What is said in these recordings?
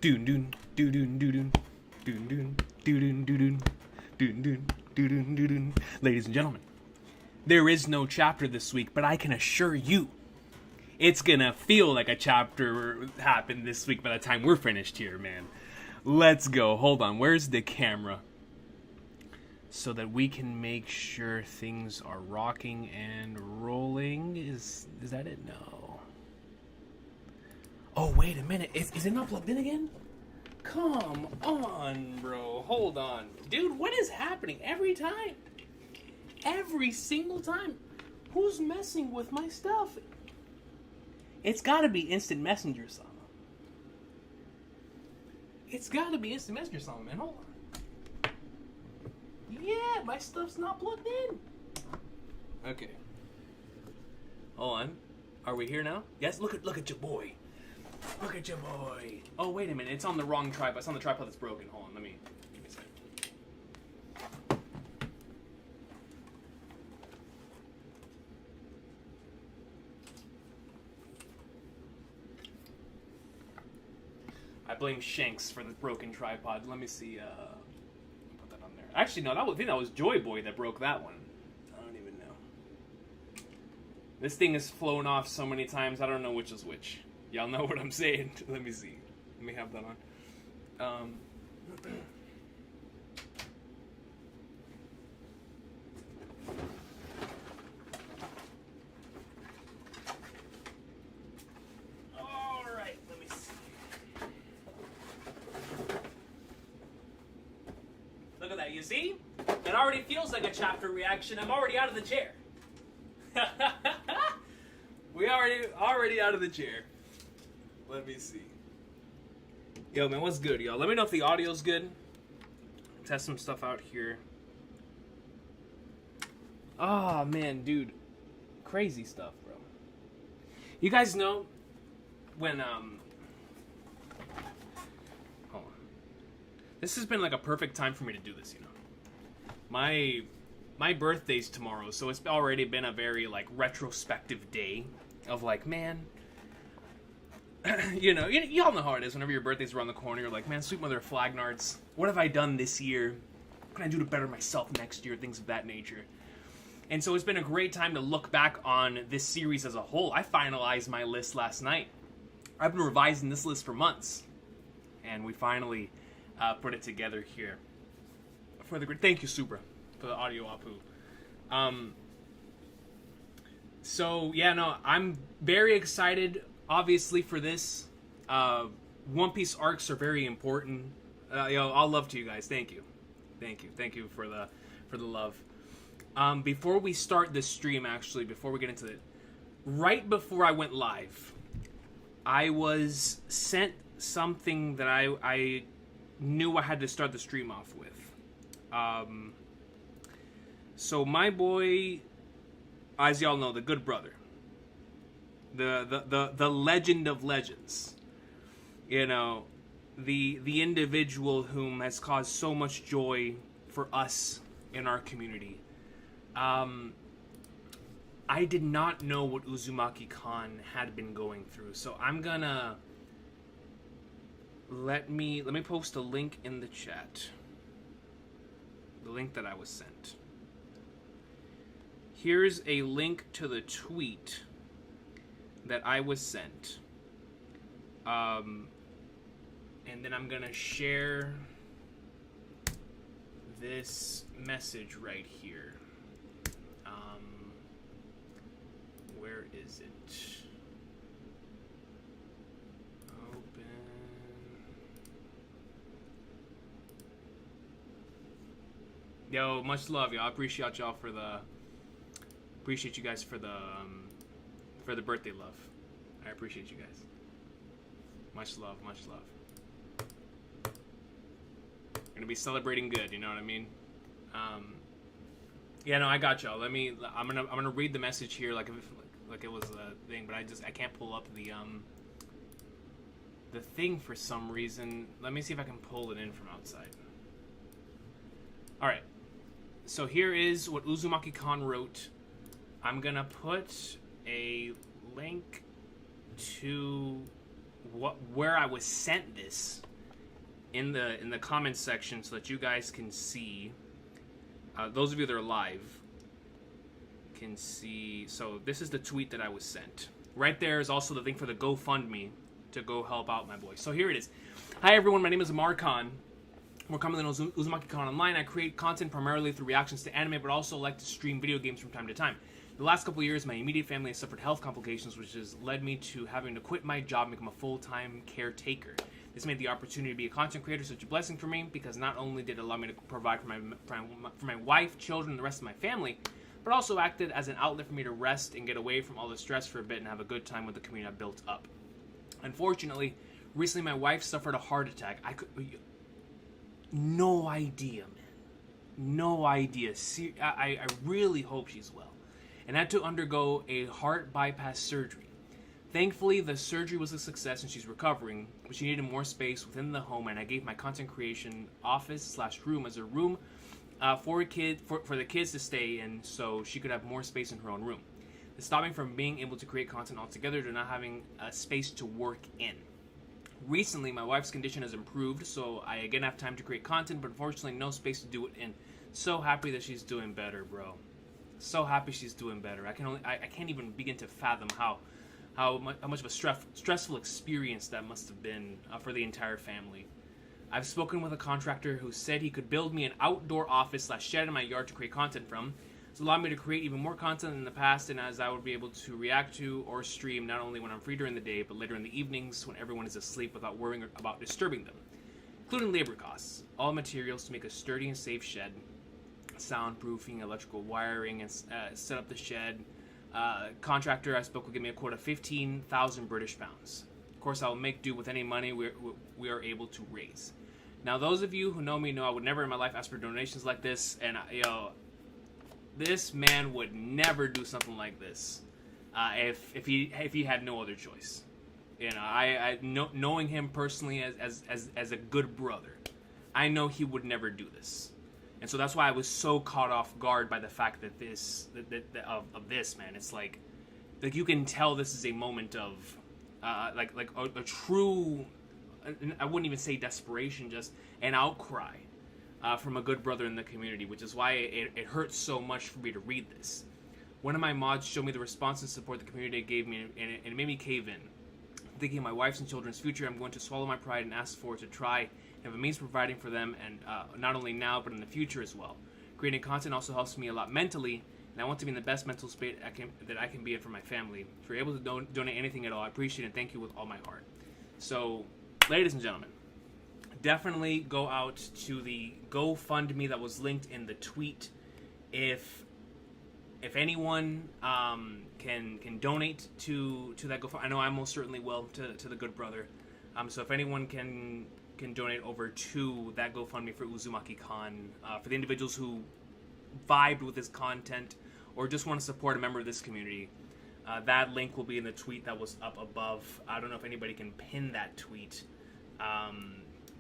Doon doon doon doon doon doon doon doon doon doon doon doon doon. Ladies and gentlemen, there is no chapter this week, but I can assure you, it's gonna feel like a chapter happened this week by the time we're finished here, man. Let's go. Hold on. Where's the camera? So that we can make sure things are rocking and rolling. Is that it? No. Oh, wait a minute. Is it not plugged in again? Come on, bro. Hold on. Dude, what is happening every time? Every single time. Who's messing with my stuff? It's gotta be Instant Messenger Sama. It's gotta be Instant Messenger Sama, man. Hold on. Yeah, my stuff's not plugged in. Okay. Hold on. Are we here now? Yes, look at your boy. Look at your boy. Oh, wait a minute. It's on the wrong tripod. It's on the tripod that's broken. Hold on. Let me a second. I blame Shanks for the broken tripod. Let me see. Put that on there. Actually, no. I think that was Joy Boy that broke that one. I don't even know. This thing has flown off so many times. I don't know which is which. Y'all know what I'm saying. Let me see. Let me have that on. All right. Let me see. Look at that. You see? It already feels like a chapter reaction. I'm already out of the chair. We already out of the chair. Let me see. Yo, man, what's good, y'all? Let me know if the audio's good. Test some stuff out here. Oh, man, dude. Crazy stuff, bro. You guys know when, hold on. This has been like a perfect time for me to do this, you know. My birthday's tomorrow, so it's already been a very, like, retrospective day of, like, man... you know, y'all know how it is. Whenever your birthday's around the corner, you're like, man, sweet mother of Flagnards, what have I done this year? What can I do to better myself next year? Things of that nature. And so it's been a great time to look back on this series as a whole. I finalized my list last night. I've been revising this list for months. And we finally put it together here. For the thank you, Supra, for the audio Apu. So, yeah, no, I'm very excited... Obviously, for this, One Piece arcs are very important. All love to you guys. Thank you for the love. Before we start this stream, actually, before we get into it, right before I went live, I was sent something that I knew I had to start the stream off with. So my boy, as y'all know, the good brother. The legend of legends, you know, the individual whom has caused so much joy for us in our community. I did not know what Uzumaki Khan had been going through, so I'm gonna let me post a link in the chat. The link that I was sent. Here's a link to the tweet that I was sent. And then I'm gonna share this message right here. Where is it? Open. Yo, much love, y'all. I appreciate y'all for the... Appreciate you guys for the birthday love. I appreciate you guys. Much love, much love. Gonna be celebrating good, you know what I mean? Yeah, no, I got y'all. I'm gonna read the message here like it was a thing, but I can't pull up the thing for some reason. Let me see if I can pull it in from outside. All right. So here is what Uzumaki Khan wrote. I'm gonna put a link to where I was sent this, in the comments section so that you guys can see. Those of you that are live can see. So this is the tweet that I was sent. Right there is also the link for the GoFundMe to go help out my boy. So here it is. Hi everyone, my name is Marcon. More commonly known as Uzumaki-Con Online. I create content primarily through reactions to anime, but also like to stream video games from time to time. The last couple of years, my immediate family has suffered health complications, which has led me to having to quit my job and become a full-time caretaker. This made the opportunity to be a content creator such a blessing for me, because not only did it allow me to provide for my wife, children, and the rest of my family, but also acted as an outlet for me to rest and get away from all the stress for a bit and have a good time with the community I built up. Unfortunately, recently my wife suffered a heart attack. No idea, man. No idea. I really hope she's well. And had to undergo a heart bypass surgery. Thankfully, the surgery was a success and she's recovering, but she needed more space within the home, and I gave my content creation office/room as a room for the kids to stay in so she could have more space in her own room. This stopped me from being able to create content altogether to not having a space to work in. Recently, my wife's condition has improved, so I again have time to create content, but unfortunately no space to do it in. So happy that she's doing better, bro. So happy she's doing better. I can't even begin to fathom how much of a stressful experience that must have been for the entire family. I've spoken with a contractor who said he could build me an outdoor office/shed in my yard to create content from. It's allowed me to create even more content in the past, and as I would be able to react to or stream not only when I'm free during the day, but later in the evenings when everyone is asleep without worrying about disturbing them. Including labor costs, all materials to make a sturdy and safe shed, soundproofing, electrical wiring, and set up the shed. Contractor I spoke will give me a quote of 15,000 British pounds. Of course, I will make do with any money we are able to raise. Now, those of you who know me know I would never in my life ask for donations like this, and this man would never do something like this if he had no other choice. You know, knowing him personally as a good brother, I know he would never do this, and so that's why I was so caught off guard by the fact that this man. It's like you can tell this is a moment of a true, I wouldn't even say desperation, just an outcry. From a good brother in the community, which is why it hurts so much for me to read this. One of my mods showed me the response and support the community gave me, and it made me cave in. Thinking of my wife's and children's future, I'm going to swallow my pride and ask for it to try and have a means of providing for them, and not only now, but in the future as well. Creating content also helps me a lot mentally, and I want to be in the best mental state that I can be in for my family. If you're able to donate anything at all, I appreciate it and thank you with all my heart. So, ladies and gentlemen, definitely go out to the GoFundMe that was linked in the tweet. If anyone can donate to that GoFundMe, I know I most certainly will to the good brother. So if anyone can donate over to that GoFundMe for Uzumaki-Con, for the individuals who vibed with his content or just want to support a member of this community, that link will be in the tweet that was up above. I don't know if anybody can pin that tweet.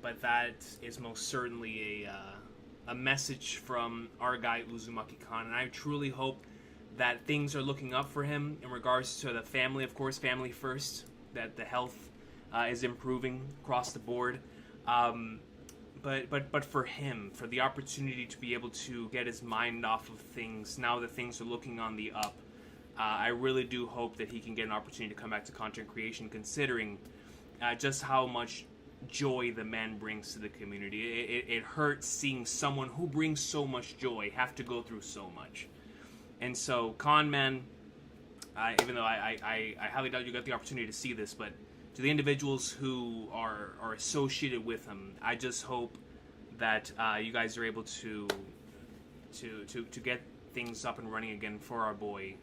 But that is most certainly a message from our guy Uzumaki-Con, and I truly hope that things are looking up for him in regards to the family. Of course, family first. That the health is improving across the board, but for him, for the opportunity to be able to get his mind off of things now that things are looking on the up. I really do hope that he can get an opportunity to come back to content creation, considering just how much joy the man brings to the community. It hurts seeing someone who brings so much joy have to go through so much. And so, Con Man, even though I highly doubt you got the opportunity to see this, but to the individuals who are associated with him, I just hope that you guys are able to get things up and running again for our boy.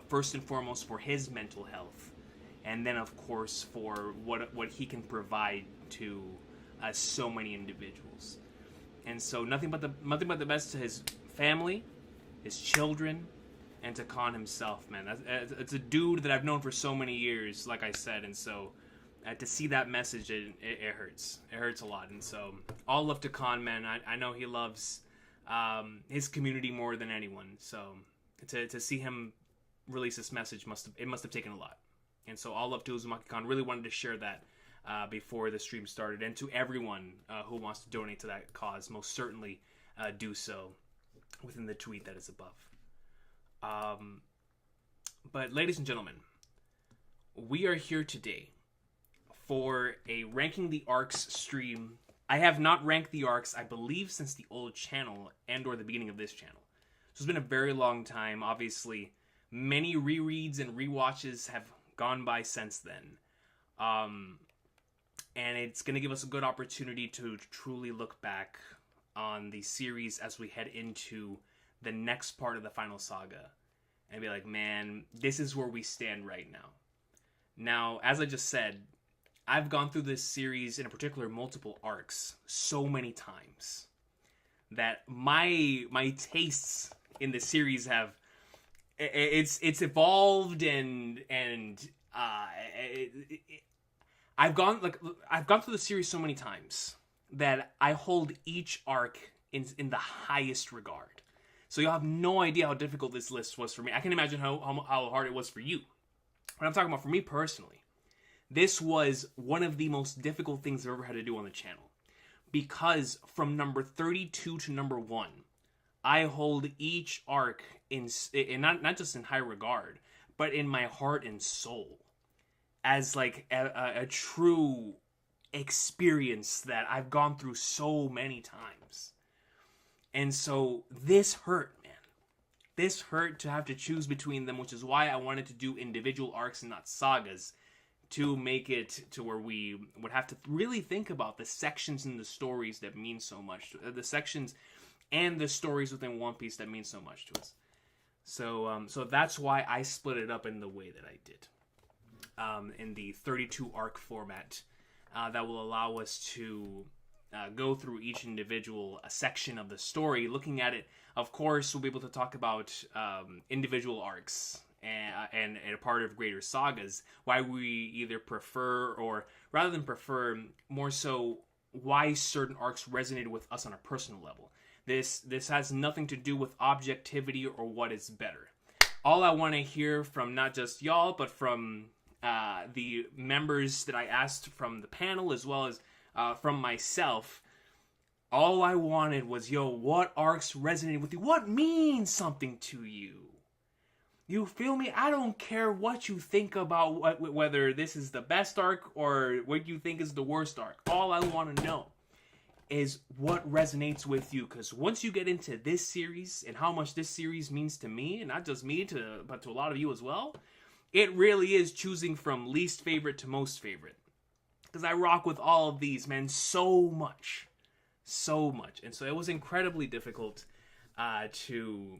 First and foremost, for his mental health, and then of course for what he can provide to so many individuals. And so nothing but the best to his family, his children, and to Con himself, man. It's a dude that I've known for so many years, like I said, and so to see that message, it hurts. It hurts a lot, and so all love to Con, man. I know he loves his community more than anyone, so to see him release this message must have taken a lot. And so all love to Uzumaki-Con. Really wanted to share that before the stream started. And to everyone who wants to donate to that cause, most certainly do so within the tweet that is above. But ladies and gentlemen, we are here today for a Ranking the Arcs stream. I have not ranked the arcs, I believe, since the old channel and or the beginning of this channel. So it's been a very long time. Obviously, many rereads and rewatches have gone by since then. And it's going to give us a good opportunity to truly look back on the series as we head into the next part of the final saga. And be like, man, this is where we stand right now. Now, as I just said, I've gone through this series, in particular multiple arcs, so many times that my tastes in the series have it's evolved and I've gone through the series so many times that I hold each arc in the highest regard. So you'll have no idea how difficult this list was for me. I can imagine how hard it was for you. But I'm talking about for me personally. This was one of the most difficult things I've ever had to do on the channel. Because from number 32 to number 1, I hold each arc in not just in high regard, but in my heart and soul. As like a true experience that I've gone through so many times. And so this hurt, man. This hurt to have to choose between them, which is why I wanted to do individual arcs and not sagas, to make it to where we would have to really think about the sections in the stories that mean so much. The sections and the stories within One Piece that mean so much to us. So that's why I split it up in the way that I did. In the 32 arc format. That will allow us to go through each individual section of the story. Looking at it, of course, we'll be able to talk about individual arcs and a part of greater sagas, why we either prefer, or rather than prefer, more so why certain arcs resonated with us on a personal level. This has nothing to do with objectivity or what is better. All I want to hear from not just y'all, but from the members that I asked from the panel, as well as from myself, all I wanted was, yo, what arcs resonated with you? What means something to you? You feel me? I don't care what you think about whether this is the best arc or what you think is the worst arc. All I want to know is what resonates with you. Because once you get into this series and how much this series means to me, and not just me, but to a lot of you as well, it really is choosing from least favorite to most favorite. Because I rock with all of these, man, so much. So much. And so it was incredibly difficult to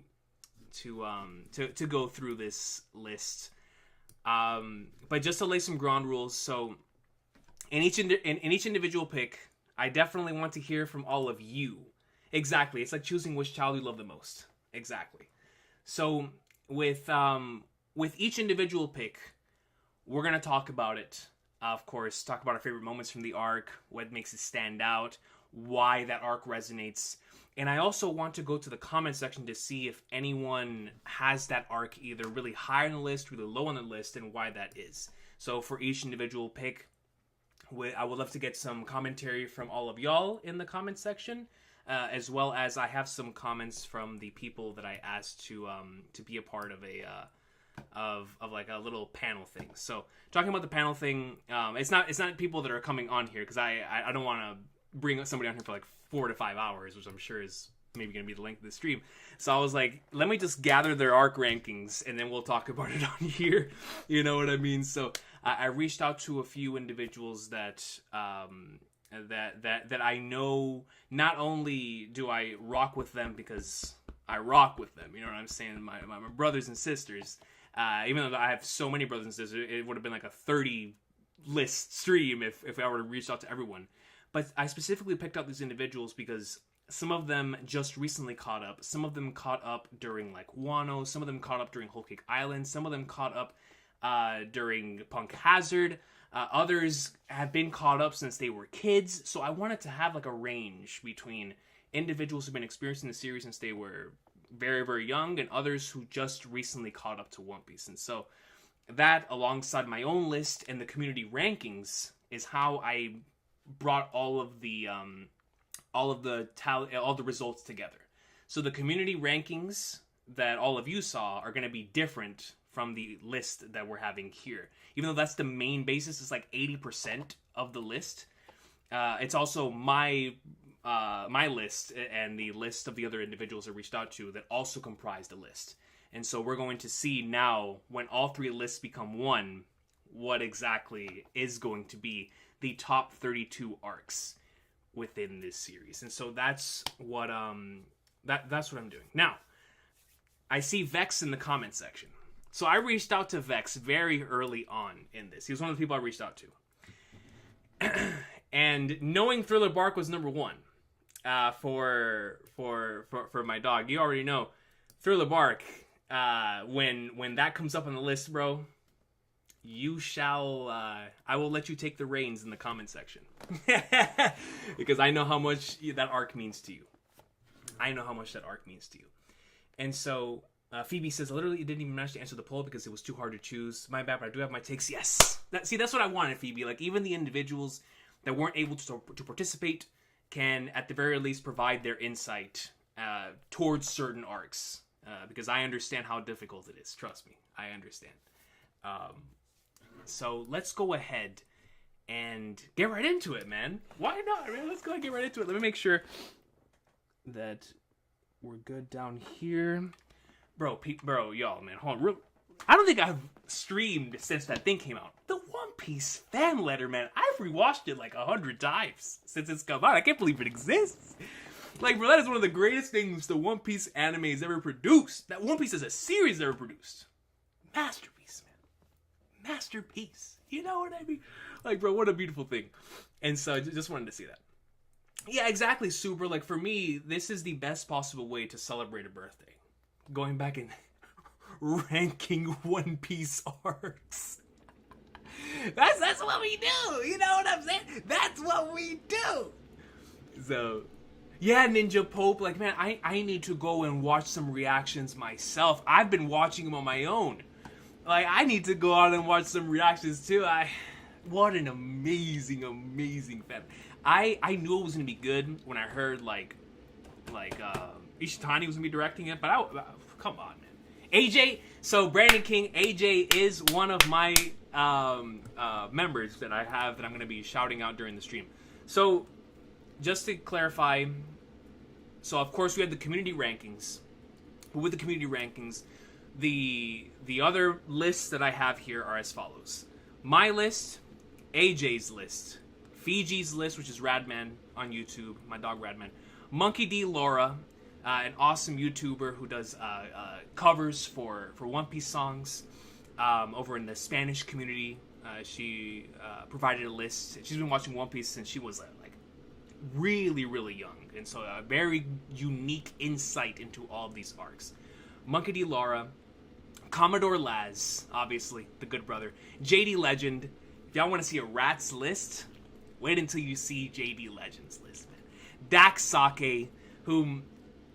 go through this list. But just to lay some ground rules, so in each individual pick, I definitely want to hear from all of you. Exactly. It's like choosing which child you love the most. Exactly. So with each individual pick, we're going to talk about it. Of course, talk about our favorite moments from the arc, what makes it stand out, why that arc resonates. And I also want to go to the comment section to see if anyone has that arc either really high on the list, really low on the list, and why that is. So for each individual pick, I would love to get some commentary from all of y'all in the comment section, as well as I have some comments from the people that I asked to be a part of of like a little panel thing. So talking about the panel thing, it's not people that are coming on here, because I don't want to bring somebody on here for like 4 to 5 hours, which I'm sure is maybe going to be the length of the stream. So I was like, let me just gather their arc rankings and then we'll talk about it on here. You know what I mean? So I reached out to a few individuals that I know. Not only do I rock with them because I rock with them, you know what I'm saying? My brothers and sisters. Even though I have so many brothers and sisters, it would have been like a 30 list stream if I were to reach out to everyone. But I specifically picked out these individuals because some of them just recently caught up. Some of them caught up during like Wano. Some of them caught up during Whole Cake Island. Some of them caught up during Punk Hazard. Others have been caught up since they were kids. So I wanted to have like a range between individuals who've been experiencing the series since they were very, very young, and others who just recently caught up to One Piece. And so that, alongside my own list and the community rankings, is how I brought all of the results together. So the community rankings that all of you saw are going to be different from the list that we're having here. Even though that's the main basis, it's like 80% of the list. It's also my list and the list of the other individuals I reached out to that also comprise the list. And so we're going to see now, when all three lists become one, what exactly is going to be the top 32 arcs within this series. And so that's what that's what I'm doing. Now, I see Vex in the comment section. So I reached out to Vex very early on in this. He was one of the people I reached out to. And knowing Thriller Bark was number one for my dog, you already know Thriller Bark. When that comes up on the list, bro, you shall. I will let you take the reins in the comment section because I know how much that arc means to you. And so Phoebe says, I literally didn't even manage to answer the poll because it was too hard to choose. My bad, but I do have my takes. Yes, that's what I wanted, Phoebe. Like, even the individuals that weren't able to participate can, at the very least, provide their insight towards certain arcs. Because I understand how difficult it is. Trust me, I understand. So let's go ahead and get right into it, man. Why not, man? Let's go ahead and get right into it. Let me make sure that we're good down here. Bro, y'all, man, hold on. I don't think I've streamed since that thing came out. The One Piece fan letter, man. I've rewatched it like 100 times since it's come out. I can't believe it exists. Like, bro, that is one of the greatest things the One Piece anime has ever produced. That One Piece as a series ever produced. Masterpiece, man. Masterpiece. You know what I mean? Like, bro, what a beautiful thing. And so I just wanted to see that. Yeah, exactly, Super. Like, for me, this is the best possible way to celebrate a birthday. Going back and ranking One Piece arcs. That's what we do. You know what I'm saying? That's what we do. So, yeah, Ninja Pope. Like, man, I need to go and watch some reactions myself. I've been watching them on my own. Like, I need to go out and watch some reactions too. What an amazing fan. I knew it was gonna be good when I heard like Ishitani was gonna be directing it, but come on, man. AJ, so Brandon King, AJ is one of my members that I have that I'm gonna be shouting out during the stream. So, just to clarify, so of course we had the community rankings. But with the community rankings, the other lists that I have here are as follows. My list, AJ's list, Fiji's list, which is Radman on YouTube, my dog Radman, Monkey D. Laura, an awesome YouTuber who does covers for One Piece songs over in the Spanish community. She provided a list. She's been watching One Piece since she was really, really young. And so a very unique insight into all of these arcs. Monkey D. Laura, Commodore Laz, obviously, the good brother, JD Legend. If y'all want to see a rat's list, wait until you see JD Legend's list, man. Dak Sake, whom,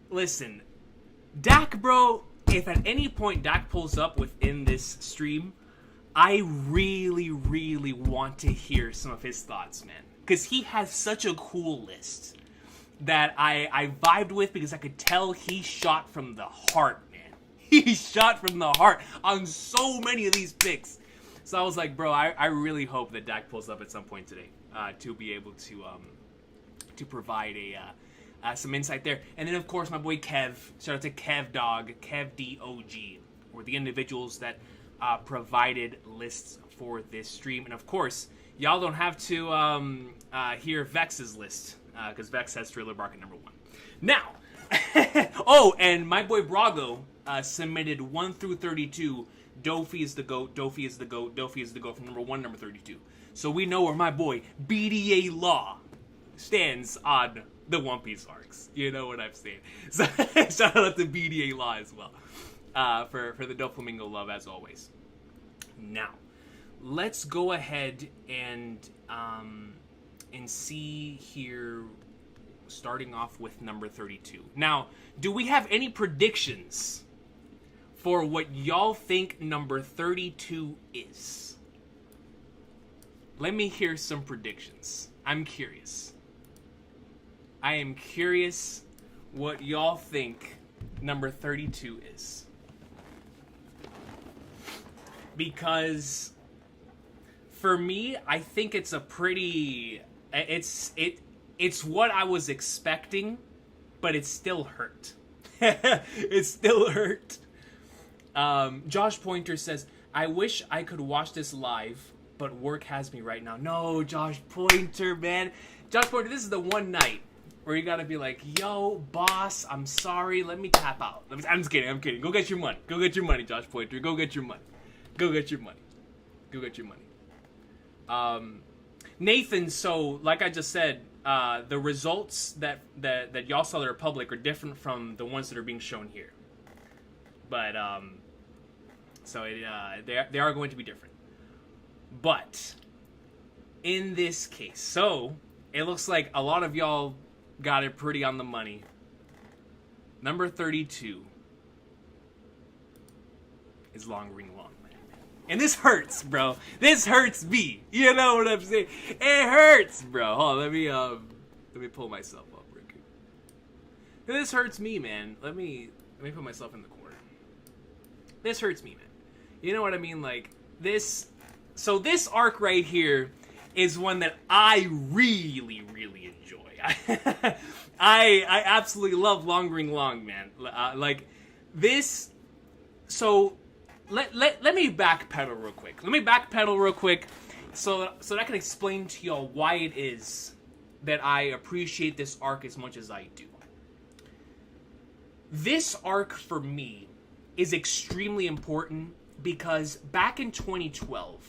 listen, Dak, bro, if at any point Dak pulls up within this stream, I really, really want to hear some of his thoughts, man. Because he has such a cool list that I vibed with because I could tell he shot from the heart, man. He shot from the heart on so many of these picks. So I was like, bro, I really hope that Dak pulls up at some point today to be able to provide some insight there. And then, of course, my boy Kev. Shout out to Kev Dog, Kev D-O-G, were the individuals that provided lists for this stream. And, of course, y'all don't have to hear Vex's list because Vex has Thriller Bark at number 1. Now, oh, and my boy Brago submitted 1 through 32. Dofi is the GOAT, Dofi is the GOAT, Dofi is the GOAT from number 1, number 32. So we know where my boy BDA Law stands on the One Piece arcs. You know what I'm saying. So shout out to BDA Law as well for the Doflamingo love as always. Now, let's go ahead and see here, starting off with number 32. Now, do we have any predictions for what y'all think number 32 is? Let me hear some predictions. I'm curious. I am curious what y'all think number 32 is. Because for me, I think it's a pretty... It's what I was expecting, but it still hurt. It still hurt. Josh Pointer says, I wish I could watch this live, but work has me right now. No, Josh Pointer, man. Josh Pointer, this is the one night where you gotta be like, yo, boss, I'm sorry, let me tap out. I'm just kidding, I'm kidding. Go get your money. Go get your money, Josh Pointer. Go get your money. Go get your money. Go get your money. Nathan, so, like I just said, the results that y'all saw that are public are different from the ones that are being shown here. But, so they are going to be different. But, in this case, so, it looks like a lot of y'all got it pretty on the money. Number 32 is Long Ring Long. And this hurts, bro. This hurts me. You know what I'm saying? It hurts, bro. Hold on, let me pull myself up real quick. This hurts me, man. Let me put myself in the corner. This hurts me, man. You know what I mean? Like, this... So this arc right here is one that I really, really enjoy. I absolutely love Long Ring Long, man. Like, this... So... Let me backpedal real quick. So that I can explain to y'all why it is that I appreciate this arc as much as I do. This arc, for me, is extremely important because back in 2012,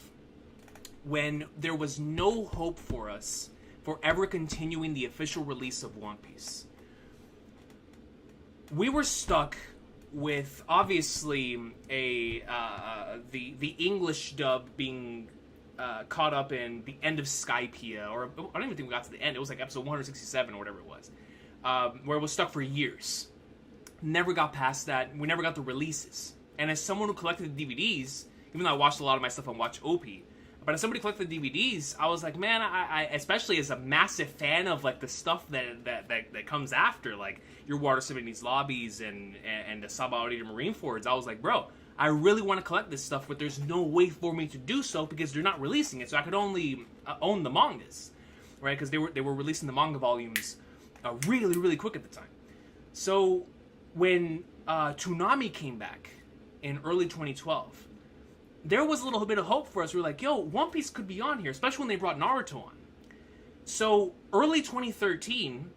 when there was no hope for us for ever continuing the official release of One Piece, we were stuck with obviously the English dub being caught up in the end of Skypiea, or I don't even think we got to the end. It was like episode 167 or whatever it was, where it was stuck for years. Never got past that. We never got the releases. And as someone who collected the DVDs, even though I watched a lot of my stuff on Watch OP, but as somebody who collected the DVDs, I was like, man, I especially as a massive fan of like the stuff that comes after, like your Water 70s lobbies and the sabaody to Marinefords, I was like, bro, I really want to collect this stuff, but there's no way for me to do so because they're not releasing it. So I could only own the mangas, right? Because they were releasing the manga volumes really, really quick at the time. So when Toonami came back in early 2012, there was a little bit of hope for us. We were like, yo, One Piece could be on here, especially when they brought Naruto on. So early 2013,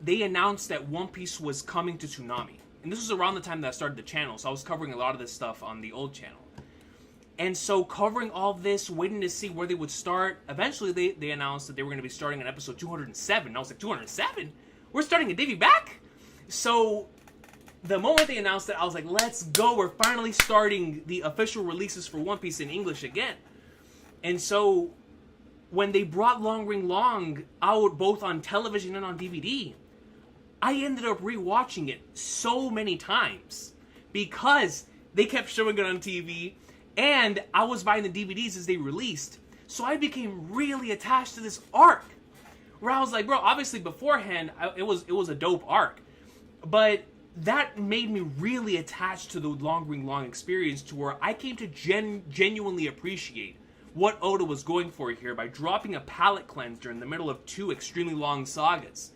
they announced that One Piece was coming to Toonami. And this was around the time that I started the channel, so I was covering a lot of this stuff on the old channel. And so covering all this, waiting to see where they would start, eventually they announced that they were going to be starting on episode 207. And I was like, 207? We're starting a Davy back? So the moment they announced it, I was like, let's go. We're finally starting the official releases for One Piece in English again. And so when they brought Long Ring Long out both on television and on DVD, I ended up rewatching it so many times because they kept showing it on TV and I was buying the DVDs as they released. So I became really attached to this arc where I was like, bro, obviously beforehand, it was a dope arc, but that made me really attached to the Long Ring Long experience to where I came to genuinely appreciate what Oda was going for here by dropping a palate cleanser in the middle of two extremely long sagas.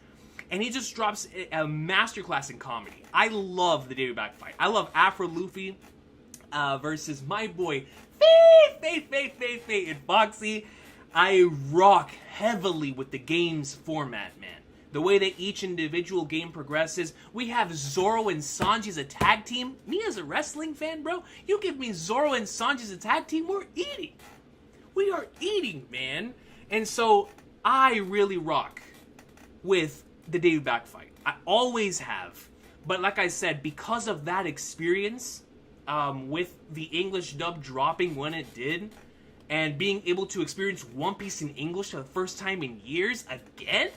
And he just drops a masterclass in comedy. I love the Davy Back fight. I love Afro Luffy versus my boy Faye and Foxy. I rock heavily with the game's format, man. The way that each individual game progresses. We have Zoro and Sanji as a tag team. Me as a wrestling fan, bro, you give me Zoro and Sanji as a tag team, we're eating. We are eating, man. And so I really rock with the Davy Back fight. I always have. But like I said, because of that experience, with the English dub dropping when it did, and being able to experience One Piece in English for the first time in years again,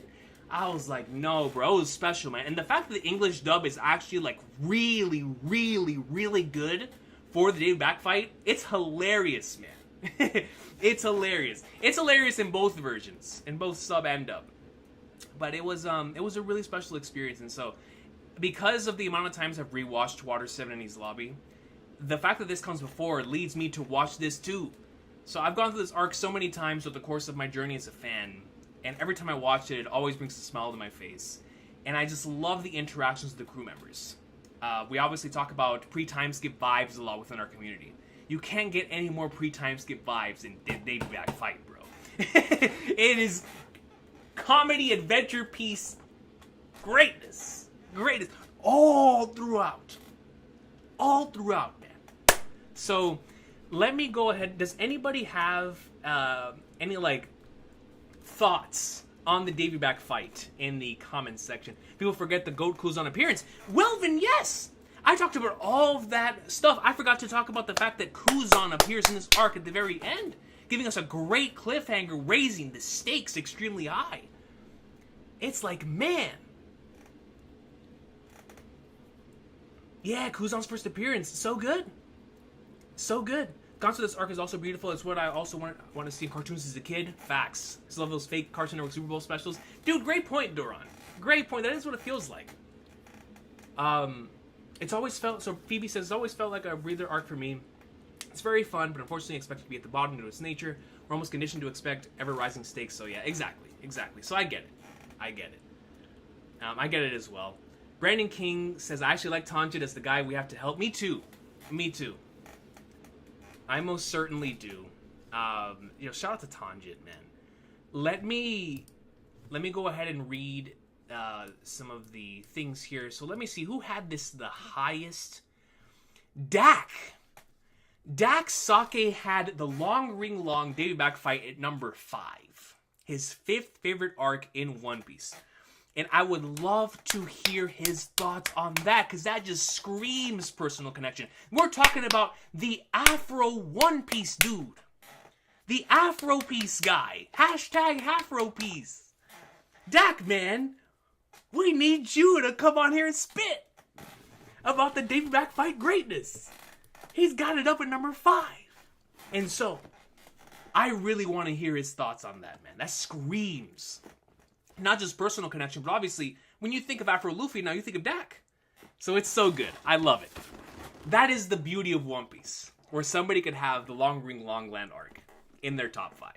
I was like, no, bro, it was special, man. And the fact that the English dub is actually, like, really, really, really good for the Davy Back fight, it's hilarious, man. It's hilarious. It's hilarious in both versions, in both sub and dub. But it was a really special experience, and so because of the amount of times I've rewatched Water 7-enies Lobby, the fact that this comes before leads me to watch this too. So I've gone through this arc so many times over the course of my journey as a fan, and every time I watch it, it always brings a smile to my face. And I just love the interactions with the crew members. We obviously talk about pre-time skip vibes a lot within our community. You can't get any more pre-time skip vibes than Davy Back Fight, bro. It is comedy, adventure, piece, greatness. Greatness. All throughout, man. So, let me go ahead. Does anybody have any, like, thoughts on the Davy Back Fight in the comments section? People forget the Goat Kuzan appearance. Well, then, yes! I talked about all of that stuff. I forgot to talk about the fact that Kuzan appears in this arc at the very end, giving us a great cliffhanger, raising the stakes extremely high. It's like, man. Yeah, Kuzan's first appearance. So good. So good. Gone through this arc is also beautiful. It's what I also want to see in cartoons as a kid. Facts. I love those fake Cartoon Network Super Bowl specials. Dude, great point, Doran. Great point. That is what it feels like. It's always felt, so Phoebe says, it's always felt like a breather arc for me. It's very fun, but unfortunately expected to be at the bottom due to its nature. We're almost conditioned to expect ever-rising stakes, so yeah, exactly. So I get it. I get it as well. Brandon King says, I actually like Tanjit as the guy we have to help. Me too. I most certainly do. Shout out to Tanjit, man. Let me go ahead and read some of the things here. So let me see who had this the highest. Dak Sake had the long ring long Davy Back Fight at number 5. His 5th favorite arc in One Piece. And I would love to hear his thoughts on that, because that just screams personal connection. We're talking about the Afro One Piece dude. The Afro Piece guy. Hashtag Afro Piece. Dak, man, we need you to come on here and spit about the Davy Back Fight greatness. He's got it up at number 5. And so, I really want to hear his thoughts on that, man. That screams not just personal connection, but obviously, when you think of Afro Luffy, now you think of Dak. So it's so good. I love it. That is the beauty of One Piece, where somebody could have the Long Ring Long Land arc in their top 5.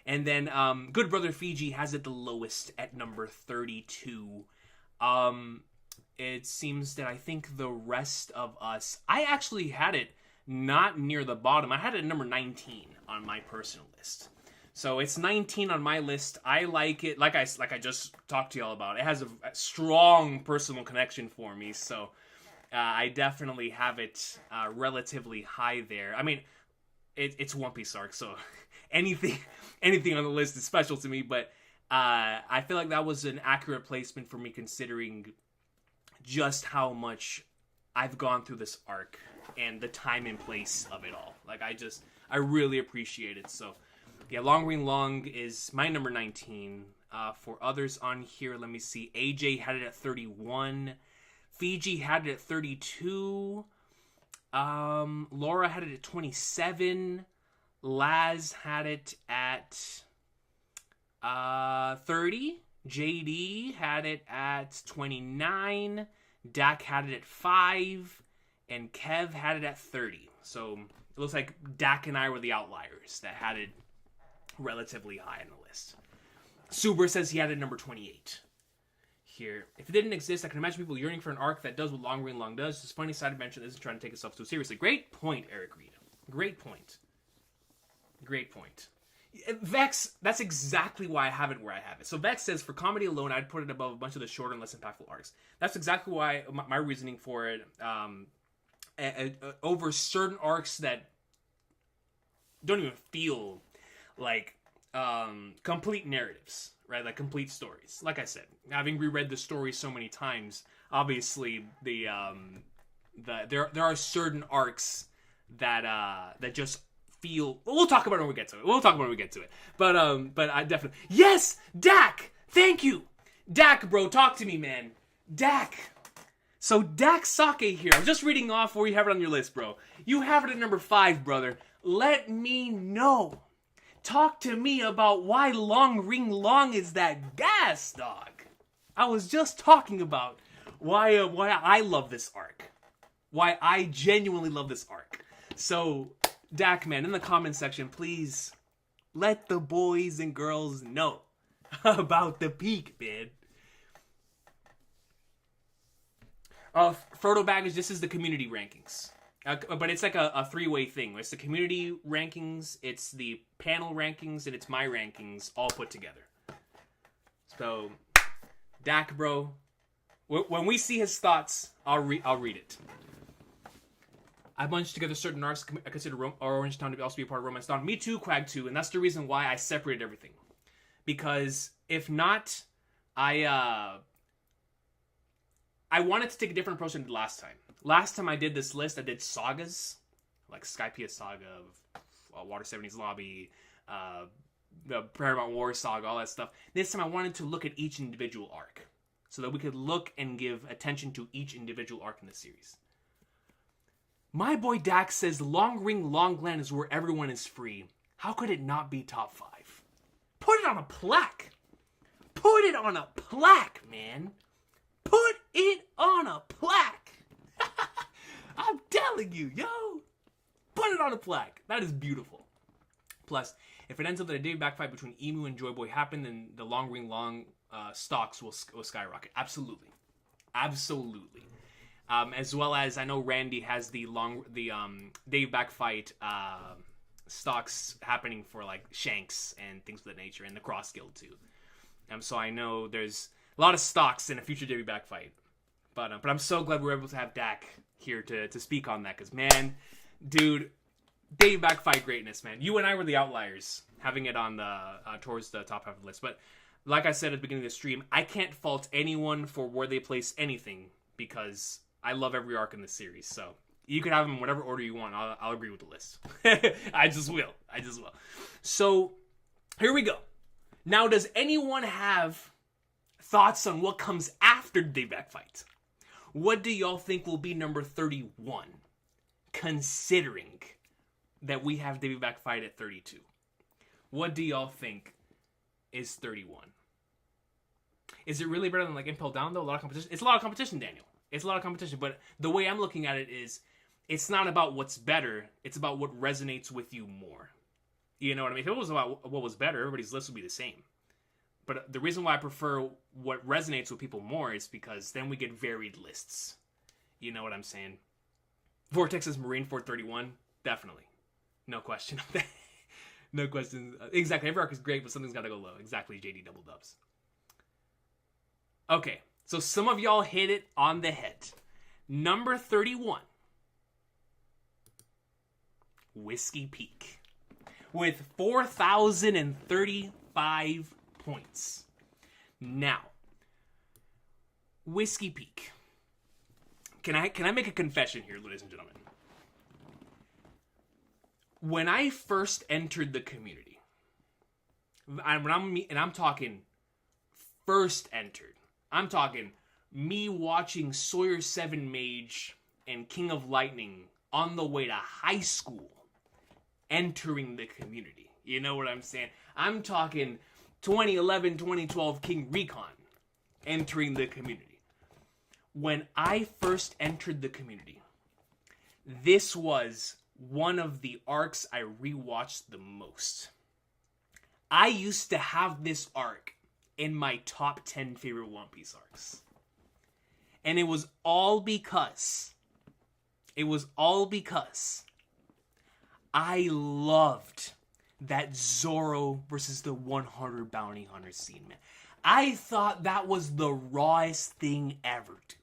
And then Good Brother Fiji has it the lowest at number 32. It seems that I think the rest of us, I actually had it not near the bottom. I had it at number 19 on my personal list. So it's 19 on my list. I like it, like I just talked to y'all about. It has a strong personal connection for me, so I definitely have it relatively high there. I mean, it's One Piece arc, so anything on the list is special to me, but I feel like that was an accurate placement for me, considering just how much I've gone through this arc and the time and place of it all. Like, I really appreciate it. So yeah, Long Ring Long is my number 19. For others on here, let me see. AJ had it at 31. Fiji had it at 32. Laura had it at 27. Laz had it at 30. JD had it at 29. Dak had it at 5. And Kev had it at 30. So it looks like Dak and I were the outliers that had it relatively high on the list. Suber says he had it number 28 here. If it didn't exist, I can imagine people yearning for an arc that does what Long Ring Long does. This funny side adventure isn't trying to take itself too seriously. Great point, Eric Reed. Great point. Vex, that's exactly why I have it where I have it. So Vex says, for comedy alone, I'd put it above a bunch of the shorter and less impactful arcs. That's exactly why my reasoning for it, over certain arcs that don't even feel like complete narratives, right? Like complete stories. Like I said, having reread the story so many times, obviously there are certain arcs that just feel. We'll talk about it when we get to it. But I definitely, yes, Dak. Thank you, Dak, bro. Talk to me, man. Dak. So Dak Sake here. I'm just reading off where you have it on your list, bro. You have it at number 5, brother. Let me know. Talk to me about why Long Ring Long is that gas, dog. I was just talking about why I love this arc. Why I genuinely love this arc. So, Dak, man, in the comment section, please let the boys and girls know about the peak, man. Frodo Baggage, this is the community rankings. But it's like a three-way thing. It's the community rankings, it's the panel rankings, and it's my rankings all put together. So, Dak, bro, when we see his thoughts, I'll read it. I bunched together certain arcs I consider Orange Town to also be a part of Romance Dawn. Me too, Quag 2, and that's the reason why I separated everything. Because if not, I wanted to take a different approach than I did last time. Last time I did this list, I did sagas, like Skypiea Saga, Water 70s Lobby, the Paramount War Saga, all that stuff. This time I wanted to look at each individual arc, so that we could look and give attention to each individual arc in the series. My boy Dak says Long Ring Long Glen is where everyone is free. How could it not be top 5? Put it on a plaque! Put it on a plaque, man! Put it on a plaque! I'm telling you, yo! Put it on a plaque. That is beautiful. Plus, if it ends up that a day back fight between Emu and Joy Boy happened, then the Long Ring Long stocks will skyrocket. Absolutely. Absolutely. As well as I know Randy has the Dave back fight stocks happening for like Shanks and things of that nature, and the Cross Guild too. So I know there's a lot of stocks in a future Davey back fight. But I'm so glad we were able to have Dak here to speak on that, because man, dude, Davey back fight greatness, man. You and I were the outliers having it on the towards the top half of the list. But like I said at the beginning of the stream, I can't fault anyone for where they place anything, because I love every arc in the series. So you can have them in whatever order you want. I'll agree with the list. I just will. So here we go. Now, does anyone have thoughts on what comes after the Day Back fight? What do y'all think will be number 31, considering that we have Day Back fight at 32? What do y'all think is 31? Is it really better than like Impel Down though? A lot of competition. It's a lot of competition, Daniel. It's a lot of competition, but the way I'm looking at it is, it's not about what's better, it's about what resonates with you more. You know what I mean? If it was about what was better, everybody's list would be the same. But the reason why I prefer what resonates with people more is because then we get varied lists. You know what I'm saying? Vortex's Marineford 31, definitely. No question of that. No question. Exactly, every arc is great, but something's got to go low. Exactly, JD Double Dubs. Okay. So some of y'all hit it on the head. Number 31. Whiskey Peak. With 4,035 points. Now, Whiskey Peak. Can I make a confession here, ladies and gentlemen? When I first entered the community, I'm talking first entered, I'm talking me watching Sawyer 7 Mage and King of Lightning on the way to high school entering the community. You know what I'm saying? I'm talking 2011, 2012 King Recon entering the community. When I first entered the community, this was one of the arcs I rewatched the most. I used to have this arc in my top 10 favorite One Piece arcs. And it was all because I loved that Zoro versus the 100 bounty hunter scene, man. I thought that was the rawest thing ever, dude.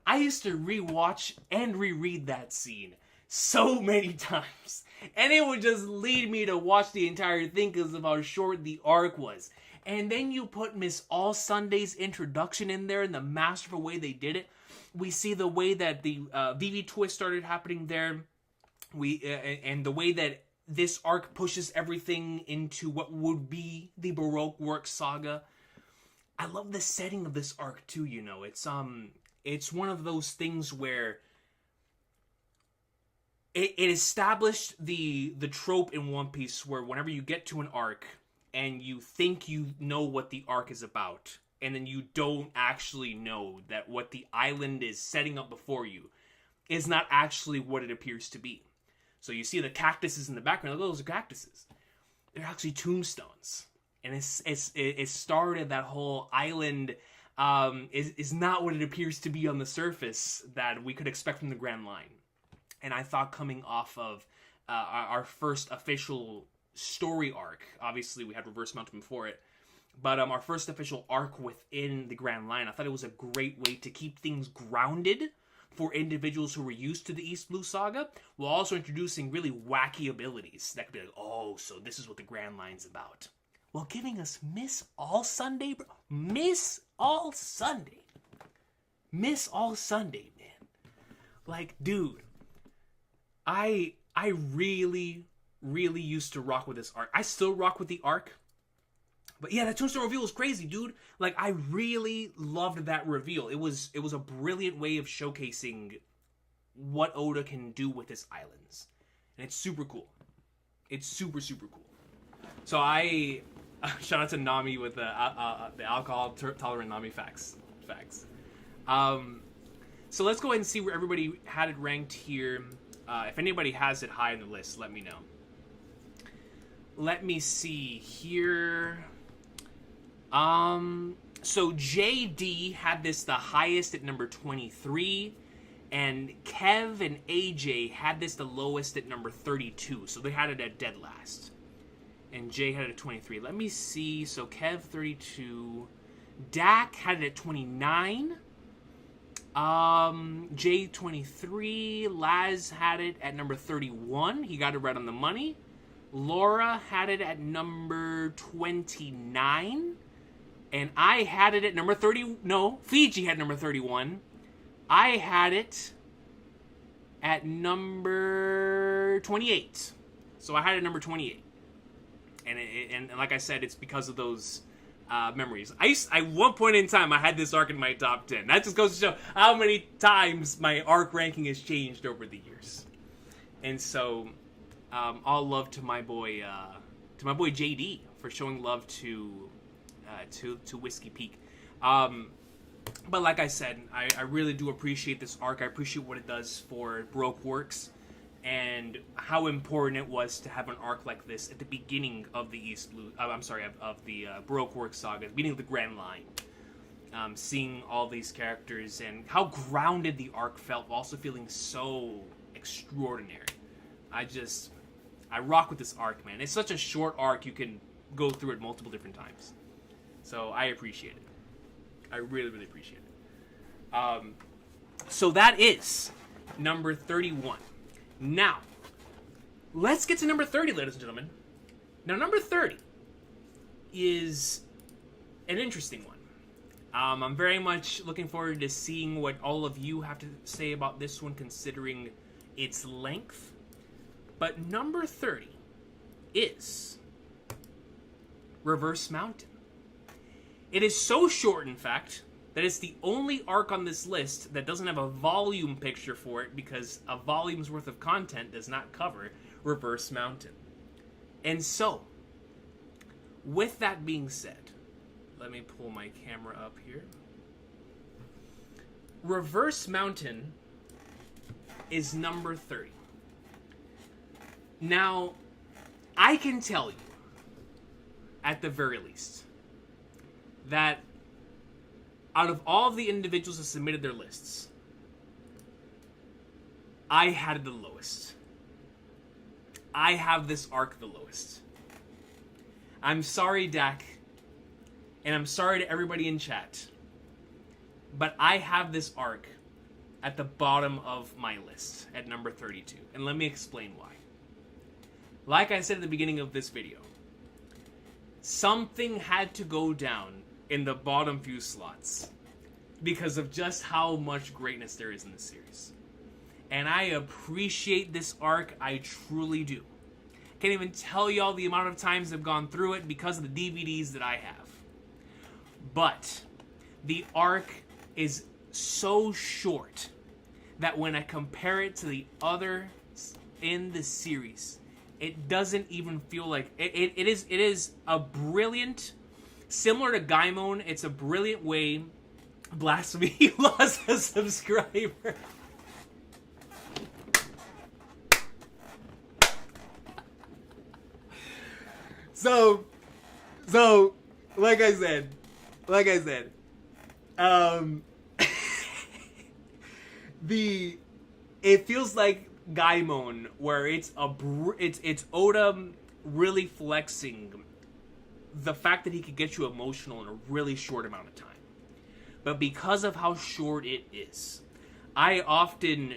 I used to rewatch and reread that scene so many times. And it would just lead me to watch the entire thing because of how short the arc was. And then you put Miss All Sunday's introduction in there and the masterful way they did it. We see the way that the VV twist started happening there. And the way that this arc pushes everything into what would be the Baroque Works saga. I love the setting of this arc too, you know. It's one of those things where it established the trope in One Piece where whenever you get to an arc and you think you know what the arc is about, and then you don't actually know that what the island is setting up before you is not actually what it appears to be. So you see the cactuses in the background. Those are cactuses. They're actually tombstones. And it started that whole island is not what it appears to be on the surface that we could expect from the Grand Line. And I thought coming off of our first official story arc, obviously we had Reverse Mountain before it, but our first official arc within the Grand Line, I thought it was a great way to keep things grounded for individuals who were used to the East Blue Saga, while also introducing really wacky abilities that could be like, oh, so this is what the Grand Line's about. While giving us Miss All Sunday, bro. Miss All Sunday. Miss All Sunday, man. Like, dude, I really, really used to rock with this arc. I still rock with the arc. But yeah, that tombstone reveal was crazy, dude. Like, I really loved that reveal. It was a brilliant way of showcasing what Oda can do with his islands. And it's super cool. It's super, super cool. So shout out to Nami with the alcohol tolerant Nami facts. So let's go ahead and see where everybody had it ranked here. If anybody has it high on the list, let me know. Let me see here. So JD had this the highest at number 23, and Kev and AJ had this the lowest at number 32, so they had it at dead last. And Jay had it at 23. Let me see. So Kev 32, Dak had it at 29. Jay 23, Laz had it at number 31. He got it right on the money. Laura had it at number 29. And I had it at number 30. No, Fiji had number 31. I had it at number 28. So I had it at number 28. And like I said, it's because of those memories. At one point in time, I had this arc in my top 10. That just goes to show how many times my arc ranking has changed over the years. And so, all love to my boy JD for showing love to Whiskey Peak. But like I said, I really do appreciate this arc. I appreciate what it does for Baroque Works, and how important it was to have an arc like this at the beginning of the of the Baroque Works saga, at the beginning of the Grand Line. Seeing all these characters and how grounded the arc felt, also feeling so extraordinary. I rock with this arc, man. It's such a short arc, you can go through it multiple different times. So I appreciate it. I really, really appreciate it. So that is number 31. Now, let's get to number 30, ladies and gentlemen. Now, number 30 is an interesting one. I'm very much looking forward to seeing what all of you have to say about this one, considering its length. But number 30 is Reverse Mountain. It is so short, in fact, that it's the only arc on this list that doesn't have a volume picture for it, because a volume's worth of content does not cover Reverse Mountain. And so, with that being said, let me pull my camera up here. Reverse Mountain is number 30. Now, I can tell you, at the very least, that out of all of the individuals that submitted their lists, I had it the lowest. I have this arc the lowest. I'm sorry, Dak, and I'm sorry to everybody in chat, but I have this arc at the bottom of my list at number 32, and let me explain why. Like I said at the beginning of this video, something had to go down in the bottom few slots because of just how much greatness there is in this series. And I appreciate this arc, I truly do. Can't even tell y'all the amount of times I've gone through it because of the DVDs that I have. But the arc is so short that when I compare it to the other in the series. It doesn't even feel like it is a brilliant, similar to Gaimon. It's a brilliant way. Blasphemy, he lost a subscriber. So, like I said, it feels like Gaimon, where it's Oda really flexing the fact that he could get you emotional in a really short amount of time. But because of how short it is, I often,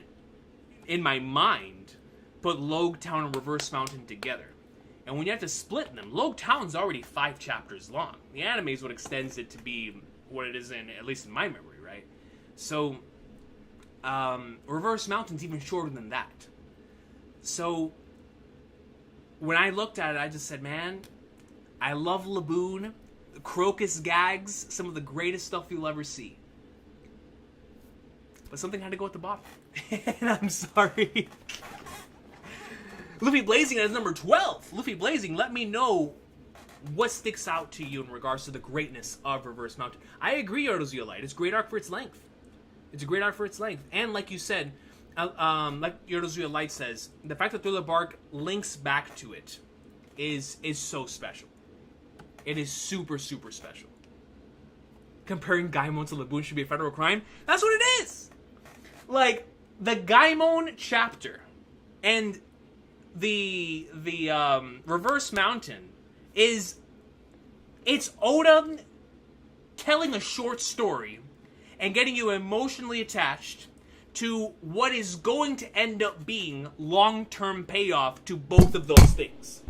in my mind, put Loguetown and Reverse Mountain together. And when you have to split them, Loguetown's already 5 chapters long. The anime is what extends it to be what it is at least in my memory, right? So, Reverse Mountain's even shorter than that. So, when I looked at it, I just said, man, I love Laboon. The Crocus gags, some of the greatest stuff you'll ever see. But something had to go at the bottom. And I'm sorry. Luffy Blazing as number 12. Luffy Blazing, let me know what sticks out to you in regards to the greatness of Reverse Mountain. I agree, Yodozuya Light. It's a great arc for its length. It's a great arc for its length. And like you said, like Yodozuya Light says, the fact that Thriller Bark links back to it is so special. It is super, super special. Comparing Gaimon to Laboon should be a federal crime. That's what it is! Like, the Gaimon chapter and the Reverse Mountain it's Oda telling a short story and getting you emotionally attached to what is going to end up being long-term payoff to both of those things.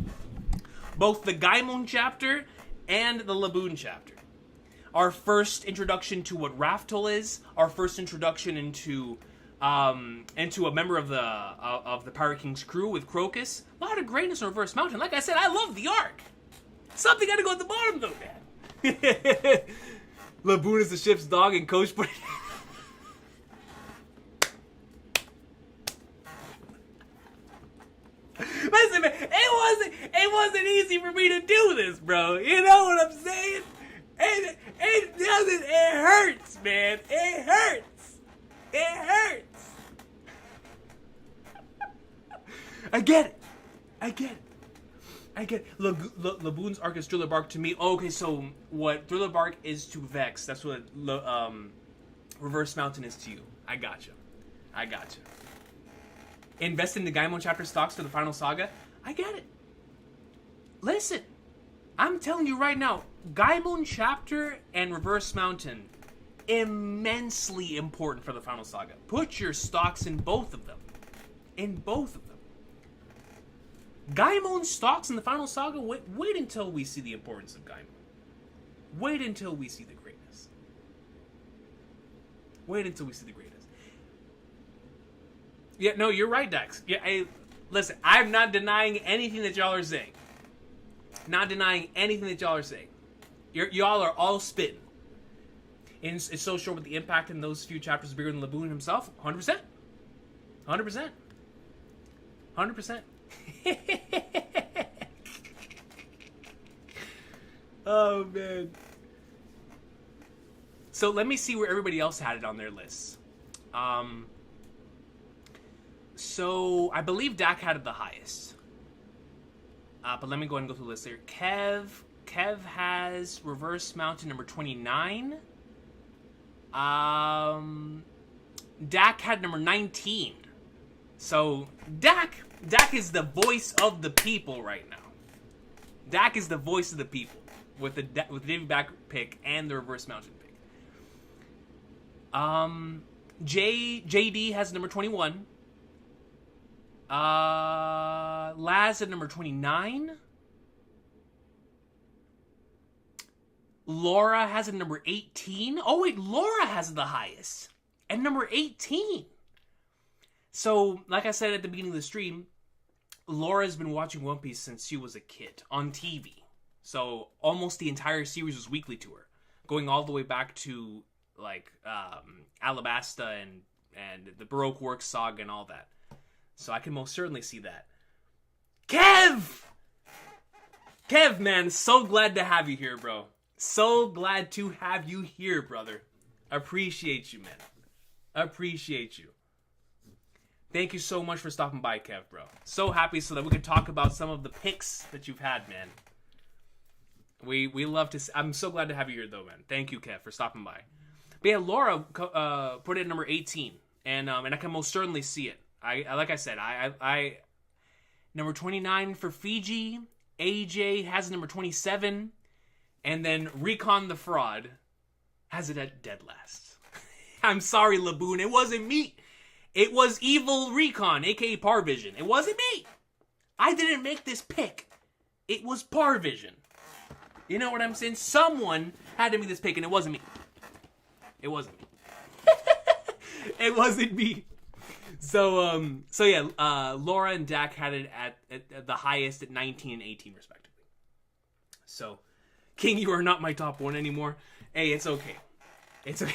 Both the Gaimon chapter and the Laboon chapter. Our first introduction to what Raftel is, our first introduction into a member of the Pirate King's crew with Crocus. A lot of greatness in Reverse Mountain. Like I said, I love the arc. Something got to go at the bottom though, man. Laboon is the ship's dog and Coach put Listen, man, it wasn't easy for me to do this, bro. You know what I'm saying? It hurts, man. It hurts. It hurts. I get it. Laboon's arc is Thriller Bark to me. Oh, okay, so what Thriller Bark is to Vex, that's what Reverse Mountain is to you. I gotcha. Invest in the Gaimon chapter stocks for the final saga. I get it. Listen, I'm telling you right now, Gaimon chapter and Reverse Mountain, immensely important for the final saga. Put your stocks in both of them. Gaimon stocks in the final saga, wait until we see the importance of Gaimon. Wait until we see the greatness. Yeah, no, you're right, Dex. Yeah, listen, I'm not denying anything that y'all are saying. Y'all are all spitting. And it's so short with the impact in those few chapters bigger than Laboon himself. 100%. Oh, man. So let me see where everybody else had it on their lists. So I believe Dak had it the highest. But let me go ahead and go through the list here. Kev has Reverse Mountain number 29. Dak had number 19. So Dak is the voice of the people right now. Dak is the voice of the people with the David Back pick and the Reverse Mountain pick. JD has number 21. Laz at number 29. Laura has a number 18. Oh wait, Laura has the highest. At number 18. So, like I said at the beginning of the stream, Laura's been watching One Piece since she was a kid on TV. So, almost the entire series was weekly to her. Going all the way back to, like, Alabasta and the Baroque Works saga and all that. So I can most certainly see that. Kev! Kev, man, so glad to have you here, bro. So glad to have you here, brother. Appreciate you, man. Appreciate you. Thank you so much for stopping by, Kev, bro. So happy so that we can talk about some of the picks that you've had, man. We love to... I'm so glad to have you here, though, man. Thank you, Kev, for stopping by. But yeah, Laura put it at number 18, and I can most certainly see it. I like I said, I number 29 for Fiji. AJ has number 27, and then Recon the Fraud has it at dead last. I'm sorry, Laboon, it wasn't me. It was Evil Recon, aka Parvision. It wasn't me. I didn't make this pick. It was Parvision. You know what I'm saying? Someone had to make this pick, and it wasn't me. It wasn't me. It wasn't me. So yeah, Laura and Dak had it at the highest at 19 and 18, respectively. So, King, you are not my top one anymore. Hey, it's okay. It's okay.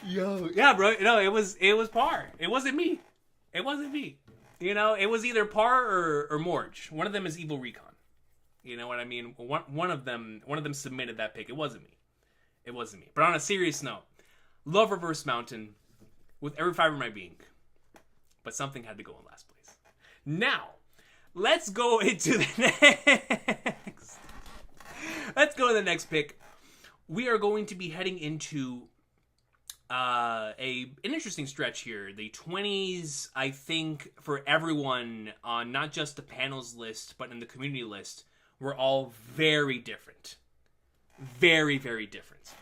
Yo, yeah, bro. No, it was Par. It wasn't me. It wasn't me. You know, it was either Par or Morge. One of them is Evil Recon. You know what I mean? One of them submitted that pick. It wasn't me. It wasn't me. But on a serious note, love Reverse Mountain with every fiber of my being. But something had to go in last place. Now, let's go into the next. Let's go to the next pick. We are going to be heading into an interesting stretch here. The 20s, I think, for everyone on not just the panels list, but in the community list, were all very different. Very, very different.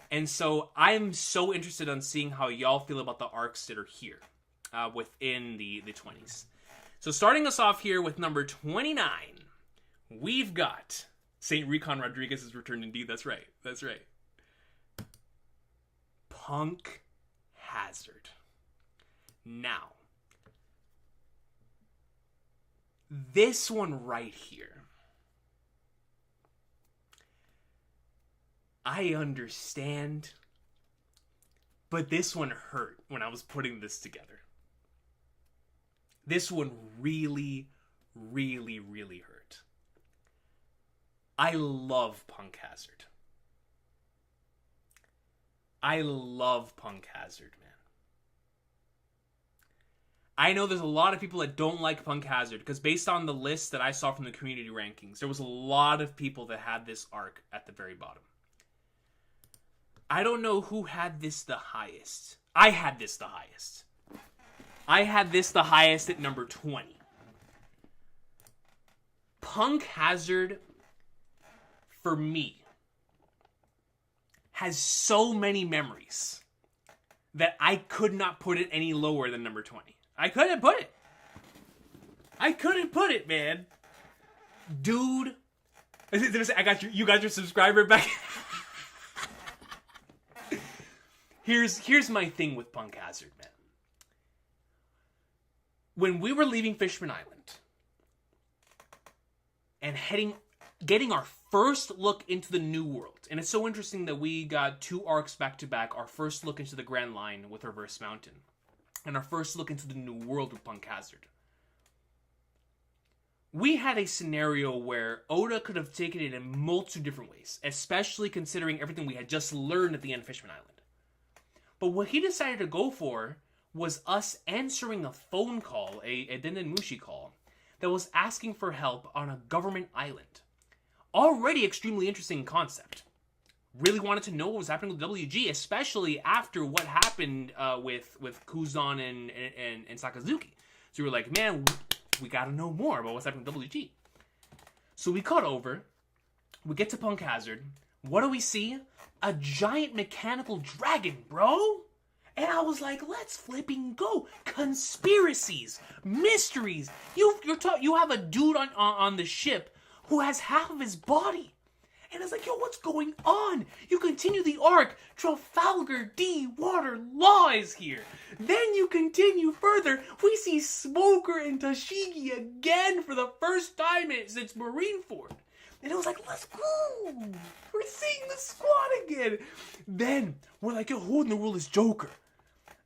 And so I'm so interested on seeing how y'all feel about the arcs that are here within the 20s. So starting us off here with number 29, we've got St. Recon Rodriguez's return indeed. That's right. That's right. Punk Hazard. Now, this one right here, I understand, but this one hurt when I was putting this together. This one really, really, really hurt. I love Punk Hazard. I love Punk Hazard, man. I know there's a lot of people that don't like Punk Hazard, because based on the list that I saw from the community rankings, there was a lot of people that had this arc at the very bottom. I don't know who had this the highest. I had this the highest. I had this the highest at number 20. Punk Hazard, for me, has so many memories that I could not put it any lower than number 20. I couldn't put it. I couldn't put it, man. Dude. I got you got your subscriber back. Here's my thing with Punk Hazard, man. When we were leaving Fishman Island and getting our first look into the New World, and it's so interesting that we got two arcs back to back, our first look into the Grand Line with Reverse Mountain, and our first look into the New World with Punk Hazard. We had a scenario where Oda could have taken it in multiple different ways, especially considering everything we had just learned at the end of Fishman Island. But what he decided to go for was us answering a phone call, a Dendenmushi call, that was asking for help on a government island. Already extremely interesting concept. Really wanted to know what was happening with WG, especially after what happened with Kuzan and Sakazuki. So we were like, man, we gotta know more about what's happening with WG. So we cut over, we get to Punk Hazard. What do we see? A giant mechanical dragon, bro! And I was like, let's flipping go. Conspiracies, mysteries. You have a dude on the ship who has half of his body. And it's like, yo, what's going on? You continue the arc. Trafalgar D. Water Law is here. Then you continue further. We see Smoker and Tashigi again for the first time since Marineford. And it was like, let's go! We're seeing the squad again! Then, we're like, yo, who in the world is Joker?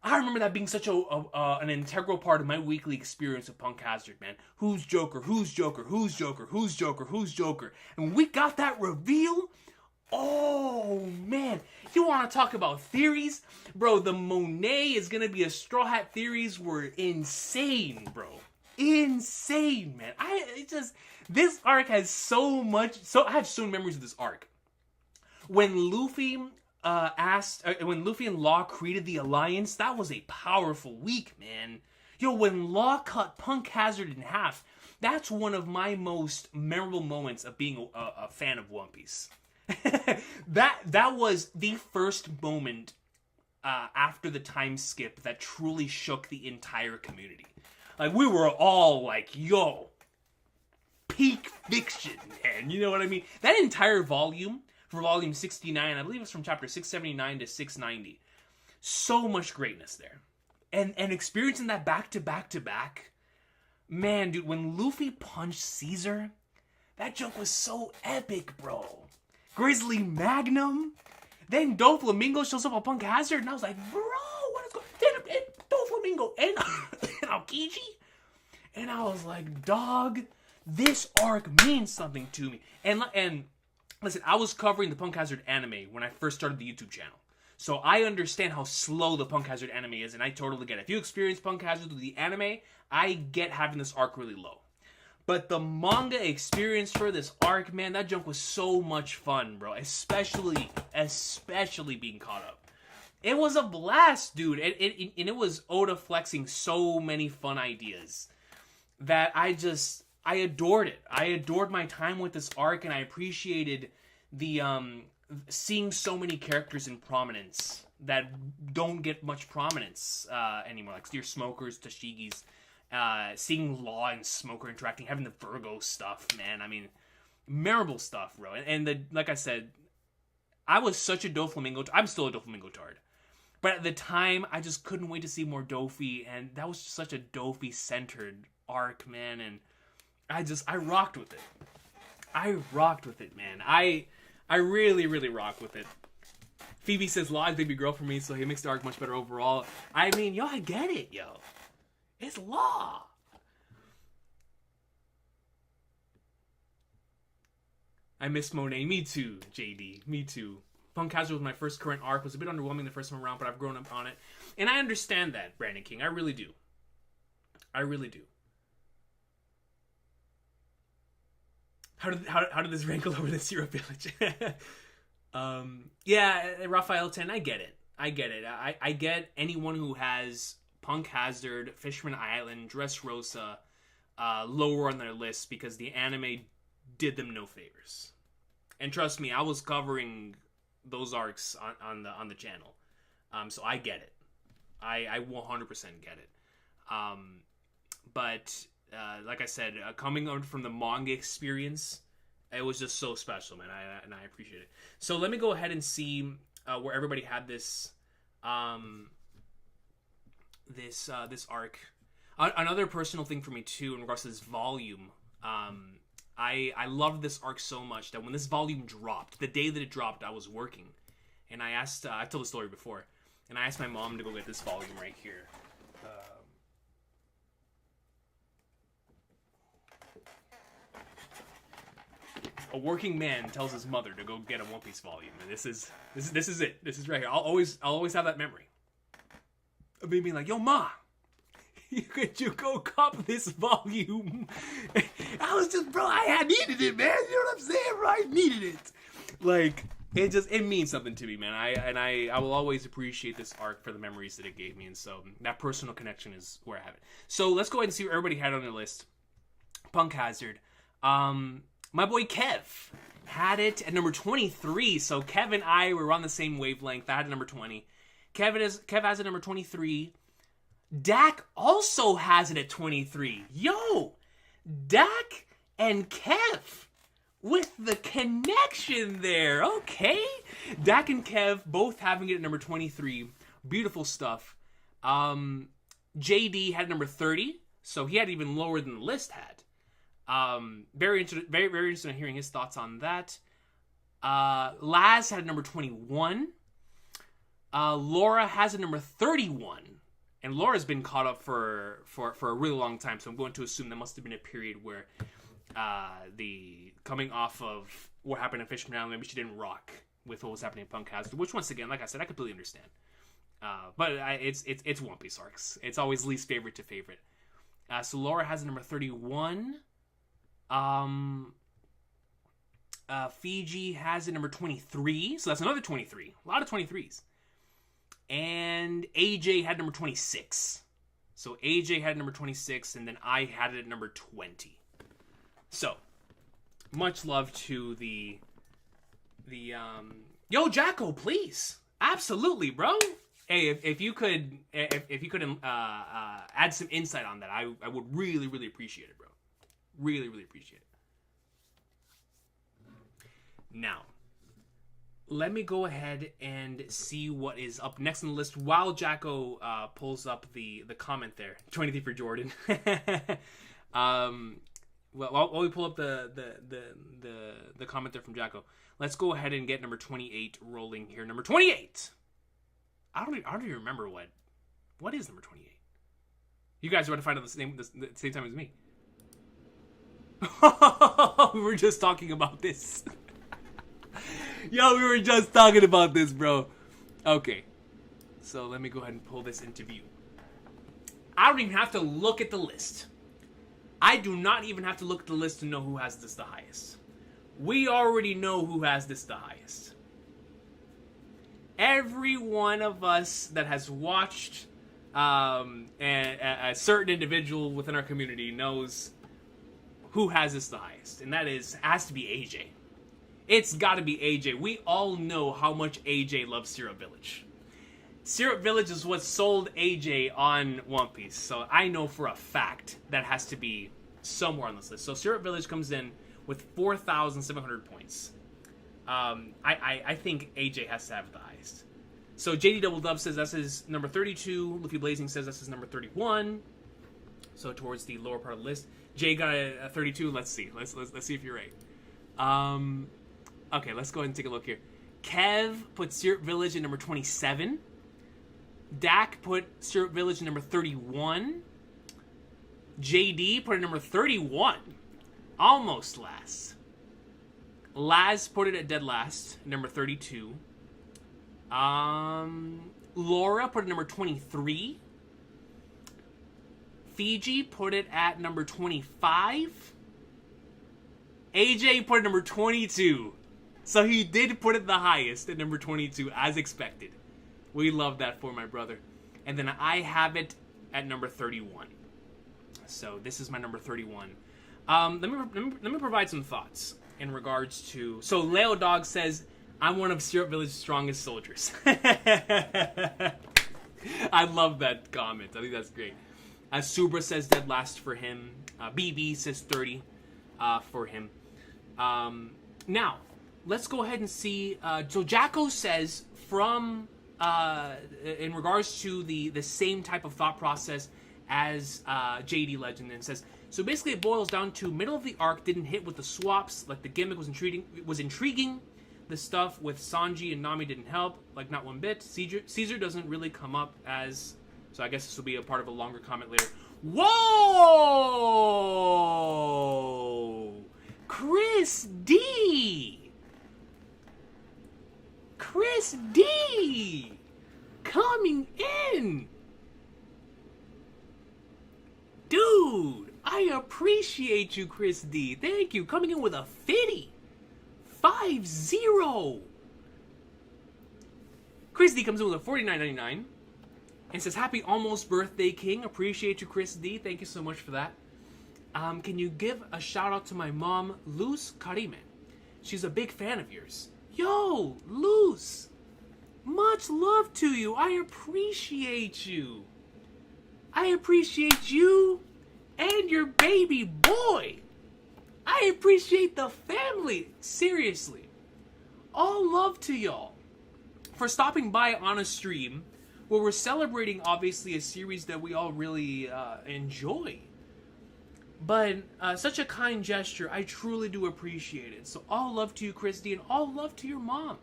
I remember that being such an integral part of my weekly experience with Punk Hazard, man. Who's Joker? Who's Joker? Who's Joker? Who's Joker? Who's Joker? And when we got that reveal, oh, man. You want to talk about theories? Bro, the Monet is going to be a Straw Hat theories were insane, bro. Insane, man. This arc has so much, I have so many memories of this arc. When Luffy when Luffy and Law created the Alliance, that was a powerful week, man. Yo, when Law cut Punk Hazard in half, that's one of my most memorable moments of being a fan of One Piece. that was the first moment after the time skip that truly shook the entire community. Like, we were all like, yo, peak fiction, man. You know what I mean? That entire volume, for volume 69, I believe it's from chapter 679 to 690. So much greatness there. And experiencing that back to back to back. Man, dude, when Luffy punched Caesar, that joke was so epic, bro. Grizzly Magnum. Then Doflamingo shows up on Punk Hazard, and I was like, bro, what is going on? Then Doflamingo and Aokiji. And I was like, dog, this arc means something to me. And listen, I was covering the Punk Hazard anime when I first started the YouTube channel. So I understand how slow the Punk Hazard anime is, and I totally get it. If you experience Punk Hazard with the anime, I get having this arc really low. But the manga experience for this arc, man, that junk was so much fun, bro. Especially being caught up. It was a blast, dude. And it was Oda flexing so many fun ideas that I adored it. I adored my time with this arc, and I appreciated the seeing so many characters in prominence that don't get much prominence anymore, like your Smokers, Tashigis, seeing Law and Smoker interacting, having the Virgo stuff, man. I mean, memorable stuff, bro. And like I said, I was such a Doflamingo. I'm still a Doflamingo tard. But at the time, I just couldn't wait to see more Dofi, and that was just such a Dofi-centered arc, man, and I rocked with it. I rocked with it, man. I really, really rocked with it. Phoebe says Law is baby girl for me, so he makes the arc much better overall. I mean, yo, I get it, yo. It's Law. I miss Monet. Me too, JD. Me too. Punk Hazard was my first current arc. Was a bit underwhelming the first time around, but I've grown up on it. And I understand that, Brandon King. I really do. I really do. How did this rank over the Zero Village? Yeah, Raphael 10, I get it. I get anyone who has Punk Hazard, Fishman Island, Dressrosa lower on their list because the anime did them no favors. And trust me, I was covering those arcs on the channel. So I get it. I 100% get it. But like I said, coming out from the manga experience, it was just so special, man. I appreciate it. So let me go ahead and see where everybody had this this arc. Another personal thing for me too, in regards to this volume, I loved this arc so much that when this volume dropped, the day that it dropped, I was working, and I asked. I've told the story before, and I asked my mom to go get this volume right here. A working man tells his mother to go get a One Piece volume, and this is it. This is right here. I'll always have that memory of me being like, "Yo, Ma, could you go cop this volume?" I was just, bro, I needed it, man. You know what I'm saying, bro? I needed it. Like, it means something to me, man. I will always appreciate this arc for the memories that it gave me, and so that personal connection is where I have it. So let's go ahead and see what everybody had on their list. Punk Hazard. My boy Kev had it at number 23. So Kev and I were on the same wavelength. I had it number 20. Kev has it number 23. Dak also has it at 23. Yo, Dak and Kev with the connection there. Okay. Dak and Kev both having it at number 23. Beautiful stuff. JD had number 30. So he had even lower than the list had. Very interested in hearing his thoughts on that. Laz had number 21. Laura has a number 31. And Laura's been caught up for a really long time, so I'm going to assume there must have been a period where the coming off of what happened in Fishman, maybe she didn't rock with what was happening in Punk Hazard, which once again, like I said, I completely understand. But it's One Piece arcs. It's always least favorite to favorite. So Laura has a number 31. Fiji has a number 23, so that's another 23. A lot of 23s. And AJ had number 26. So AJ had number 26, and then I had it at number 20. So, much love to the Yo, Jacko, please. Absolutely, bro. Hey, if you could add some insight on that, I would really, really appreciate it, bro. Really, really appreciate it. Now, let me go ahead and see what is up next on the list while Jacko pulls up the comment there. 23 for Jordan. While we pull up the comment there from Jacko, let's go ahead and get number 28 rolling here. Number 28. I don't even remember what is number 28. You guys are about to find out the same time as me. We were just talking about this. Yo, we were just talking about this, bro. Okay. So let me go ahead and pull this into view. I don't even have to look at the list. I do not even have to look at the list to know who has this the highest. We already know who has this the highest. Every one of us that has watched a certain individual within our community knows who has this the highest. And that has to be AJ. It's got to be AJ. We all know how much AJ loves Syrup Village. Syrup Village is what sold AJ on One Piece. So I know for a fact that has to be somewhere on this list. So Syrup Village comes in with 4,700 points. I think AJ has to have the highest. So JD Double Dub says that's his number 32. Luffy Blazing says that's his number 31. So towards the lower part of the list. Jay got a 32. Let's see. Let's see if you're right. Okay, let's go ahead and take a look here. Kev put Syrup Village at number 27. Dak put Syrup Village at number 31. JD put it at number 31. Almost last. Laz put it at dead last, number 32. Laura put it at number 23. Fiji put it at number 25. AJ put it at number 22. So he did put it the highest at number 22, as expected. We love that for my brother. And then I have it at number 31. So this is my number 31. Let me provide some thoughts in regards to... So Leo Dog says, I'm one of Syrup Village's strongest soldiers. I love that comment. I think that's great. Subra says dead last for him. BB says 30 for him. Now... Let's go ahead and see. So Jacko says from in regards to the same type of thought process as JD Legend, and says so basically it boils down to middle of the arc didn't hit with the swaps, like the gimmick was intriguing. The stuff with Sanji and Nami didn't help, like not one bit. Caesar doesn't really come up as, so I guess this will be a part of a longer comment later. Whoa! Chris D! Chris D! Coming in! Dude, I appreciate you, Chris D. Thank you. Coming in with a 50. 5-0. Chris D comes in with a $49.99 and says, Happy almost birthday, King. Appreciate you, Chris D. Thank you so much for that. Can you give a shout out to my mom, Luz Karime? She's a big fan of yours. Yo, Luz, much love to you. I appreciate you. I appreciate you and your baby boy. I appreciate the family. Seriously. All love to y'all for stopping by on a stream where we're celebrating, obviously, a series that we all really enjoy. But such a kind gesture. I truly do appreciate it. So all love to you, Christy, and all love to your mom.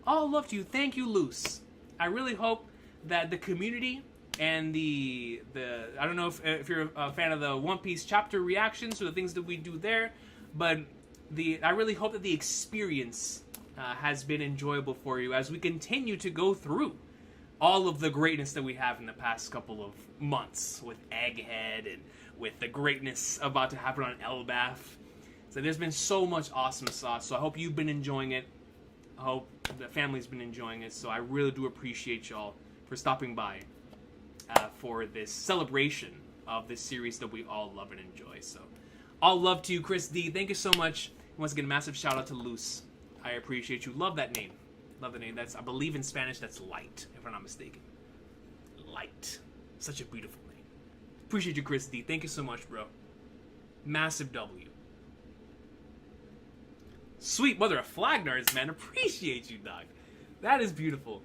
All love to you. Thank you, Luce. I really hope that the community and the I don't know if you're a fan of the One Piece chapter reactions or the things that we do there, but I really hope that the experience has been enjoyable for you as we continue to go through all of the greatness that we have in the past couple of months with Egghead and with the greatness about to happen on Alabasta. So there's been so much awesome sauce. So I hope you've been enjoying it. I hope the family's been enjoying it. So I really do appreciate y'all for stopping by for this celebration of this series that we all love and enjoy. So all love to you, Chris D. Thank you so much. Once again, a massive shout out to Luce. I appreciate you. Love that name. Love the name. That's, I believe in Spanish, that's light, if I'm not mistaken. Light. Such a beautiful name. Appreciate you, Chris D. Thank you so much, bro. Massive W. Sweet mother of Flagnards, man. Appreciate you, dog. That is beautiful.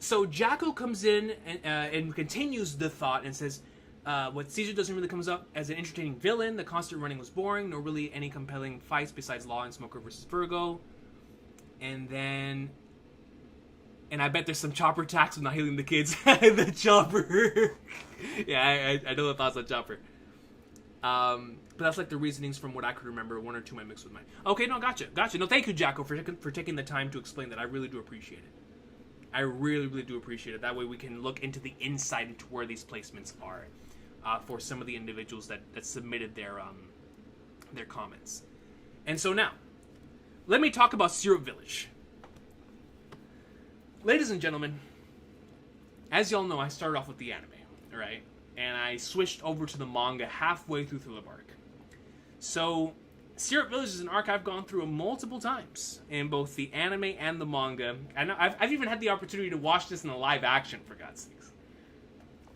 So Jacko comes in and continues the thought and says, what Caesar doesn't really comes up as an entertaining villain. The constant running was boring. No really any compelling fights besides Law and Smoker versus Virgo. And then... And I bet there's some Chopper attacks with not healing the kids. The Chopper. Yeah, I know the thoughts on Chopper. But that's like the reasonings from what I could remember. One or two might mix with mine. Okay, no, gotcha. No, thank you, Jacko, for taking the time to explain that. I really do appreciate it. I really, really do appreciate it. That way we can look into the insight into where these placements are for some of the individuals that submitted their comments. And so now, let me talk about Syrup Village. Ladies and gentlemen, as y'all know, I started off with the anime, right? And I switched over to the manga halfway through Thriller Bark. So, Syrup Village is an arc I've gone through multiple times in both the anime and the manga. And I've even had the opportunity to watch this in a live action, for God's sakes.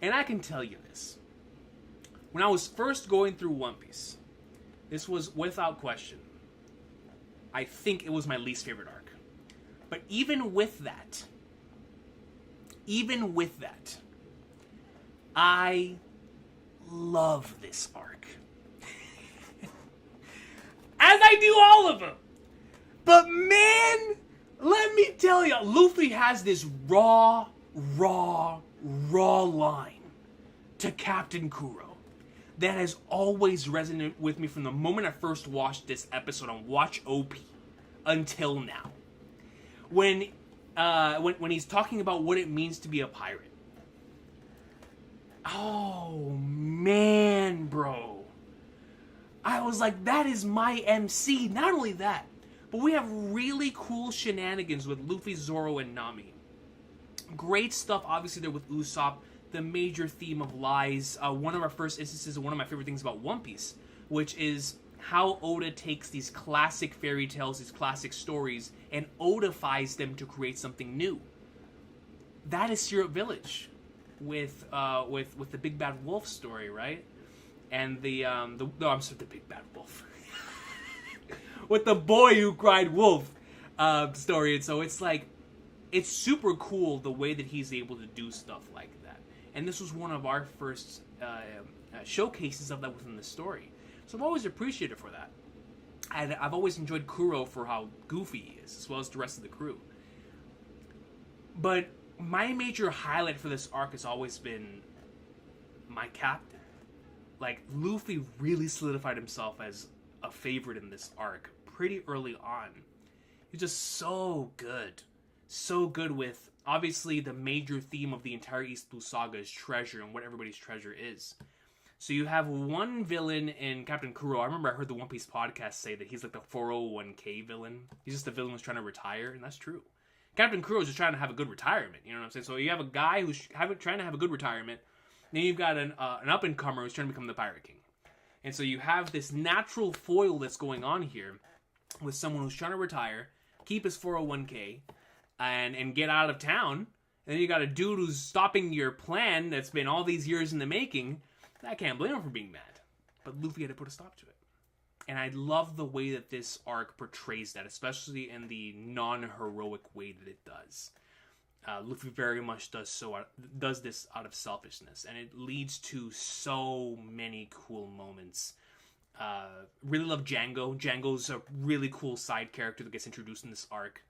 And I can tell you this. When I was first going through One Piece, this was, without question, I think it was my least favorite arc. But even with that, I love this arc. As I do all of them. But man, let me tell you, Luffy has this raw line to Captain Kuro that has always resonated with me from the moment I first watched this episode on Watch OP until now. When he's talking about what it means to be a pirate. Oh, man, bro. I was like, that is my MC. Not only that, but we have really cool shenanigans with Luffy, Zoro, and Nami. Great stuff, obviously, there with Usopp. The major theme of lies. One of our first instances of one of my favorite things about One Piece, which is how Oda takes these classic fairy tales, these classic stories, and Oda-fies them to create something new. That is Syrup Village, with the Big Bad Wolf story, right? And the Big Bad Wolf, with the boy who cried wolf story. And so it's like, it's super cool the way that he's able to do stuff like that. And this was one of our first showcases of that within the story. So I've always appreciated for that. And I've always enjoyed Kuro for how goofy he is, as well as the rest of the crew. But my major highlight for this arc has always been my captain. Like, Luffy really solidified himself as a favorite in this arc pretty early on. He's just so good. So good with, obviously, the major theme of the entire East Blue Saga is treasure and what everybody's treasure is. So you have one villain in Captain Kuro. I remember I heard the One Piece podcast say that he's like the 401k villain. He's just the villain who's trying to retire, and that's true. Captain Kuro is just trying to have a good retirement, you know what I'm saying? So you have a guy who's trying to have a good retirement, then you've got an up-and-comer who's trying to become the Pirate King. And so you have this natural foil that's going on here with someone who's trying to retire, keep his 401k, and get out of town. And then you got a dude who's stopping your plan that's been all these years in the making. I can't blame him for being mad. But Luffy had to put a stop to it. And I love the way that this arc portrays that, especially in the non-heroic way that it does. Luffy very much does this out of selfishness, and it leads to so many cool moments. Really love Django. Django's a really cool side character that gets introduced in this arc,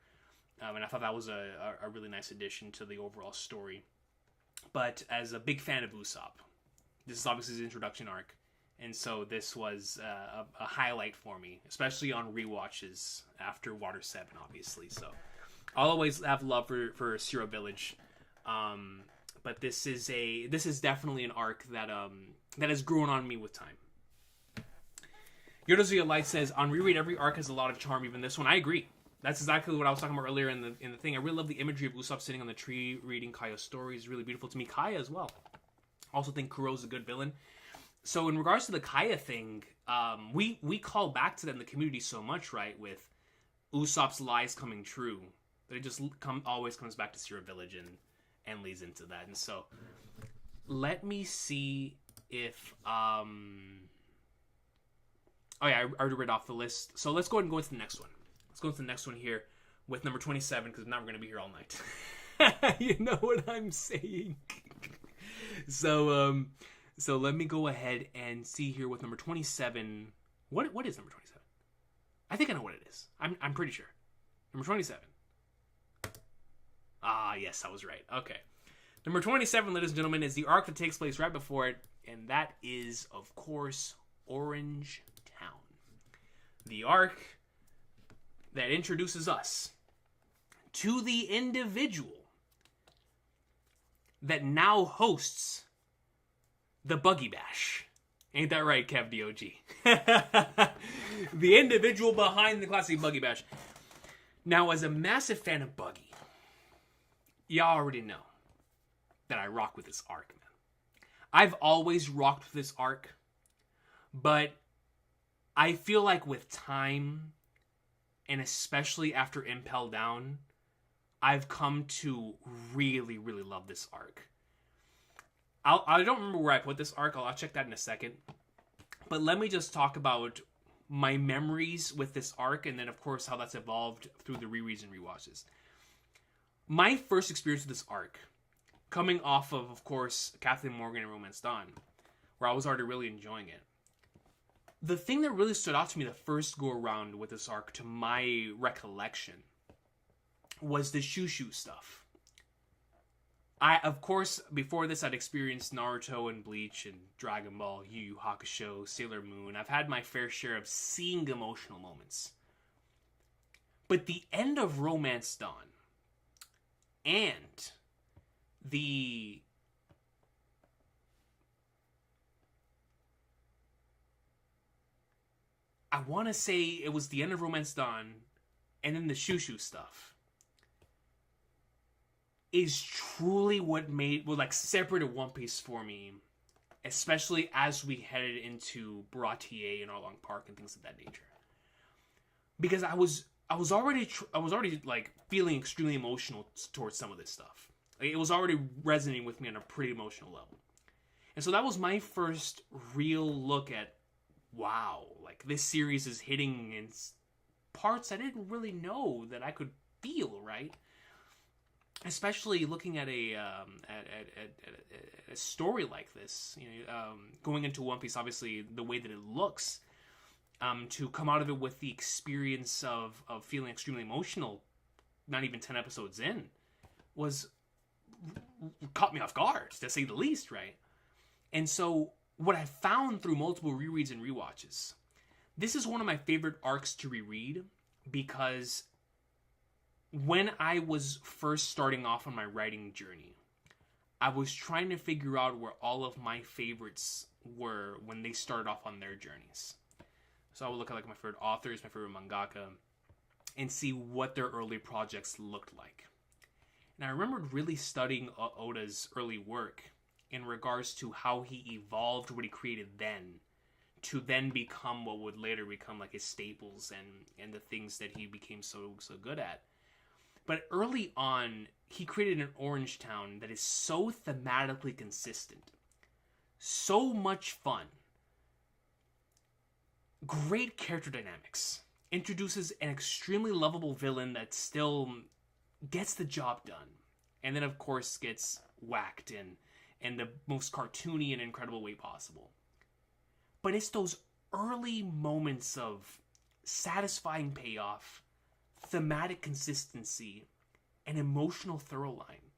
and I thought that was a really nice addition to the overall story. But as a big fan of Usopp, this is obviously his introduction arc, and so this was a highlight for me, especially on rewatches after Water 7, obviously. So I'll always have love for Zero Village, but this is definitely an arc that has grown on me with time. Yodozuya Light says, on reread, every arc has a lot of charm, even this one. I agree. That's exactly what I was talking about earlier in the thing. I really love the imagery of Usopp sitting on the tree reading Kaya's story. It's really beautiful to me. Kaya as well. Also think Kuro's a good villain. So in regards to the Kaya thing, we call back to that in the community so much, right? With Usopp's lies coming true, that it just always comes back to Zero Village and leads into that. And so let me see if oh yeah, I already read off the list. So let's go ahead and go into the next one. Let's go into the next one here with number 27, because now we're going to be here all night. You know what I'm saying? So let me go ahead and see here with number 27. What is number 27? I think I know what it is. I'm pretty sure. Number 27. Ah, yes, I was right. Okay. Number 27, ladies and gentlemen, is the arc that takes place right before it, and that is, of course, Orange Town. The arc that introduces us to the individual that now hosts the Buggy Bash. Ain't that right, Kev DOG? The individual behind the classic Buggy Bash. Now, as a massive fan of Buggy, y'all already know that I rock with this arc, man. I've always rocked with this arc, but I feel like with time, and especially after Impel Down, I've come to really, really love this arc. I don't remember where I put this arc. I'll check that in a second. But let me just talk about my memories with this arc, and then, of course, how that's evolved through the rereads and rewatches. My first experience with this arc, coming off of course, Kathleen Morgan and Romance Dawn, where I was already really enjoying it. The thing that really stood out to me the first go-around with this arc, to my recollection, was the Shushu stuff. Of course, before this, I'd experienced Naruto and Bleach and Dragon Ball, Yu Yu Hakusho, Sailor Moon. I've had my fair share of seeing emotional moments. But the end of Romance Dawn and the I want to say it was the end of Romance Dawn and then the Shushu stuff is truly what separated One Piece for me, especially as we headed into Baratier and Arlong Park and things of that nature. Because I was already like feeling extremely emotional towards some of this stuff. Like, it was already resonating with me on a pretty emotional level. And so that was my first real look at, wow, like this series is hitting in parts I didn't really know that I could feel, right? Especially looking at a story like this, going into One Piece, obviously the way that it looks, to come out of it with the experience of feeling extremely emotional, not even 10 episodes in, caught me off guard, to say the least, right? And so what I found through multiple rereads and rewatches, this is one of my favorite arcs to reread, because when I was first starting off on my writing journey, I was trying to figure out where all of my favorites were when they started off on their journeys. So I would look at my favorite authors, my favorite mangaka, and see what their early projects looked like. And I remembered really studying Oda's early work in regards to how he evolved what he created then to then become what would later become like his staples and the things that he became so good at. But early on, he created an Orange Town that is so thematically consistent, so much fun, great character dynamics, introduces an extremely lovable villain that still gets the job done, and then of course gets whacked in the most cartoony and incredible way possible. But it's those early moments of satisfying payoff, thematic consistency, and emotional thorough line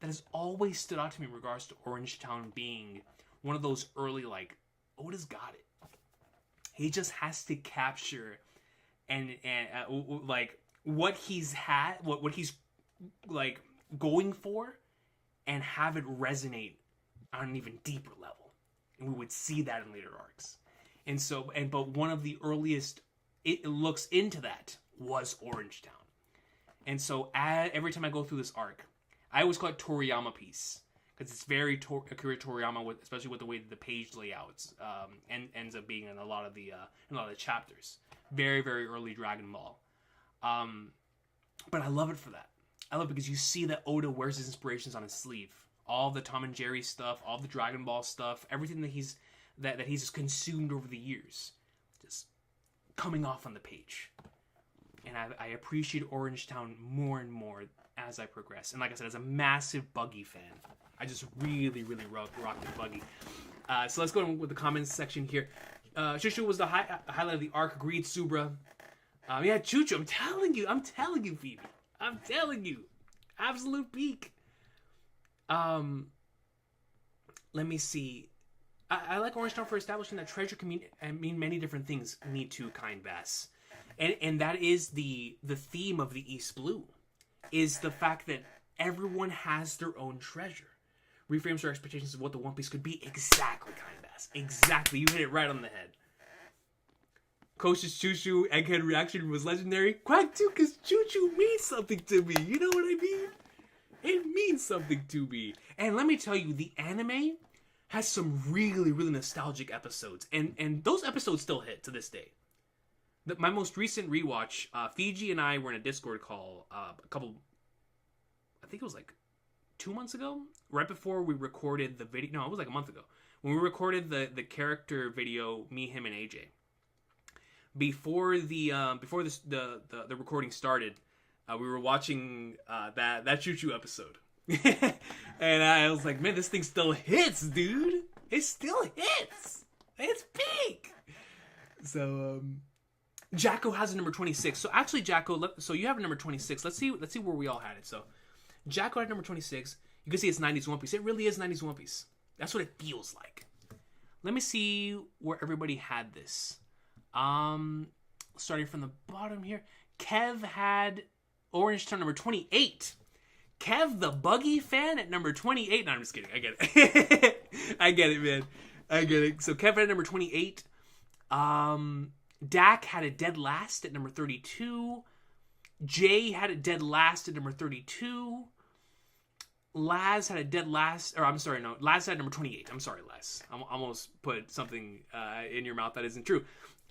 that has always stood out to me in regards to Orangetown being one of those early, like, Oda's got it. He just has to capture and like what he's had, what he's like going for, and have it resonate on an even deeper level. And we would see that in later arcs. But one of the earliest it looks into that was Orangetown. And so every time I go through this arc, I always call it Toriyama piece, because it's very Akira Toriyama, especially with the way that the page layouts and ends up being in a lot of the chapters. Very, very early Dragon Ball. But I love it for that. I love it because you see that Oda wears his inspirations on his sleeve. All the Tom and Jerry stuff, all the Dragon Ball stuff, everything that he's consumed over the years, just coming off on the page. And I appreciate Orangetown more and more as I progress. And like I said, as a massive Buggy fan, I just really, really rock the Buggy. So let's go with the comments section here. Chuchu was the highlight of the arc. Agreed, Subra. Yeah, Chuchu, I'm telling you, Phoebe. I'm telling you. Absolute peak. Let me see. I like Orangetown for establishing that treasure can mean many different things. Me too, kind Bass. And that is the theme of the East Blue, is the fact that everyone has their own treasure. Reframes our expectations of what the One Piece could be. Exactly, kind Bass. Exactly. You hit it right on the head. Coach's Chuchu Egghead reaction was legendary. Quack too, because Chuchu means something to me. You know what I mean? It means something to me. And let me tell you, the anime has some really, really nostalgic episodes. And those episodes still hit to this day. My most recent rewatch, Fiji and I were in a Discord call I think it was like 2 months ago, right before we recorded the video. No, it was like a month ago. When we recorded the character video, me, him, and AJ. Before the recording started, we were watching that Choo-Choo episode. And I was like, man, this thing still hits, dude. It still hits. It's big. So, Jacko has a number 26. So actually, Jacko, so you have a number 26. Let's see where we all had it. So, Jacko had number 26. You can see it's 90s One Piece. It really is 90s One Piece. That's what it feels like. Let me see where everybody had this. Starting from the bottom here. Kev had Orangetown number 28. Kev, the Buggy fan, at number 28. No, I'm just kidding. I get it. I get it, man. I get it. So Kev had number 28. Dak had it dead last at number 32. Jay had it dead last at number 32. Laz had a dead last, or I'm sorry, no, Laz had number 28. I'm sorry, Laz. I almost put something in your mouth that isn't true.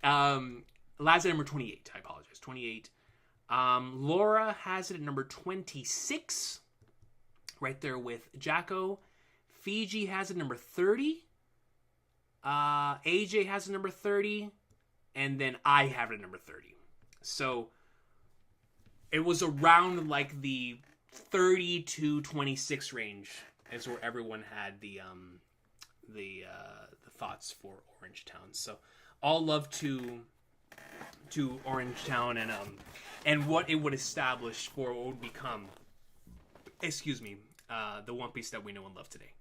Laz had number 28. I apologize. 28. Laura has it at number 26. Right there with Jacko. Fiji has it number 30. AJ has it number 30. And then I have it at number 30. So it was around like the 30 to 26 range is where everyone had the thoughts for Orangetown. So all love to Orangetown and what it would establish for what would become, the One Piece that we know and love today.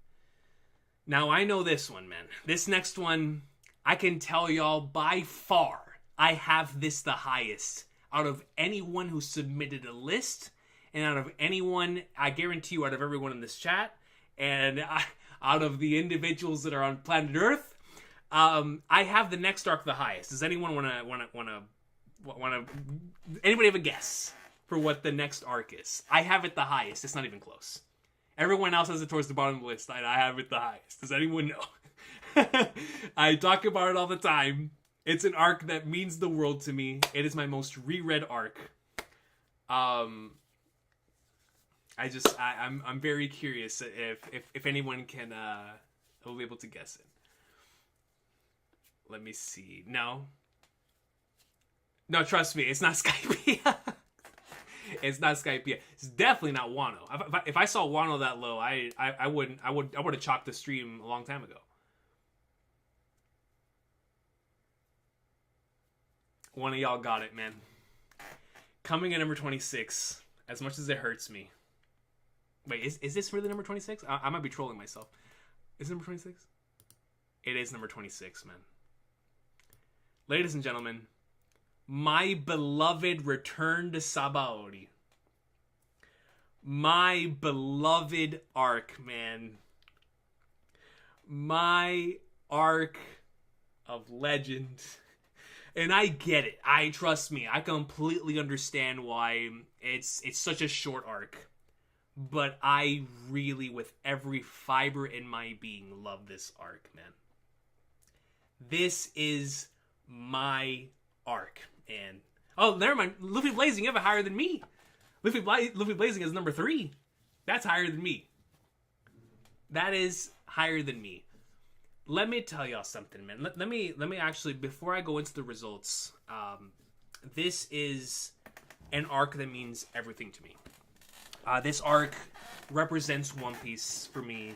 Now I know this one, man. This next one, I can tell y'all by far, I have this the highest out of anyone who submitted a list, and out of anyone, I guarantee you, out of everyone in this chat, and out of the individuals that are on planet Earth, I have the next arc the highest. Does anyone wanna? Anybody have a guess for what the next arc is? I have it the highest. It's not even close. Everyone else has it towards the bottom of the list, and I have it the highest. Does anyone know? I talk about it all the time. It's an arc that means the world to me. It is my most reread arc. I'm very curious if anyone will be able to guess it. Let me see. No, trust me, it's not Skype. It's not Skypiea. It's definitely not Wano. If I saw Wano that low, I would have chopped the stream a long time ago. One of y'all got it, man. Coming in number 26. As much as it hurts me. Wait, is this really number 26? I might be trolling myself. Is it number 26? It is number 26, man. Ladies and gentlemen, my beloved Return to Sabaody. My beloved arc, man. My arc of legend. And I get it. Trust me, I completely understand why it's such a short arc. But I really, with every fiber in my being, love this arc, man. This is my arc. And oh, never mind. Luffy Blazing, you have it higher than me. Luffy Blazing is number 3. That's higher than me. That is higher than me. Let me tell y'all something, man. Let me actually, before I go into the results, this is an arc that means everything to me. This arc represents One Piece for me.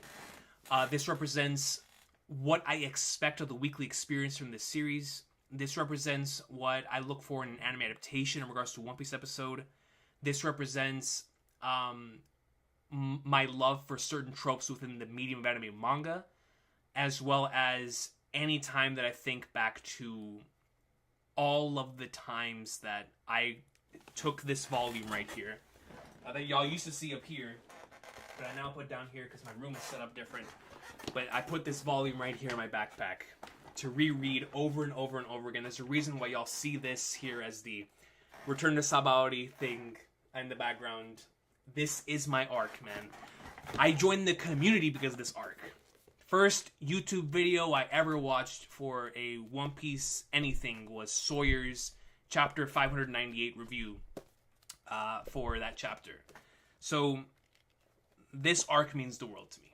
This represents what I expect of the weekly experience from this series. This represents what I look for in an anime adaptation in regards to a One Piece episode. This represents my love for certain tropes within the medium of anime and manga, as well as any time that I think back to all of the times that I took this volume right here, that y'all used to see up here, but I now put down here because my room is set up different. But I put this volume right here in my backpack to reread over and over and over again. There's a reason why y'all see this here as the Return to Sabaody thing in the background. This is my arc, man. I joined the community because of this arc. First YouTube video I ever watched for a One Piece anything was Sawyer's chapter 598 review for that chapter. So this arc means the world to me.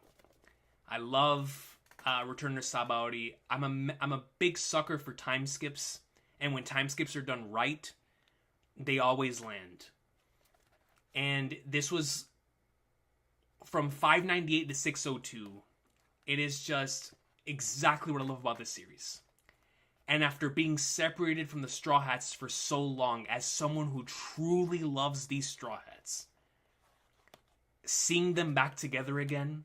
I love Return to Sabaody. I'm a big sucker for time skips, and when time skips are done right, they always land. And this was from 598 to 602. It is just exactly what I love about this series. And after being separated from the Straw Hats for so long, as someone who truly loves these Straw Hats, seeing them back together again,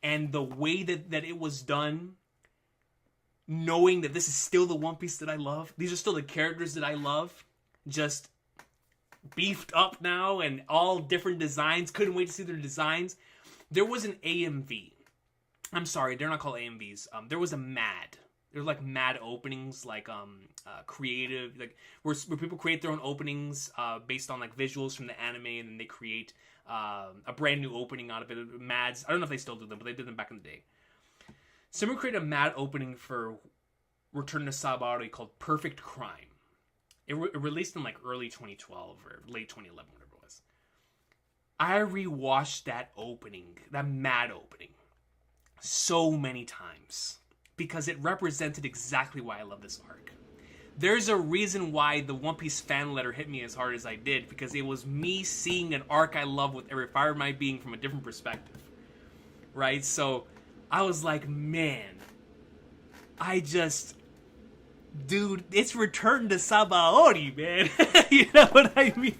and the way that it was done, knowing that this is still the One Piece that I love, these are still the characters that I love, just beefed up now and all different designs, couldn't wait to see their designs. There was an AMV. I'm sorry, they're not called AMVs. There was a MAD. There were like MAD openings, like creative, like where people create their own openings based on like visuals from the anime, and then they create a brand new opening out of it. MADs. I don't know if they still do them, but they did them back in the day. Someone created a MAD opening for Return to Sabaody called Perfect Crime. It released in like early 2012 or late 2011, whatever it was. I rewatched that opening, that MAD opening, so many times because it represented exactly why I love this arc. There's a reason why the One Piece fan letter hit me as hard as I did, because it was me seeing an arc I love with every fiber of my being from a different perspective, right? So I was like, man, dude, it's Return to Sabaody, man. You know what I mean?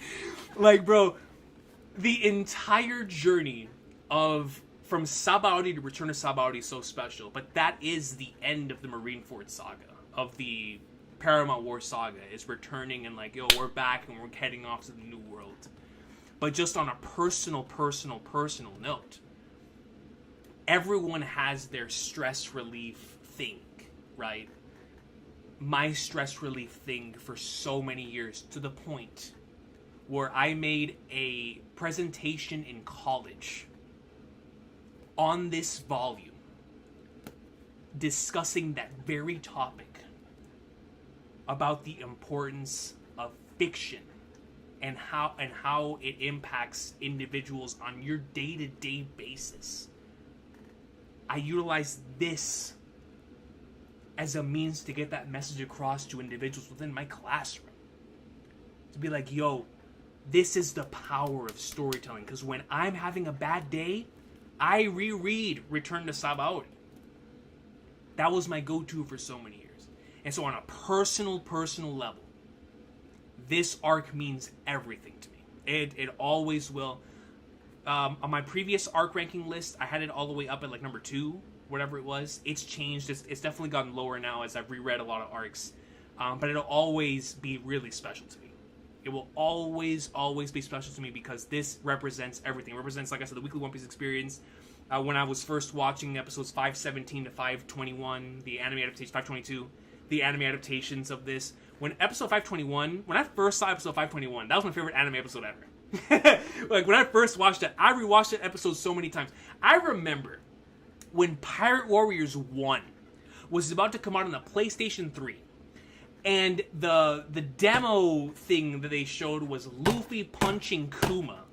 Like, bro, the entire journey from Sabaody to Return to Sabaody is so special, but that is the end of the Marineford saga, of the Paramount War saga, is returning and like, yo, we're back and we're heading off to the new world. But just on a personal note, everyone has their stress relief thing, right? My stress relief thing for so many years, to the point where I made a presentation in college on this volume discussing that very topic, about the importance of fiction and how it impacts individuals on your day-to-day basis. I utilize this as a means to get that message across to individuals within my classroom. To be like, yo, This is the power of storytelling, because when I'm having a bad day, I reread Return to Sabaody. That was my go-to for so many years. And so on a personal level, this arc means everything to me. It always will. On my previous arc ranking list, I had it all the way up at like number 2, whatever it was. It's changed. It's definitely gotten lower now as I've reread a lot of arcs. But it'll always be really special to me. It will always be special to me because this represents everything. It represents, like I said, the weekly One Piece experience. When I was first watching episodes 517 to 521, the anime adaptation, 522, the anime adaptations of this. When episode 521, when I first saw episode 521, that was my favorite anime episode ever. Like, when I first watched it, I rewatched that episode so many times. I remember when Pirate Warriors 1 was about to come out on the PlayStation 3. And the demo thing that they showed was Luffy punching Kuma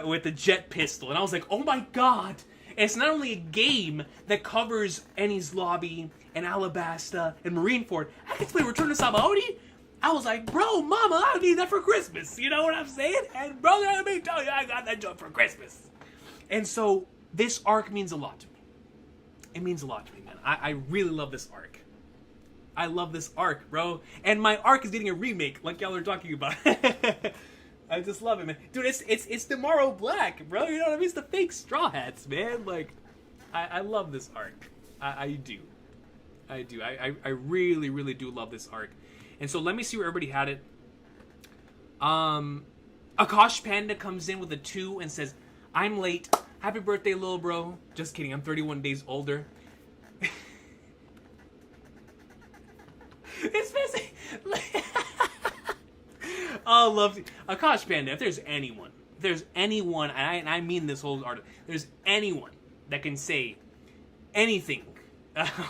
with the jet pistol. And I was like, oh my god! And it's not only a game that covers Enies Lobby and Alabasta and Marineford. I get to play Return to Sabaody? I was like, bro, mama, I need that for Christmas. You know what I'm saying? And brother, let me tell you, I got that job for Christmas. And so, this arc means a lot to me. It means a lot to me, man. I really love this arc. I love this arc, bro. And my arc is getting a remake, like y'all are talking about. I just love it, man. Dude, it's Tomorrow Black, bro. You know what I mean? It's the fake Straw Hats, man. Like, I love this arc. I do. I really do love this arc. And so let me see where everybody had it. Akash Panda comes in with a 2 and says, I'm late. Happy birthday, little bro. Just kidding. I'm 31 days older. It's busy. Oh, love Akash Panda. If there's anyone, and I mean this whole article, there's anyone that can say anything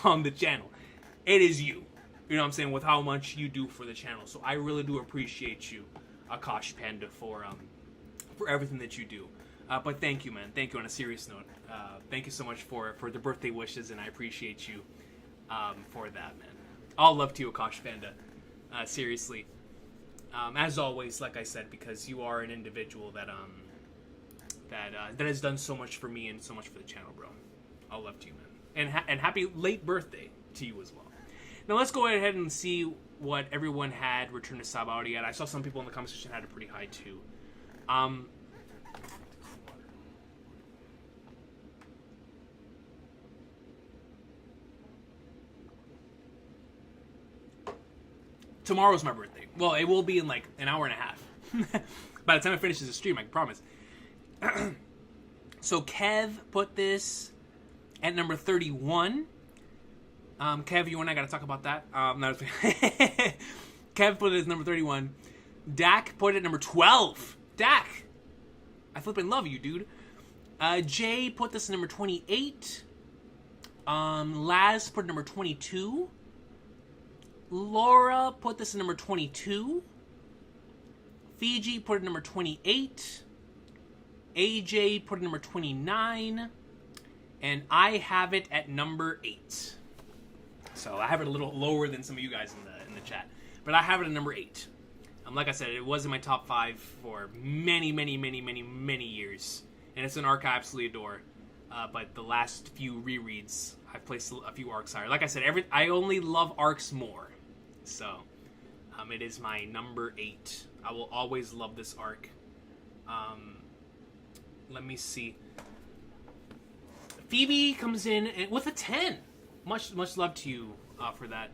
on the channel, it is you. You know what I'm saying? With how much you do for the channel. So I really do appreciate you, Akash Panda, for everything that you do. But thank you, man. Thank you on a serious note. Thank you so much for the birthday wishes, and I appreciate you for that, man. All love to you, Akash Panda. Seriously. As always, like I said, because you are an individual that has done so much for me and so much for the channel, bro. All love to you, man. And happy late birthday to you as well. Now let's go ahead and see what everyone had Return to Sabaody at. I saw some people in the comment section had it pretty high too. Tomorrow's my birthday. Well, it will be in like an hour and a half. By the time it finishes the stream, I can promise. So Kev put this at number 31. Kev, you and I got to talk about that. Kev put it as number 31. Dak put it at number 12. Dak, I flippin' love you, dude. Jay put this at number 28. Laz put it number 22. Laura put this at number 22. Fiji put it at number 28. AJ put it at number 29. And I have it at number 8. So I have it a little lower than some of you guys in the chat. But I have it at number 8. Like I said, it was in my top 5 for many years. And it's an arc I absolutely adore. But the last few rereads, I've placed a few arcs higher. Like I said, I only love arcs more. So, it is my number 8. I will always love this arc. Let me see. Phoebe comes in with a 10. Much love to you for that.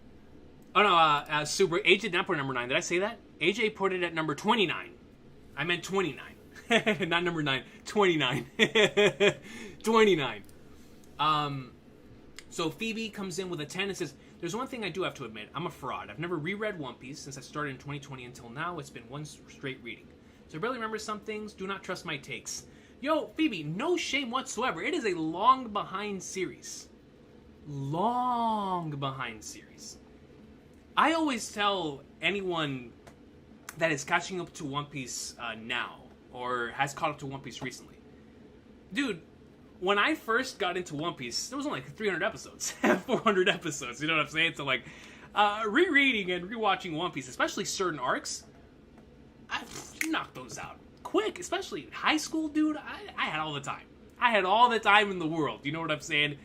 Oh no, Super. AJ did not put it at number 9. Did I say that? AJ put it at number 29. I meant 29. Not number 9. 29. 29. So Phoebe comes in with a 10 and says, there's one thing I do have to admit. I'm a fraud. I've never reread One Piece since I started in 2020 until now. It's been one straight reading. So I barely remember some things. Do not trust my takes. Yo, Phoebe, no shame whatsoever. It is a long behind series. Long behind series. I always tell anyone that is catching up to One Piece now, or has caught up to One Piece recently. Dude, when I first got into One Piece, there was only like 300 episodes, 400 episodes, you know what I'm saying? So like, rereading and rewatching One Piece, especially certain arcs, knock those out quick, especially in high school, dude. I had all the time. I had all the time in the world. You know what I'm saying?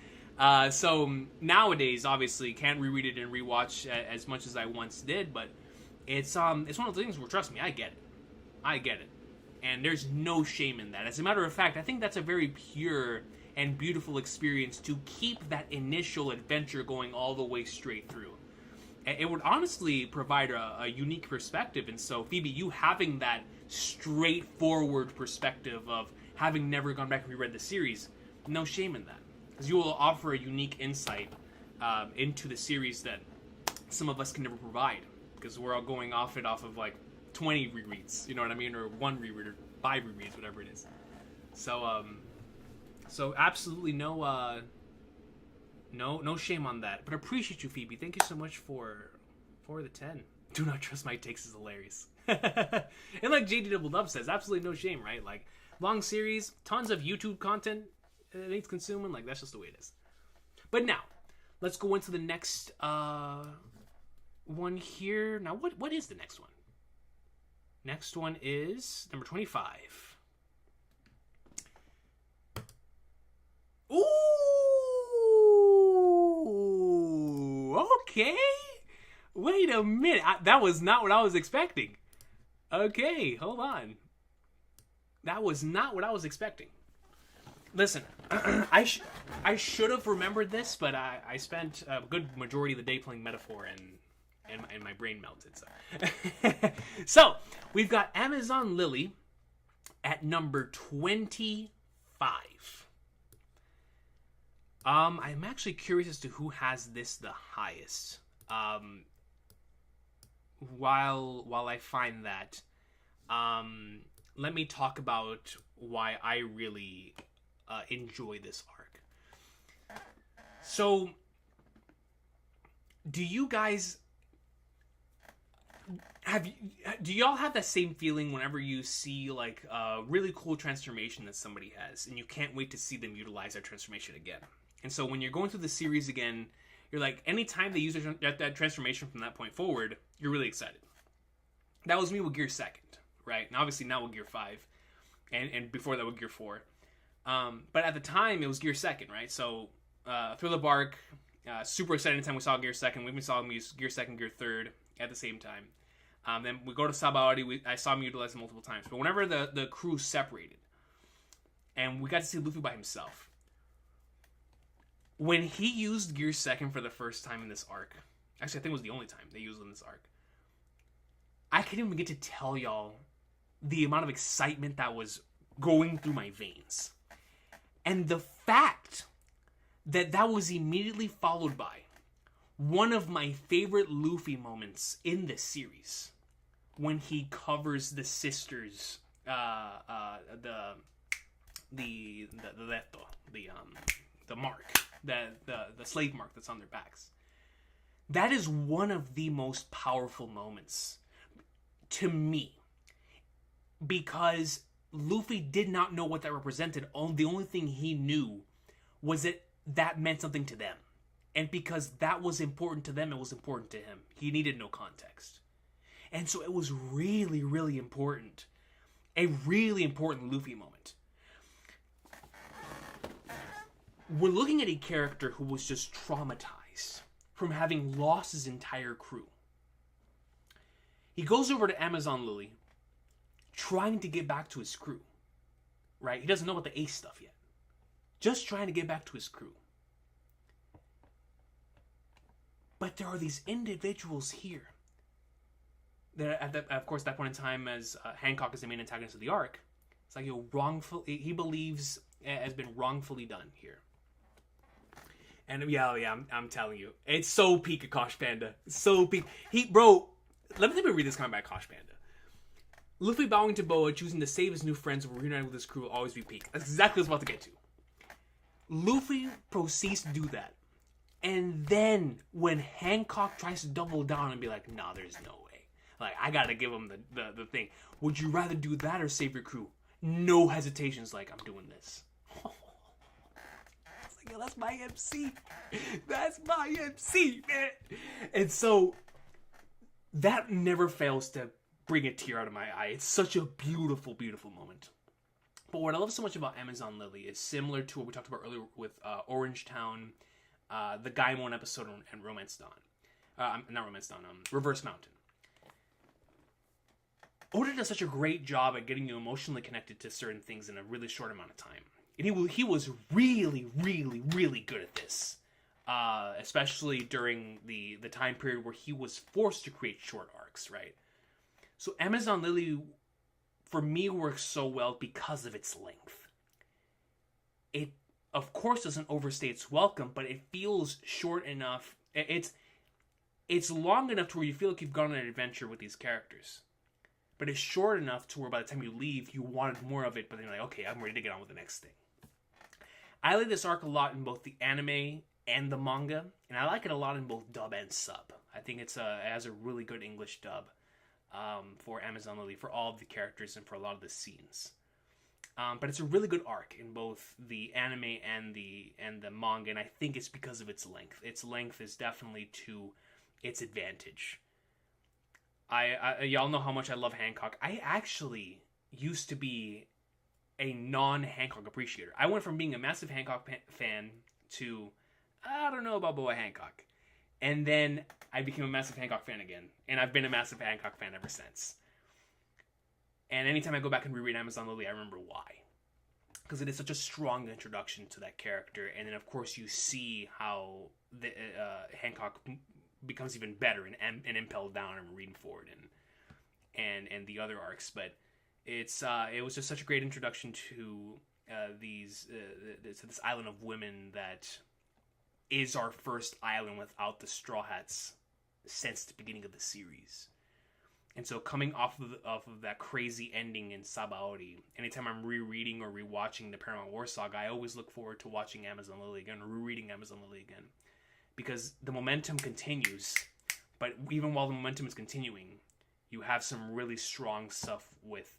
So nowadays, obviously, can't reread it and rewatch as much as I once did, but it's one of those things where, trust me, I get it, and there's no shame in that. As a matter of fact, I think that's a very pure and beautiful experience to keep that initial adventure going all the way straight through. It would honestly provide a unique perspective, and so Phoebe, you having that straightforward perspective of having never gone back and reread the series, no shame in that, because you will offer a unique insight into the series that some of us can never provide, because we're all going off of like 20 rereads, you know what I mean, or 1 reread, or 5 rereads, whatever it is. So absolutely no shame on that, but appreciate you, Phoebe. Thank you so much for the 10. Do not trust my takes is hilarious. And like JD Double Dub says, absolutely no shame, right? Like, long series, tons of YouTube content it needs consuming, like, that's just the way it is. But now, let's go into the next one here. Now, what is the next one? Next one is number 25. Ooh, okay. Wait a minute. That was not what I was expecting. Okay, hold on. That was not what I was expecting. Listen, I should have remembered this, but I spent a good majority of the day playing Metaphor, and my brain melted. So we've got Amazon Lily at number 25. I'm actually curious as to who has this the highest. While I find that, let me talk about why I really enjoy this arc. So, do you guys do y'all have that same feeling whenever you see like a really cool transformation that somebody has, and you can't wait to see them utilize that transformation again? And so when you're going through the series again, you're like, anytime they use that transformation from that point forward, you're really excited. That was me with Gear 2nd, right? And obviously now with Gear 5, and before that with Gear 4. But at the time, it was Gear 2nd, right? So, Thriller Bark, super excited anytime we saw Gear 2nd. We even saw him use Gear 2nd, Gear 3rd at the same time. Then we go to Sabaody, I saw him utilize it multiple times. But whenever the crew separated, and we got to see Luffy by himself, when he used Gear 2nd for the first time in this arc, actually I think it was the only time they used it in this arc, I can't even get to tell y'all the amount of excitement that was going through my veins. And the fact that was immediately followed by one of my favorite Luffy moments in this series, when he covers the sisters, the mark, the slave mark that's on their backs. That is one of the most powerful moments to me, because Luffy did not know what that represented. The only thing he knew was that meant something to them. And because that was important to them, it was important to him. He needed no context. And so it was really, really important. A really important Luffy moment. We're looking at a character who was just traumatized from having lost his entire crew. He goes over to Amazon Lily, trying to get back to his crew. Right? He doesn't know about the Ace stuff yet. Just trying to get back to his crew. But there are these individuals here that, of course, at that point in time, as Hancock is the main antagonist of the arc, it's like he believes has been wrongfully done here. And yeah, I'm telling you, it's so peak Akash Panda, so peak. Bro, let me read this comment by Akash Panda. Luffy bowing to Boa, choosing to save his new friends and reuniting with his crew will always be peak. That's exactly what I was about to get to. Luffy proceeds to do that. And then, when Hancock tries to double down and be like, nah, there's no way. Like, I gotta give him the thing. Would you rather do that or save your crew? No hesitations, like, I'm doing this. It's like, yo, that's my MC. That's my MC, man. And so, that never fails to bring a tear out of my eye. It's such a beautiful, beautiful moment. But what I love so much about Amazon Lily is similar to what we talked about earlier with Orangetown, the Gaimon episode, and Romance Dawn. Not Romance Dawn, Reverse Mountain. Oda does such a great job at getting you emotionally connected to certain things in a really short amount of time. And he was really, really, really good at this. Especially during the time period where he was forced to create short arcs, right? So Amazon Lily, for me, works so well because of its length. It, of course, doesn't overstay its welcome, but it feels short enough. It's long enough to where you feel like you've gone on an adventure with these characters. But it's short enough to where by the time you leave, you wanted more of it, but then you're like, okay, I'm ready to get on with the next thing. I like this arc a lot in both the anime and the manga, and I like it a lot in both dub and sub. I think it has a really good English dub for Amazon Lily, for all of the characters and for a lot of the scenes. But it's a really good arc in both the anime and the manga, and I think it's because of its length. Its length is definitely to its advantage. Y'all know how much I love Hancock. I actually used to be a non-Hancock appreciator. I went from being a massive Hancock fan to, I don't know about Boa Hancock. And then I became a massive Hancock fan again. And I've been a massive Hancock fan ever since. And anytime I go back and reread Amazon Lily, I remember why. Because it is such a strong introduction to that character. And then, of course, you see how the Hancock becomes even better in Impel Down and Marineford and the other arcs. But it was just such a great introduction to this island of women that is our first island without the Straw Hats since the beginning of the series. And so coming off of that crazy ending in Sabaody, anytime I'm rereading or rewatching the Paramount War Saga, I always look forward to watching Amazon Lily again or rereading Amazon Lily again. Because the momentum continues, but even while the momentum is continuing, you have some really strong stuff with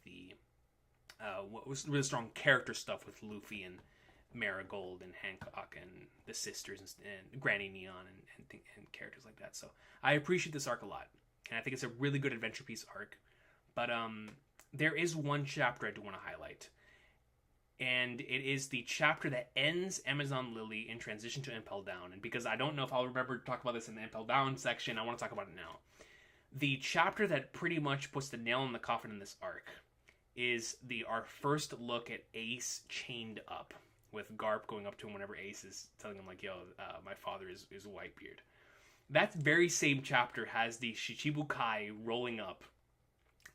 really strong character stuff with Luffy and Marigold and Hancock and the sisters and Granny Neon and characters like that. So I appreciate this arc a lot, and I think it's a really good adventure piece arc. But there is one chapter I do want to highlight, and it is the chapter that ends Amazon Lily in transition to Impel Down. And because I don't know if I'll remember to talk about this in the Impel Down section, I want to talk about it now. The chapter that pretty much puts the nail in the coffin in this arc is our first look at Ace chained up, with Garp going up to him whenever Ace is telling him, like, yo, my father is Whitebeard. That very same chapter has the Shichibukai rolling up,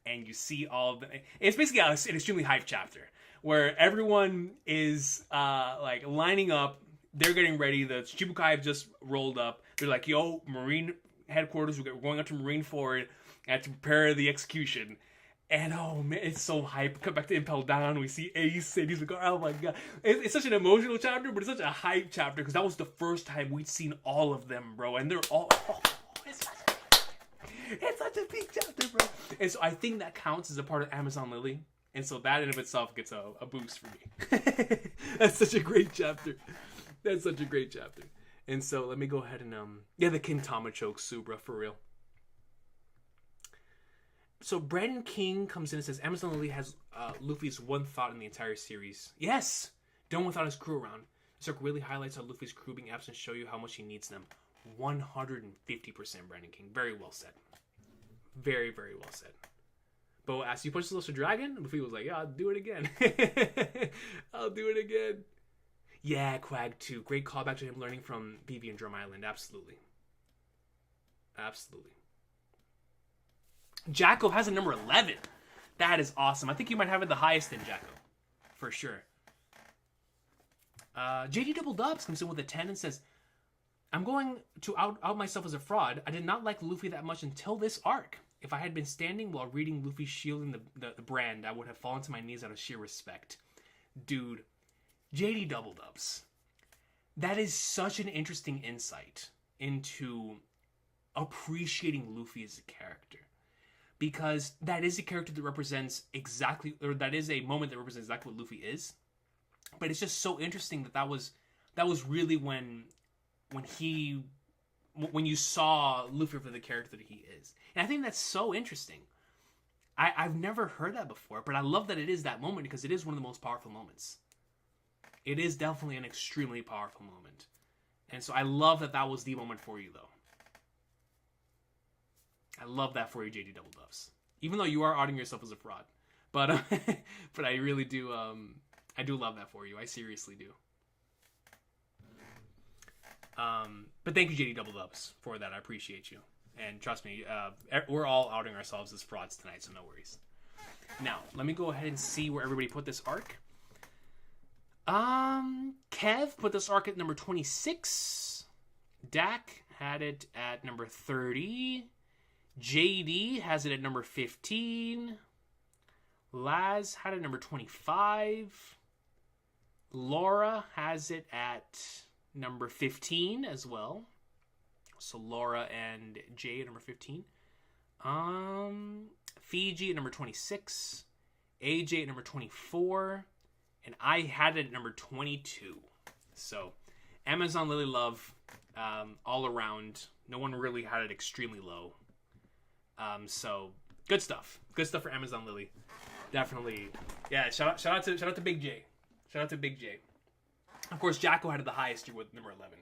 and you see all of the... It's basically an extremely hype chapter, where everyone is, lining up, they're getting ready, the Shichibukai have just rolled up, they're like, yo, Marine headquarters, we're going up to Marineford, and to prepare the execution. And oh man, it's so hype. Come back to Impel Down, we see Ace, and he's like, oh my god. It's such an emotional chapter, but it's such a hype chapter, because that was the first time we'd seen all of them, bro. And they're all... it's such a big chapter, bro. And so I think that counts as a part of Amazon Lily. And so that in of itself gets a boost for me. That's such a great chapter. That's such a great chapter. And so let me go ahead and... the Kintama choke, Subra, for real. So Brandon King comes in and says, Amazon Lily has Luffy's one thought in the entire series. Yes! Done without his crew around. This arc really highlights how Luffy's crew being absent show you how much he needs them. 150% Brandon King. Very well said. Very, very well said. But as he pushes us to Dragon, Luffy was like, yeah, I'll do it again. I'll do it again. Yeah, Quag too. Great callback to him learning from BB and Drum Island. Absolutely. Absolutely. Jacko has a number 11. That is awesome. I think you might have it the highest in Jacko. For sure. JD Double Dubs comes in with a 10 and says, I'm going to out myself as a fraud. I did not like Luffy that much until this arc. If I had been standing while reading Luffy shielding the brand, I would have fallen to my knees out of sheer respect. Dude, JD Double Dubs. That is such an interesting insight into appreciating Luffy as a character. Because that is a character that represents exactly, or that is a moment that represents exactly what Luffy is. But it's just so interesting that was really when you saw Luffy for the character that he is. And I think that's so interesting. I've never heard that before, but I love that it is that moment because it is one of the most powerful moments. It is definitely an extremely powerful moment. And so I love that that was the moment for you, though. I love that for you, JD Double Doves. Even though you are outing yourself as a fraud. But but I really do, I do love that for you. I seriously do. But thank you, JD Double Doves, for that. I appreciate you. And trust me, we're all outing ourselves as frauds tonight, so no worries. Now, let me go ahead and see where everybody put this arc. Kev put this arc at number 26. Dak had it at number 30. JD has it at number 15. Laz had it at number 25. Laura has it at number 15 as well. So Laura and Jay at number 15. Fiji at number 26. AJ at number 24. And I had it at number 22. So Amazon Lily Love all around. No one really had it extremely low. So good stuff. Good stuff for Amazon Lily. Definitely. Yeah, shout out to Big J. Shout out to Big J. Of course, Jacko had it the highest year with number 11.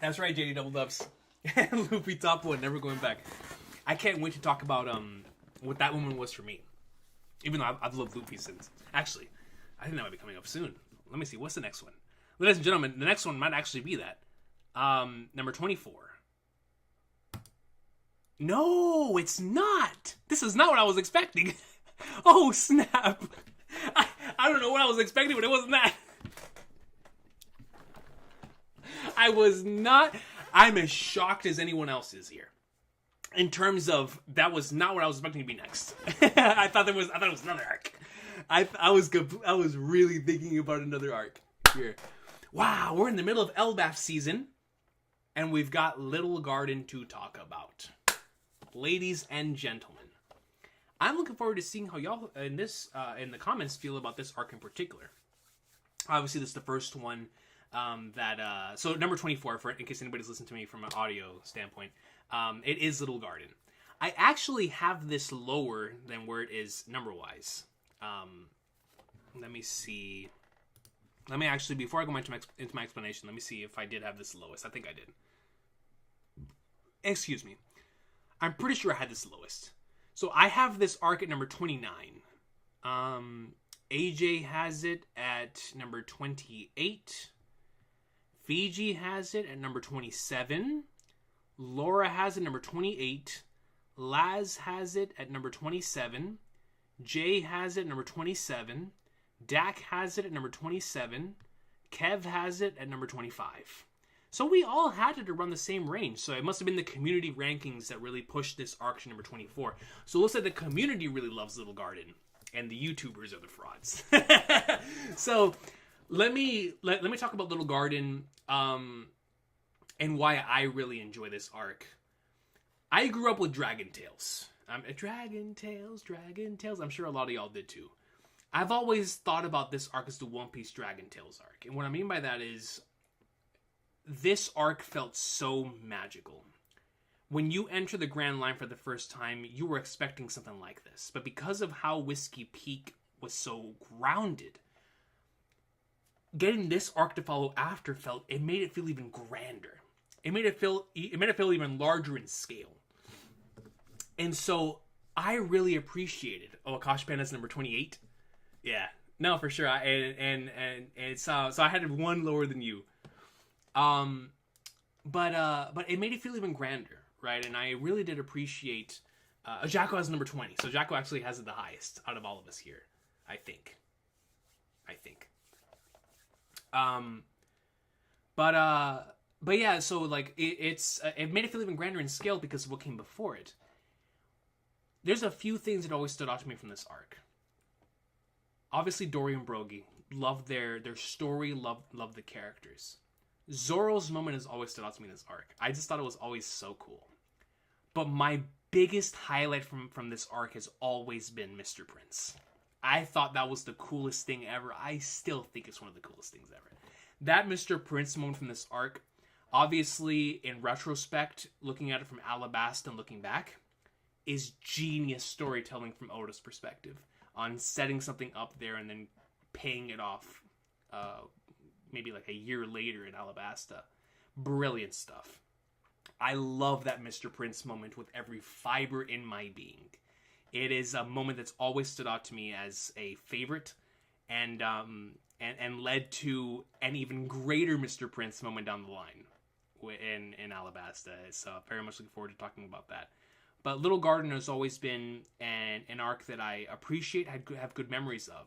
That's right, JD Double Dubs. Luffy top one, never going back. I can't wait to talk about what that moment was for me. Even though I've loved Luffy since. Actually, I think that might be coming up soon. Let me see, what's the next one? Ladies and gentlemen, the next one might actually be that. Number 24. No, it's not! This is not what I was expecting. Oh, snap. I don't know what I was expecting, but it wasn't that. I was not... I'm as shocked as anyone else is here. In terms of, that was not what I was expecting to be next. I thought it was another arc. I was really thinking about another arc here. Wow, we're in the middle of Elbaf season, and we've got Little Garden to talk about. Ladies and gentlemen, I'm looking forward to seeing how y'all in the comments feel about this arc in particular. Obviously, this is the first one so number 24, in case anybody's listening to me from an audio standpoint, it is Little Garden. I actually have this lower than where it is number-wise. Let me see. Let me actually, before I go into my explanation, let me see if I did have this lowest. I think I did. Excuse me. I'm pretty sure I had this lowest. So I have this arc at number 29. AJ has it at number 28. Fiji has it at number 27. Laura has it at number 28. Laz has it at number 27. Jay has it at number 27. Dak has it at number 27. Kev has it at number 25. So we all had it around the same range. So it must have been the community rankings that really pushed this arc to number 24. So it looks like the community really loves Little Garden, and the YouTubers are the frauds. So let me talk about Little Garden and why I really enjoy this arc. I grew up with Dragon Tales. Dragon Tales. I'm sure a lot of y'all did too. I've always thought about this arc as the One Piece Dragon Tales arc. And what I mean by that is, this arc felt so magical. When you enter the Grand Line for the first time, you were expecting something like this. But because of how Whiskey Peak was so grounded, getting this arc to follow after it made it feel even grander. It made it feel even larger in scale. And so I really appreciated. Oh, Akash Panda's number 28. Yeah, no, for sure. So I had one lower than you. But it made it feel even grander, right? And I really did appreciate. Jacko has number 20, so Jacko actually has it the highest out of all of us here, I think. But yeah, so like it made it feel even grander in scale because of what came before it. There's a few things that always stood out to me from this arc. Obviously, Dory and Brogy, loved their story, loved the characters. Zoro's moment has always stood out to me in this arc. I just thought it was always so cool. But my biggest highlight from this arc has always been Mr. Prince. I thought that was the coolest thing ever. I still think it's one of the coolest things ever. That Mr. Prince moment from this arc, obviously, in retrospect, looking at it from Alabasta and looking back, is genius storytelling from Oda's perspective on setting something up there and then paying it off maybe like a year later in Alabasta. Brilliant stuff. I love that Mr. Prince moment with every fiber in my being. It is a moment that's always stood out to me as a favorite, and led to an even greater Mr. Prince moment down the line in Alabasta. So very much looking forward to talking about that. But Little Garden has always been an arc that I appreciate, have good memories of.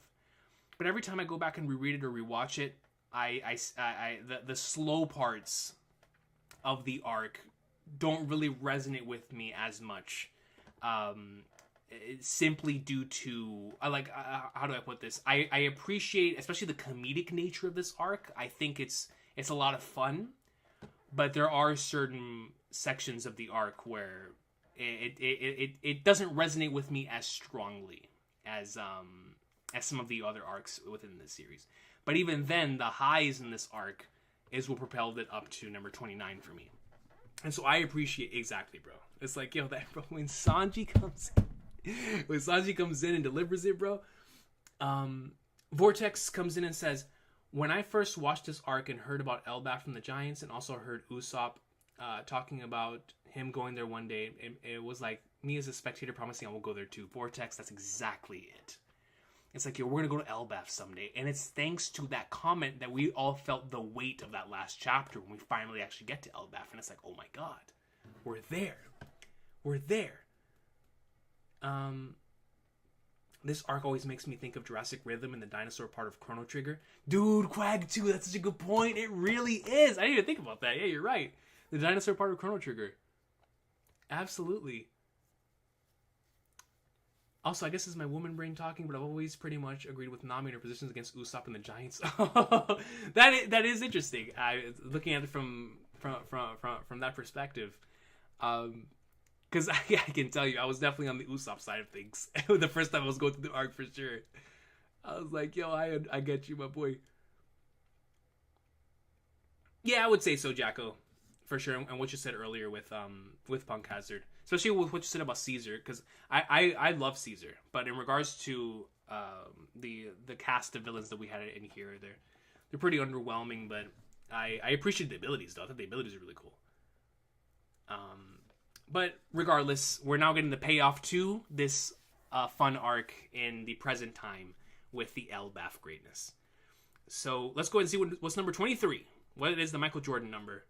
But every time I go back and reread it or rewatch it, the slow parts of the arc don't really resonate with me as much. Simply due to how do I put this? I appreciate especially the comedic nature of this arc. I think it's a lot of fun, but there are certain sections of the arc where it doesn't resonate with me as strongly as some of the other arcs within this series. But even then, the highs in this arc is what propelled it up to number 29 for me. And so I appreciate exactly, bro. It's like, yo, that bro, when Sanji comes in and delivers it, bro. Vortex comes in and says, when I first watched this arc and heard about Elbaf from the Giants, and also heard Usopp talking about him going there one day, it was like me as a spectator promising I will go there too. Vortex, that's exactly it. It's like, yo, we're gonna go to Elbaf someday, and it's thanks to that comment that we all felt the weight of that last chapter when we finally actually get to Elbaf, and it's like, oh my god, we're there. This arc always makes me think of Jurassic Rhythm and the dinosaur part of Chrono Trigger. Dude, Quag 2, that's such a good point. It really is. I didn't even think about that. Yeah, you're right. The dinosaur part of Chrono Trigger. Absolutely. Also, I guess this is my woman brain talking, but I've always pretty much agreed with Nami in her positions against Usopp and the Giants. That is interesting. Looking at it from that perspective. Because I can tell you, I was definitely on the Usopp side of things. The first time I was going through the arc, for sure. I was like, yo, I get you, my boy. Yeah, I would say so, Jacko. For sure. And what you said earlier with Punk Hazard. Especially with what you said about Caesar. Because I love Caesar. But in regards to the cast of villains that we had in here, they're pretty underwhelming. But I appreciate the abilities, though. I think the abilities are really cool. But regardless, we're now getting the payoff to this fun arc in the present time with the Elbaf greatness. So let's go ahead and see what's number 23. What it is, the Michael Jordan number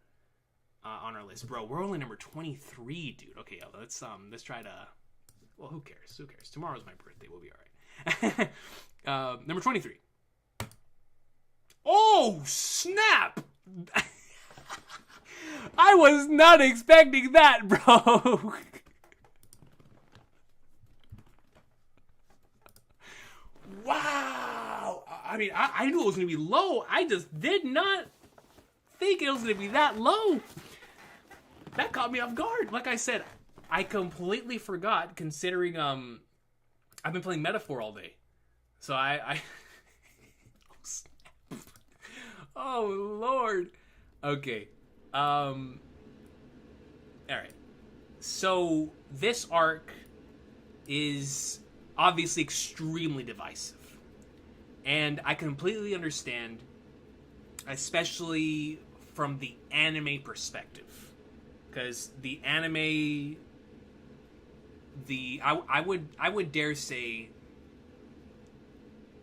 on our list. Bro, we're only number 23, dude. Okay, let's try to... Well, who cares? Who cares? Tomorrow's my birthday. We'll be all right. Number 23. Oh, snap! I was not expecting that, bro. Wow. I mean, I knew it was going to be low. I just did not think it was going to be that low. That caught me off guard. Like I said, I completely forgot, considering I've been playing Metaphor all day. So I oh, Lord. Okay. All right. So this arc is obviously extremely divisive, and I completely understand, especially from the anime perspective, because the anime, I would dare say,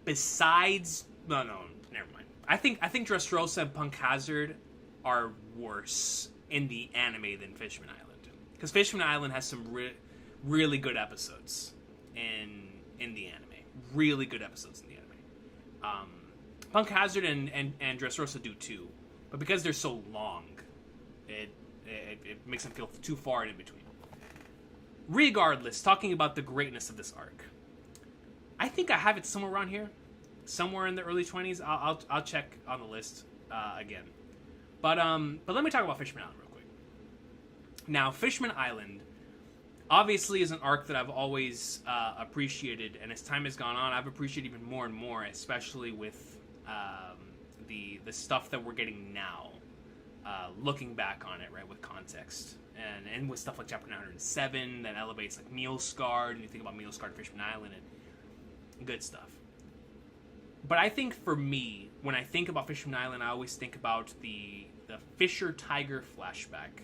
besides no, never mind. I think Dressrosa and Punk Hazard are worse in the anime than Fishman Island, because Fishman Island has some really good episodes in the anime. Really good episodes in the anime. Punk Hazard and Dressrosa do too, but because they're so long, it makes them feel too far in between. Regardless, talking about the greatness of this arc, I think I have it somewhere around here, somewhere in the early 20s. I'll check on the list again. But let me talk about Fishman Island real quick. Now, Fishman Island obviously is an arc that I've always appreciated, and as time has gone on, I've appreciated even more and more, especially with the stuff that we're getting now looking back on it, right, with context. And with stuff like Chapter 907 that elevates like Mealscard, and you think about Mealscard, Fishman Island, and good stuff. But I think for me, when I think about Fishman Island, I always think about the Fisher Tiger flashback.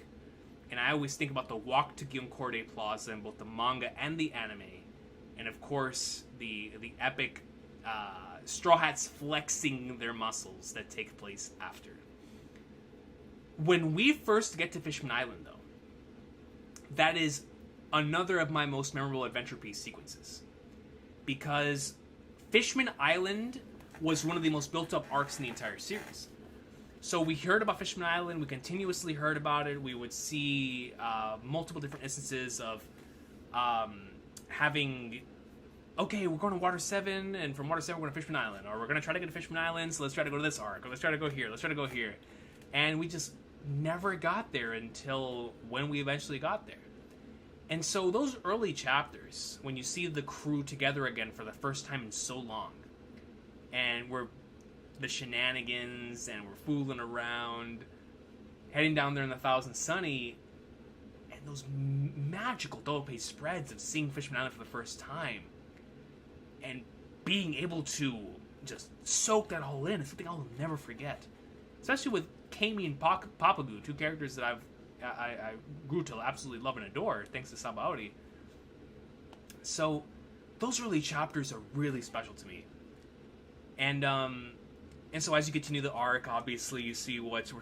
And I always think about the walk to Gilmore Plaza in both the manga and the anime. And of course, the epic Straw Hats flexing their muscles that take place after. When we first get to Fishman Island, though, that is another of my most memorable adventure piece sequences. Because Fishman Island was one of the most built-up arcs in the entire series. So we heard about Fishman Island, we continuously heard about it, we would see multiple different instances of having, okay, we're going to Water 7, and from Water 7 we're going to Fishman Island, or we're going to try to get to Fishman Island, so let's try to go to this arc, or let's try to go here, let's try to go here. And we just never got there until when we eventually got there. And so those early chapters, when you see the crew together again for the first time in so long, and we're the shenanigans, and we're fooling around, heading down there in the Thousand Sunny, and those magical double-page spreads of seeing Fishman Island for the first time, and being able to just soak that all in is something I'll never forget. Especially with Kami and Papagoo, two characters that I grew to absolutely love and adore, thanks to Sabaody. So, those early chapters are really special to me. And so as you continue the arc, obviously you see what's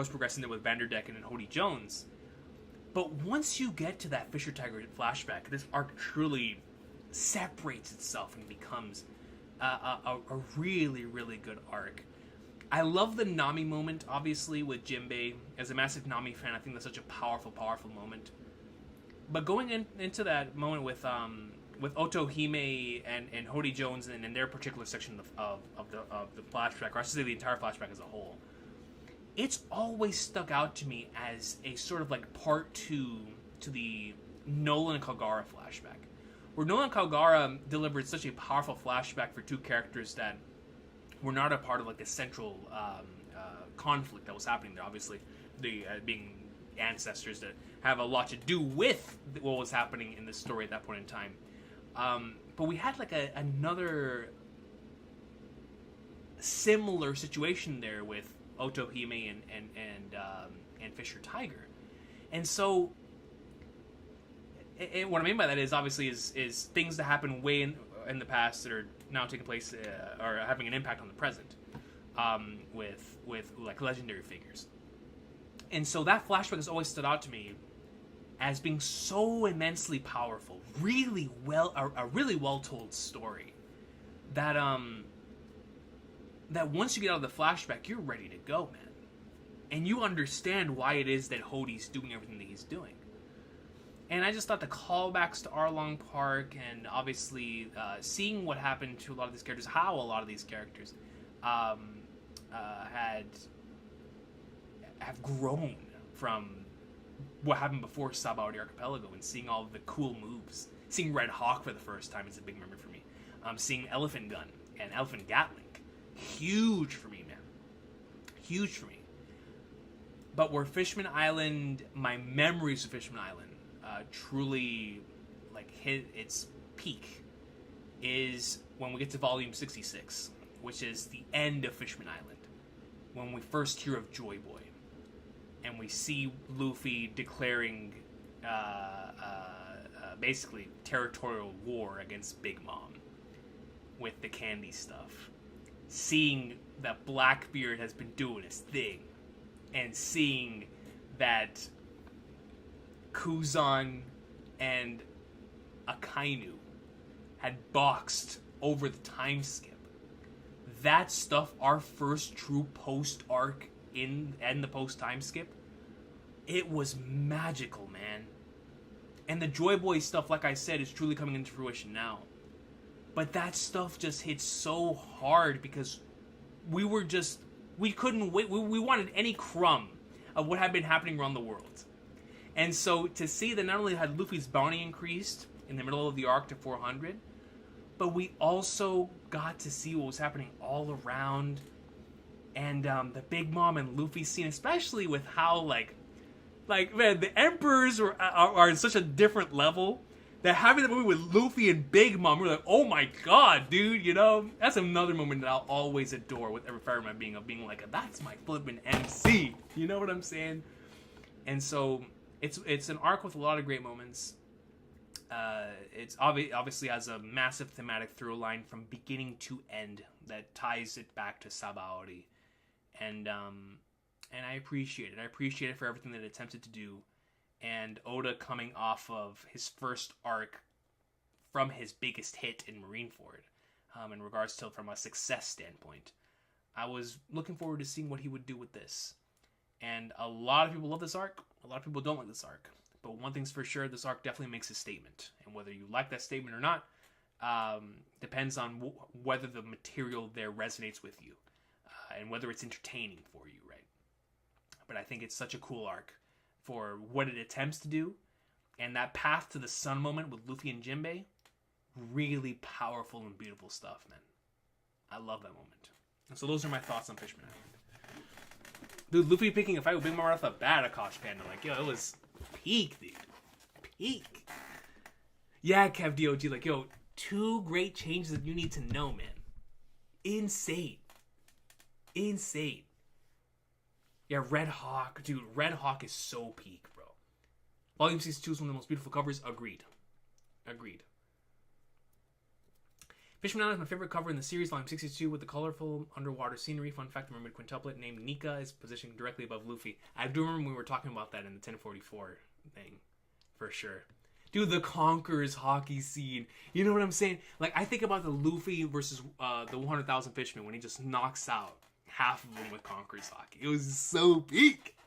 progressing there with Vanderdecken and Hody Jones. But once you get to that Fisher Tiger flashback, this arc truly separates itself and becomes a really, really good arc. I love the Nami moment, obviously, with Jinbei. As a massive Nami fan, I think that's such a powerful, powerful moment. But going into that moment with Otohime and Hody Jones and in their particular section of the flashback, or I should say the entire flashback as a whole, it's always stuck out to me as a sort of like part 2 to the Nolan Kagura flashback, where Nolan Kagura delivered such a powerful flashback for two characters that were not a part of like the central conflict that was happening there. Obviously, the being ancestors that have a lot to do with what was happening in the story at that point in time. But we had like another similar situation there with Otohime and Fisher Tiger, and so what I mean by that is obviously is things that happen way in the past that are now taking place or having an impact on the present, with like legendary figures. And so that flashback has always stood out to me as being so immensely powerful, a really well told story that that once you get out of the flashback, you're ready to go, man, and you understand why it is that Hody's doing everything that he's doing. And I just thought the callbacks to Arlong Park, and obviously seeing what happened to a lot of these characters, how a lot of these characters have grown from what happened before Sabaody Archipelago, and seeing all of the cool moves. Seeing Red Hawk for the first time is a big memory for me. Seeing Elephant Gun and Elephant Gatling, huge for me, man. Huge for me. But where Fishman Island, my memories of Fishman Island, truly like hit its peak is when we get to volume 66, which is the end of Fishman Island, when we first hear of Joy Boy and we see Luffy declaring basically territorial war against Big Mom with the candy stuff, seeing that Blackbeard has been doing his thing, and seeing that Kuzan and Akainu had boxed over the time skip. That stuff, our first true post-arc in the post-time skip, it was magical, man. And the Joy Boy stuff, like I said, is truly coming into fruition now. But that stuff just hit so hard because we couldn't wait. We wanted any crumb of what had been happening around the world. And so to see that not only had Luffy's bounty increased in the middle of the arc to 400, but we also got to see what was happening all around And the Big Mom and Luffy scene, especially with how like man, the Emperors are in such a different level that having the movie with Luffy and Big Mom, we're like, oh my god, dude, you know, that's another moment that I'll always adore with every Fireman being like, that's my flippin' MC, you know what I'm saying? And so it's an arc with a lot of great moments. It's obviously has a massive thematic through line from beginning to end that ties it back to Sabaody, and I appreciate it. I appreciate it for everything that it attempted to do. And Oda coming off of his first arc from his biggest hit in Marineford, in regards to from a success standpoint. I was looking forward to seeing what he would do with this. And a lot of people love this arc. A lot of people don't like this arc. But one thing's for sure, this arc definitely makes a statement. And whether you like that statement or not, depends on whether the material there resonates with you. And whether it's entertaining for you, right? But I think it's such a cool arc for what it attempts to do, and that path to the sun moment with Luffy and Jinbei, really powerful and beautiful stuff, man. I love that moment. And so those are my thoughts on Fishman Island. Dude, Luffy picking a fight with Big Mom right off the bat at Kosh Panda, like, yo, it was peak, dude. Peak. Yeah, Kev DOG, like, yo, 2 great changes that you need to know, man. Insane. Yeah, Red Hawk. Dude, Red Hawk is so peak, bro. Volume 62 is one of the most beautiful covers. Agreed. Fishman Island is my favorite cover in the series. Volume 62 with the colorful underwater scenery. Fun fact, the mermaid quintuplet named Nika is positioned directly above Luffy. I do remember we were talking about that in the 1044 thing. For sure. Dude, the Conqueror's hockey scene. You know what I'm saying? Like, I think about the Luffy versus the 100,000 Fishman when he just knocks out half of them with Conqueror's hockey. It was so peak,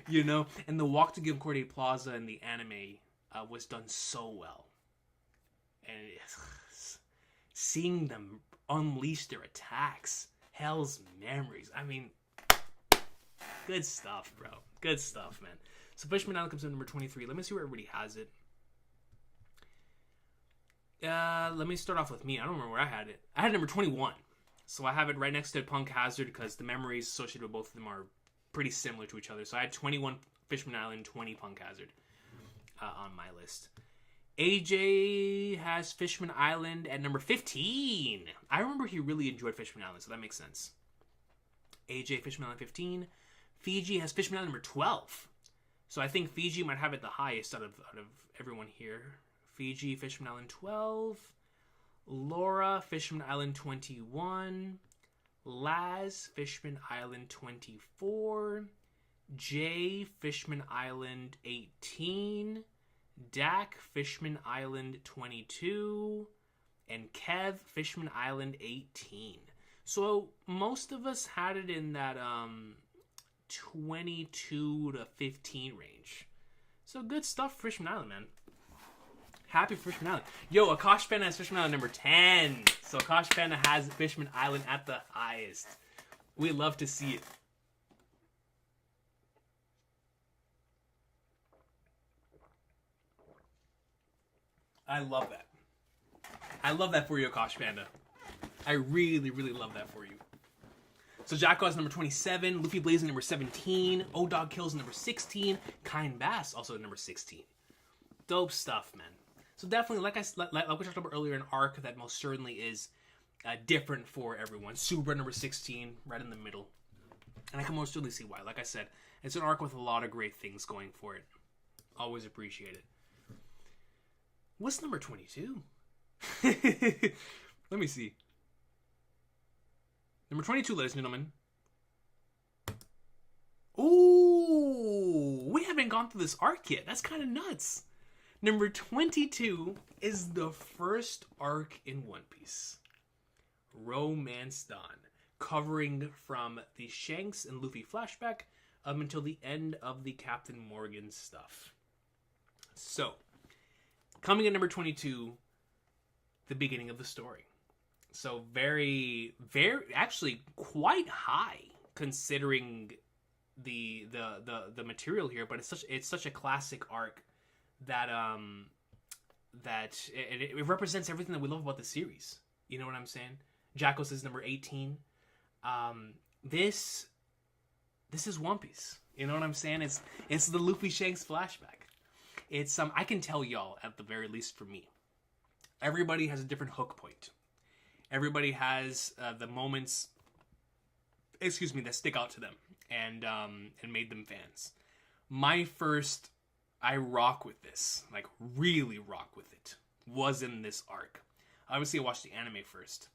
you know? And the walk to Gilcordia Plaza in the anime was done so well. And seeing them unleash their attacks, Hell's Memories. I mean, good stuff, bro. Good stuff, man. So Fishman Island comes in number 23. Let me see where everybody has it. Let me start off with me. I don't remember where I had it. I had number 21. So I have it right next to Punk Hazard because the memories associated with both of them are pretty similar to each other. So I had 21 Fishman Island, 20 Punk Hazard on my list. AJ has Fishman Island at number 15. I remember he really enjoyed Fishman Island, so that makes sense. AJ, Fishman Island 15. Fiji has Fishman Island number 12. So I think Fiji might have it the highest out of everyone here. Fiji, Fishman Island 12. Laura, Fishman Island 21. Laz, Fishman Island 24. Jay, Fishman Island 18. Dak, Fishman Island 22. And Kev, Fishman Island 18. So most of us had it in that 22 to 15 range. So good stuff for Fishman Island, man. Happy for Fishman Island. Yo, Akash Panda has Fishman Island number 10. So Akash Panda has Fishman Island at the highest. We love to see it. I love that. I love that for you, Akash Panda. I really, really love that for you. So Jacko is number 27. Luffy Blazing number 17. O-Dog Kills number 16. Kind Bass also at number 16. Dope stuff, man. So definitely, like we talked about earlier, an arc that most certainly is different for everyone. Subra number 16, right in the middle. And I can most certainly see why. Like I said, it's an arc with a lot of great things going for it. Always appreciate it. What's number 22? Let me see. Number 22, ladies and gentlemen. Ooh, we haven't gone through this arc yet. That's kind of nuts. Number 22 is the first arc in One Piece. Romance Dawn. Covering from the Shanks and Luffy flashback up until the end of the Captain Morgan stuff. So, coming in number 22, the beginning of the story. So very, very, actually quite high considering the material here, but it's such a classic arc that it represents everything that we love about the series. You know what I'm saying? Jacko says number 18. this is One Piece. You know what I'm saying? It's the Luffy Shanks flashback. It's I can tell y'all, at the very least for me, everybody has a different hook point. Everybody has the moments, that stick out to them and made them fans. My first, I rock with this, like really rock with it, was in this arc. Obviously, I watched the anime first.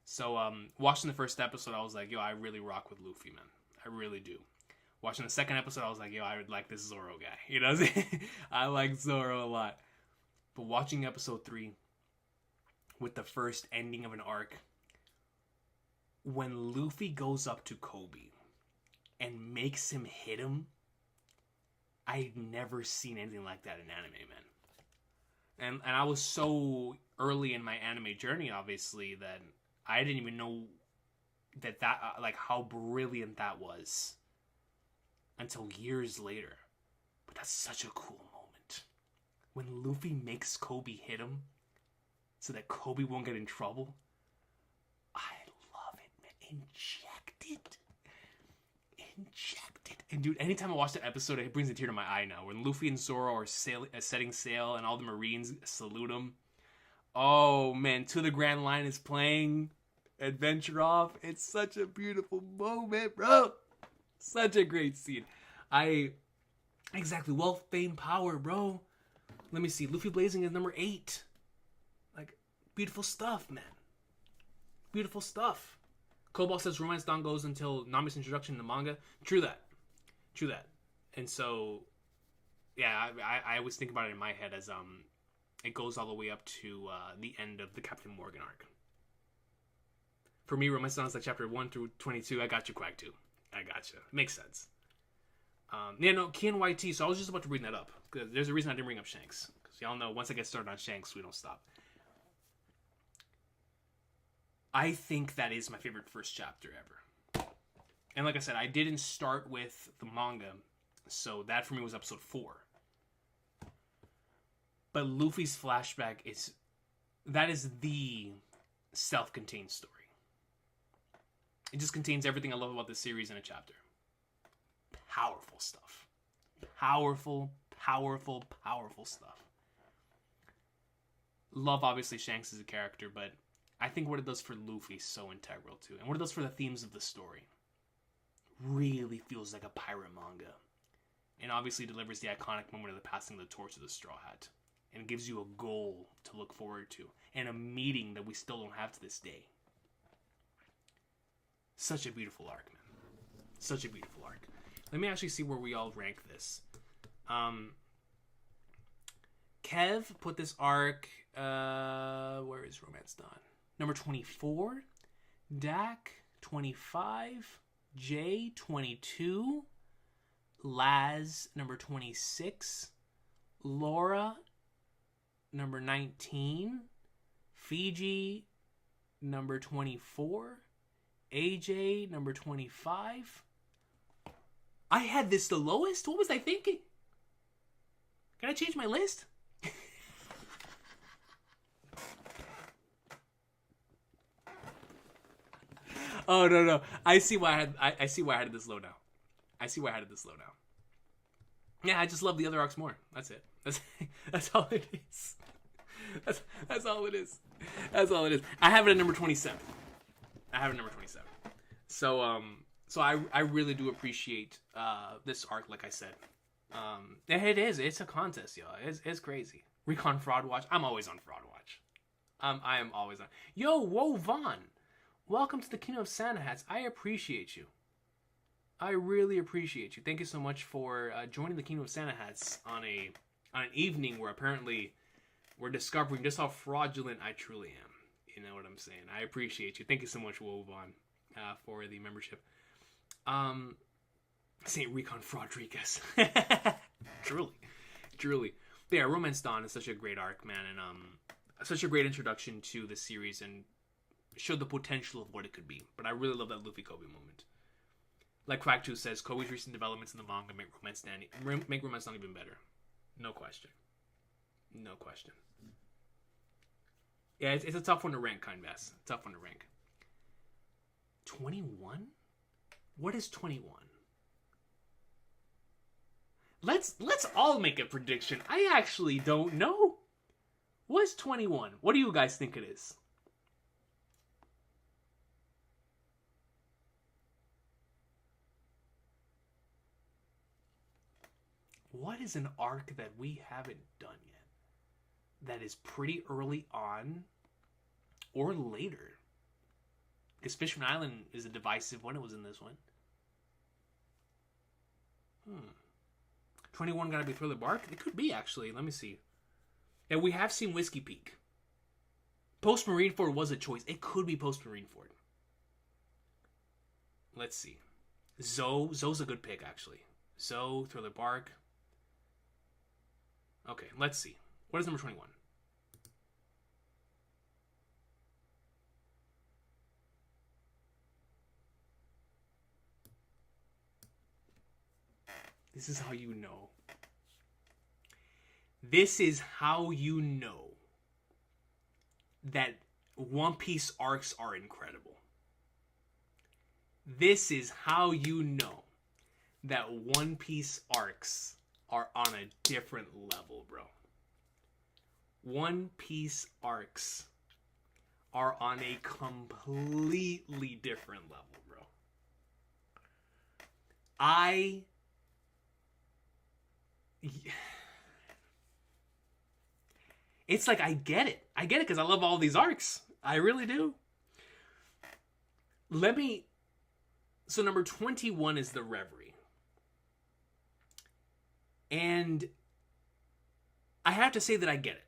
So, watching the first episode, I was like, yo, I really rock with Luffy, man. I really do. Watching the second episode, I was like, yo, I would like this Zoro guy. You know what I'm saying? I like Zoro a lot. But watching episode 3, with the first ending of an arc, when Luffy goes up to Kobe and makes him hit him, I've never seen anything like that in anime, man. And I was so early in my anime journey, obviously, that I didn't even know that like how brilliant that was until years later. But that's such a cool moment. When Luffy makes Kobe hit him so that Kobe won't get in trouble. I love it, man. Inject it. And dude, anytime I watch that episode, it brings a tear to my eye now. When Luffy and Zoro are setting sail and all the Marines salute him. Oh, man. To the Grand Line is playing. Adventure Off. It's such a beautiful moment, bro. Such a great scene. Exactly. Wealth, fame, power, bro. Let me see. Luffy Blazing is number 8. Like, beautiful stuff, man. Beautiful stuff. Cobalt says Romance Dawn goes until Nami's introduction in the manga. True that. And so, yeah, I always think about it in my head as it goes all the way up to the end of the Captain Morgan arc. For me, Romance Dawn is like chapter 1 through 22. I got you, Quack 2. I got you. Makes sense. Kian YT. So I was just about to bring that up. Because there's a reason I didn't bring up Shanks. Because y'all know once I get started on Shanks, we don't stop. I think that is my favorite first chapter ever. And like I said, I didn't start with the manga. So that for me was episode 4. But Luffy's flashback is the self-contained story. It just contains everything I love about this series in a chapter. Powerful stuff. Powerful stuff. Love, obviously, Shanks as a character, but I think what it does for Luffy is so integral, too. And what it does for the themes of the story really feels like a pirate manga. And obviously delivers the iconic moment of the passing of the torch of the Straw Hat. And gives you a goal to look forward to. And a meeting that we still don't have to this day. Such a beautiful arc, man. Such a beautiful arc. Let me actually see where we all rank this. Kev put this arc... where is Romance Dawn? Number 24. Dak, 25. Jay, 22. Laz, number 26. Laura, number 19. Fiji, number 24. AJ, number 25. I had this the lowest? What was I thinking? Can I change my list? Oh, no. I see why I see why I had it this low now. Yeah, I just love the other arcs more. That's it. That's all it is. That's all it is. I have it at number 27. So I really do appreciate this arc, like I said. It is. It's a contest, y'all. It's crazy. Recon Fraud Watch. I'm always on Fraud Watch. I am always on. Yo, Whoa Vaughn. Welcome to the Kingdom of Santa Hats. I appreciate you. I really appreciate you. Thank you so much for joining the Kingdom of Santa Hats on an evening where apparently we're discovering just how fraudulent I truly am. You know what I'm saying? I appreciate you. Thank you so much, Whoa Vaughn, for the membership. St. Recon Fraudriguez. Truly. But yeah, Romance Dawn is such a great arc, man, and such a great introduction to the series and showed the potential of what it could be. But I really love that Luffy Kobe moment. Like Crack2 says, Kobe's recent developments in the manga make Romance Dawn even better. No question. Yeah, it's a tough one to rank, Kind Bass. Tough one to rank. 21? What is 21? Let's all make a prediction. I actually don't know. What's 21? What do you guys think it is? What is an arc that we haven't done yet? That is pretty early on or later? Because Fishman Island is a divisive one. It was in this one. 21 gotta be Thriller Bark? It could be, actually. Let me see. Yeah, we have seen Whiskey Peak. Post Marineford was a choice. It could be Post Marineford. Let's see. Zoe's a good pick, actually. Zoe, Thriller Bark. Okay, let's see. What is number 21? This is how you know. This is how you know that One Piece arcs are incredible. This is how you know that One Piece arcs are on a different level, bro. One Piece arcs are on a completely different level, bro. It's like, I get it. I get it because I love all these arcs. I really do. So number 21 is the Reverie. And I have to say that I get it.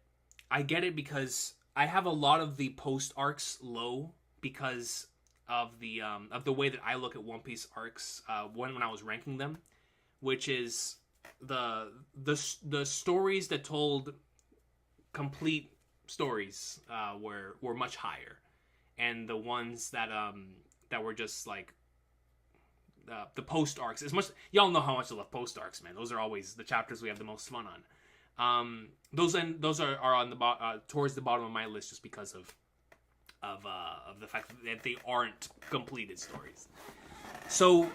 I get it because I have a lot of the post arcs low because of the way that I look at One Piece arcs when I was ranking them, which is the stories that told complete stories were much higher, and the ones that were just like the post arcs, as much, y'all know how much I love post arcs, man. Those are always the chapters we have the most fun on. Those are on the towards the bottom of my list just because of the fact that they aren't completed stories. So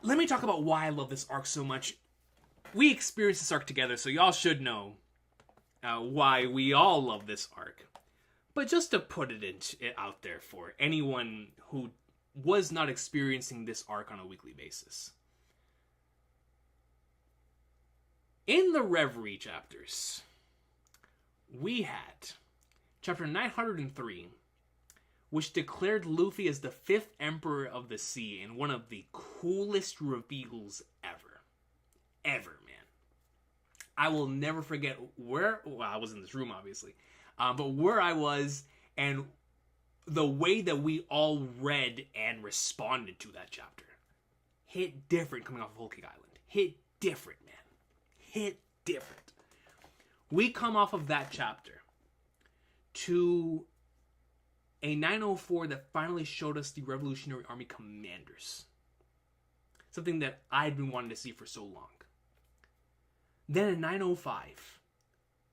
let me talk about why I love this arc so much. We experienced this arc together, so y'all should know why we all love this arc. But just to put it out there for anyone who was not experiencing this arc on a weekly basis. In the Reverie chapters, we had chapter 903, which declared Luffy as the 5th Emperor of the Sea in one of the coolest reveals ever. Ever, man. I will never forget I was in this room, obviously, but where I was and the way that we all read and responded to that chapter hit different coming off of Whole Cake Island. Hit different, man. Hit different. We come off of that chapter to a 904 that finally showed us the Revolutionary Army commanders. Something that I'd been wanting to see for so long. Then a 905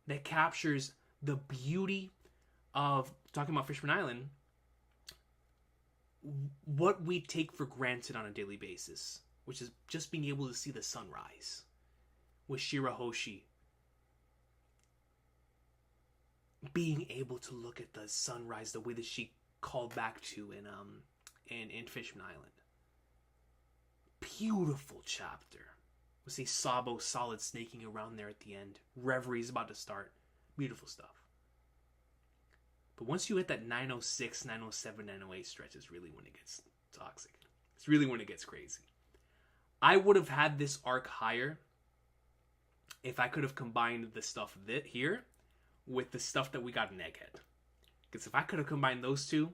that captures the beauty of, talking about Fishman Island, what we take for granted on a daily basis, which is just being able to see the sunrise with Shirahoshi. Being able to look at the sunrise the way that she called back to in Fishman Island. Beautiful chapter. We see Sabo solid snaking around there at the end. Reverie's about to start. Beautiful stuff. But once you hit that 906, 907, 908 stretch is really when it gets toxic. It's really when it gets crazy. I would have had this arc higher if I could have combined the stuff here with the stuff that we got in Egghead. Because if I could have combined those two,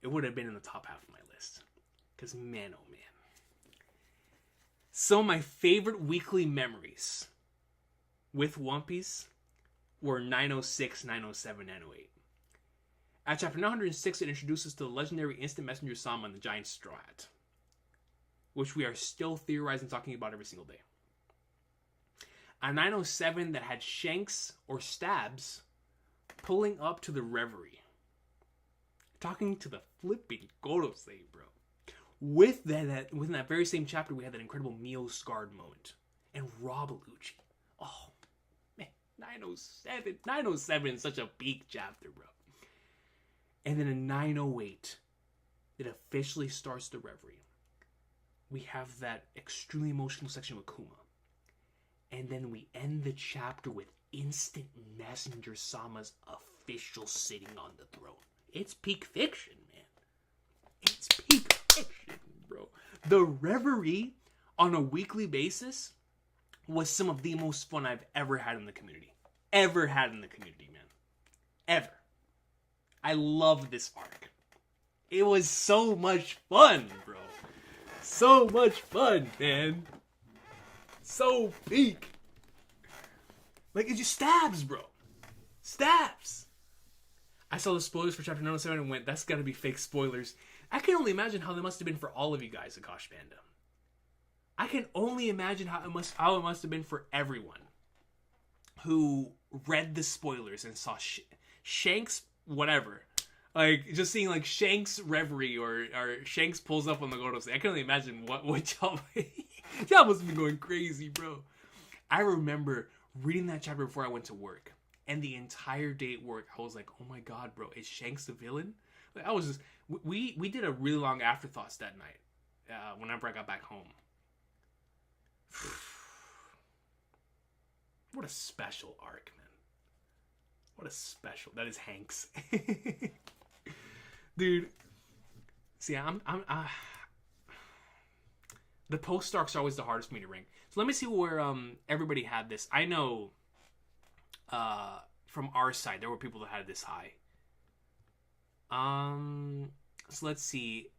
it would have been in the top half of my list. Because man, oh man. Some of my favorite weekly memories with One Piece were 906, 907, 908. At chapter 906, it introduces us to the legendary Instant Messenger Sama and the Giant Straw Hat, which we are still theorizing, talking about every single day. A 907 that had Shanks or Stabs pulling up to the Reverie talking to the flipping Gorosei, bro. Within that very same chapter, we had that incredible Mio scarred moment. And Robalucci. Oh, man. 907. 907 is such a peak chapter, bro. And then in 908, it officially starts the Reverie. We have that extremely emotional section with Kuma. And then we end the chapter with Instant Messenger Sama's official sitting on the throne. It's peak fiction, man. It's peak fiction, bro. The Reverie on a weekly basis was some of the most fun I've ever had in the community. Ever had in the community, man. Ever. I love this arc. It was so much fun, bro. So much fun, man. So peak. Like, it just stabs, bro. Stabs. I saw the spoilers for chapter 907 and went, that's gotta be fake spoilers. I can only imagine how they must have been for all of you guys at Kosh Panda. I can only imagine how it must have been for everyone who read the spoilers and saw Shanks, whatever. Like, just seeing, like, Shanks' Reverie or Shanks pulls up on the Gorosei. I can only imagine what y'all... y'all must have been going crazy, bro. I remember reading that chapter before I went to work. And the entire day at work, I was like, oh my god, bro, is Shanks the villain? Like, I was just... We did a really long afterthoughts that night. Whenever I got back home. What a special arc, man. What a special... That is Hanks. Dude, see, the post arcs are always the hardest for me to rank. So let me see where everybody had this. I know from our side there were people that had this high. So let's see.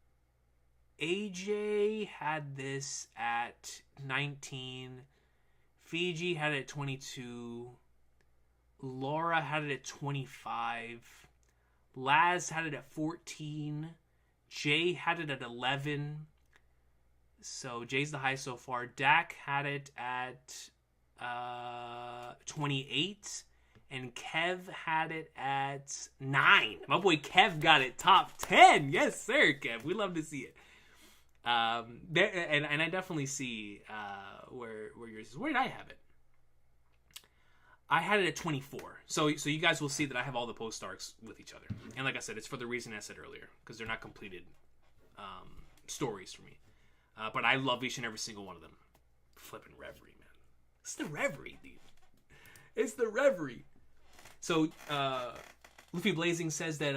AJ had this at 19. Fiji had it at 22. Laura had it at 25. Laz had it at 14. Jay had it at 11. So Jay's the highest so far. Dak had it at 28. And Kev had it at 9. My boy Kev got it top 10. Yes, sir, Kev. We love to see it. And I definitely see where yours is. Where did I have it? I had it at 24. So you guys will see that I have all the post arcs with each other. And like I said, it's for the reason I said earlier. Because they're not completed stories for me. But I love each and every single one of them. Flippin' Reverie, man. It's the Reverie, dude. It's the Reverie. So, Luffy Blazing says that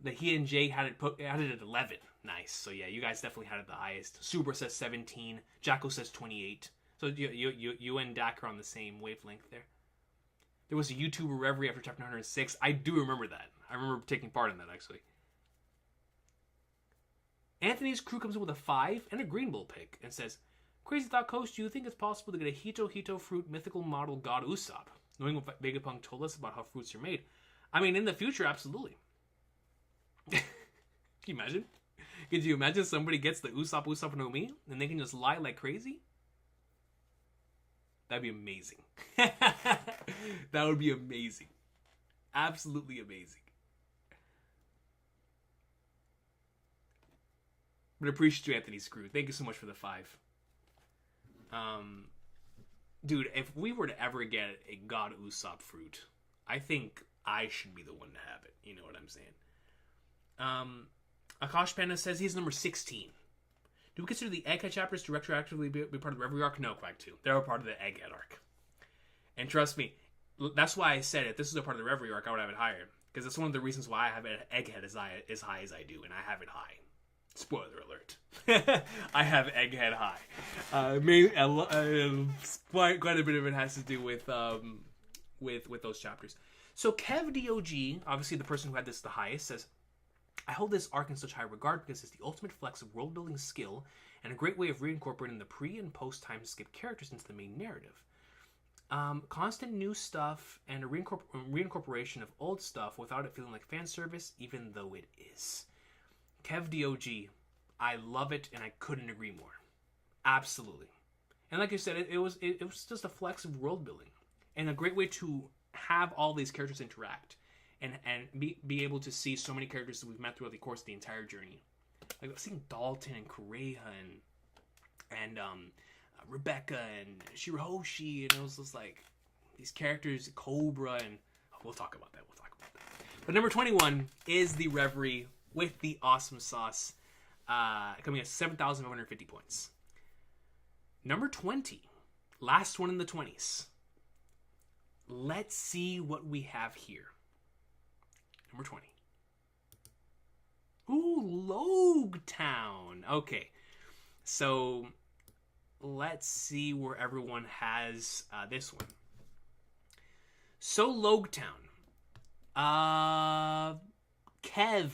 he and Jay had it at 11. Nice. So yeah, you guys definitely had it the highest. Super says 17. Jacko says 28. So you and Dak are on the same wavelength there. There was a YouTuber Reverie after chapter 106. I do remember that. I remember taking part in that, actually. Anthony's crew comes in with a 5 and a Green Bull pick and says, Crazy Thought Coach, do you think it's possible to get a Hito fruit mythical model god Usopp? Knowing what Vegapunk told us about how fruits are made. I mean, in the future, absolutely. Can you imagine? Could you imagine somebody gets the Usopp no Mi and they can just lie like crazy? That'd be amazing. That would be amazing. Absolutely amazing. But appreciate you, Anthony Screw. Thank you so much for the 5. Dude, if we were to ever get a God Usopp fruit, I think I should be the one to have it. You know what I'm saying? Akash Panda says he's number 16. Do we consider the Egghead chapters to retroactively be part of the Reverie arc? No, Quack 2. They're a part of the Egghead arc. And trust me, that's why I said if this is a part of the Reverie arc, I would have it higher. Because that's one of the reasons why I have Egghead as high as I do, and I have it high. Spoiler alert. I have Egghead high. Quite a bit of it has to do with those chapters. So Kev DOG, obviously the person who had this the highest, says, I hold this arc in such high regard because it's the ultimate flex of world-building skill and a great way of reincorporating the pre- and post-time skip characters into the main narrative. Constant new stuff and a reincorporation of old stuff without it feeling like fan service, even though it is. Kev DOG, I love it and I couldn't agree more. Absolutely. And like I said, it was just a flex of world building and a great way to have all these characters interact and be able to see so many characters that we've met throughout the course of the entire journey. Like seeing Dalton and Kureha and Rebecca and Shirahoshi, and it was just like these characters, Cobra, and we'll talk about that. But number 21 is the Reverie with the awesome sauce, coming at 7,550 points. Number 20, last one in the 20s. Let's see what we have here. Number 20. Ooh, Loguetown. Okay, so let's see where everyone has this one. So Loguetown. Kev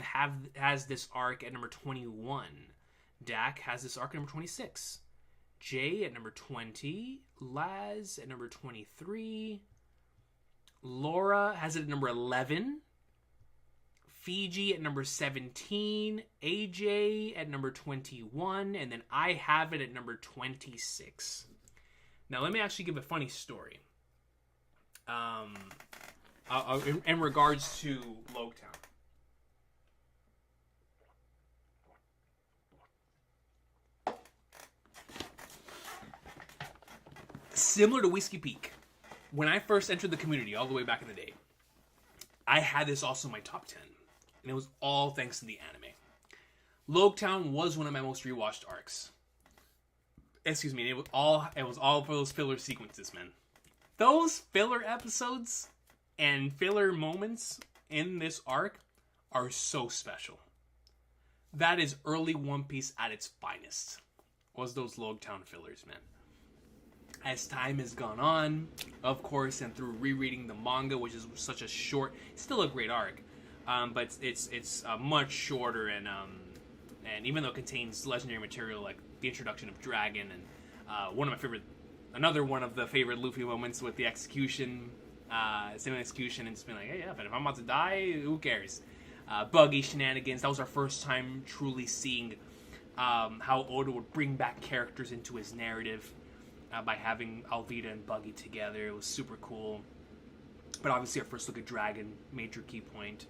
has this arc at number 21. Dak has this arc at number 26. Jay at number 20. Laz at number 23. Laura has it at number 11. Fiji at number 17. AJ at number 21. And then I have it at number 26. Now, let me actually give a funny story. In regards to Loguetown. Similar to Whiskey Peak, when I first entered the community all the way back in the day, I had this also in my top 10, and it was all thanks to the anime. Loguetown was one of my most rewatched arcs. Excuse me, it was all for those filler sequences, man. Those filler episodes and filler moments in this arc are so special. That is early One Piece at its finest. Was those Loguetown fillers, man. As time has gone on, of course, and through rereading the manga, which is such a short, still a great arc, but it's much shorter, and even though it contains legendary material like the introduction of Dragon and another one of the favorite Luffy moments with the execution, same execution, and just being like, hey, yeah, but if I'm about to die, who cares? Buggy shenanigans. That was our first time truly seeing how Oda would bring back characters into his narrative. By having Alvida and Buggy together. It was super cool. But obviously our first look at Dragon, major key point.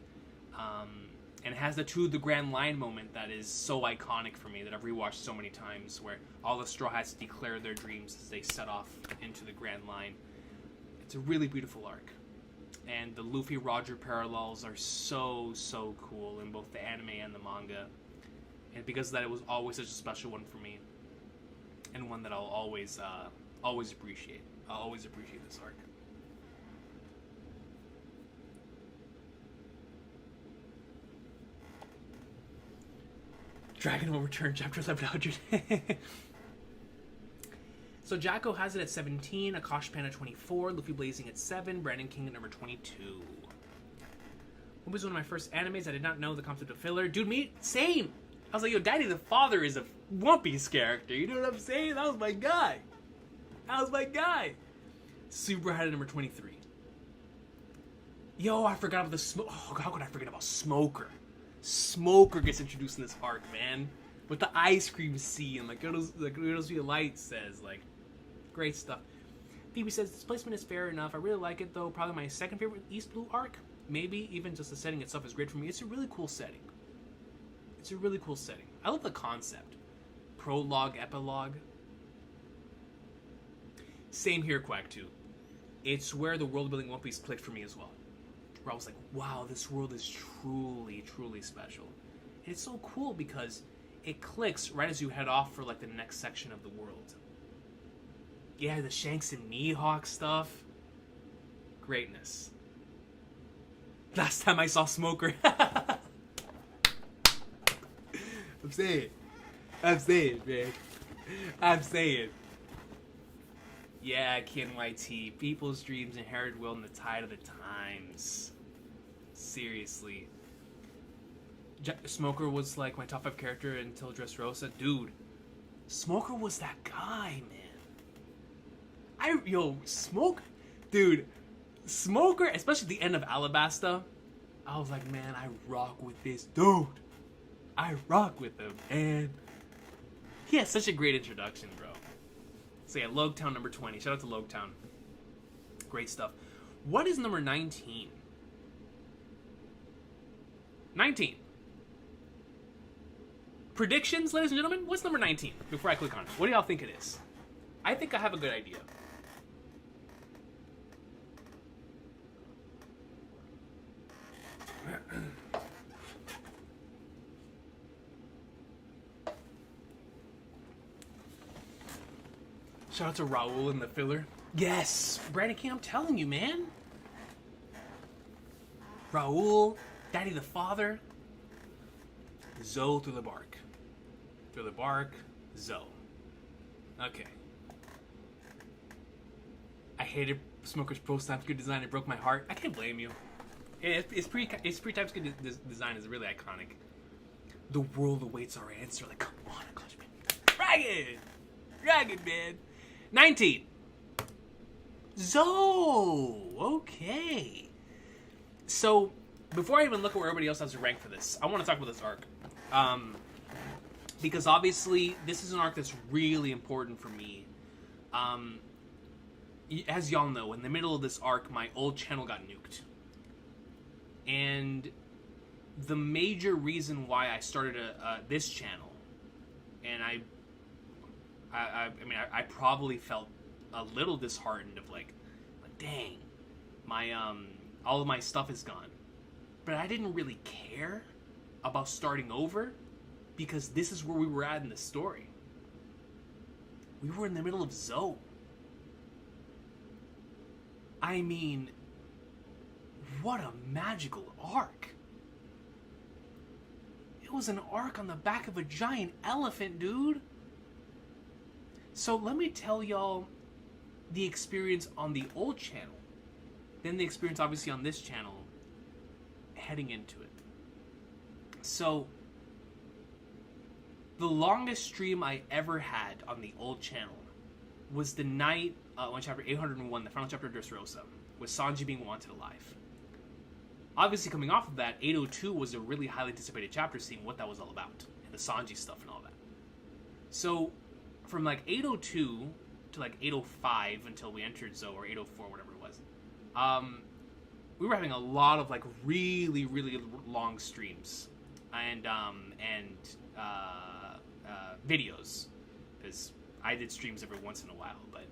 And it has the Grand Line moment that is so iconic for me that I've rewatched so many times, where all the Straw Hats declare their dreams as they set off into the Grand Line. It's a really beautiful arc. And the Luffy-Roger parallels are so, so cool in both the anime and the manga. And because of that, it was always such a special one for me. And one that I'll always appreciate. I'll always appreciate this arc. Dragon will return, chapter 1100. So Jacko has it at 17, Akash Pan at 24, Luffy Blazing at 7, Brandon King at number 22. What was one of my first animes? I did not know the concept of filler. Dude, me, same! I was like, yo, Daddy the Father is a One Piece character. You know what I'm saying? That was my guy. Super had it number 23. Yo, I forgot about the Smoker. Oh, how could I forget about Smoker? Smoker gets introduced in this arc, man. With the ice cream scene, like Riddles Via Light says, like, great stuff. Phoebe says, this placement is fair enough. I really like it, though. Probably my second favorite East Blue arc. Maybe even just the setting itself is great for me. It's a really cool setting. I love the concept. Prologue, epilogue. Same here, Quack 2. It's where the world building One Piece clicked for me as well. Where I was like, wow, this world is truly, truly special. And it's so cool because it clicks right as you head off for like the next section of the world. Yeah, the Shanks and Mihawk stuff. Greatness. Last time I saw Smoker. I'm saying, man. I'm saying. Yeah, Ken YT. People's dreams, inherited will, and the tide of the times. Seriously. Smoker was like my top 5 character until Dressrosa. Dude, Smoker was that guy, man. Smoker, especially at the end of Alabasta, I was like, man, I rock with this dude. I rock with him, and he has such a great introduction, bro. So yeah, Loguetown number 20. Shout out to Loguetown. Great stuff. What is number 19? 19. Predictions, ladies and gentlemen? What's number 19? Before I click on it, what do y'all think it is? I think I have a good idea. Shout out to Raul in the filler. Yes! Brandon King, I'm telling you, man. Raul, Daddy the Father, Zoe through the bark. Through the bark, Zoe. Okay. I hated Smoker's Pro Times Good design. It broke my heart. I can't blame you. It's pre-Times Good design is really iconic. The world awaits our answer. Like, come on, Dragon! Dragon, man! 19. Zoe! Okay. So, before I even look at where everybody else has to rank for this, I want to talk about this arc. Because obviously, this is an arc that's really important for me. As y'all know, in the middle of this arc, my old channel got nuked. And the major reason why I started this channel, and I mean, I probably felt a little disheartened of like, dang, my all of my stuff is gone. But I didn't really care about starting over because this is where we were at in the story. We were in the middle of Zoe. I mean, what a magical arc. It was an arc on the back of a giant elephant, dude. So let me tell y'all the experience on the old channel, then the experience obviously on this channel heading into it. So the longest stream I ever had on the old channel was the night on chapter 801, the final chapter of Dressrosa, with Sanji being wanted alive. Obviously, coming off of that, 802 was a really highly anticipated chapter, seeing what that was all about, and the Sanji stuff and all that. So, from like 802 to like 805 until we entered Zoe, or 804, whatever it was, we were having a lot of like really, really long streams and videos, because I did streams every once in a while, but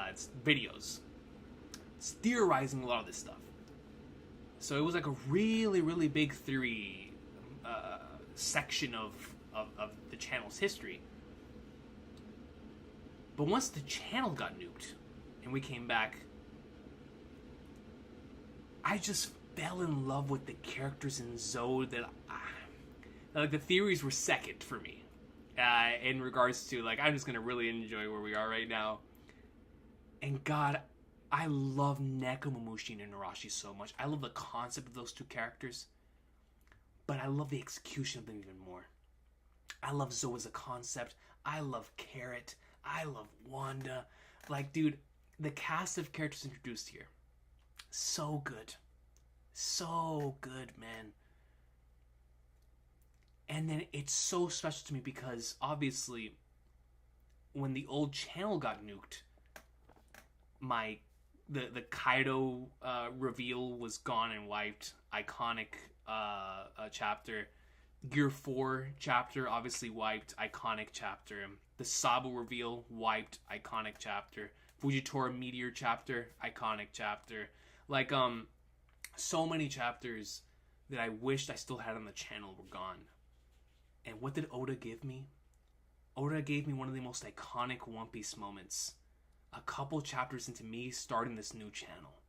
it's videos. It's theorizing a lot of this stuff. So it was like a really, really big theory section of the channel's history. But once the channel got nuked and we came back, I just fell in love with the characters in Zoe that like the theories were second for me. In regards to, like, I'm just going to really enjoy where we are right now. And God, I love Nekomamushi and Inarashi so much. I love the concept of those two characters. But I love the execution of them even more. I love Zoe as a concept. I love Carrot. I love Wanda. Like, dude, the cast of characters introduced here. So good. So good, man. And then it's so special to me because, obviously, when the old channel got nuked, the Kaido reveal was gone and wiped. Iconic chapter. Gear 4 chapter, obviously wiped. Iconic chapter. The Sabo reveal, wiped. Iconic chapter. Fujitora Meteor chapter, iconic chapter. Like, so many chapters that I wished I still had on the channel were gone. And what did Oda give me? Oda gave me one of the most iconic One Piece moments. A couple chapters into me starting this new channel.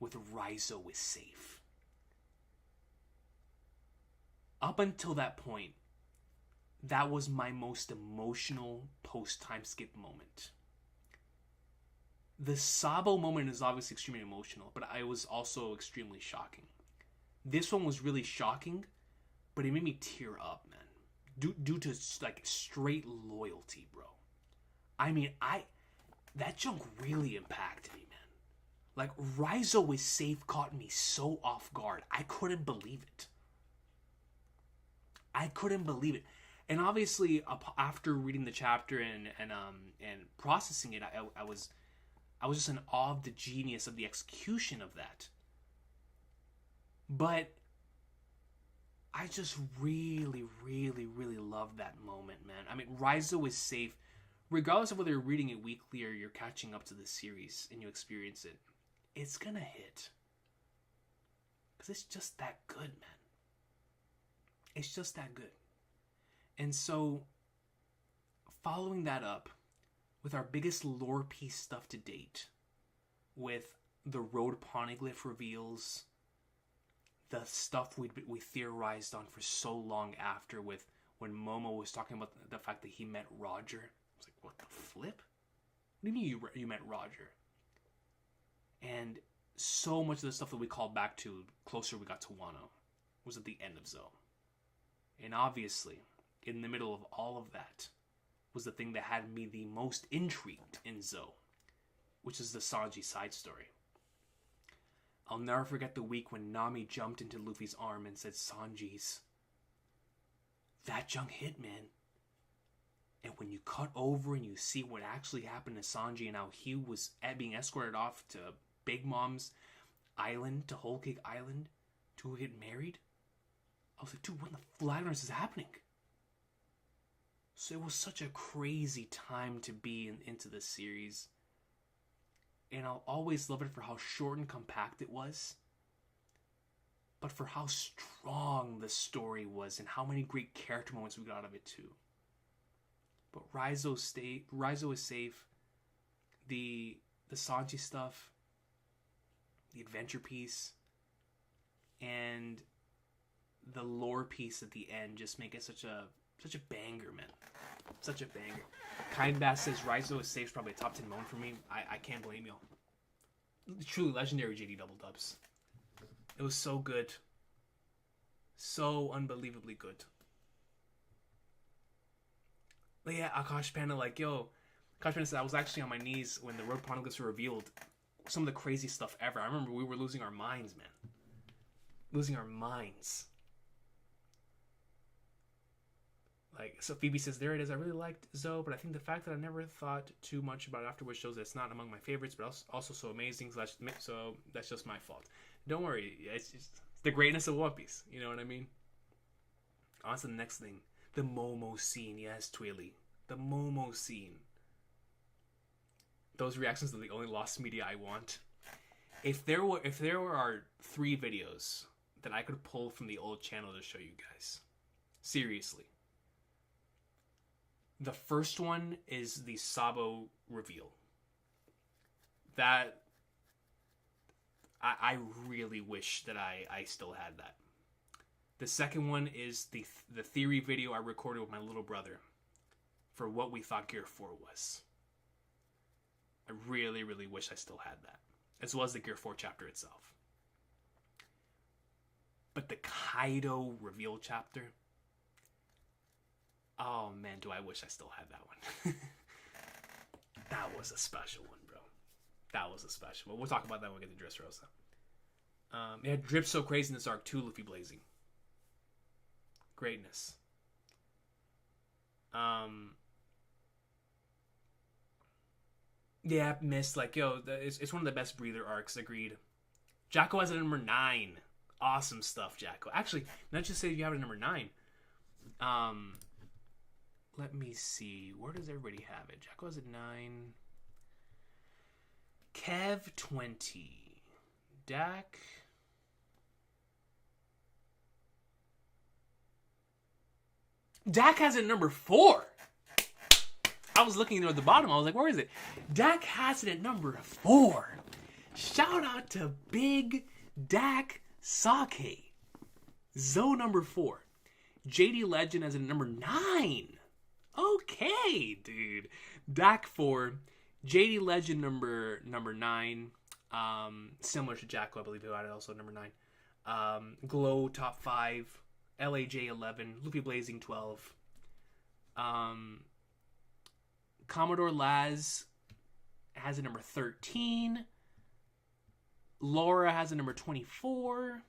With Raizo is safe. Up until that point, that was my most emotional post-time skip moment. The Sabo moment is obviously extremely emotional, but it was also extremely shocking. This one was really shocking, but it made me tear up, man. Due to, like, straight loyalty, bro. I mean, that chunk really impacted me, man. Like, Raizo is safe caught me so off guard. I couldn't believe it. And obviously, after reading the chapter and processing it, I was just in awe of the genius of the execution of that. But I just really, really, really love that moment, man. I mean, Raizo is safe, regardless of whether you're reading it weekly or you're catching up to the series and you experience it. It's gonna hit. Because it's just that good, man. It's just that good. And so, following that up with our biggest lore piece stuff to date, with the road poneglyph reveals, the stuff we theorized on for so long after, with when Momo was talking about the fact that he met Roger. I was like, what the flip? What do you mean you met Roger? And so much of the stuff that we called back to closer we got to Wano was at the end of Zoe. And obviously, in the middle of all of that was the thing that had me the most intrigued in Zoe, which is the Sanji side story. I'll never forget the week when Nami jumped into Luffy's arm and said, Sanji's. That junk hit, man. And when you cut over and you see what actually happened to Sanji and how he was being escorted off to Big Mom's island, to Whole Cake Island, to get married, I was like, dude, what in the flaggers is happening? So it was such a crazy time to be into the series. And I'll always love it for how short and compact it was. But for how strong the story was and how many great character moments we got out of it too. But Raizo is safe. The Sanji stuff, the adventure piece, and the lore piece at the end just make it such a banger, man. Such a banger. Kind Bass says Raizo is safe is probably a top 10 moment for me. I can't blame y'all. Truly legendary JD double dubs. It was so good. So unbelievably good. But yeah, Akash Panda, like, yo, Akash Panda said I was actually on my knees when the road poneglyphs were revealed. Some of the crazy stuff ever. I remember we were losing our minds, man. Losing our minds. Like, so Phoebe says, there it is. I really liked Zoe, but I think the fact that I never thought too much about it afterwards shows that it's not among my favorites, but also so amazing. So that's just my fault. Don't worry. It's just the greatness of One Piece. You know what I mean? On to the next thing. The Momo scene. Yes, Twilly. The Momo scene. Those reactions are the only lost media I want. If there were 3 videos that I could pull from the old channel to show you guys, seriously, the first one is the Sabo reveal. That I really wish that I still had that. The second one is the theory video I recorded with my little brother for what we thought Gear 4 was. I really, really wish I still had that. As well as the Gear 4 chapter itself. But the Kaido reveal chapter, oh man, do I wish I still had that one. That was a special one, bro. That was a special one. We'll talk about that when we get to Dressrosa. Yeah, Drip's so crazy in this arc too, Luffy blazing. Greatness. Yeah, Mist, like, yo, it's one of the best breather arcs, agreed. Jacko has it at number 9. Awesome stuff, Jacko. Actually, not just say you have it at number 9. Let me see. Where does everybody have it? Jacko has it 9. Kev 20. Dak. Dak has it at number 4. I was looking at the bottom. I was like, where is it? Dak has it at number 4. Shout out to Big Dak Sake. Zoe number 4. JD Legend has it at number 9. Okay, dude. Dak 4. JD Legend number 9. Similar to Jacko, I believe, who had it also at number 9. Glow top 5. LAJ 11. Luffy Blazing 12. Commodore Laz has a number 13. Laura has a number 24.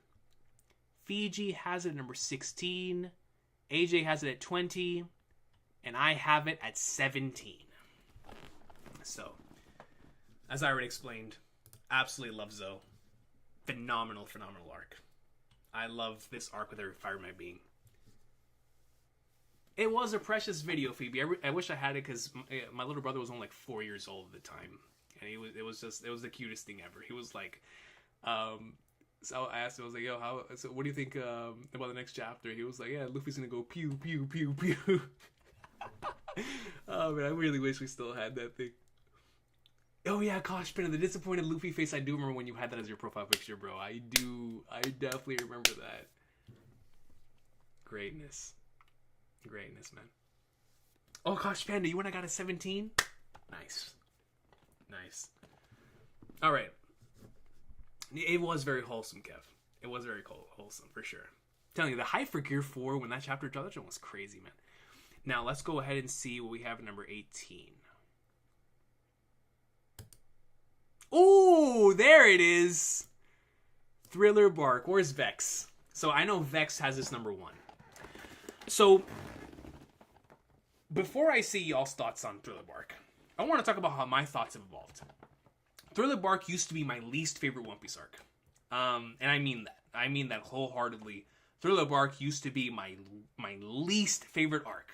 Fiji has it at number 16. AJ has it at 20. And I have it at 17. So, as I already explained, absolutely love Zoe. Phenomenal arc. I love this arc with every fiber of my being. It was a precious video, Phoebe. I wish I had it because my little brother was only like 4 years old at the time, and it was the cutest thing ever. He was like, so I asked him, I was like, yo, so what do you think about the next chapter? He was like, yeah, Luffy's gonna go pew pew pew pew. Oh man, I really wish we still had that thing. Oh yeah, gosh, Pena, the disappointed Luffy face. I do remember when you had that as your profile picture, bro. I definitely remember that. Greatness, man. Oh gosh, Panda, you and I got a 17. Nice. All right. It was very wholesome, Kev. It was very wholesome for sure. I'm telling you, the hype for Gear 4 when that chapter dropped, that was crazy, man. Now let's go ahead and see what we have at number 18. Oh, there it is. Thriller Bark. Where's Vex? So I know Vex has this number 1. So before I see y'all's thoughts on Thriller Bark, I want to talk about how my thoughts have evolved. Thriller Bark used to be my least favorite One Piece arc. And I mean that. I mean that wholeheartedly. Thriller Bark used to be my least favorite arc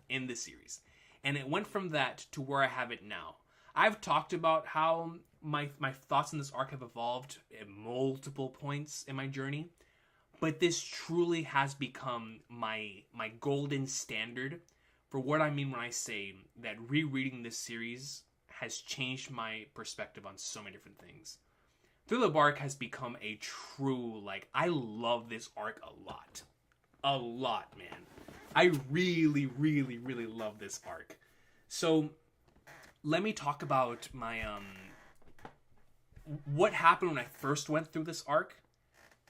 in this series. And it went from that to where I have it now. I've talked about how my thoughts on this arc have evolved at multiple points in my journey. But this truly has become my golden standard for what I mean when I say that rereading this series has changed my perspective on so many different things. Thriller Bark has become a true, I love this arc a lot. A lot, man. I really, really, really love this arc. So, let me talk about my, what happened when I first went through this arc,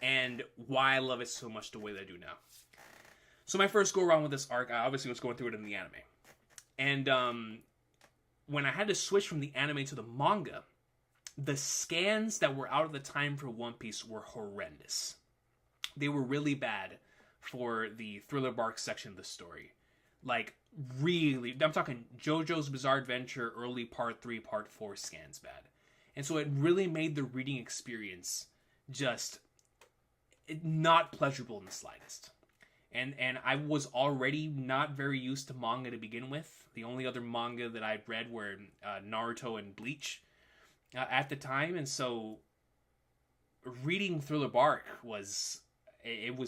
and why I love it so much the way that I do now. So my first go around with this arc, I obviously was going through it in the anime. And, when I had to switch from the anime to the manga, the scans that were out at the time for One Piece were horrendous. They were really bad for the Thriller Bark section of the story. Really, I'm talking JoJo's Bizarre Adventure, early Part 3, Part 4 scans bad. And so it really made the reading experience just not pleasurable in the slightest. And I was already not very used to manga to begin with. The only other manga that I'd read were Naruto and Bleach at the time. And so reading Thriller Bark was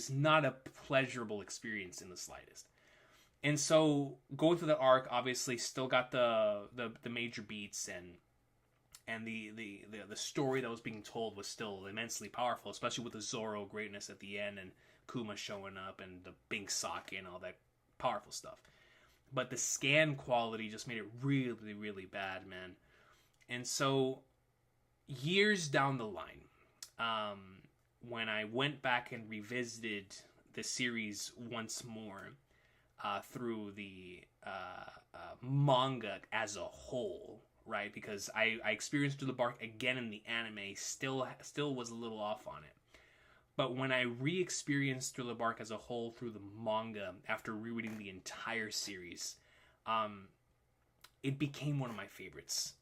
not a pleasurable experience in the slightest. And so going through the arc, obviously still got the major beats and the story that was being told was still immensely powerful, especially with the Zoro greatness at the end and Kuma showing up and the Bink Sake and all that powerful stuff. But the scan quality just made it really, really bad, man. And so years down the line, when I went back and revisited the series once more through the manga as a whole, right? Because I experienced Thriller Bark again in the anime, still was a little off on it. But when I re-experienced Thriller Bark as a whole through the manga after rereading the entire series, it became one of my favorites.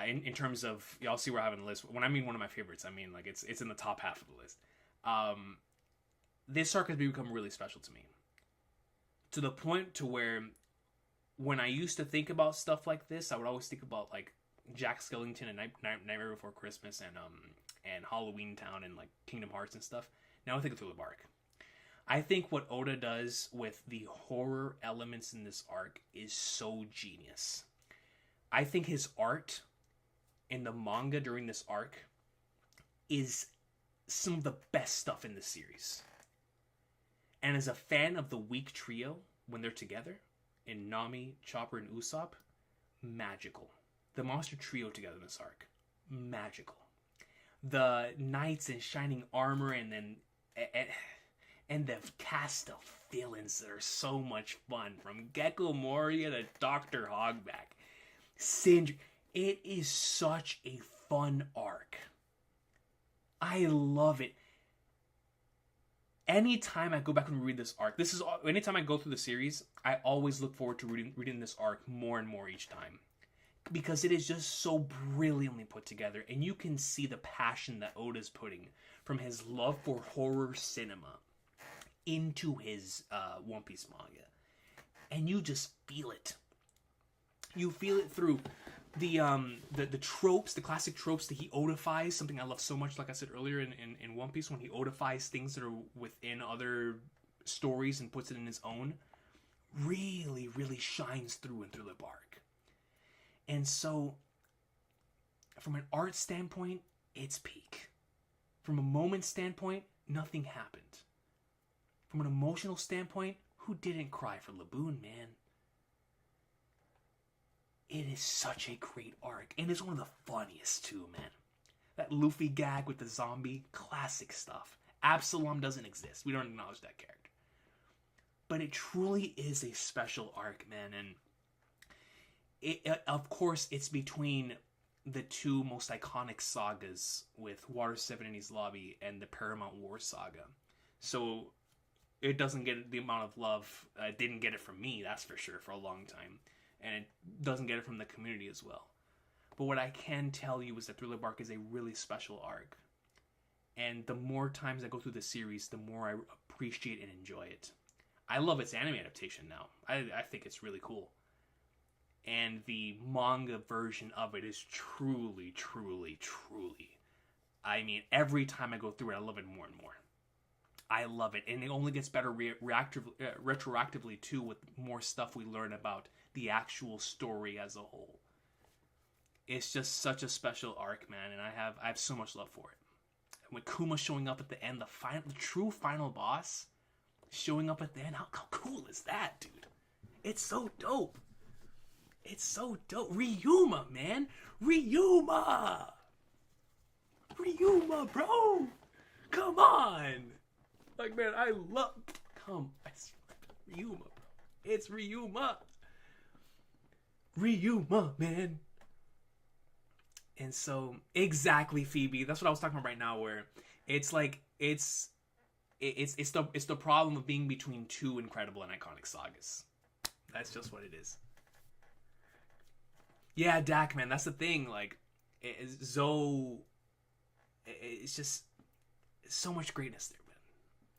In terms of, y'all see where I have in the list. When I mean one of my favorites, I mean it's in the top half of the list. This arc has become really special to me. To the point to where when I used to think about stuff like this, I would always think about Jack Skellington and Nightmare Before Christmas and Halloween Town and Kingdom Hearts and stuff. Now I think of Thriller Bark. I think what Oda does with the horror elements in this arc is so genius. I think his art in the manga during this arc is some of the best stuff in the series. And as a fan of the weak trio when they're together, in Nami, Chopper, and Usopp, magical. The monster trio together in this arc, magical. The knights in shining armor and the cast of villains that are so much fun, from Gecko Moria to Dr. Hogback. Sindri. It is such a fun arc. I love it. Anytime I go back and read this arc, anytime I go through the series, I always look forward to reading this arc more and more each time. because it is just so brilliantly put together, and you can see the passion that Oda's putting from his love for horror cinema into his One Piece manga, and you just feel it. You feel it through the tropes, the classic tropes that he odifies, something I love so much, like I said earlier in One Piece, when he odifies things that are within other stories and puts it in his own, really, really shines through in Thriller Bark. And so, from an art standpoint, it's peak. From a moment standpoint, nothing happened. From an emotional standpoint, who didn't cry for Laboon, man? It is such a great arc, and it's one of the funniest too, man. That Luffy gag with the zombie, classic stuff. Absalom doesn't exist. We don't acknowledge that character. But it truly is a special arc, man, and of course, it's between the two most iconic sagas with Water 7 Enies Lobby and the Paramount War saga. So it doesn't get the amount of love. It didn't get it from me, that's for sure, for a long time. And it doesn't get it from the community as well. But what I can tell you is that Thriller Bark is a really special arc. And the more times I go through the series, the more I appreciate and enjoy it. I love its anime adaptation now. I think it's really cool. And the manga version of it is truly, truly, truly. I mean, every time I go through it, I love it more and more. I love it. And it only gets better retroactively, too, with more stuff we learn about the actual story as a whole. It's just such a special arc, man, and I have so much love for it. And with Kuma showing up at the end, the true final boss showing up at the end, how cool is that, dude? It's so dope. It's so dope. Ryuma, man. Ryuma, bro. Come on. Like, man, I love... Ryuma, bro. It's Ryuma. Ryuma, man. And so, exactly, Phoebe. That's what I was talking about right now, where it's like, it's the problem of being between two incredible and iconic sagas. That's just what it is. Yeah, Dak, man, that's the thing. Like, Zoe, it's just so much greatness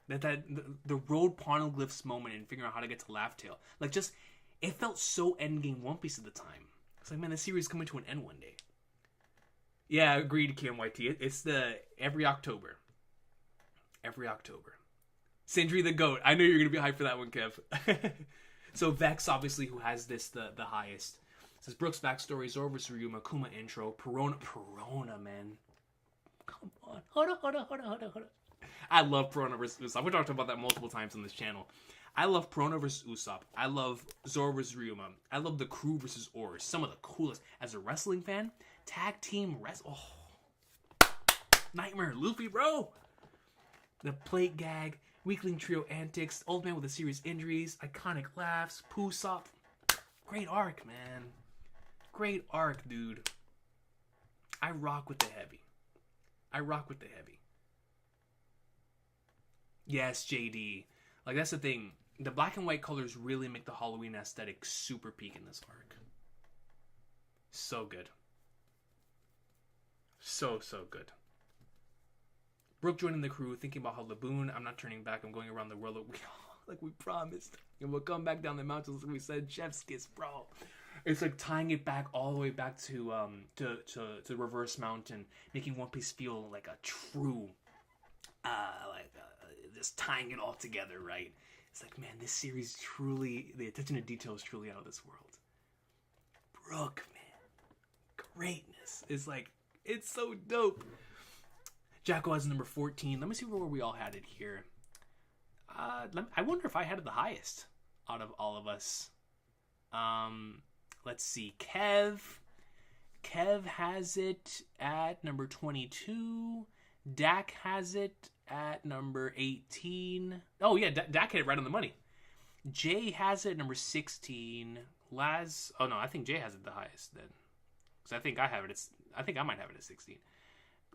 there, man. The road poneglyphs moment and figuring out how to get to Laugh Tale, like, just it felt so endgame One Piece at the time. It's like, man, the series is coming to an end one day. Yeah, agreed, KMYT. It's every October. Every October. Sindri the Goat. I know you're gonna be hyped for that one, Kev. So Vex, obviously, who has this the highest. Says Brooks backstory, Zoro vs. Ryuma, Kuma intro, Perona, man. Come on. Hold on. I love Perona vs. Usopp. We talked about that multiple times on this channel. I love Perona vs. Usopp. I love Zoro vs. Ryuma. I love the crew versus Oars. Some of the coolest. As a wrestling fan, tag team wrestle. Oh. Nightmare Luffy, bro. The plate gag, weakling trio antics, old man with a serious injuries, iconic laughs, Usopp. Great arc, man. Great arc, dude. I rock with the heavy. Yes, JD. Like, that's the thing. The black and white colors really make the Halloween aesthetic super peak in this arc. So good. So good. Brooke joining the crew, thinking about how Laboon, I'm not turning back, I'm going around the world like we promised. And we'll come back down the mountains like we said, chef's kiss, bro. It's like tying it back all the way back to Reverse Mountain, making One Piece feel like a true, just tying it all together, right? It's like, man, this series truly, the attention to detail is truly out of this world. Brooke, man, greatness. It's like, it's so dope. Jacko has number 14. Let me see where we all had it here. I wonder if I had it the highest out of all of us. Let's see. Kev has it at number 22. Dak has it at number 18. Oh, yeah, Dak hit it right on the money. Jay has it at number 16. Laz... Oh, no, I think Jay has it the highest then. Because I think I have it. I think I might have it at 16.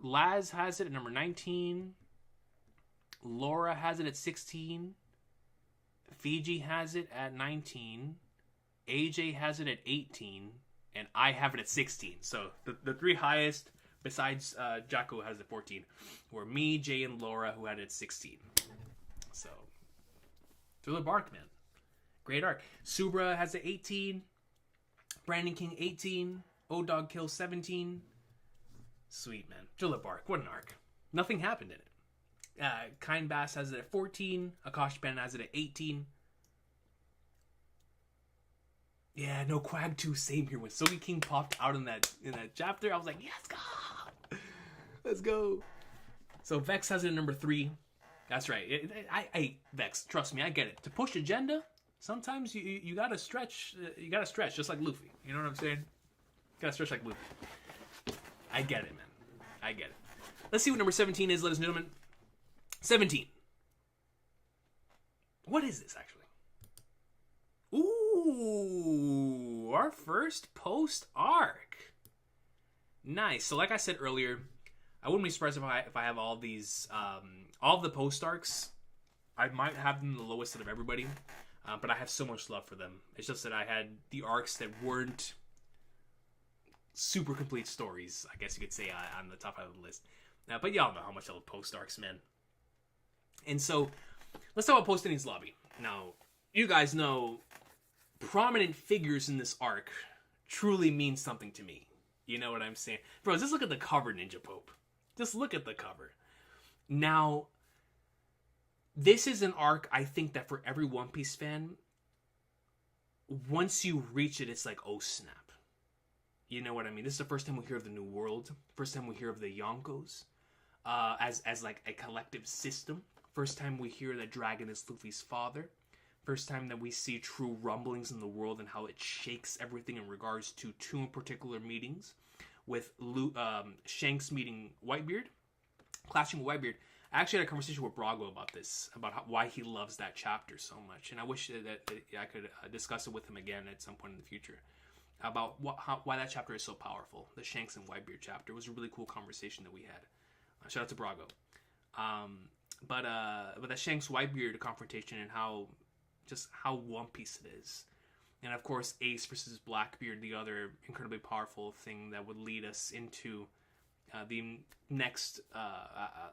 Laz has it at number 19. Laura has it at 16. Fiji has it at 19. AJ has it at 18. and I have it at 16. So the three highest, besides Jacko, has it at 14, were me, Jay, and Laura, who had it at 16. So, Thriller Bark, man. Great arc. Subra has it 18. Brandon King, 18. O-Dog Kill, 17. Sweet, man. Thriller Bark, what an arc. Nothing happened in it. Kind Bass has it at 14. Akash Ben has it at 18. Yeah, no, Quag 2, same here. When Sogi King popped out in that chapter, I was like, yes, go! Let's go. So Vex has it at number 3. That's right. Vex, trust me, I get it. To push agenda, sometimes you gotta stretch. You gotta stretch, just like Luffy. You know what I'm saying? You gotta stretch like Luffy. I get it, man. I get it. Let's see what number 17 is, ladies and gentlemen. 17. What is this, actually? Ooh, our first post arc. Nice. So, like I said earlier, I wouldn't be surprised if I have all these, all of the post arcs. I might have them the lowest out of everybody, but I have so much love for them. It's just that I had the arcs that weren't super complete stories, I guess you could say, on the top of the list. But y'all know how much I love post arcs, man. And so, let's talk about Post-enies Lobby. Now, you guys know prominent figures in this arc truly mean something to me. You know what I'm saying? Bro, just look at the cover, Ninja Pope. Just look at the cover. Now, this is an arc, I think, that for every One Piece fan, once you reach it, it's like, oh snap. You know what I mean? This is the first time we hear of the New World. First time we hear of the Yonkos. As like a collective system. First time we hear that Dragon is Luffy's father. First time that we see true rumblings in the world and how it shakes everything in regards to two particular meetings. With Shanks meeting Whitebeard, clashing with Whitebeard. I actually had a conversation with Brago about this, about why he loves that chapter so much. And I wish that I could discuss it with him again at some point in the future. About why that chapter is so powerful. The Shanks and Whitebeard chapter. It was a really cool conversation that we had. Shout out to Brago. But that Shanks Whitebeard confrontation and how One Piece it is. And of course Ace versus Blackbeard, the other incredibly powerful thing that would lead us into the next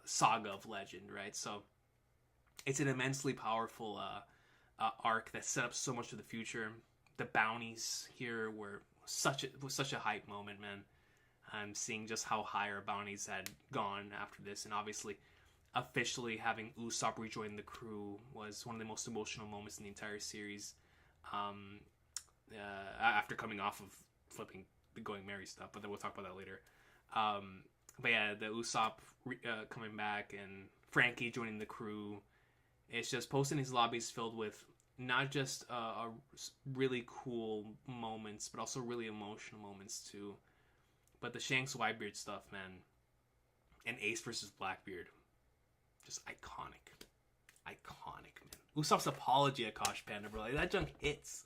saga of legend, right? So it's an immensely powerful arc that set up so much for the future. The bounties here were such a hype moment, man. I'm seeing just how high our bounties had gone after this, and obviously officially having Usopp rejoin the crew was one of the most emotional moments in the entire series. After coming off of flipping the Going Merry stuff, but then we'll talk about that later. But yeah, the Usopp coming back and Frankie joining the crew. It's just Post-enies lobbies filled with not just really cool moments, but also really emotional moments too. But the Shanks Whitebeard stuff, man, and Ace versus Blackbeard, just iconic, man. Usopp's apology at Kosh Panda, bro, like, that junk hits.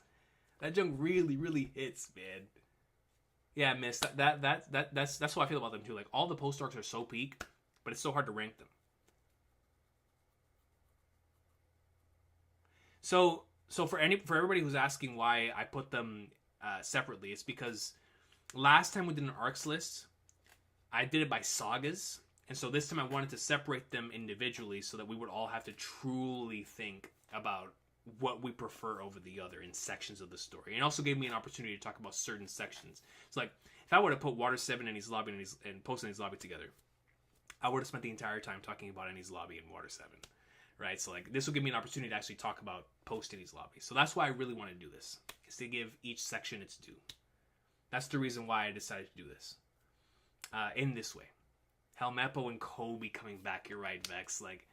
That junk really, really hits, man. Yeah, miss. That's what I feel about them too. Like, all the post arcs are so peak, but it's so hard to rank them. So for everybody who's asking why I put them separately, it's because last time we did an arcs list, I did it by sagas, and so this time I wanted to separate them individually so that we would all have to truly think about what we prefer over the other in sections of the story. And it also gave me an opportunity to talk about certain sections. It's like, if I would have put Water 7 and Enies Lobby and Post-enies Lobby together, I would have spent the entire time talking about Enies Lobby and Water 7. Right? So like, this will give me an opportunity to actually talk about Post-enies Lobby. So that's why I really want to do this, is to give each section its due. That's the reason why I decided to do this. In this way. Helmeppo and Kobe coming back, you're right, Vex. Like,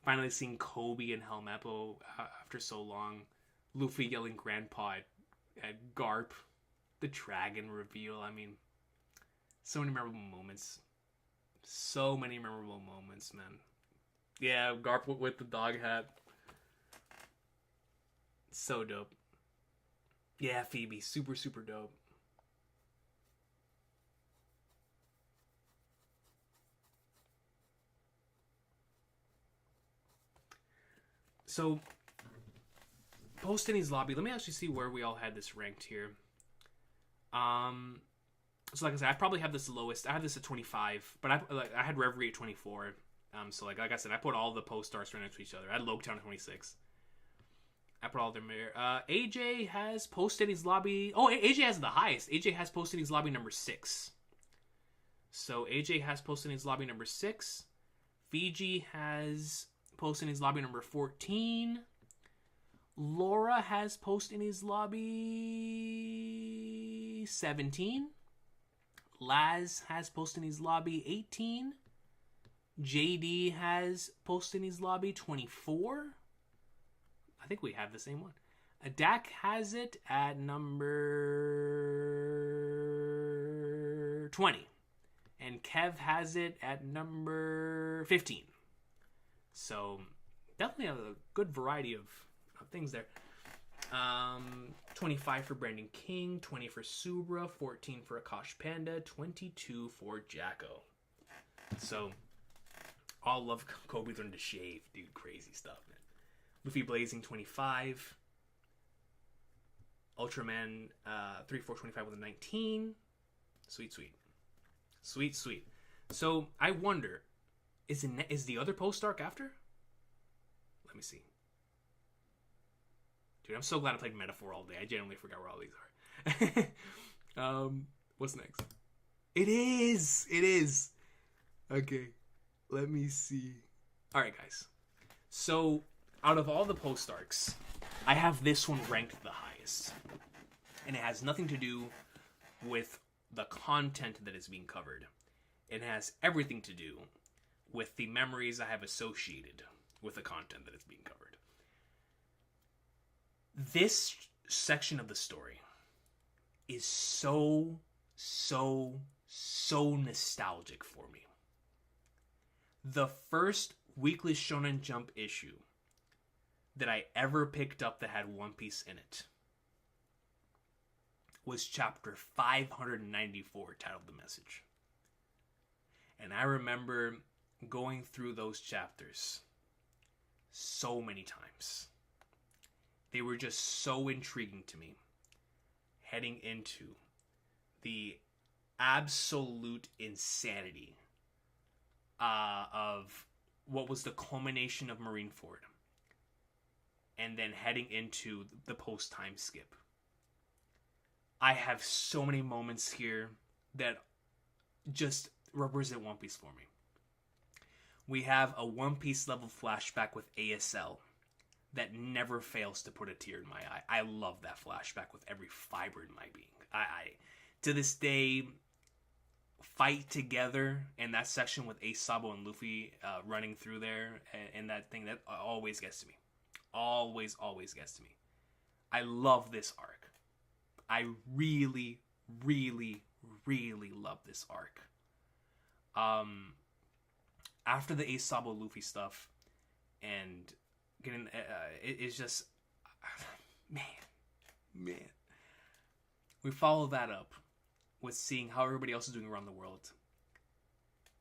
finally seeing Kobe and Helmeppo after so long. Luffy yelling Grandpa at Garp. The dragon reveal. I mean, so many memorable moments. So many memorable moments, man. Yeah, Garp with the dog hat. So dope. Yeah, Phoebe. Super, super dope. So, Post-enies Lobby, let me actually see where we all had this ranked here. So like I said, I probably have this lowest. I have this at 25, but I had Reverie at 24. So like I said, I put all the post arcs right next to each other. I had Loguetown at 26. I put all of them there. AJ has Post-enies lobby. Oh, AJ has the highest. AJ has Post-enies lobby number 6. So AJ has Post-enies lobby number 6. Fiji has Post-enies lobby number 14. Laura has Post-enies lobby 17. Laz has Post-enies lobby 18. JD has Post-enies lobby 24. I think we have the same one. Dak has it at number 20. And Kev has it at number 15. So, definitely a good variety of things there. 25 for Brandon King, 20 for Subra, 14 for Akash Panda, 22 for Jacko. So, all love Kobe learned to shave, dude. Crazy stuff, man. Luffy Blazing 25. Ultraman 3425 with a 19. Sweet, sweet. Sweet, sweet. So, I wonder, is the other post arc after? Let me see. Dude, I'm so glad I played Metaphor all day. I genuinely forgot where all these are. What's next? It is! It is! Okay. Let me see. Alright, guys. So, out of all the post arcs, I have this one ranked the highest. And it has nothing to do with the content that is being covered. It has everything to do with the memories I have associated with the content that is being covered. This section of the story is so nostalgic for me. The first Weekly Shonen Jump issue that I ever picked up that had One Piece in it was chapter 594, titled The Message. And I remember going through those chapters so many times. They were just so intriguing to me, heading into the absolute insanity of what was the culmination of Marineford, and then heading into the post-time skip. I have so many moments here that just represent One Piece for me. We have a One Piece level flashback with ASL that never fails to put a tear in my eye. I love that flashback with every fiber in my being. I to this day, fight together in that section with Ace, Sabo, and Luffy running through there, and that thing that always gets to me. Always gets to me. I love this arc. I really love this arc. After the Ace, Sabo, Luffy stuff, and getting it's just man. We follow that up with seeing how everybody else is doing around the world,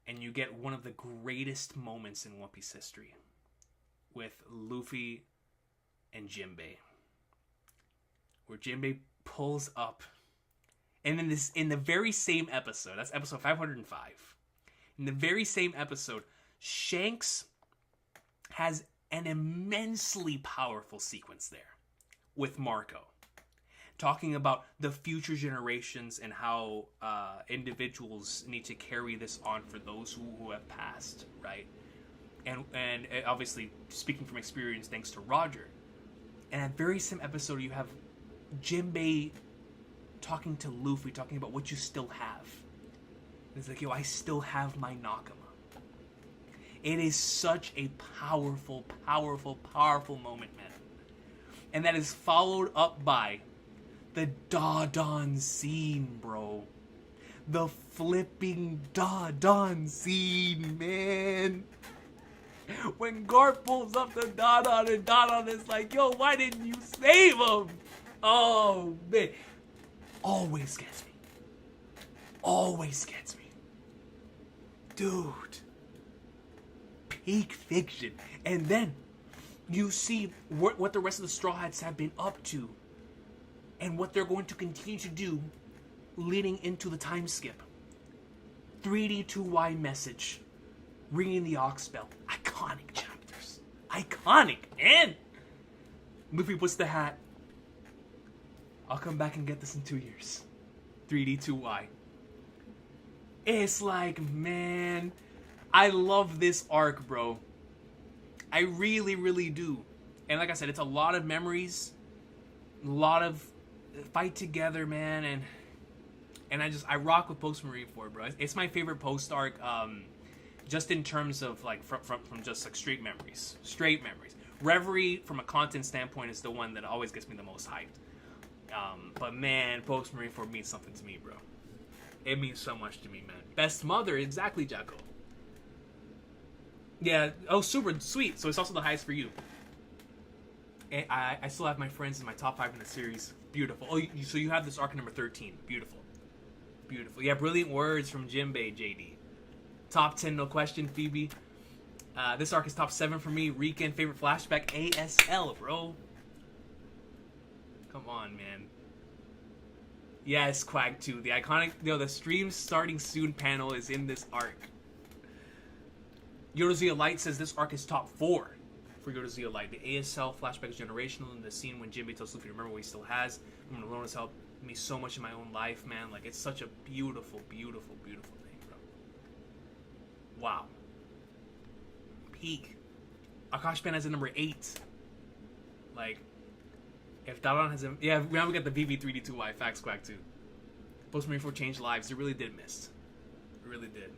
and you get one of the greatest moments in One Piece history with Luffy and Jinbei, where Jinbei pulls up, and in the very same episode, that's episode 505. In the very same episode, Shanks has an immensely powerful sequence there with Marco, talking about the future generations and how individuals need to carry this on for those who have passed, right? And obviously, speaking from experience, thanks to Roger. And that very same episode, you have Jinbei talking to Luffy, talking about what you still have. And it's like, yo, I still have my Nakama. It is such a powerful moment, man. And that is followed up by the Dodon scene, bro. The flipping Dodon scene, man. When Garp pulls up the Dodon and Dodon is like, yo, why didn't you save him? Oh, man. Always gets me. Always gets me. Dude. Peak fiction. And then you see what the rest of the Straw Hats have been up to and what they're going to continue to do leading into the time skip. 3D2Y message. Ringing the Ox Bell. Iconic chapters. Iconic, man! Luffy puts the hat. I'll come back and get this in 2 years. 3D2Y. It's like, man, I love this arc, bro. I really, really do. And like I said, it's a lot of memories, a lot of fight together, man, and I rock with Post Marineford, bro. It's my favorite post arc, just in terms of like from just like straight memories. Reverie, from a content standpoint, is the one that always gets me the most hyped. But man, Post Marineford means something to me, bro. It means so much to me, man. Best mother, exactly, Jacko. Yeah, oh, super sweet. So it's also the highest for you. And I still have my friends in my top 5 in the series. Beautiful. Oh, so you have this arc number 13. Beautiful. Beautiful. Yeah, brilliant words from Jinbei, JD. Top 10, no question, Phoebe. This arc is top 7 for me. Recon, favorite flashback, ASL, bro. Come on, man. Yes, Quag 2. The iconic, the stream starting soon panel is in this arc. Yodozia Light says this arc is top 4 for Yodozia Light. The ASL flashback is generational, and the scene when Jinbei tells Luffy to remember what he still has. Woman alone has helped me so much in my own life, man. Like, it's such a beautiful, beautiful, beautiful thing, bro. Wow. Peak. Akash Pan has a number 8. Like, if Daron has a... Yeah, now we got the VV3D2Y. Facts, Quack 2. Post Marineford changed lives. It really did miss. It really did.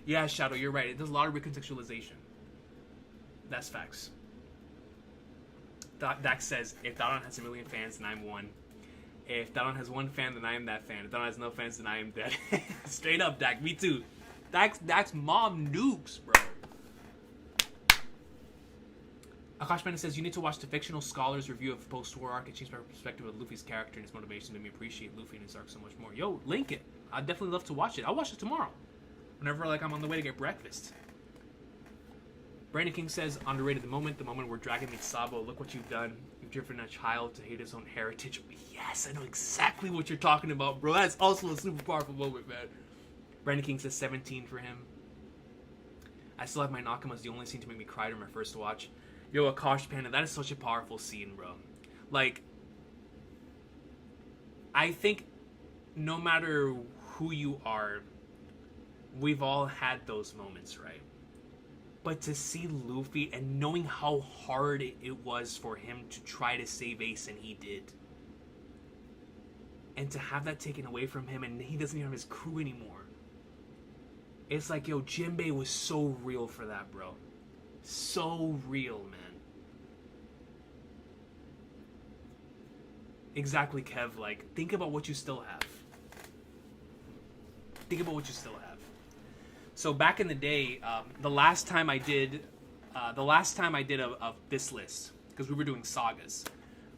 Yeah, Shadow, you're right. It does a lot of recontextualization. That's facts. Dax says, if Daron has a million fans, then I'm one. If Daron has one fan, then I am that fan. If Daron has no fans, then I am dead. Straight up, Dak. Me too. Dax mom nukes, bro. Akash Bennett says, you need to watch the fictional scholar's review of post-war arc. It changed my perspective of Luffy's character and his motivation to me appreciate Luffy and his arc so much more. Yo, link it. I'd definitely love to watch it. I'll watch it tomorrow. Whenever, like, I'm on the way to get breakfast. Brandon King says, underrated the moment where Dragon meets Sabo. Look what you've done. You've driven a child to hate his own heritage. Yes, I know exactly what you're talking about, bro. That's also a super powerful moment, man. Brandon King says 17 for him. I still have my Nakamas, the only scene to make me cry during my first watch. Yo, Akash Panda, that is such a powerful scene, bro. Like, I think no matter who you are, we've all had those moments, right? But to see Luffy and knowing how hard it was for him to try to save Ace, and he did. And to have that taken away from him, and he doesn't even have his crew anymore. It's like, yo, Jinbei was so real for that, bro. So real, man. Exactly, Kev. Like, think about what you still have. Think about what you still have. So back in the day, the last time I did of this list, because we were doing sagas,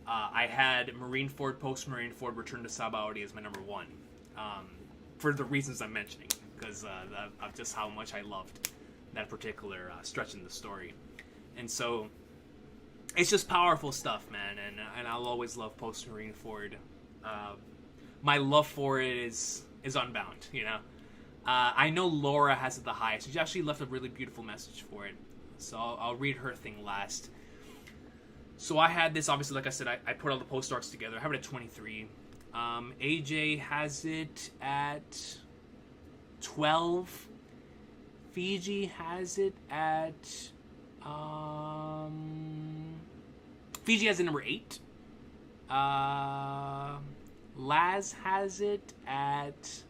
I had Marineford, Post Marineford, Return to Sabaody as my number 1, for the reasons I'm mentioning, because of just how much I loved that particular stretch in the story. And so it's just powerful stuff, man, and I'll always love Post Marineford. My love for it is unbound, you know. I know Laura has it the highest. She actually left a really beautiful message for it, so I'll read her thing last. So I had this, obviously, like I said, I put all the post arcs together. I have it at 23. AJ has it at 12. Fiji has it at Fiji has it number 8. Laz has it at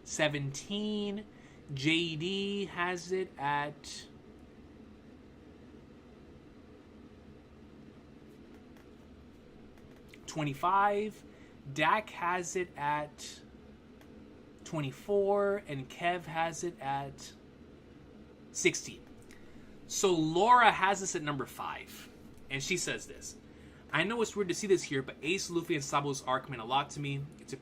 17. JD has it at 25. Dak has it at 24. And Kev has it at 16. So Laura has this at number 5. And she says this. I know it's weird to see this here, but Ace, Luffy, and Sabo's arc meant a lot to me. It's a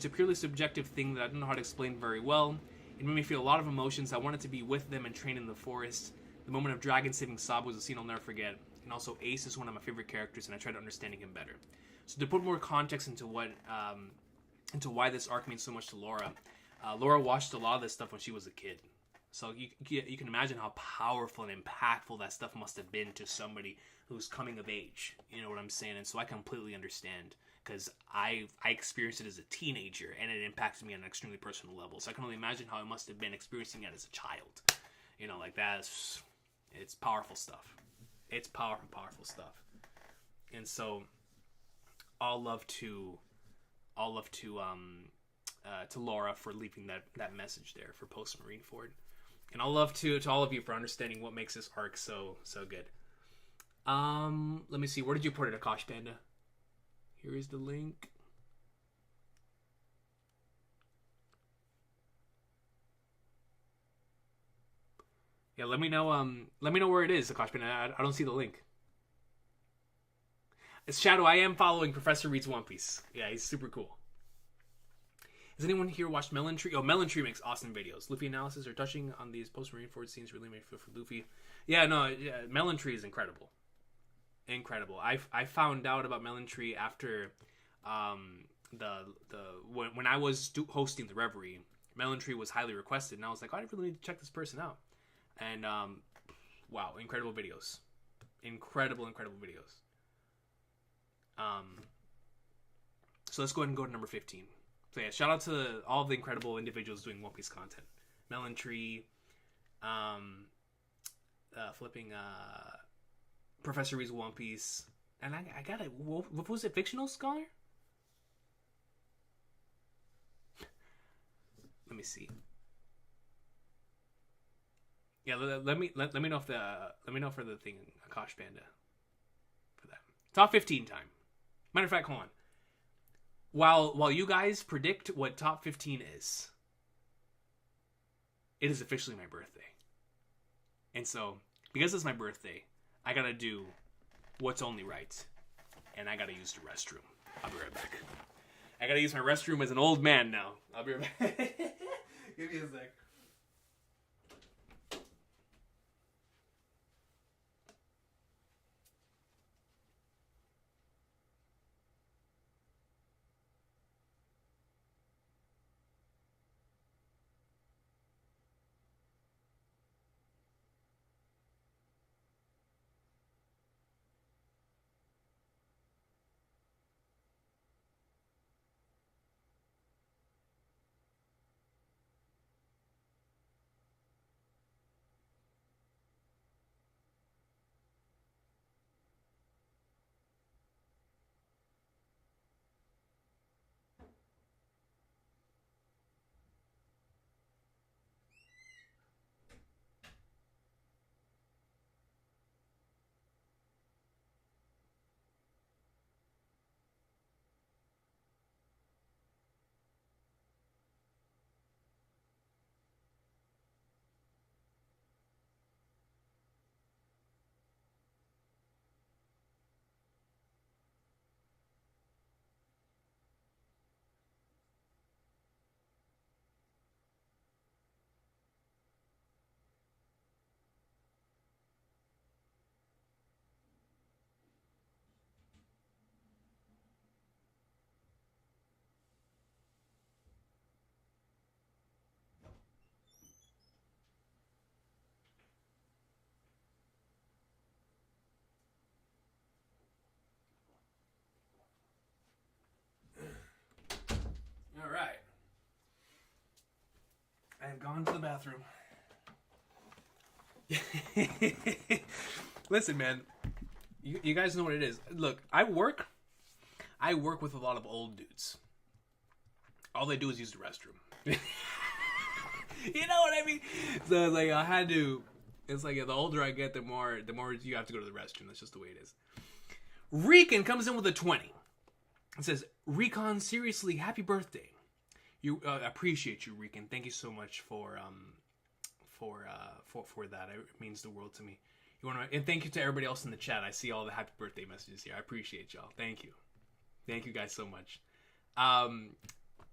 purely subjective thing that I don't know how to explain very well. It made me feel a lot of emotions. I wanted to be with them and train in the forest. The moment of Dragon saving Sabo is a scene I'll never forget. And also, Ace is one of my favorite characters, and I tried understanding him better. So to put more context into into why this arc means so much to Laura, Laura watched a lot of this stuff when she was a kid. So you can imagine how powerful and impactful that stuff must have been to somebody who's coming of age. You know what I'm saying? And so I completely understand, because I experienced it as a teenager, and it impacted me on an extremely personal level. So I can only imagine how it must have been experiencing it as a child. You know, like it's powerful stuff. It's powerful stuff. And so all love to Laura for leaving that message there for post Marineford. And I'll love to all of you for understanding what makes this arc so good. Let me see. Where did you put it, Akash Panda? Here is the link. Yeah, let me know where it is, Akash Panda. I don't see the link. It's Shadow. I am following Professor Reed's One Piece. Yeah, he's super cool. Has anyone here watched Melon Tree? Oh, Melon Tree makes awesome videos. Luffy analysis are touching on these post-Marineford scenes really made for Luffy. Yeah, no, Melon Tree is incredible. Incredible. I found out about Melon Tree after when I was hosting the Reverie. Melon Tree was highly requested, and I was like, I really need to check this person out. And wow, incredible videos. Incredible videos. So let's go ahead and go to number 15. So yeah, shout out to all of the incredible individuals doing One Piece content. Melon Tree, Professor Reed's One Piece, and I got it. What was it? Fictional Scholar? Let me see. Yeah, let me know if for the thing, Akash Panda, for that top 15 time. Matter of fact, hold on. While you guys predict what top 15 is, it is officially my birthday. And so, because it's my birthday, I gotta do what's only right. And I gotta use the restroom. I'll be right back. I gotta use my restroom as an old man now. I'll be right back. Give me a sec. All right. I've gone to the bathroom. Listen, man. You guys know what it is. Look, I work with a lot of old dudes. All they do is use the restroom. You know what I mean? So like I had to. It's like the older I get, the more you have to go to the restroom. That's just the way it is. Recon comes in with a 20. It says, Recon, seriously, happy birthday. You appreciate you, Recon. Thank you so much for that. It means the world to me. And thank you to everybody else in the chat. I see all the happy birthday messages here. I appreciate y'all. Thank you guys so much.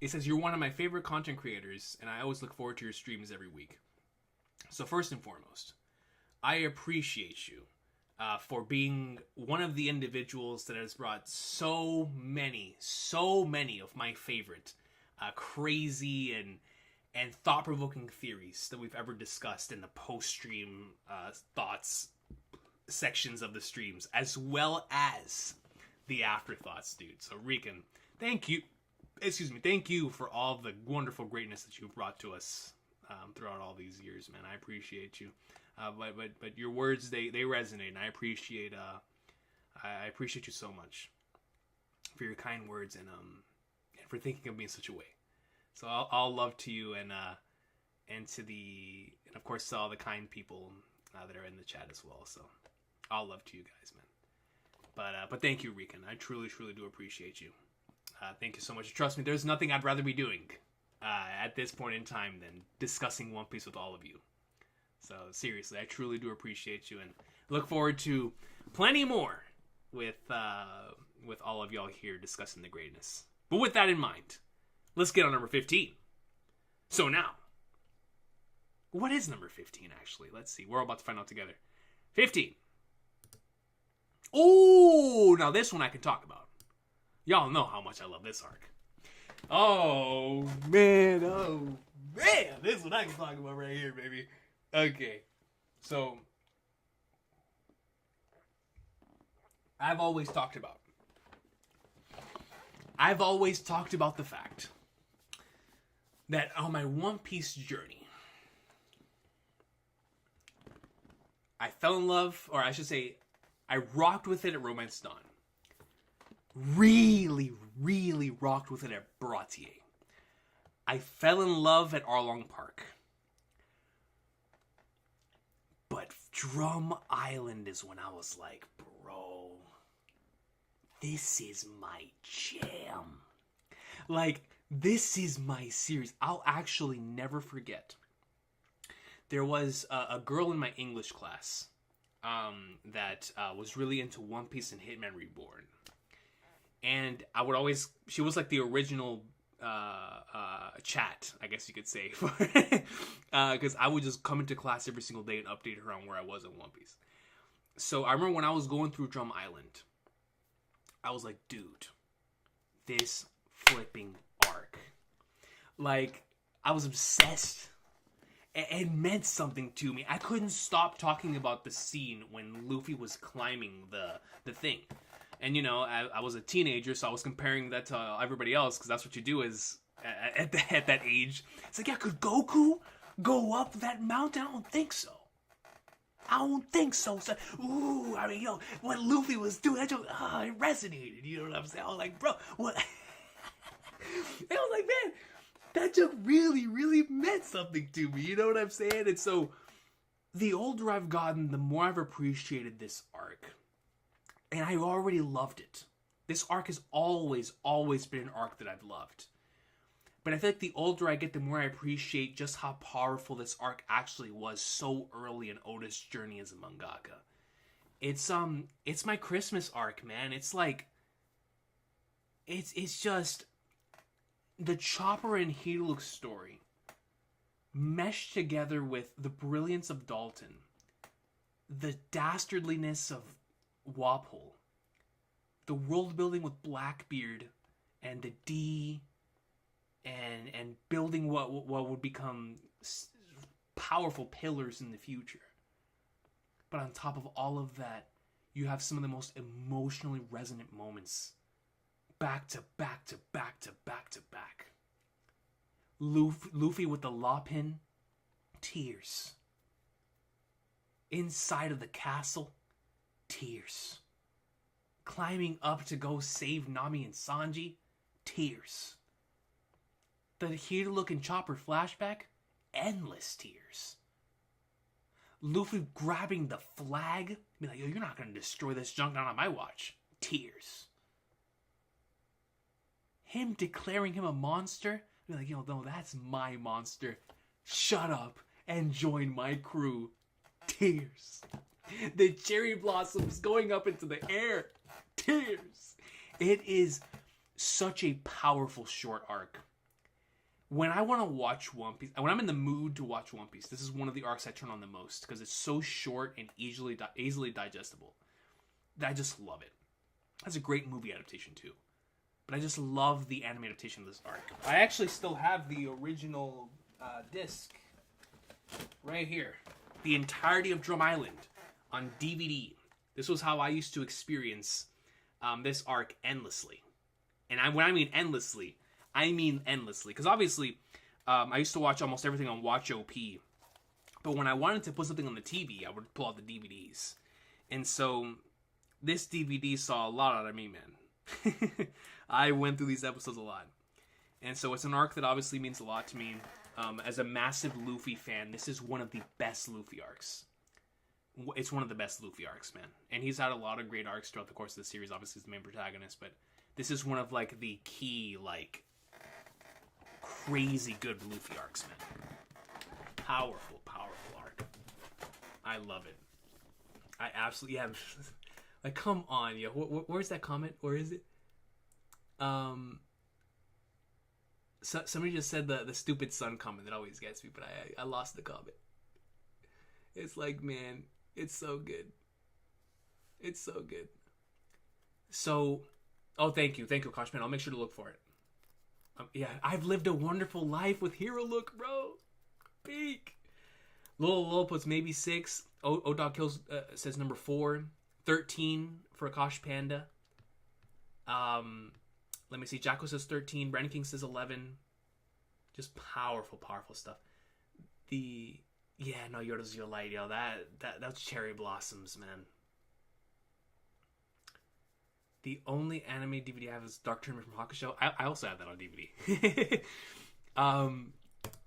It says, you're one of my favorite content creators, and I always look forward to your streams every week. So first and foremost, I appreciate you for being one of the individuals that has brought so many of my favorite crazy and thought-provoking theories that we've ever discussed in the post-stream thoughts sections of the streams, as well as the afterthoughts, dude. So Recon, thank you. Thank you for all the wonderful greatness that you've brought to us throughout all these years, man. I appreciate you. But your words, they resonate, and I appreciate you so much for your kind words and for thinking of me in such a way. So all love to you and of course to all the kind people that are in the chat as well. So all love to you guys, man. But thank you, Recon. I truly do appreciate you. Thank you so much. Trust me, there's nothing I'd rather be doing at this point in time than discussing One Piece with all of you. So seriously, I truly do appreciate you and look forward to plenty more with all of y'all here discussing the greatness. But with that in mind, let's get on number 15. So now, what is number 15 actually? Let's see. We're all about to find out together. 15. Oh, now this one I can talk about. Y'all know how much I love this arc. Oh, man. This one I can talk about right here, baby. Okay. So, I've always talked about the fact that on my One Piece journey, I fell in love, or I should say, I rocked with it at Romance Dawn. Really rocked with it at Baratier. I fell in love at Arlong Park. But Drum Island is when I was like, bro, this is my jam. Like, this is my series. I'll actually never forget. There was a girl in my English class that was really into One Piece and Hitman Reborn. And I would always, she was like the original chat, I guess you could say, because I would just come into class every single day and update her on where I was in One Piece. So I remember when I was going through Drum Island, I was like, dude, this flipping arc. Like, I was obsessed. It meant something to me. I couldn't stop talking about the scene when Luffy was climbing the thing. And, you know, I was a teenager, so I was comparing that to everybody else, because that's what you do is at that age. It's like, yeah, could Goku go up that mountain? I don't think so. So, ooh, I mean, yo, what Luffy was doing, it resonated, you know what I'm saying? I was like, bro, what? And I was like, man, that joke really meant something to me, you know what I'm saying? And so, the older I've gotten, the more I've appreciated this arc. And I already loved it. This arc has always been an arc that I've loved. But I feel like the older I get, the more I appreciate just how powerful this arc actually was so early in Oda's journey as a mangaka. It's my Christmas arc, man. It's like, it's just the Chopper and Helix story meshed together with the brilliance of Dalton, the dastardliness of Walpole, the world building with Blackbeard and the D, and building what would become powerful pillars in the future. But on top of all of that, you have some of the most emotionally resonant moments, back to back to back to back to back. Luffy with the law pin, tears. Inside of the castle, tears. Climbing up to go save Nami and Sanji, tears. The Hiruluk and Chopper flashback, endless tears. Luffy grabbing the flag, be like, yo, you're not gonna destroy this junk down on my watch. Tears. Him declaring him a monster, be like, yo, no, that's my monster. Shut up and join my crew. Tears. The cherry blossoms going up into the air. Tears. It is such a powerful short arc. when I want to watch One Piece, when I'm in the mood to watch One Piece, this is one of the arcs I turn on the most because it's so short and easily digestible. I just love it. That's a great movie adaptation too. But I just love the anime adaptation of this arc. I actually still have the original disc right here. The entirety of Drum Island on DVD. This was how I used to experience this arc endlessly. And when I mean endlessly, I mean endlessly. Because obviously, I used to watch almost everything on Watch OP. But when I wanted to put something on the TV, I would pull out the DVDs. And so, this DVD saw a lot out of me, man. I went through these episodes a lot. And so, it's an arc that obviously means a lot to me. As a massive Luffy fan, this is one of the best Luffy arcs. It's one of the best Luffy arcs, man. And he's had a lot of great arcs throughout the course of the series. Obviously, he's the main protagonist. But this is one of, like, the key, like, crazy good Luffy arcs, man. Powerful arc. I love it. I absolutely have. Like, come on, yo. Where's that comment? Where is it? So, somebody just said the stupid sun comment that always gets me, but I lost the comment. It's like, man, it's so good. It's so good. So, oh, thank you, Koshman. I'll make sure to look for it. Yeah, I've lived a wonderful life with Hero Look, bro. Peak. Lolo puts maybe 6. O-Dog Kills says number 4. 13 for Akash Panda. Let me see. Jacko says 13. Brandon King says 11. Just powerful stuff. Yoda's Your Light, yo. That's Cherry Blossoms, man. The only anime DVD I have is Dark Tournament from Hakusho. I also have that on DVD.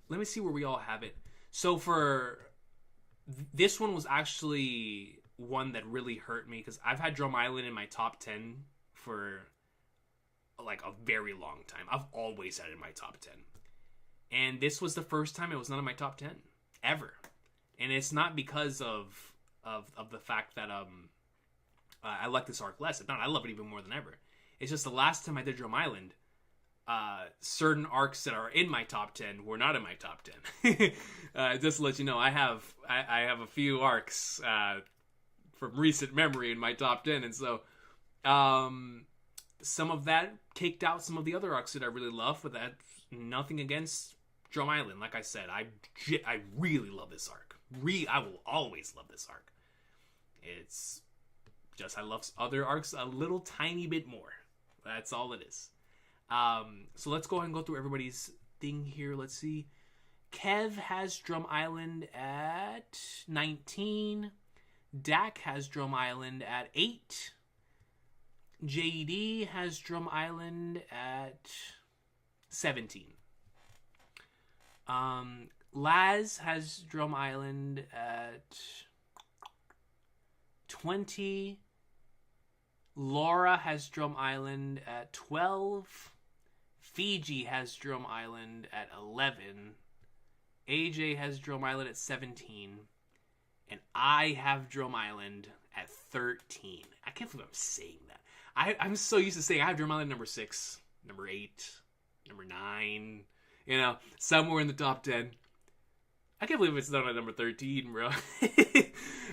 Let me see where we all have it. So for this one was actually one that really hurt me because I've had Drum Island in my top 10 for like a very long time. I've always had it in my top 10. And this was the first time it was not in my top 10 ever. And it's not because of the fact that I like this arc less. If not, I love it even more than ever. It's just the last time I did Drum Island, certain arcs that are in my top 10 were not in my top 10. Just to let you know, I have a few arcs from recent memory in my top 10, and so some of that caked out some of the other arcs that I really love. But that's nothing against Drum Island. Like I said, I really love this arc. I will always love this arc. It's just I love other arcs a little tiny bit more. That's all it is. So let's go ahead and go through everybody's thing here. Let's see. Kev has Drum Island at 19. Dak has Drum Island at 8. JD has Drum Island at 17. Laz has Drum Island at 20. Laura has Drum Island at 12. Fiji has Drum Island at 11. AJ has Drum Island at 17. And I have Drum Island at 13. I can't believe I'm saying that. I'm so used to saying I have Drum Island number 6, number 8, number 9. You know, somewhere in the top 10. I can't believe it's not at number 13, bro.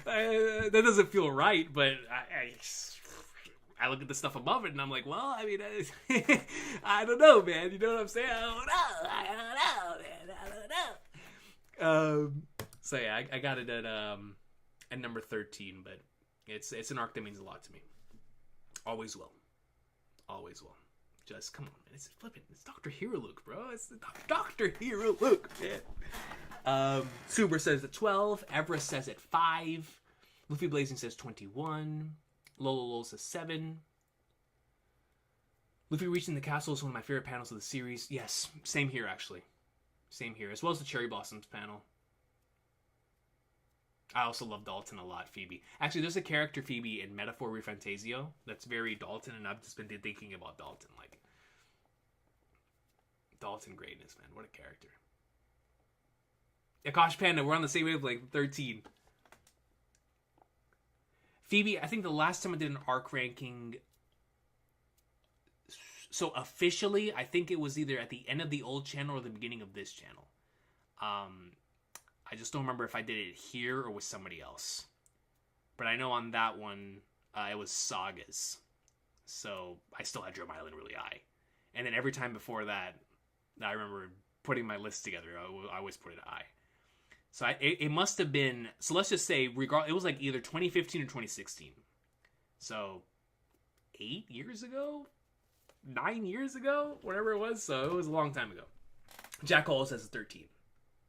That doesn't feel right, but I look at the stuff above it and I'm like, well, I mean, I don't know, man. You know what I'm saying? I don't know, man. I don't know. So yeah, I got it at number 13, but it's an arc that means a lot to me. Always will. Always will. Just come on, man. It's flipping. It's Dr. Hero Luke, bro. It's Dr. Hero Luke, man. Super says at 12. Everest says at 5. Luffy Blazing says 21. Lolo says 7. Luffy reaching the castle is one of my favorite panels of the series. Yes, same here, actually. Same here, as well as the Cherry Blossoms panel. I also love Dalton a lot, Phoebe. Actually, there's a character, Phoebe, in Metaphor Refantasio that's very Dalton, and I've just been thinking about Dalton. Like, Dalton greatness, man. What a character. Akash Panda, we're on the same wavelength, 13. Phoebe, I think the last time I did an arc ranking, So officially, I think it was either at the end of the old channel or the beginning of this channel. I just don't remember if I did it here or with somebody else. But I know on that one, it was Sagas. So I still had Drum Island really high. And then every time before that, I remember putting my list together. I always put it high. So it must have been... So let's just say, it was like either 2015 or 2016. So 8 years ago? 9 years ago? Whatever it was. So it was a long time ago. Jack Hall says it's 13.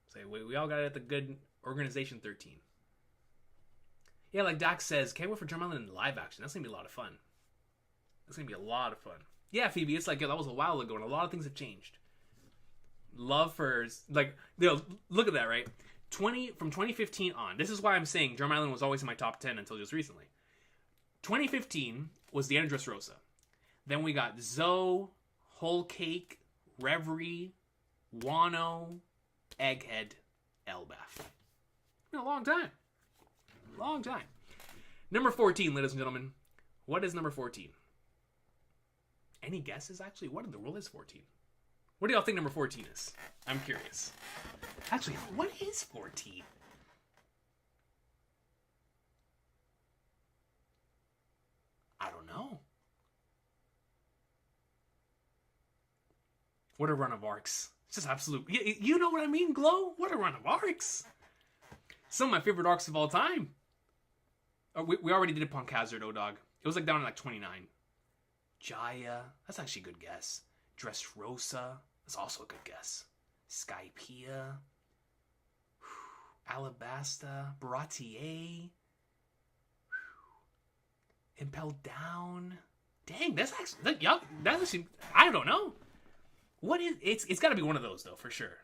So we all got it at the good organization 13. Yeah, like Dax says, can't wait for Drum Island in live action. That's going to be a lot of fun. That's going to be a lot of fun. Yeah, Phoebe, it's like, that was a while ago, and a lot of things have changed. Love for, like, look at that, right? From 2015 on, this is why I'm saying Drum Island was always in my top 10 until just recently. 2015 was the end of Dressrosa. Then we got Zoe, Whole Cake, Reverie, Wano, Egghead, Elbaf. Been a long time. Long time. Number 14, ladies and gentlemen. What is number 14? Any guesses, actually? What in the world is 14? What do y'all think number 14 is? I'm curious. Actually, what is 14? I don't know. What a run of arcs. It's just absolute... You know what I mean, Glow? What a run of arcs. Some of my favorite arcs of all time. Oh, we already did Punk Hazard, O-Dog. It was like down to like 29. Jaya, that's actually a good guess. Dressrosa, that's also a good guess. Skypea, Alabasta, Baratier, Impel Down. Dang, that's actually, that's actually, I don't know. What is, it's got to be one of those though, for sure.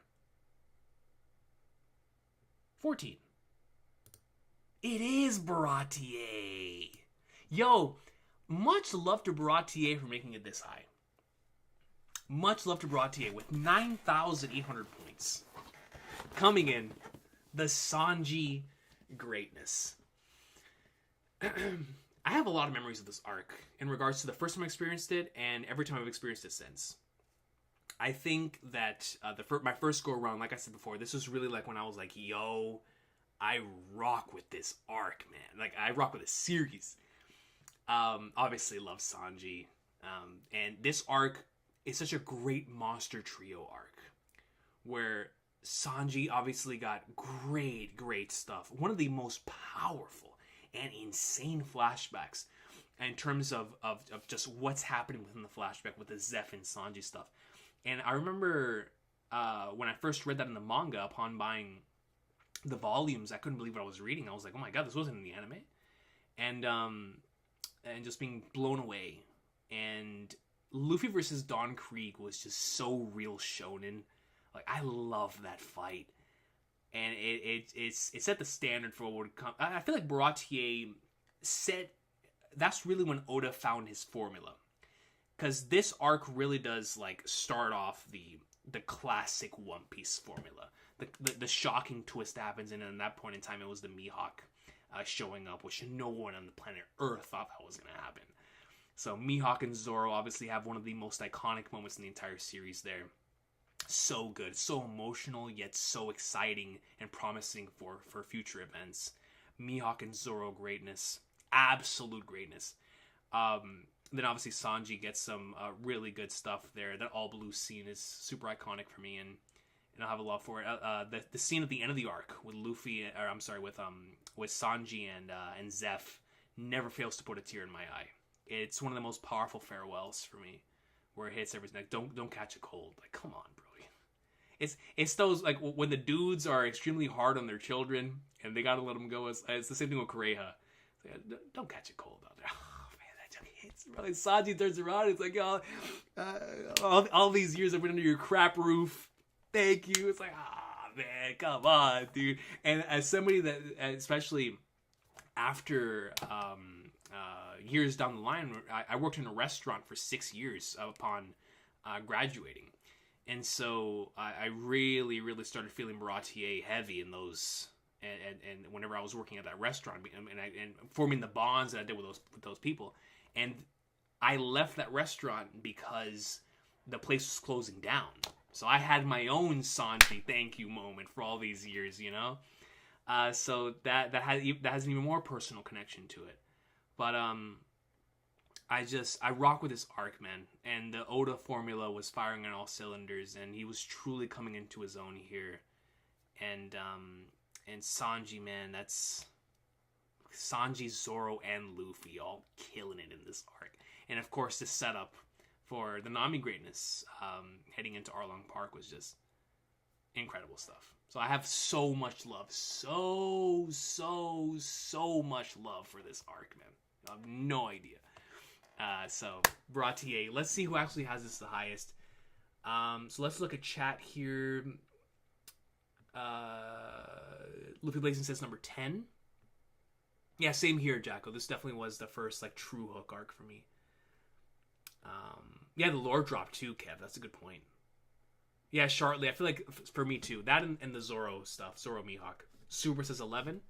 14. It is Baratier. Yo, much love to Baratier for making it this high. Much love to Baratier with 9,800 points. Coming in, the Sanji greatness. I have a lot of memories of this arc in regards to the first time I experienced it and every time I've experienced it since. I think that my first go around, like I said before, this was really like when I was like, yo, I rock with this arc, man. Like, I rock with this series. Obviously love Sanji. And this arc is such a great monster trio arc. Where Sanji obviously got great stuff. One of the most powerful and insane flashbacks in terms of just what's happening within the flashback with the Zeph and Sanji stuff. And I remember when I first read that in the manga upon buying the volumes, I couldn't believe what I was reading. I was like, oh my god, this wasn't in the anime. And just being blown away. And Luffy versus Don Krieg was just so real shonen. Like, I love that fight. And it set the standard for what would come. I feel like Baratier set... That's really when Oda found his formula. Because this arc really does, like, start off the classic One Piece formula. The shocking twist happens, and at that point in time, it was the Mihawk showing up, which no one on the planet Earth thought that was going to happen. So Mihawk and Zoro obviously have one of the most iconic moments in the entire series there. So good, so emotional, yet so exciting and promising for future events. Mihawk and Zoro greatness. Absolute greatness. Then obviously Sanji gets some really good stuff there. That all blue scene is super iconic for me, and I'll have a love for it. The scene at the end of the arc with Luffy, with Sanji and Zeph, never fails to put a tear in my eye. It's one of the most powerful farewells for me, where it hits everything. Like, don't catch a cold. Like, come on, bro. It's those, like, when the dudes are extremely hard on their children and they gotta let them go. It's the same thing with Kureha. Like, don't catch a cold out there. Oh man, that just hits. Really, Sanji turns around. It's like, all these years I've been under your crap roof. Thank you. It's like, man, come on, dude. And as somebody that, especially after years down the line, I worked in a restaurant for 6 years upon graduating. And so I really started feeling Baratier heavy in those, and whenever I was working at that restaurant, and forming the bonds that I did with those people. And I left that restaurant because the place was closing down. So I had my own Sanji thank you moment for all these years, you know? So that has an even more personal connection to it. But I rock with this arc, man. And the Oda formula was firing on all cylinders, and he was truly coming into his own here. And Sanji, man, that's Sanji, Zoro, and Luffy all killing it in this arc. And of course, the setup for the Nami greatness heading into Arlong Park was just incredible stuff. So I have so much love, so much love for this arc, man. I have no idea. So, Bratier, let's see who actually has this the highest. So let's look at chat here. Luffy Blazing says number 10. Yeah, same here, Jacko. This definitely was the first like true hook arc for me. Yeah, the lore drop too, Kev. That's a good point. Yeah, shortly. I feel like for me too. That and the Zoro stuff. Zoro Mihawk. Super says 11.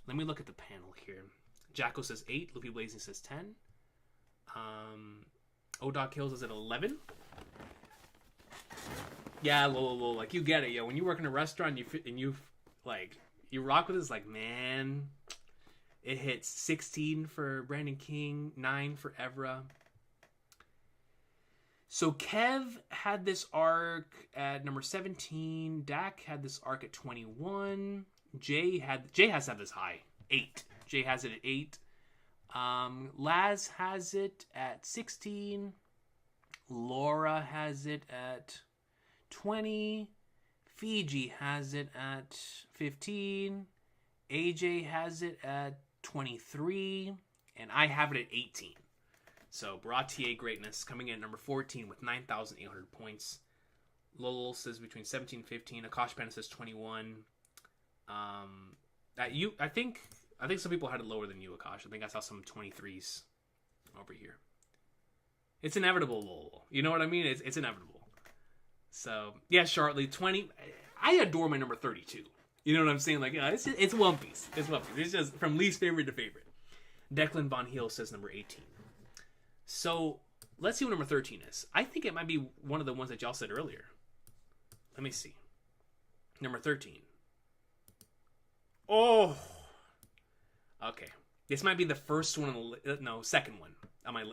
Let me look at the panel here. Jacko says 8. Luffy Blazing says 10. O-Dog Kills is at 11. Yeah, lol, like you get it, yo. When you work in a restaurant and you rock with this, like, man, it hits 16 for Brandon King, 9 for Evra. So Kev had this arc at number 17. Dak had this arc at 21. Jay has to have this high, 8. Jay has it at 8. Laz has it at 16. Laura has it at 20. Fiji has it at 15. AJ has it at 23. And I have it at 18. So, Baratier Greatness coming in at number 14 with 9,800 points. Lowell says between 17 and 15. Akash Panda says 21. I think some people had it lower than you, Akash. I think I saw some 23s over here. It's inevitable, Lowell. You know what I mean? It's inevitable. So, yeah, shortly, 20. I adore my number 32. You know what I'm saying? Like, it's One Piece. It's One Piece. It's just from least favorite to favorite. Declan Von Heel says number 18. So, let's see what number 13 is. I think it might be one of the ones that y'all said earlier. Let me see. Number 13. Oh! Okay. This might be the first one second one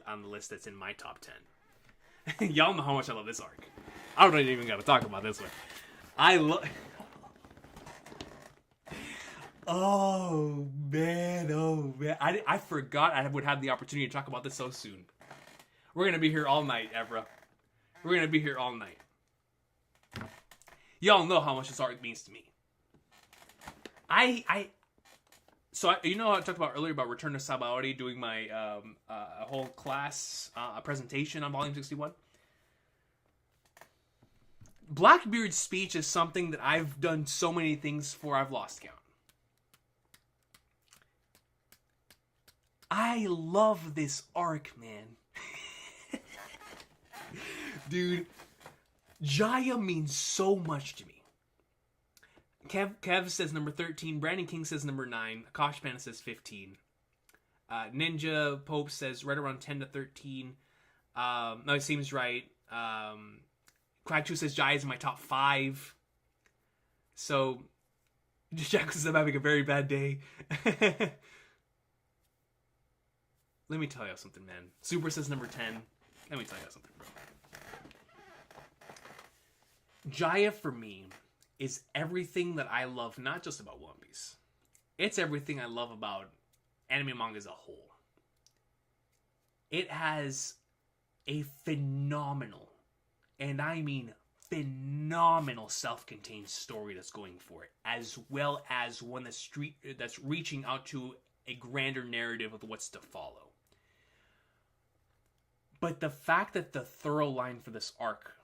on the list that's in my top 10. Y'all know how much I love this arc. I don't even got to talk about this one. I love... Oh, man. I forgot I would have the opportunity to talk about this so soon. We're going to be here all night, Evra. We're going to be here all night. Y'all know how much this arc means to me. So you know I talked about earlier about Return to Sabaody, doing my whole class presentation on Volume 61? Blackbeard's speech is something that I've done so many things for I've lost count. I love this arc, man. Dude, Jaya means so much to me. Kev says number 13. Brandon King says number 9. Akash Panda says 15. Ninja Pope says right around 10 to 13. No, it seems right. Quack2 says Jaya is in my top 5. So, Jack says I'm having a very bad day. Let me tell you something, man. Super says number 10. Let me tell you something, bro. Jaya, for me, is everything that I love, not just about One Piece. It's everything I love about anime and manga as a whole. It has a phenomenal, and I mean phenomenal, self-contained story that's going for it, as well as one that's reaching out to a grander narrative of what's to follow. But the fact that the thorough line for this arc,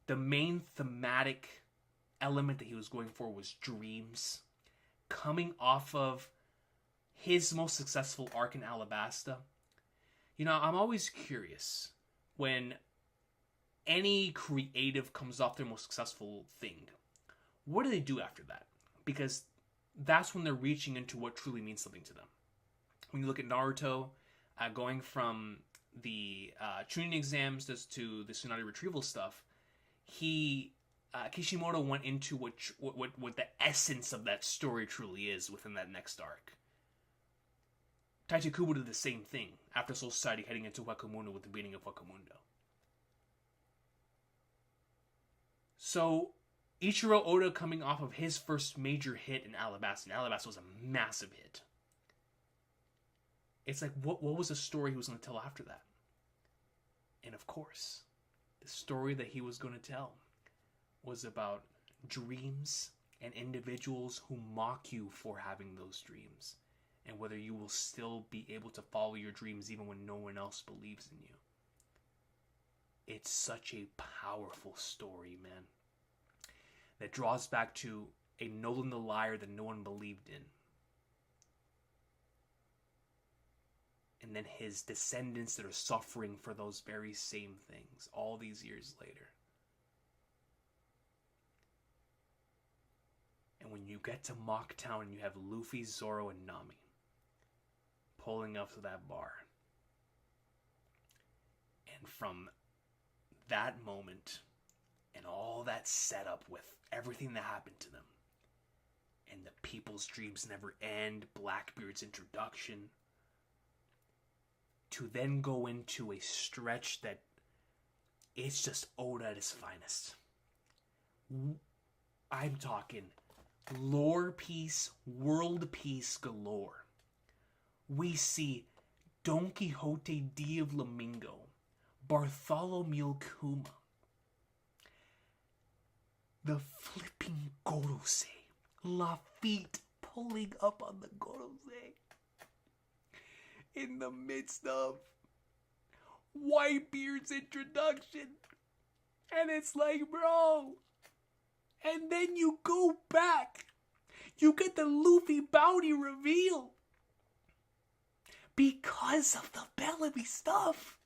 the main thematic element that he was going for was dreams, coming off of his most successful arc in Alabasta. You know, I'm always curious when any creative comes off their most successful thing. What do they do after that? Because that's when they're reaching into what truly means something to them. When you look at Naruto, going from the tuning exams as to the Tsunade retrieval stuff, Kishimoto went into what the essence of that story truly is within that next arc. Taichi Kubo did the same thing after Soul Society heading into Wakamundo with the beginning of Wakamundo. So, Ichiro Oda coming off of his first major hit in Alabasta, and Alabasta was a massive hit. It's like, what was the story he was going to tell after that? And of course, the story that he was going to tell was about dreams and individuals who mock you for having those dreams, and whether you will still be able to follow your dreams even when no one else believes in you. It's such a powerful story, man, that draws back to a Nolan the Liar that no one believed in. And then his descendants that are suffering for those very same things all these years later. And when you get to Mocktown and you have Luffy, Zoro, and Nami pulling up to that bar. And from that moment and all that setup with everything that happened to them, and the people's dreams never end, Blackbeard's introduction, to then go into a stretch that it's just Oda at his finest. I'm talking lore piece, world piece galore. We see Don Quixote D of Flamingo, Bartholomew Kuma, the flipping Gorosei, Lafitte pulling up on the Gorosei in the midst of Whitebeard's introduction. And it's like, bro. And then you go back. You get the Luffy bounty reveal. Because of the Bellamy stuff.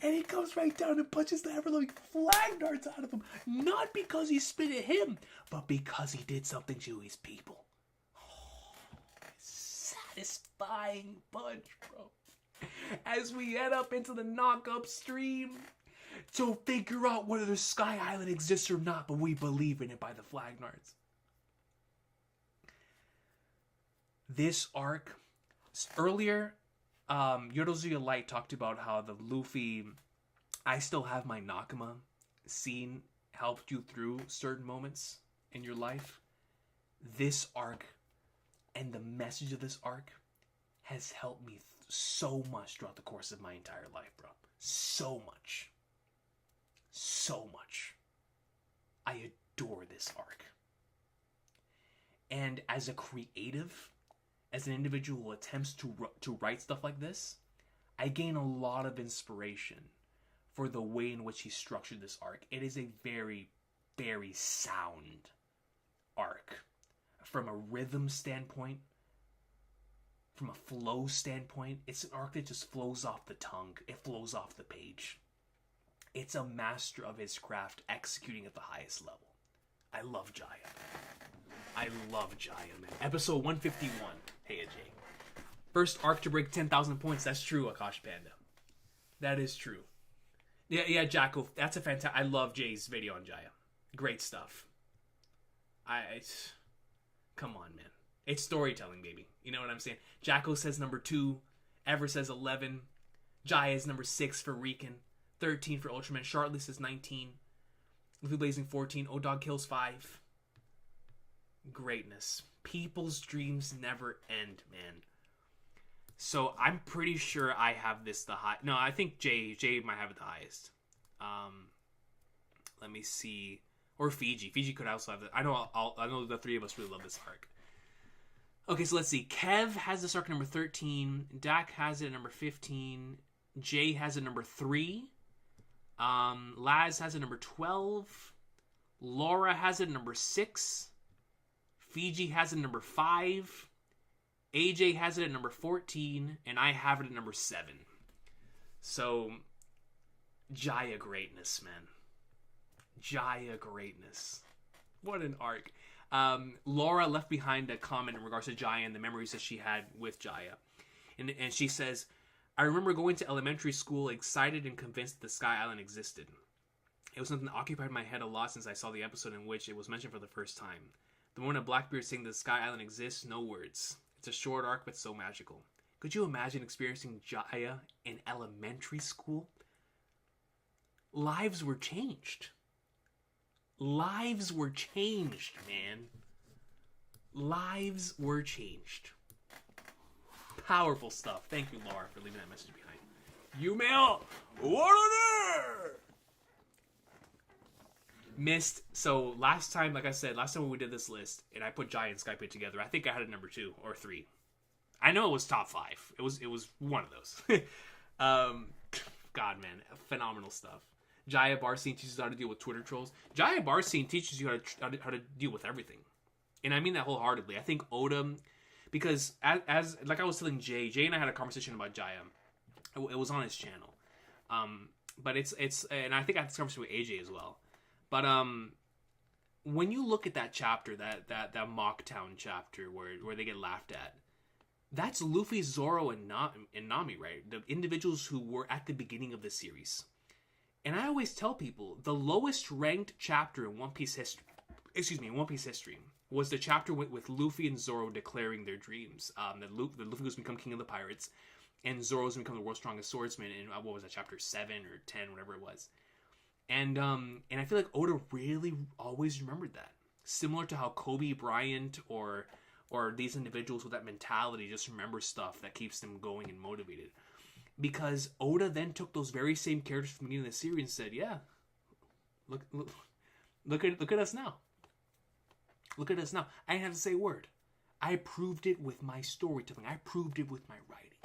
And he comes right down and punches the ever-loving flag darts out of him. Not because he spit at him, but because he did something to his people. Oh, satisfying punch, bro. As we head up into the knock-up stream to figure out whether the Sky Island exists or not, but we believe in it by the flag darts. This arc, earlier, Yorozuya Light talked about how the Luffy, I still have my Nakama scene helped you through certain moments in your life. This arc and the message of this arc has helped me so much throughout the course of my entire life, bro. So much. So much. I adore this arc. And as a creative, as an individual who attempts to write stuff like this, I gain a lot of inspiration for the way in which he structured this arc. It is a very, very sound arc. From a rhythm standpoint, from a flow standpoint, it's an arc that just flows off the tongue. It flows off the page. It's a master of his craft executing at the highest level. I love Jaya. I love Jaya, man. Episode 151. Hey, Ajay. First arc to break 10,000 points. That's true, Akash Panda. That is true. Yeah, Jacko. That's a fantastic... I love Jay's video on Jaya. Great stuff. Come on, man. It's storytelling, baby. You know what I'm saying? Jacko says number 2. Ever says 11. Jaya is number 6 for Recon. 13 for Ultraman. Shartley says 19. Luffy Blazing 14. O-Dog kills 5. Greatness. People's dreams never end, man. So I'm pretty sure I have this the high. No, I think Jay might have it the highest. Let me see. Or Fiji. Fiji could also have it. I know the three of us really love this arc. Okay, so let's see. Kev has this arc at number 13. Dak has it at number 15. Jay has it at number 3. Laz has it at number 12. Laura has it at number 6. Fiji has it at number 5. AJ has it at number 14. And I have it at number 7. So, Jaya greatness, man. Jaya greatness. What an arc. Laura left behind a comment in regards to Jaya and the memories that she had with Jaya. And she says, I remember going to elementary school excited and convinced that the Sky Island existed. It was something that occupied my head a lot since I saw the episode in which it was mentioned for the first time. The moment of Blackbeard saying the Sky Island exists, no words. It's a short arc, but so magical. Could you imagine experiencing Jaya in elementary school? Lives were changed. Lives were changed, man. Lives were changed. Powerful stuff. Thank you, Laura, for leaving that message behind. Yumail, what on there? Missed. So last time, like I said, last time when we did this list, and I put Jaya and Skype together, I think I had a number 2 or 3. I know it was top 5. It was one of those. God, man, phenomenal stuff. Jaya Barstein teaches you how to deal with Twitter trolls. Jaya Barstein teaches you how to deal with everything, and I mean that wholeheartedly. I think Oda, because as like I was telling Jay and I had a conversation about Jaya. It was on his channel, but it's and I think I had this conversation with AJ as well. But when you look at that chapter, that Mocktown chapter where they get laughed at, that's Luffy, Zoro, and Nami, right? The individuals who were at the beginning of the series. And I always tell people the lowest ranked chapter in One Piece history, was the chapter with Luffy and Zoro declaring their dreams. That Luffy was become king of the pirates, and Zoro's become the world's strongest swordsman. In what was that, chapter 7 or 10, whatever it was. And I feel like Oda really always remembered that. Similar to how Kobe Bryant or these individuals with that mentality just remember stuff that keeps them going and motivated. Because Oda then took those very same characters from the beginning of the series and said, "Yeah, look at us now. Look at us now. I didn't have to say a word. I proved it with my storytelling. I proved it with my writing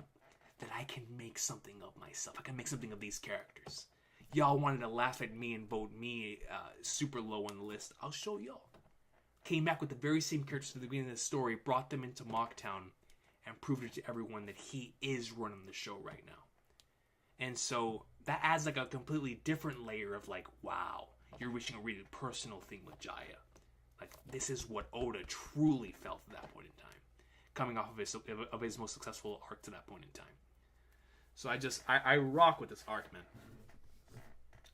that I can make something of myself. I can make something of these characters. Y'all wanted to laugh at me and vote me super low on the list. I'll show y'all." Came back with the very same characters at the beginning of the story, brought them into Mocktown, and proved it to everyone that he is running the show right now. And so that adds like a completely different layer of like, wow, you're reaching a really personal thing with Jaya. Like, this is what Oda truly felt at that point in time, coming off of his most successful arc to that point in time. So I rock with this arc, man.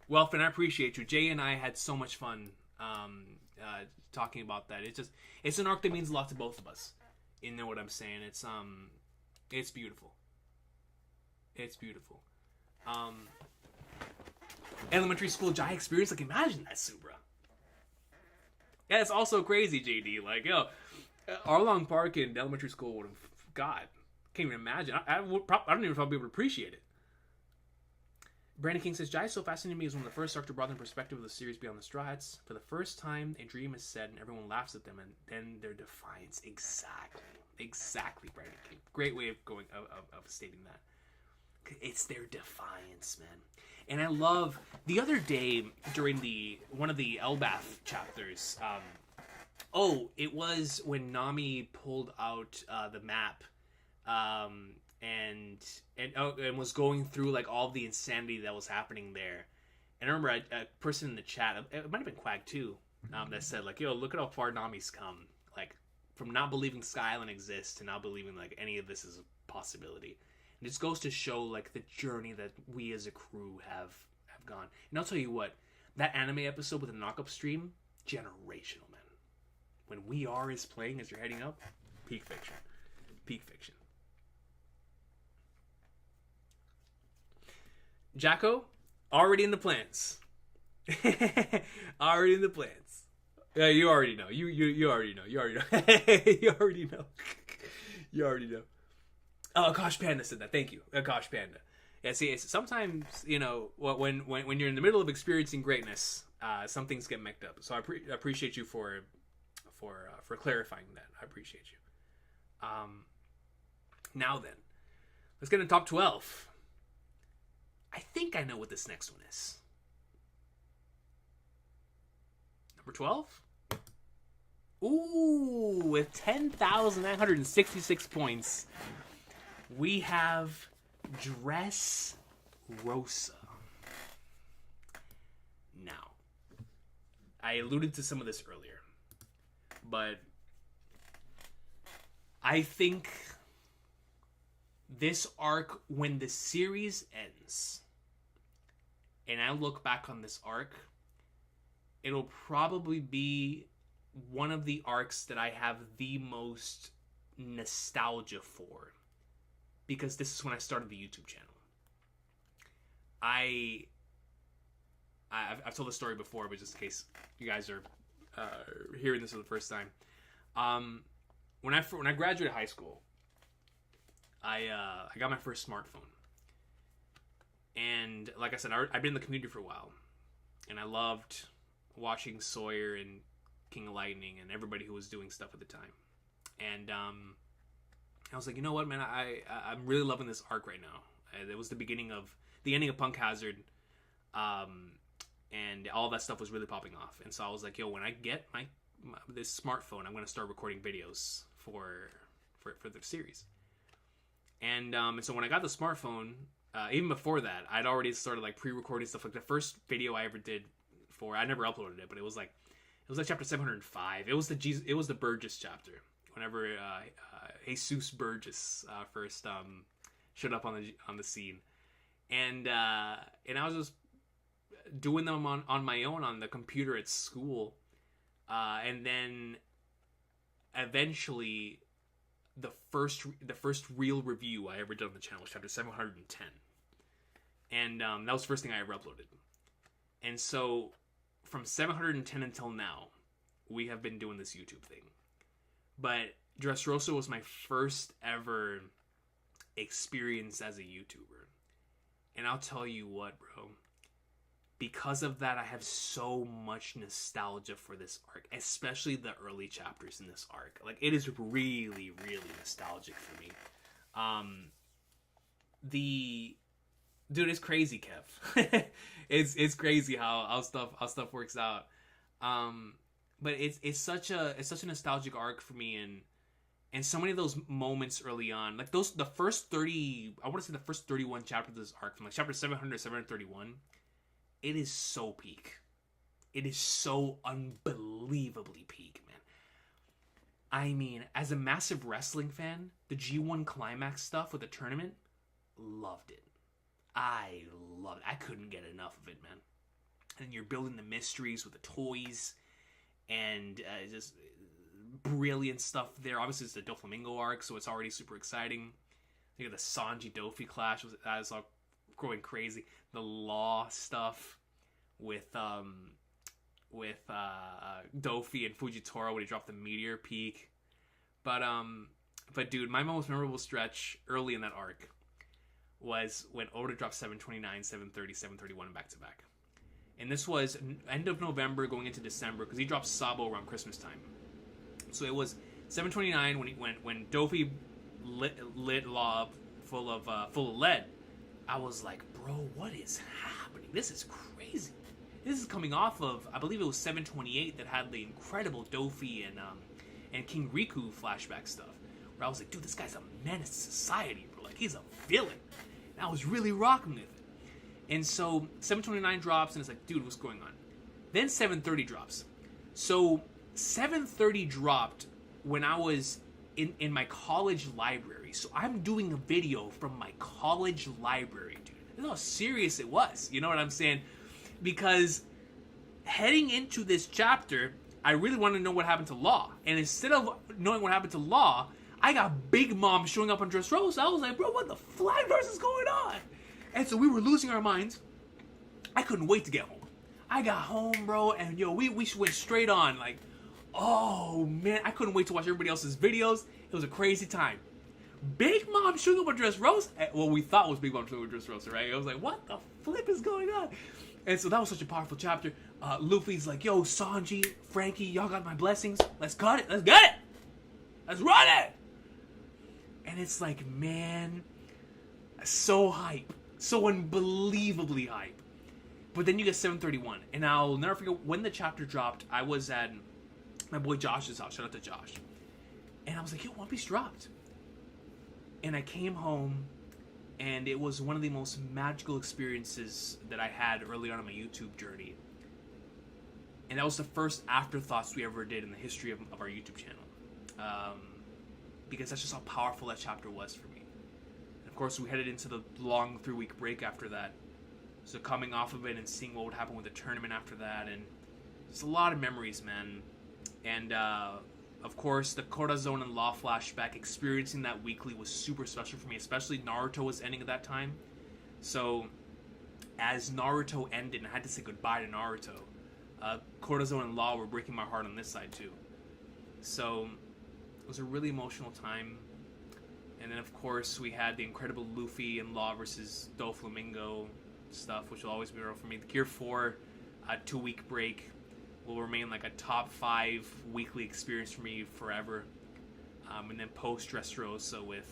Well, Finn, I appreciate you. Jay and I had so much fun talking about that. It's an arc that means a lot to both of us. You know what I'm saying? It's beautiful. It's beautiful. Elementary school Jai experience, like, imagine that, Subra. Yeah, it's also crazy, JD. Like, yo, Arlong Park in elementary school would have, God, can't even imagine. I don't even know if I'll be able to appreciate it. Brandon King says, Jai so fascinating to me is one of the first arcs to broaden the perspective of the series beyond the Straw Hats. For the first time, a dream is said and everyone laughs at them, and then their defiance. Exactly, Brandon King. Great way of stating that. It's their defiance, man. And I love, the other day during one of the Elbath chapters, it was when Nami pulled out the map, and was going through like all the insanity that was happening there. And I remember a person in the chat, it might have been Quag too, that said like, yo, look at how far Nami's come, like from not believing Sky Island exists to now believing like any of this is a possibility. And it just goes to show like the journey that we as a crew have gone. And I'll tell you what, that anime episode with the knock-up stream, generational, man. When We Are is playing as you're heading up, peak fiction. Jacko, already in the plans. Already in the plans. Yeah, you already know. You already know. You already know. Oh, Gosh Panda said that. Thank you, Gosh Panda. Yeah, see, sometimes, you know, when you're in the middle of experiencing greatness, some things get mixed up. So I appreciate you for clarifying that. I appreciate you. Now then, let's get into top 12. I think I know what this next one is. Number 12? Ooh, with 10,966 points, we have Dress Rosa. Now, I alluded to some of this earlier, but I think this arc, when the series ends, and I look back on this arc, it'll probably be one of the arcs that I have the most nostalgia for, because this is when I started the YouTube channel. I've told the story before, but just in case you guys are hearing this for the first time, when I graduated high school, I got my first smartphone, and like I said, I've been in the community for a while, and I loved watching Sawyer and King of Lightning and everybody who was doing stuff at the time, and I was like, you know what, man, I'm really loving this arc right now. It was the ending of Punk Hazard, and all that stuff was really popping off, and so I was like, yo, when I get this smartphone, I'm gonna start recording videos for the series. And so when I got the smartphone, even before that, I'd already started like pre-recording stuff. Like the first video I ever did I never uploaded it, but it was like chapter 705. It was the Burgess chapter. Whenever Jesus Burgess first showed up on the scene, and I was just doing them on my own on the computer at school, and then eventually the first real review I ever did on the channel was chapter 710, and that was the first thing I ever uploaded. And so from 710 until now, we have been doing this YouTube thing. But Dressrosa was my first ever experience as a YouTuber, and I'll tell you what, bro, because of that, I have so much nostalgia for this arc, especially the early chapters in this arc. Like, it is really, really nostalgic for me. Dude, it's crazy, Kev. it's crazy how stuff works out. But it's such a nostalgic arc for me, and so many of those moments early on, like the first 31 chapters of this arc, from like chapter 700 to 731. It is so peak. It is so unbelievably peak, man. I mean, as a massive wrestling fan, the G1 Climax stuff with the tournament, loved it. I loved it. I couldn't get enough of it, man. And you're building the mysteries with the toys, and just brilliant stuff there. Obviously, it's the Doflamingo arc, so it's already super exciting. You got the Sanji Dofi clash. That is all going crazy. The Law stuff with Dofi and Fujitora when he dropped the meteor peak. But dude, my most memorable stretch early in that arc was when Oda dropped 729, 730, 731 back to back. And this was end of November going into December, because he dropped Sabo around Christmas time. So it was 729 when Dofi lit Law up full of lead. I was like, bro, what is happening? This is crazy. This is coming off of, I believe it was 728 that had the incredible Dofi and King Riku flashback stuff, where I was like, dude, this guy's a menace to society, bro. Like, he's a villain. And I was really rocking with it. And so 729 drops, and it's like, dude, what's going on? Then 730 drops. So 730 dropped when I was in my college library. So I'm doing a video from my college library, dude. This is how serious it was. You know what I'm saying? Because heading into this chapter, I really wanted to know what happened to Law. And instead of knowing what happened to Law, I got Big Mom showing up on Dressrosa. I was like, bro, what the flyverse is going on? And so we were losing our minds. I couldn't wait to get home. I got home, bro, and yo, we went straight on. Like, oh man, I couldn't wait to watch everybody else's videos. It was a crazy time. Big Mom showing up on Dressrosa. Well, we thought was Big Mom showing up on Dressrosa, right? I was like, what the flip is going on? And so that was such a powerful chapter. Luffy's like, yo, Sanji, Frankie, y'all got my blessings. Let's cut it. Let's get it. Let's run it. And it's like, man, so hype. So unbelievably hype. But then you get 731. And I'll never forget when the chapter dropped, I was at my boy Josh's house. Shout out to Josh. And I was like, yo, One Piece dropped. And I came home, and it was one of the most magical experiences that I had early on in my YouTube journey. And that was the first afterthoughts we ever did in the history of our YouTube channel. Because that's just how powerful that chapter was for me. course, we headed into the long 3-week break after that. So coming off of it and seeing what would happen with the tournament after that, and it's a lot of memories, man. And of course, the Corazon and Law flashback, experiencing that weekly was super special for me, especially Naruto was ending at that time. So as Naruto ended and I had to say goodbye to Naruto, Corazon and Law were breaking my heart on this side too. So it was a really emotional time. And then of course we had the incredible Luffy and Law versus Doflamingo stuff, which will always be real for me. The Gear 4 2-week break will remain like a top 5 weekly experience for me forever. And then post Dressrosa with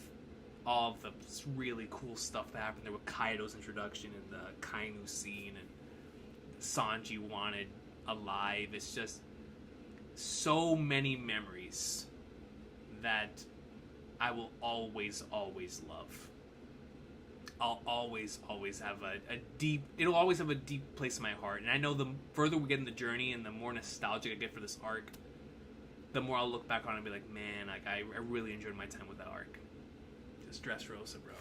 all of the really cool stuff that happened there with Kaido's introduction and the Kainu scene and Sanji wanted alive. It's just so many memories that I will always, always love. I'll always have a deep... It'll always have a deep place in my heart. And I know the further we get in the journey and the more nostalgic I get for this arc, the more I'll look back on it and be like, man, like I really enjoyed my time with that arc. Just Dressrosa, bro.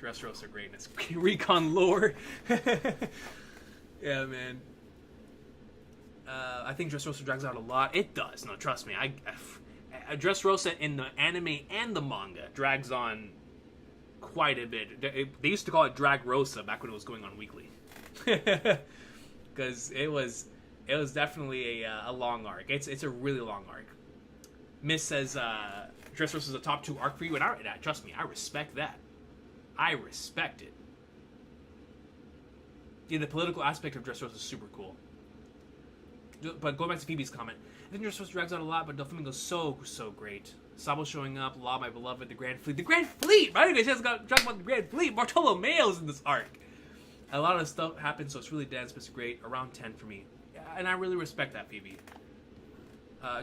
Dressrosa greatness. Recon lore. Yeah, man. I think Dressrosa drags out a lot. It does. No, trust me. Dressrosa in the anime and the manga drags on quite a bit. They used to call it Drag Rosa back when it was going on weekly, because it was definitely a long arc. It's a really long arc. Miss says Dressrosa is a top 2 arc for you, and trust me, I respect that. I respect it. Yeah, the political aspect of Dressrosa is super cool. But going back to Phoebe's comment, I think Dressrosa drags out a lot, but Doflamingo's so great. Sabo showing up, Law, my beloved, the Grand Fleet. The Grand Fleet! Right? You guys got talking about the Grand Fleet. Bartolomeo's in this arc. A lot of stuff happens, so it's really dense, but it's great. Around 10 for me. And I really respect that, Phoebe.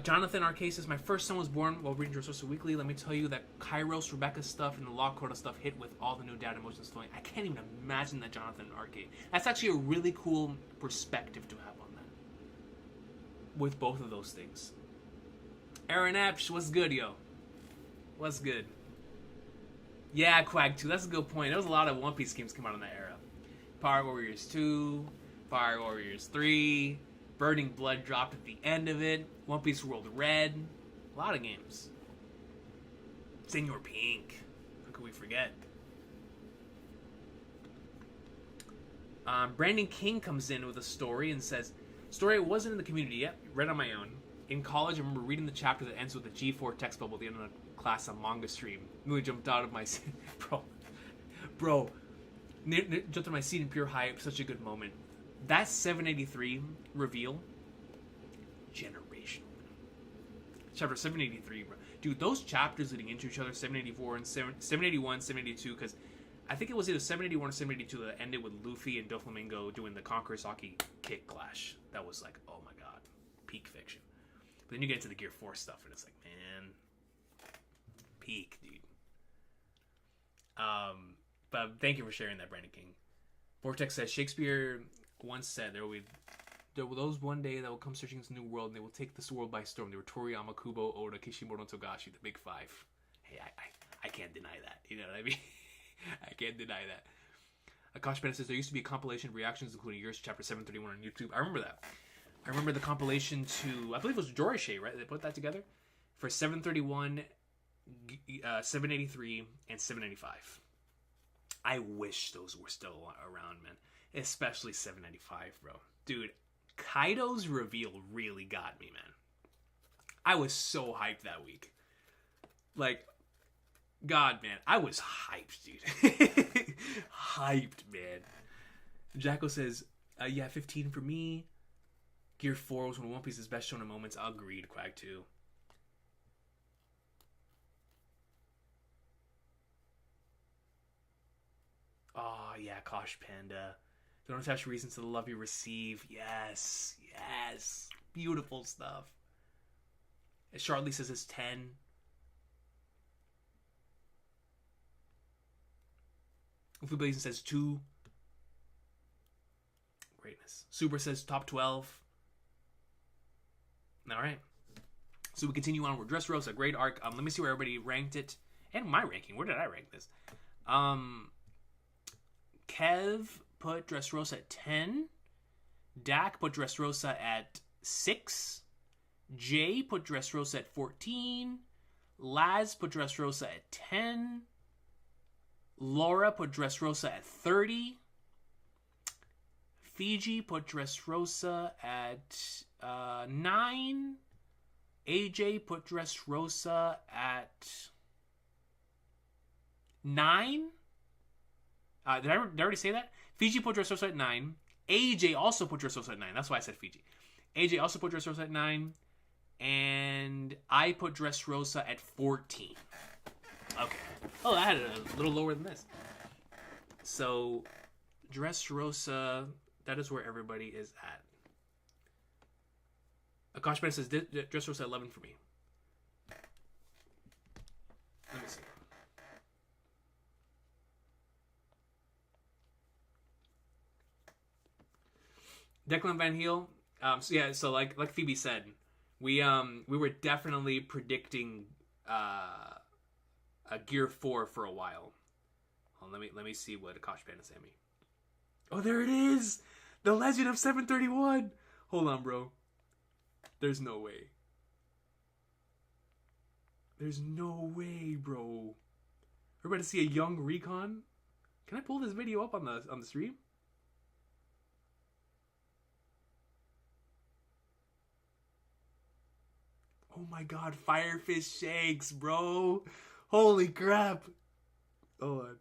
Jonathan Arcade says, my first son was born while reading Dressrosa Weekly. Let me tell you that Kairos, Rebecca stuff, and the Law Quota stuff hit with all the new dad emotions flowing. I can't even imagine that, Jonathan Arcade. That's actually a really cool perspective to have on that. With both of those things. Aaron Epsh, what's good, yo? What's good? Yeah, Quag 2, that's a good point. There was a lot of One Piece games come out in that era. Power Warriors 2, Fire Warriors 3, Burning Blood dropped at the end of it, One Piece World Red, a lot of games. Senor Pink, how could we forget? Brandon King comes in with a story and says, story wasn't in the community yet, read on my own. In college, I remember reading the chapter that ends with the G4 text bubble at the end of the class on manga stream. Really jumped out of my seat. Bro. Jumped out of my seat in pure hype. Such a good moment. That 783 reveal, generational. Chapter 783, bro. Dude, those chapters leading into each other, 784 and 781, 782, because I think it was either 781 or 782 that ended with Luffy and Doflamingo doing the Conqueror Saki kick clash. That was like, oh my god, peak fiction. But then you get into the Gear 4 stuff, and it's like, man, peak, dude. But thank you for sharing that, Brandon King. Vortex says, Shakespeare once said, there will those one day that will come searching this new world, and they will take this world by storm. They were Toriyama, Kubo, Oda, Kishimoto, Togashi, the big 5. Hey, I can't deny that. You know what I mean? I can't deny that. Akash Bennett says, there used to be a compilation of reactions, including yours, chapter 731 on YouTube. I remember that. I remember the compilation to, I believe it was Jorishay, right? They put that together for 731, 783, and 785. I wish those were still around, man. Especially 795, bro. Dude, Kaido's reveal really got me, man. I was so hyped that week. Like, God, man. I was hyped, dude. Hyped, man. Jacko says, yeah, 15 for me. Gear 4 was one of One Piece's best shonen moments. Agreed, Quag 2. Oh, yeah, Kosh Panda. Don't attach reasons to the love you receive. Yes, yes. Beautiful stuff. Charlie says it's 10. Ufu Blazing says 2. Greatness. Super says top 12. Alright. So we continue on with Dressrosa, great arc. Let me see where everybody ranked it. And my ranking. Where did I rank this? Kev put Dressrosa at 10. Dak put Dressrosa at 6. Jay put Dressrosa at 14. Laz put Dressrosa at 10. Laura put Dressrosa at 30. Fiji put Dressrosa at 9. AJ put Dressrosa at 9. Did I already say that? Fiji put Dressrosa at 9. AJ also put Dressrosa at 9. That's why I said Fiji. AJ also put Dressrosa at 9. And I put Dressrosa at 14. Okay. Oh, I had it a little lower than this. So, Dressrosa, that is where everybody is at. Akash Ben says Dressrosa 11 for me. Let me see. Declan Van Heel. So like Phoebe said, we were definitely predicting a Gear 4 for a while. Hold on, let me see what Akash Panda sent me. Oh, there it is! The Legend of 731! Hold on, bro. There's no way. There's no way, bro. We're about to see a young Recon. Can I pull this video up on the stream? Oh my god, Firefish Shanks, bro. Holy crap. Hold on.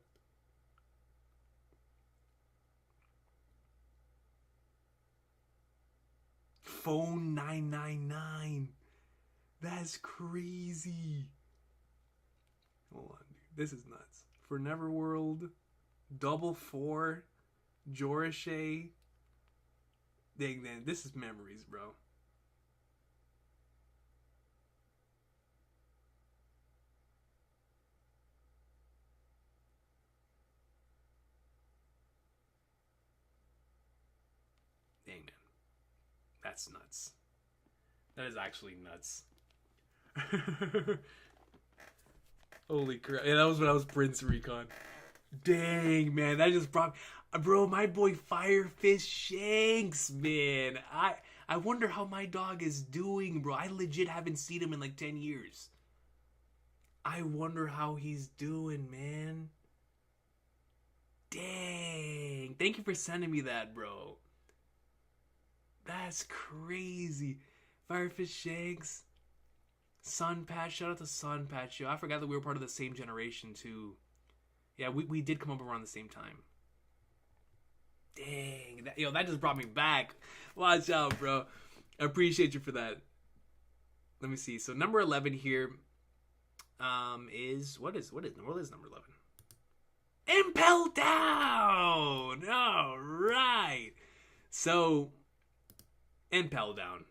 Phone 999. That's crazy. Hold on, dude. This is nuts. For Neverworld, Double 4, Jorishay. Dang, man, this is memories, bro. Dang, man. That's nuts. That is actually nuts. Holy crap. Yeah, that was when I was Prince Recon. Dang, man. That just brought... Bro, my boy Firefish Shanks, man. I wonder how my dog is doing, bro. I legit haven't seen him in like 10 years. I wonder how he's doing, man. Dang. Thank you for sending me that, bro. That's crazy. Firefish Shanks. Sunpatch. Shout out to Sunpatch. Yo, I forgot that we were part of the same generation, too. Yeah, we did come up around the same time. Dang. That just brought me back. Watch out, bro. I appreciate you for that. Let me see. So, number 11 here is... What is number 11? Impel Down! All right. So... Impel Down.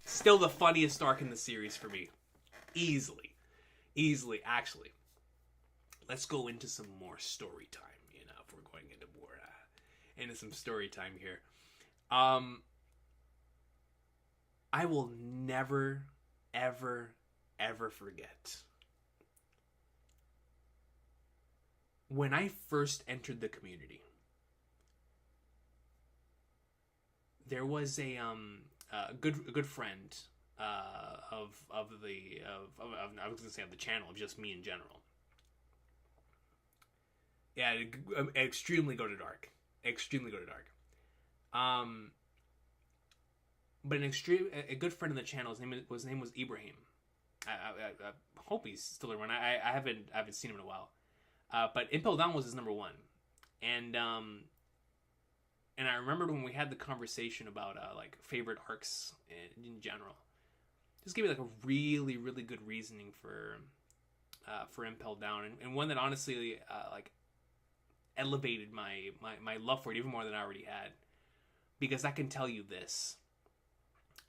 Still the funniest arc in the series for me. Easily, actually. Let's go into some more story time, if we're going into more, into some story time here. I will never, ever, ever forget when I first entered the community. There was a good friend of I was gonna say of the channel, of just me in general. Yeah, extremely go to dark. But a good friend of the channel, his name was Ibrahim. I hope he's still around. I haven't seen him in a while. But Impel Down was his number one, and I remembered when we had the conversation about like favorite arcs in general. Just gave me like a really, really good reasoning for Impel Down, and one that honestly like elevated my love for it even more than I already had. Because I can tell you this.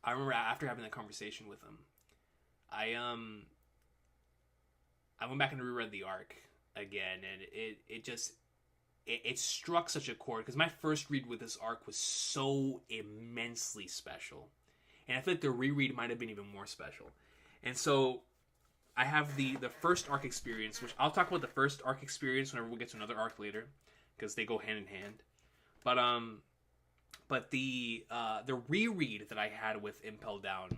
I remember after having that conversation with him, I went back and reread the arc again, and it struck such a chord, because my first read with this arc was so immensely special, and I feel like the reread might have been even more special. And so I have the first arc experience, which I'll talk about the first arc experience whenever we get to another arc later, because they go hand in hand. But the reread that I had with Impel Down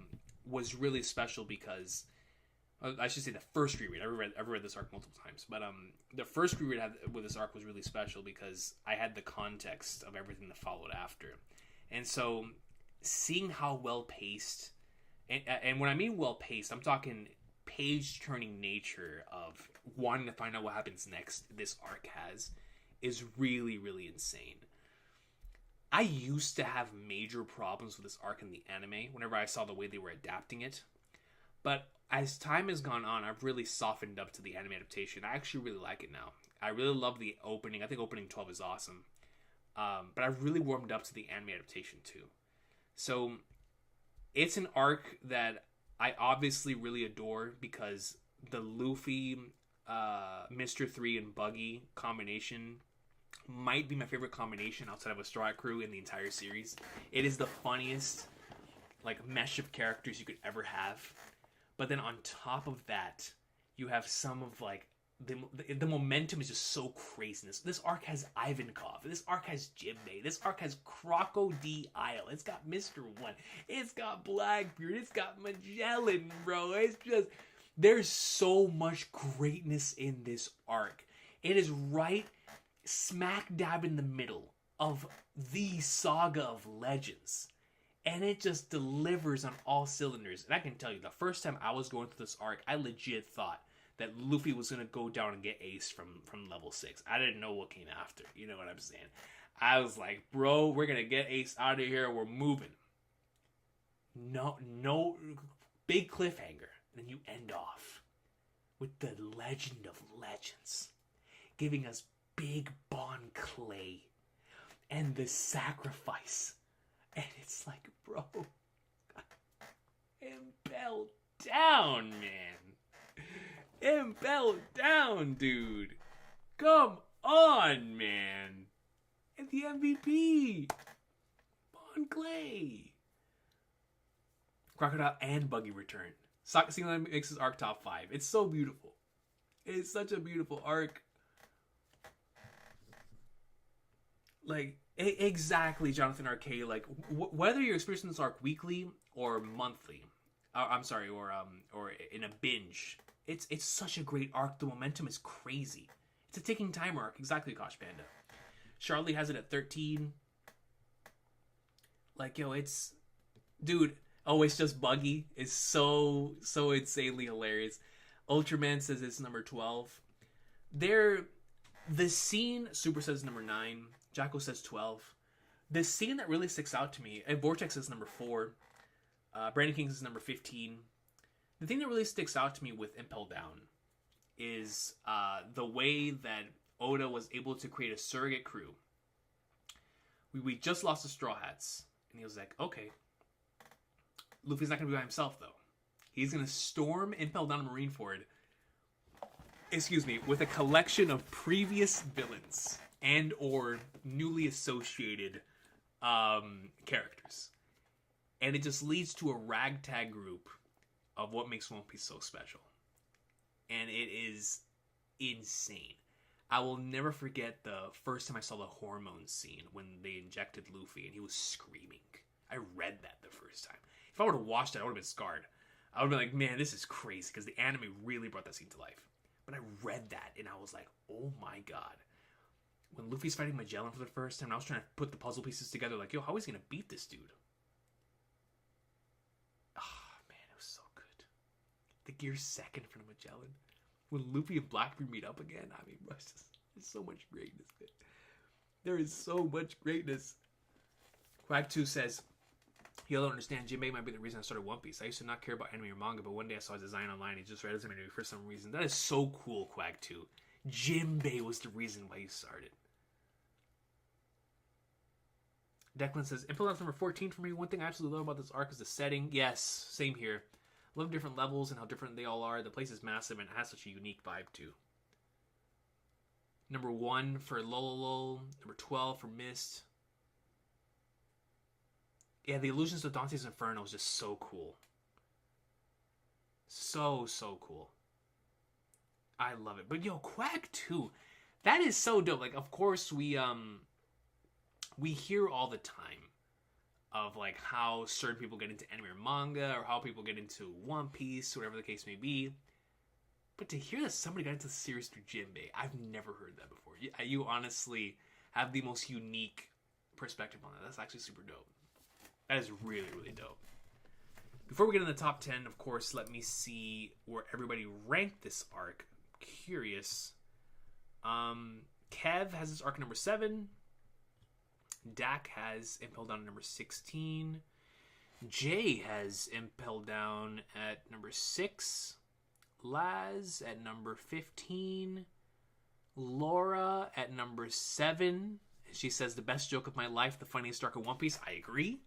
was really special because I should say the first reread. I've read this arc multiple times, but the first reread with this arc was really special because I had the context of everything that followed after, and so seeing how well paced, and when I mean well paced, I'm talking page turning nature of wanting to find out what happens next. This arc is really, really insane. I used to have major problems with this arc in the anime whenever I saw the way they were adapting it. But as time has gone on, I've really softened up to the anime adaptation. I actually really like it now. I really love the opening. I think opening 12 is awesome. But I've really warmed up to the anime adaptation too. So it's an arc that I obviously really adore because the Luffy, Mr. 3, and Buggy combination might be my favorite combination outside of a Straw Hat Crew in the entire series. It is the funniest like mesh of characters you could ever have. But then on top of that, you have some of like the momentum is just so craziness. This arc has Ivankov. This arc has Jinbei. This arc has Crocodile. It's got Mr. One. It's got Blackbeard. It's got Magellan, bro. It's just there's so much greatness in this arc. It is right smack dab in the middle of the saga of legends. And it just delivers on all cylinders. And I can tell you, the first time I was going through this arc, I legit thought that Luffy was going to go down and get Ace from level 6. I didn't know what came after. You know what I'm saying? I was like, bro, we're going to get Ace out of here. We're moving. No, big cliffhanger. And then you end off with the legend of legends. Giving us Big Bon Clay. And the sacrifice. And it's like, bro, Impel down, man. Impel down, dude. Come on, man. And the MVP. Bon Clay. Crocodile and Buggy return. Seeing that makes this arc top 5. It's so beautiful. It's such a beautiful arc. Like, exactly, Jonathan Arcade. Like, whether you're experiencing this arc weekly or monthly, or in a binge, it's such a great arc. The momentum is crazy. It's a ticking time arc. Exactly, Kosh Panda. Charlie has it at 13. Like, yo, it's... Dude, oh, it's just Buggy. It's so insanely hilarious. Ultraman says it's number 12. The scene... Super says number 9. Jacko says 12. The scene that really sticks out to me... And Vortex is number 4. Brandon King is number 15. The thing that really sticks out to me with Impel Down is the way that Oda was able to create a surrogate crew. We just lost the Straw Hats. And he was like, okay. Luffy's not going to be by himself, though. He's going to storm Impel Down to Marineford. With a collection of previous villains and or newly associated characters. And it just leads to a ragtag group of what makes One Piece so special. And it is insane. I will never forget the first time I saw the hormone scene when they injected Luffy and he was screaming. I read that the first time. If I would have watched it, I would have been scarred. I would have been like, man, this is crazy, because the anime really brought that scene to life. But I read that and I was like, oh my god. When Luffy's fighting Magellan for the first time, I was trying to put the puzzle pieces together like, yo, how is he going to beat this dude? Ah, man, it was so good. The gear second for Magellan. When Luffy and Blackbeard meet up again, I mean, there's so much greatness there. There is so much greatness. Quack 2 says, you don't understand, Jinbei might be the reason I started One Piece. I used to not care about anime or manga, but one day I saw his design online. He just resonated me for some reason. That is so cool, Quack 2. Jinbei was the reason why you started. Declan says, Impel Down's number 14 for me. One thing I absolutely love about this arc is the setting. Yes, same here. Love different levels and how different they all are. The place is massive and it has such a unique vibe too. Number 1 for Lololol. Number 12 for Mist. Yeah, the Illusions of Dante's Inferno is just so cool. So cool. I love it. But yo, Quack 2, that is so dope. Like, of course, we hear all the time of like how certain people get into anime or manga, or how people get into One Piece, whatever the case may be. But to hear that somebody got into the series through Jinbei, I've never heard that before. You honestly have the most unique perspective on that. That's actually super dope. That is really, really dope. Before we get in the top 10, of course, let me see where everybody ranked this arc. Curious. Kev has this arc number 7. Dak has Impel down at number 16. Jay has Impel down at number 6. Laz at number 15. Laura at number 7. She says, the best joke of my life, the funniest arc of One Piece. I agree.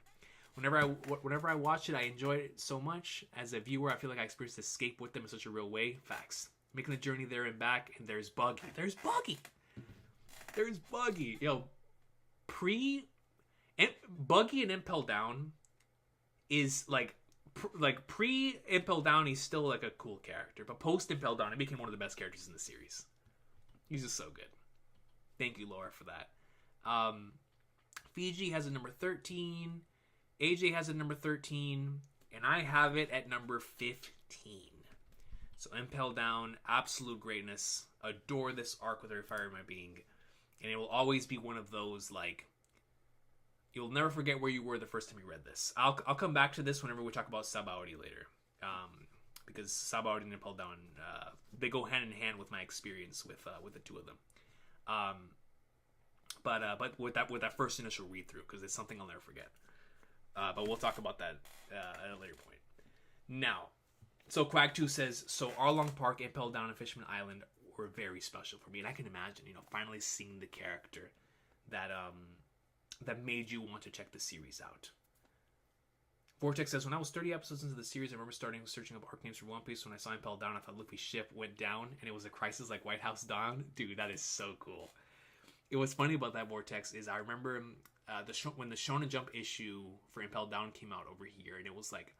Whenever I watch it, I enjoy it so much. As a viewer, I feel like I experienced escape with them in such a real way. Facts. Making the journey there and back, and there's Buggy. There's Buggy. Yo, Buggy and Impel Down is like pre Impel Down, he's still like a cool character, but post Impel Down, he became one of the best characters in the series. He's just so good. Thank you, Laura, for that. Fiji has a number 13. AJ has a number 13, and I have it at number 15. So Impel Down, absolute greatness. Adore this arc with every fiber of my being, and it will always be one of those like you'll never forget where you were the first time you read this. I'll come back to this whenever we talk about Sabaody later, because Sabaody and Impel Down they go hand in hand with my experience with the two of them. But with that first initial read through, because it's something I'll never forget. But we'll talk about that at a later point. Now, so Quag 2 says, so Arlong Park, Impel Down, and Fishman Island were very special for me. And I can imagine, finally seeing the character that made you want to check the series out. Vortex says, when I was 30 episodes into the series, I remember searching up arc names for One Piece. When I saw Impel Down, I thought Luffy's ship went down, and it was a crisis like White House Dawn. Dude, that is so cool. It was funny about that, Vortex, is I remember when the Shonen Jump issue for Impel Down came out over here, and it was like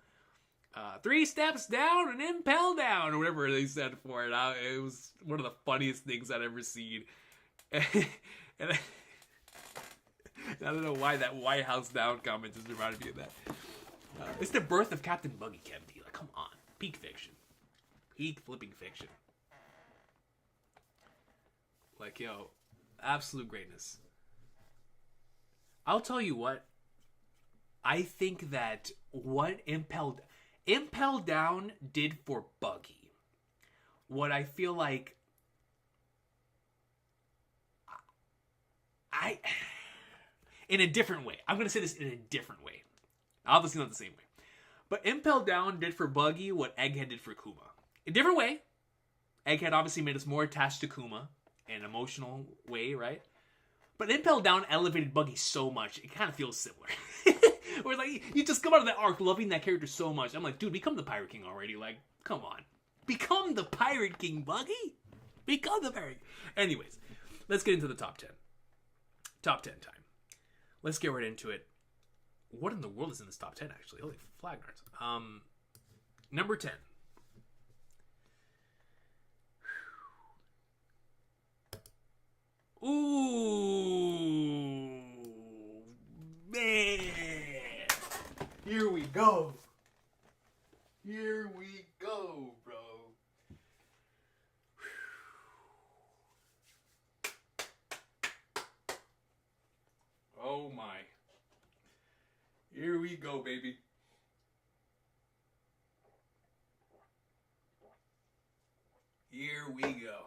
3 steps down and Impel Down, or whatever they said for it. It was one of the funniest things I'd ever seen. And I don't know why that White House Down comment just reminded me of that. It's the birth of Captain Buggy, Kev D. Like, come on. Peak fiction. Peak flipping fiction. Like, yo, absolute greatness. I'll tell you what. I think that what Impel Down did for Buggy, what I feel like in a different way. I'm going to say this in a different way. Obviously not the same way. But Impel Down did for Buggy what Egghead did for Kuma. A different way. Egghead obviously made us more attached to Kuma in an emotional way, right? But Impel Down elevated Buggy so much, it kind of feels similar. Where like, you just come out of that arc loving that character so much. I'm like, dude, become the Pirate King already. Like, come on. Become the Pirate King, Buggy. Become the Pirate King. Anyways, let's get into the top 10. Top 10 time. Let's get right into it. What in the world is in this top 10, actually? Holy flag nerds. Number 10. Ooh, man. Here we go. Here we go, bro. Oh my. Here we go, baby. Here we go.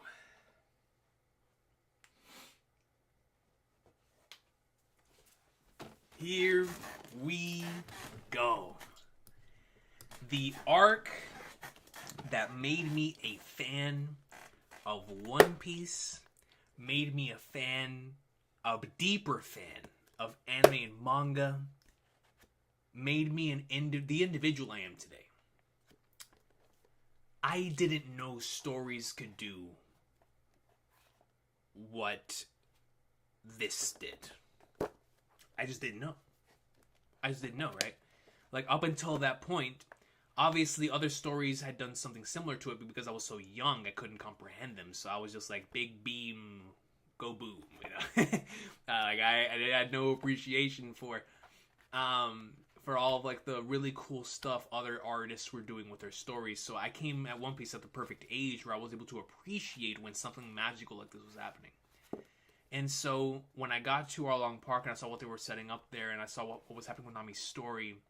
Here we go. The arc that made me a fan of One Piece, made me a deeper fan of anime and manga, made me the individual I am today. I didn't know stories could do what this did. I just didn't know. Right? Like, up until that point, Obviously, other stories had done something similar to it, but because I was so young, I couldn't comprehend them. So I was just like, big beam, go boom, you know. Like I had no appreciation for all of like the really cool stuff other artists were doing with their stories. So I came at One Piece at the perfect age where I was able to appreciate when something magical like this was happening. And so when I got to Arlong Park and I saw what they were setting up there, and I saw what was happening with Nami's story,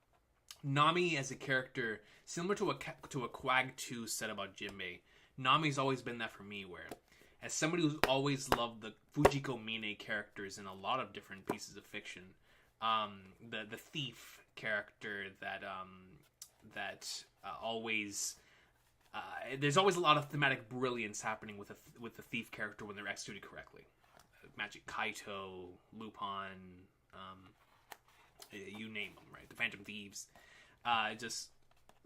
Nami as a character, similar to a Quag 2 said about Jinbei, Nami's always been that for me, where as somebody who's always loved the Fujiko Mine characters in a lot of different pieces of fiction, the thief character that always there's always a lot of thematic brilliance happening with the thief character when they're executed correctly. Magic Kaito, Lupin, you name them, right? The Phantom Thieves. Just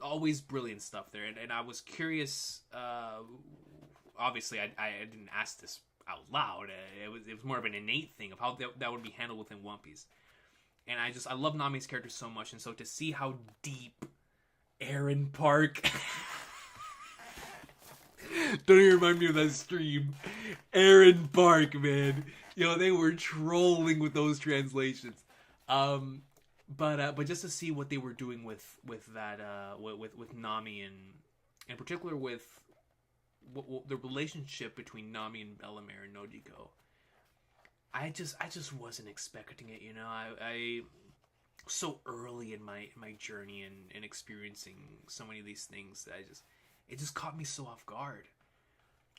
always brilliant stuff there. And I was curious, obviously I didn't ask this out loud. It was more of an innate thing of how that would be handled within One Piece. And I love Nami's character so much, and so to see how deep Aaron Park don't even remind me of that stream. Aaron Park, man. They were trolling with those translations. But just to see what they were doing with that with Nami, and in particular with the relationship between Nami and Bellemere and Nojiko, I just wasn't expecting it. I so early in my journey and experiencing so many of these things that it just caught me so off guard.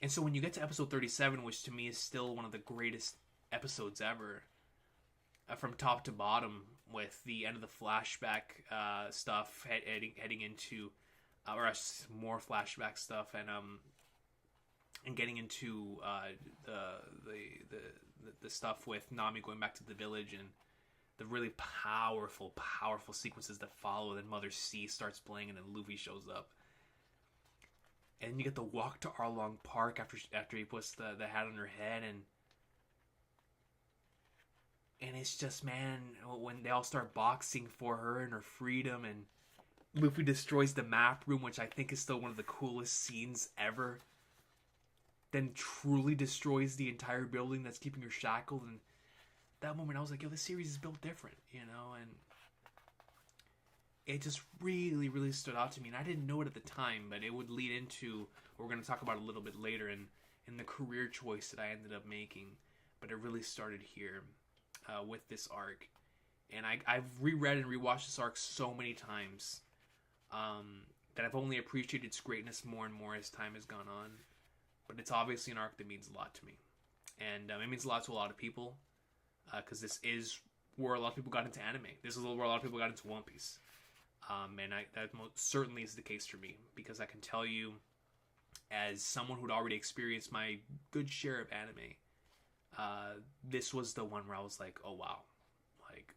And so when you get to episode 37, which to me is still one of the greatest episodes ever, from top to bottom, with the end of the flashback stuff heading into, or more flashback stuff, and getting into the stuff with Nami going back to the village, and the really powerful sequences that follow. Then Mother C starts playing, and then Luffy shows up. And you get the walk to Arlong Park after he puts the hat on her head, and it's just, man, when they all start boxing for her and her freedom, and Luffy destroys the map room, which I think is still one of the coolest scenes ever, then truly destroys the entire building that's keeping her shackled. And that moment I was like, yo, this series is built different, and it just really, really stood out to me. And I didn't know it at the time, but it would lead into what we're going to talk about a little bit later in the career choice that I ended up making. But it really started here with this arc. And I've reread and rewatched this arc so many times that I've only appreciated its greatness more and more as time has gone on. But it's obviously an arc that means a lot to me. And it means a lot to a lot of people, because this is where a lot of people got into anime. This is where a lot of people got into One Piece. And that most certainly is the case for me, because I can tell you, as someone who'd already experienced my good share of anime, this was the one where I was like, oh wow, like,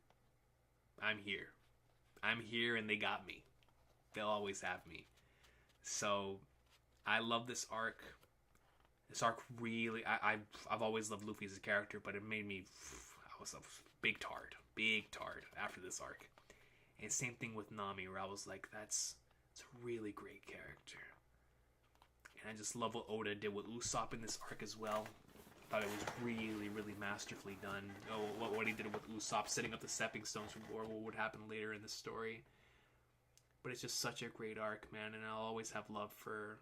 I'm here and they got me. They'll always have me. So I love this arc. This arc really, I've always loved Luffy as a character, but it made me, I was a big tard after this arc. And same thing with Nami, where I was like, it's a really great character. And I just love what Oda did with Usopp in this arc as well. I thought it was really, really masterfully done. What he did with Usopp, setting up the stepping stones for what would happen later in the story. But it's just such a great arc, man, and I'll always have love for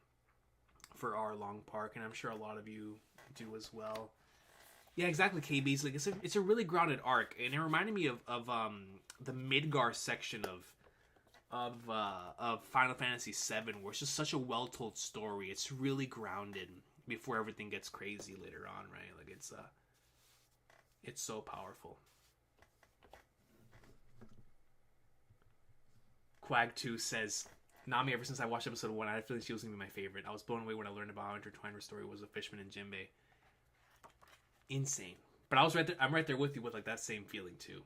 Arlong Park, and I'm sure a lot of you do as well. Yeah, exactly, KB's like it's a really grounded arc, and it reminded me of the Midgar section of Final Fantasy VII, where it's just such a well told story. It's really grounded before everything gets crazy later on, right? Like it's so powerful. Quag2 says, Nami, ever since I watched episode 1, I had a feeling she was going to be my favorite. I was blown away when I learned about how intertwined her story was with Fishman and Jinbei. Insane. But I'm right there with you with like that same feeling too.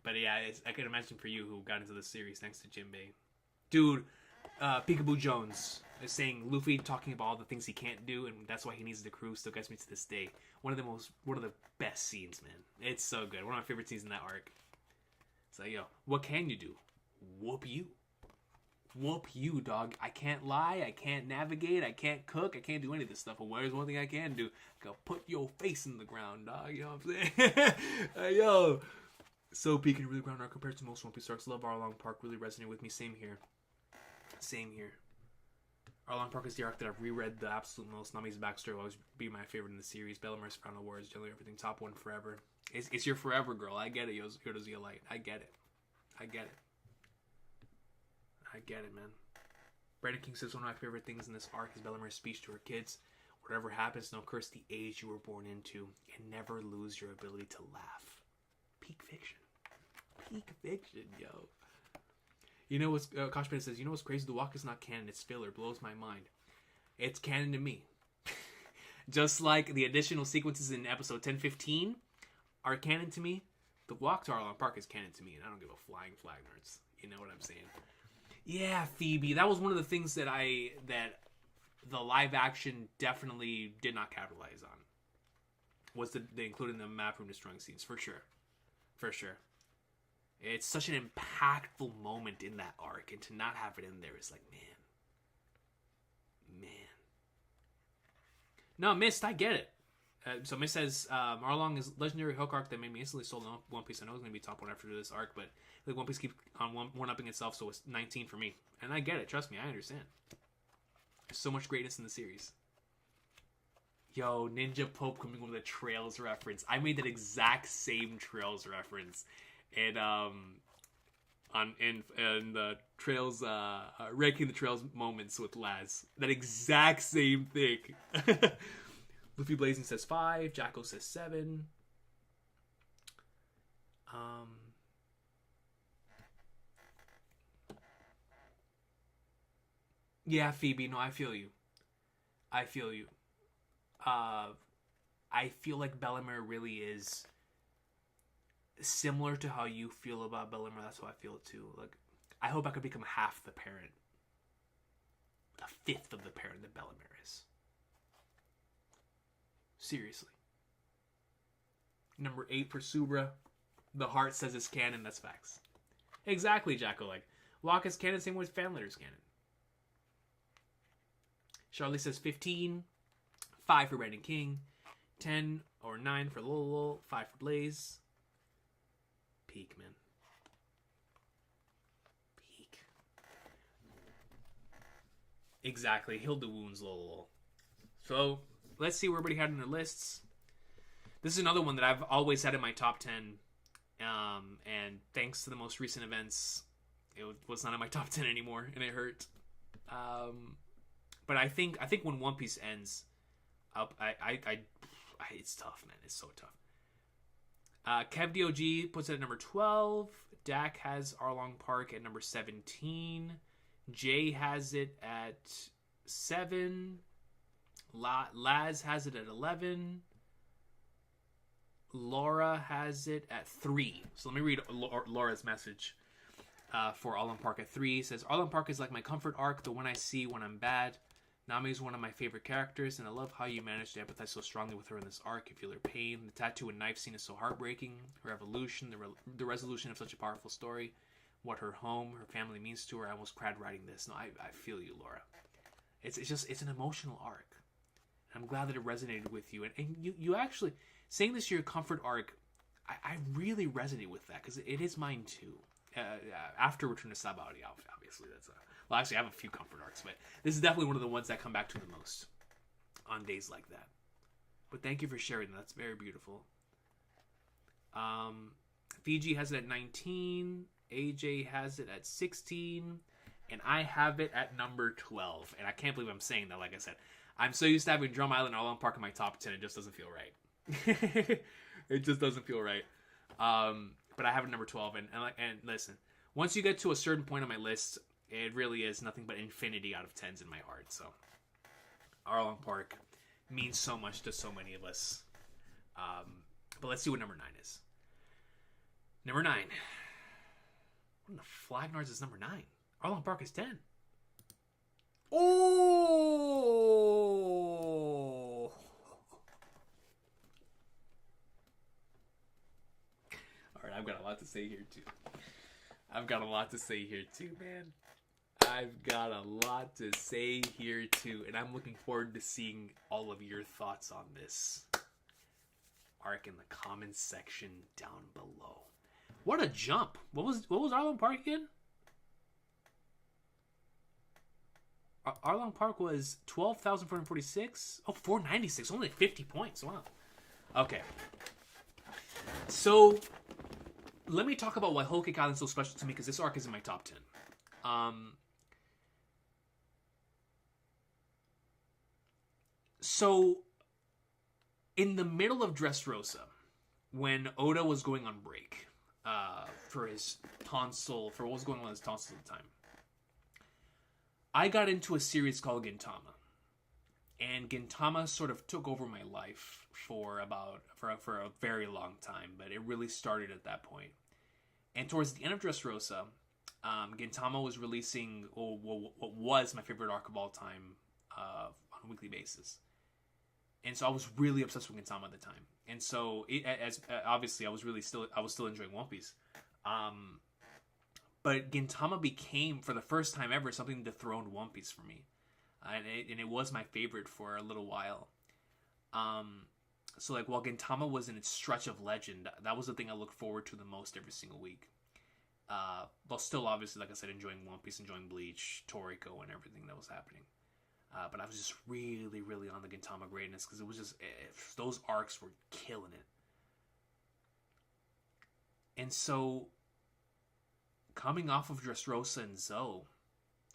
But yeah, I can imagine for you who got into the series thanks to Jinbei. Dude, Peekaboo Jones is saying Luffy talking about all the things he can't do, and that's why he needs the crew, still gets me to this day. One of the best scenes, man. It's so good. One of my favorite scenes in that arc. It's like, yo, what can you do? Whoop you. whoop you, dog. I can't lie, I can't navigate, I can't cook, I can't do any of this stuff. But there's one thing I can do. Go put your face in the ground, dog. You know what I'm saying? Yo. So peak and really ground arc compared to most One Piece arcs. Love Arlong Park, really resonated with me. Same here. Same here. Arlong Park is the arc that I've reread the absolute most. Nami's backstory will always be my favorite in the series. Bellamar's final words, generally everything. Top one forever. It's your forever, girl. I get it, Yoda Light. I get it. I get it. I get it, man. Brandon King says one of my favorite things in this arc is Bellamar's speech to her kids. Whatever happens, don't curse the age you were born into, and never lose your ability to laugh. Peak fiction. Peak fiction, yo. You know what's Koshpeda says, you know what's crazy? The walk is not canon, it's filler. Blows my mind. It's canon to me. Just like the additional sequences in episode 1015 are canon to me, the walk to Arlong Park is canon to me, and I don't give a flying flag, nerds. You know what I'm saying? Yeah, Phoebe. That was one of the things that the live action definitely did not capitalize on. Was they included in the map room destroying scenes, for sure. For sure. It's such an impactful moment in that arc, and to not have it in there is like, man. No, Mist, I get it. So Mist says, Arlong is legendary hook arc that made me instantly sold on One Piece. I know it's going to be top one after this arc, but like One Piece keeps on one-upping itself, so it's 19 for me. And I get it, trust me, I understand. There's so much greatness in the series. Yo, Ninja Pope coming with a Trails reference. I made that exact same Trails reference. And in the Trails ranking the Trails moments with Laz. That exact same thing. Luffy Blazing says 5, Jacko says 7. Yeah, Phoebe, no, I feel you. I feel like Bellamere really is similar to how you feel about Bellamere. That's how I feel it too. Like, I hope I could become half the parent, a fifth of the parent that Bellamere is. Seriously. Number 8 for Subra. The heart says it's canon. That's facts. Exactly, Jacko. Like, Locke is canon, same way as Fan Letter's canon. Charlie says 15. 5 for Brandon King. 10 or 9 for Lolo. 5 for Blaze. Peak, man. Peak. Exactly. Heal the wounds, Lolo. So, let's see where everybody had in their lists. This is another one that I've always had in my top 10. And thanks to the most recent events, it was not in my top 10 anymore, and it hurt. But I think when One Piece ends, it's tough, man. It's so tough. Kev DOG puts it at number 12. Dak has Arlong Park at number 17. Jay has it at 7. Laz has it at 11. Laura has it at 3. So let me read Laura's message for Arlong Park at 3. It says, Arlong Park is like my comfort arc, the one I see when I'm bad. Nami is one of my favorite characters, and I love how you managed to empathize so strongly with her in this arc. You feel her pain. The tattoo and knife scene is so heartbreaking. Her evolution, the resolution of such a powerful story. What her home, her family means to her. I almost cried writing this. No, I feel you, Laura. It's an emotional arc. I'm glad that it resonated with you. And you actually, saying this your comfort arc, I really resonate with that, because it is mine too. After Return to Sabaody, obviously, that's well, actually, I have a few comfort arcs, but this is definitely one of the ones that come back to the most on days like that. But thank you for sharing that. That's very beautiful. Fiji has it at 19. AJ has it at 16. And I have it at number 12. And I can't believe I'm saying that, like I said. I'm so used to having Drum Island and Arlong Park in my top 10, it just doesn't feel right. It just doesn't feel right. But I have it number 12. And listen, once you get to a certain point on my list, it really is nothing but infinity out of 10s in my heart. So, Arlong Park means so much to so many of us. But let's see what number 9 is. Number 9. What in the Flagnards is number 9? Arlong Park is 10. Oh! Alright, I've got a lot to say here too, man. I've got a lot to say here too, and I'm looking forward to seeing all of your thoughts on this arc in the comments section down below. What a jump! What was Arlong Park again? Arlong Park was 12,446. Oh, 496. Only 50 points. Wow. Okay. So, let me talk about why Whole Cake Island is so special to me, because this arc is in my top 10. So, in the middle of Dressrosa, when Oda was going on break for his tonsil, for what was going on with his tonsil at the time, I got into a series called Gintama. And Gintama sort of took over my life for a very long time, but it really started at that point. And towards the end of Dressrosa, Gintama was releasing what was my favorite arc of all time on a weekly basis. And so I was really obsessed with Gintama at the time. And so, obviously, I was still enjoying One Piece. But Gintama became, for the first time ever, something that dethroned One Piece for me. And it was my favorite for a little while. So, like, while Gintama was in its stretch of legend, that was the thing I looked forward to the most every single week. While still, obviously, like I said, enjoying One Piece, enjoying Bleach, Toriko, and everything that was happening. But I was just really, really on the Gintama greatness, because it was just, those arcs were killing it. And so, coming off of Dressrosa and Zoe,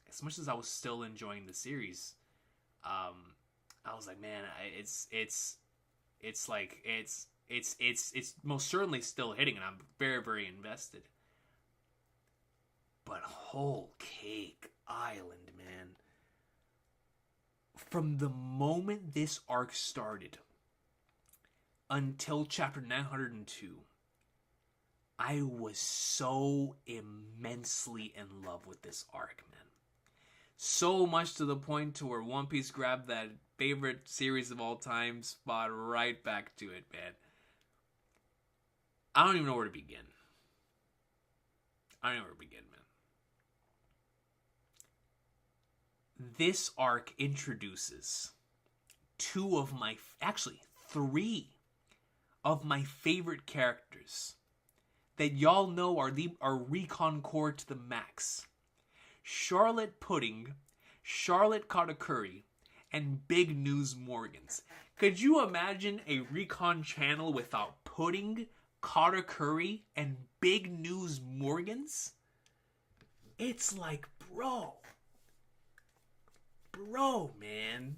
as much as I was still enjoying the series, I was like, man, it's most certainly still hitting, and I'm very, very invested. But Whole Cake Island, man. From the moment this arc started until chapter 902, I was so immensely in love with this arc, man. So much to the point to where One Piece grabbed that favorite series of all time spot right back to it, man. I don't even know where to begin. Man. This arc introduces three of my favorite characters that y'all know are Recon core to the max. Charlotte Pudding, Charlotte Katakuri, and Big News Morgans. Could you imagine a Recon channel without Pudding, Katakuri, and Big News Morgans? It's like, bro, man.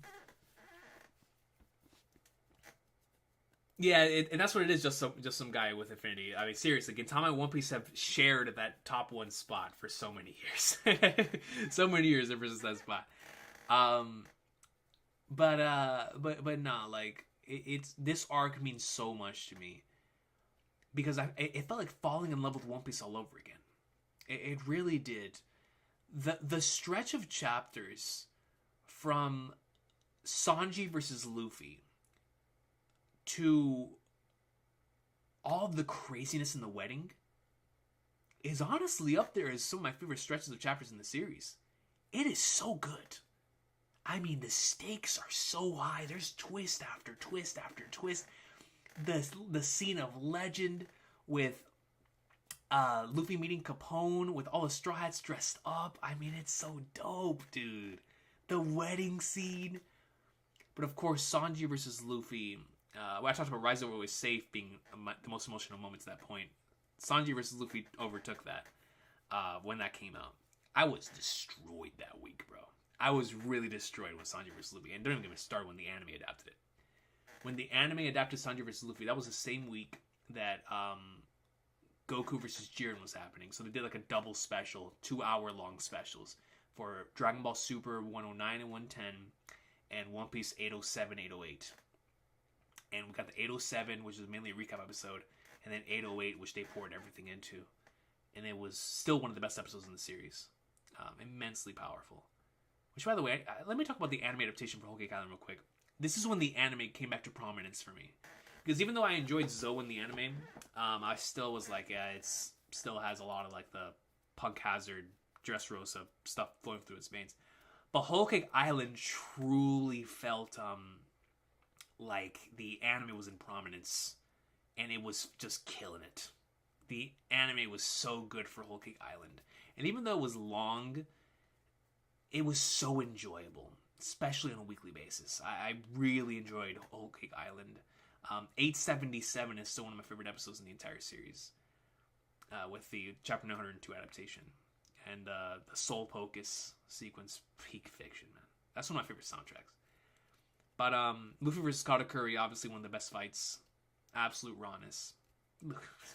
Yeah, and that's what it is. Just some guy with affinity. I mean, seriously, Gintama and One Piece have shared that top one spot for so many years. So many years ever since that spot. But nah, like it's this arc means so much to me because it felt like falling in love with One Piece all over again. It really did. The stretch of chapters from Sanji versus Luffy to all the craziness in the wedding is honestly up there as some of my favorite stretches of chapters in the series. It is so good. I mean, the stakes are so high. There's twist after twist after twist. The scene of legend with Luffy meeting Capone with all the Straw Hats dressed up. I mean, it's so dope, dude. The wedding scene. But of course, Sanji versus Luffy. I talked about Rise Over Was Safe being the most emotional moment to that point. Sanji versus Luffy overtook that when that came out. I was destroyed that week, bro. I was really destroyed when Sanji vs. Luffy. And don't even get me started when the anime adapted it. When the anime adapted Sanji vs. Luffy, that was the same week that Goku vs. Jiren was happening. So they did like a double special, 2-hour-long specials for Dragon Ball Super 109 and 110 and One Piece 807, 808. And we got the 807, which is mainly a recap episode, and then 808, which they poured everything into. And it was still one of the best episodes in the series. Immensely powerful. Which, by the way, let me talk about the anime adaptation for Whole Cake Island real quick. This is when the anime came back to prominence for me. Because even though I enjoyed Zoe in the anime, I still was like, yeah, it still has a lot of like the punk hazard Dressrosa stuff flowing through his veins. But Whole Cake Island truly felt like the anime was in prominence, and it was just killing it. The anime was so good for Whole Cake Island, and even though it was long, it was so enjoyable, especially on a weekly basis. I really enjoyed Whole Cake Island. 877 is still one of my favorite episodes in the entire series, with the Chapter 902 adaptation. And the Soul Pocus sequence, peak fiction, man. That's one of my favorite soundtracks. But Luffy vs. Katakuri, obviously one of the best fights. Absolute rawness.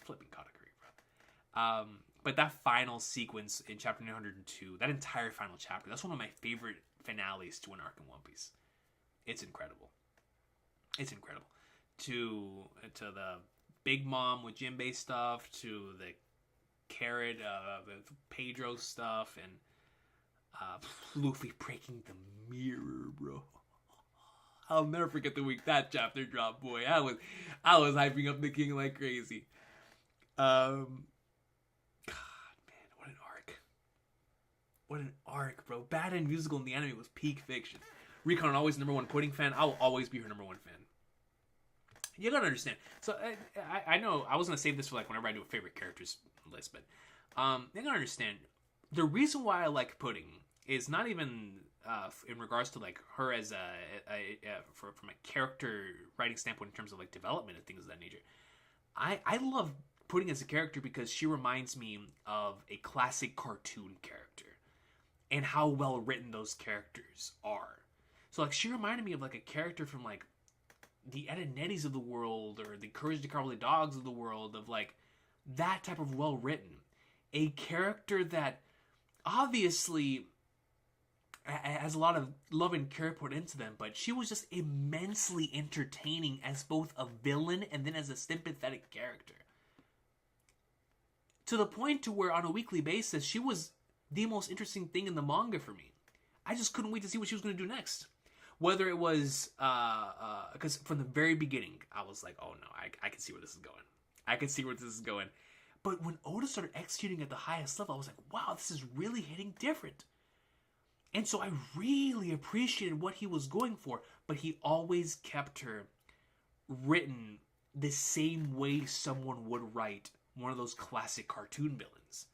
Flipping Katakuri, bro. But that final sequence in Chapter 902, that entire final chapter, that's one of my favorite finales to an arc in One Piece. It's incredible. It's incredible. To the Big Mom with Jinbei stuff, to the Carrot, the Pedro stuff, and Luffy breaking the mirror, bro. I'll never forget the week that chapter dropped, boy. I was hyping up the king like crazy. God, man, what an arc. What an arc, bro. Bad End Musical in the anime was peak fiction. Recon, always #1 pudding fan. I will always be her #1 fan. You gotta understand. So I know I was gonna save this for like whenever I do a favorite characters list, but you gotta understand the reason why I like Pudding is not even in regards to like her as from a character writing standpoint in terms of like development and things of that nature. I love Pudding as a character because she reminds me of a classic cartoon character and how well written those characters are. So like she reminded me of like a character from like the Ed and Eddies of the world, or the Courage the Cowardly Dogs of the world, of like that type of well written, a character that obviously has a lot of love and care put into them, but she was just immensely entertaining as both a villain and then as a sympathetic character, to the point to where on a weekly basis she was the most interesting thing in the manga for me. I just couldn't wait to see what she was going to do next. Whether it was, because from the very beginning, I was like, oh no, I can see where this is going. I can see where this is going. But when Oda started executing at the highest level, I was like, wow, this is really hitting different. And so I really appreciated what he was going for, but he always kept her written the same way someone would write one of those classic cartoon villains.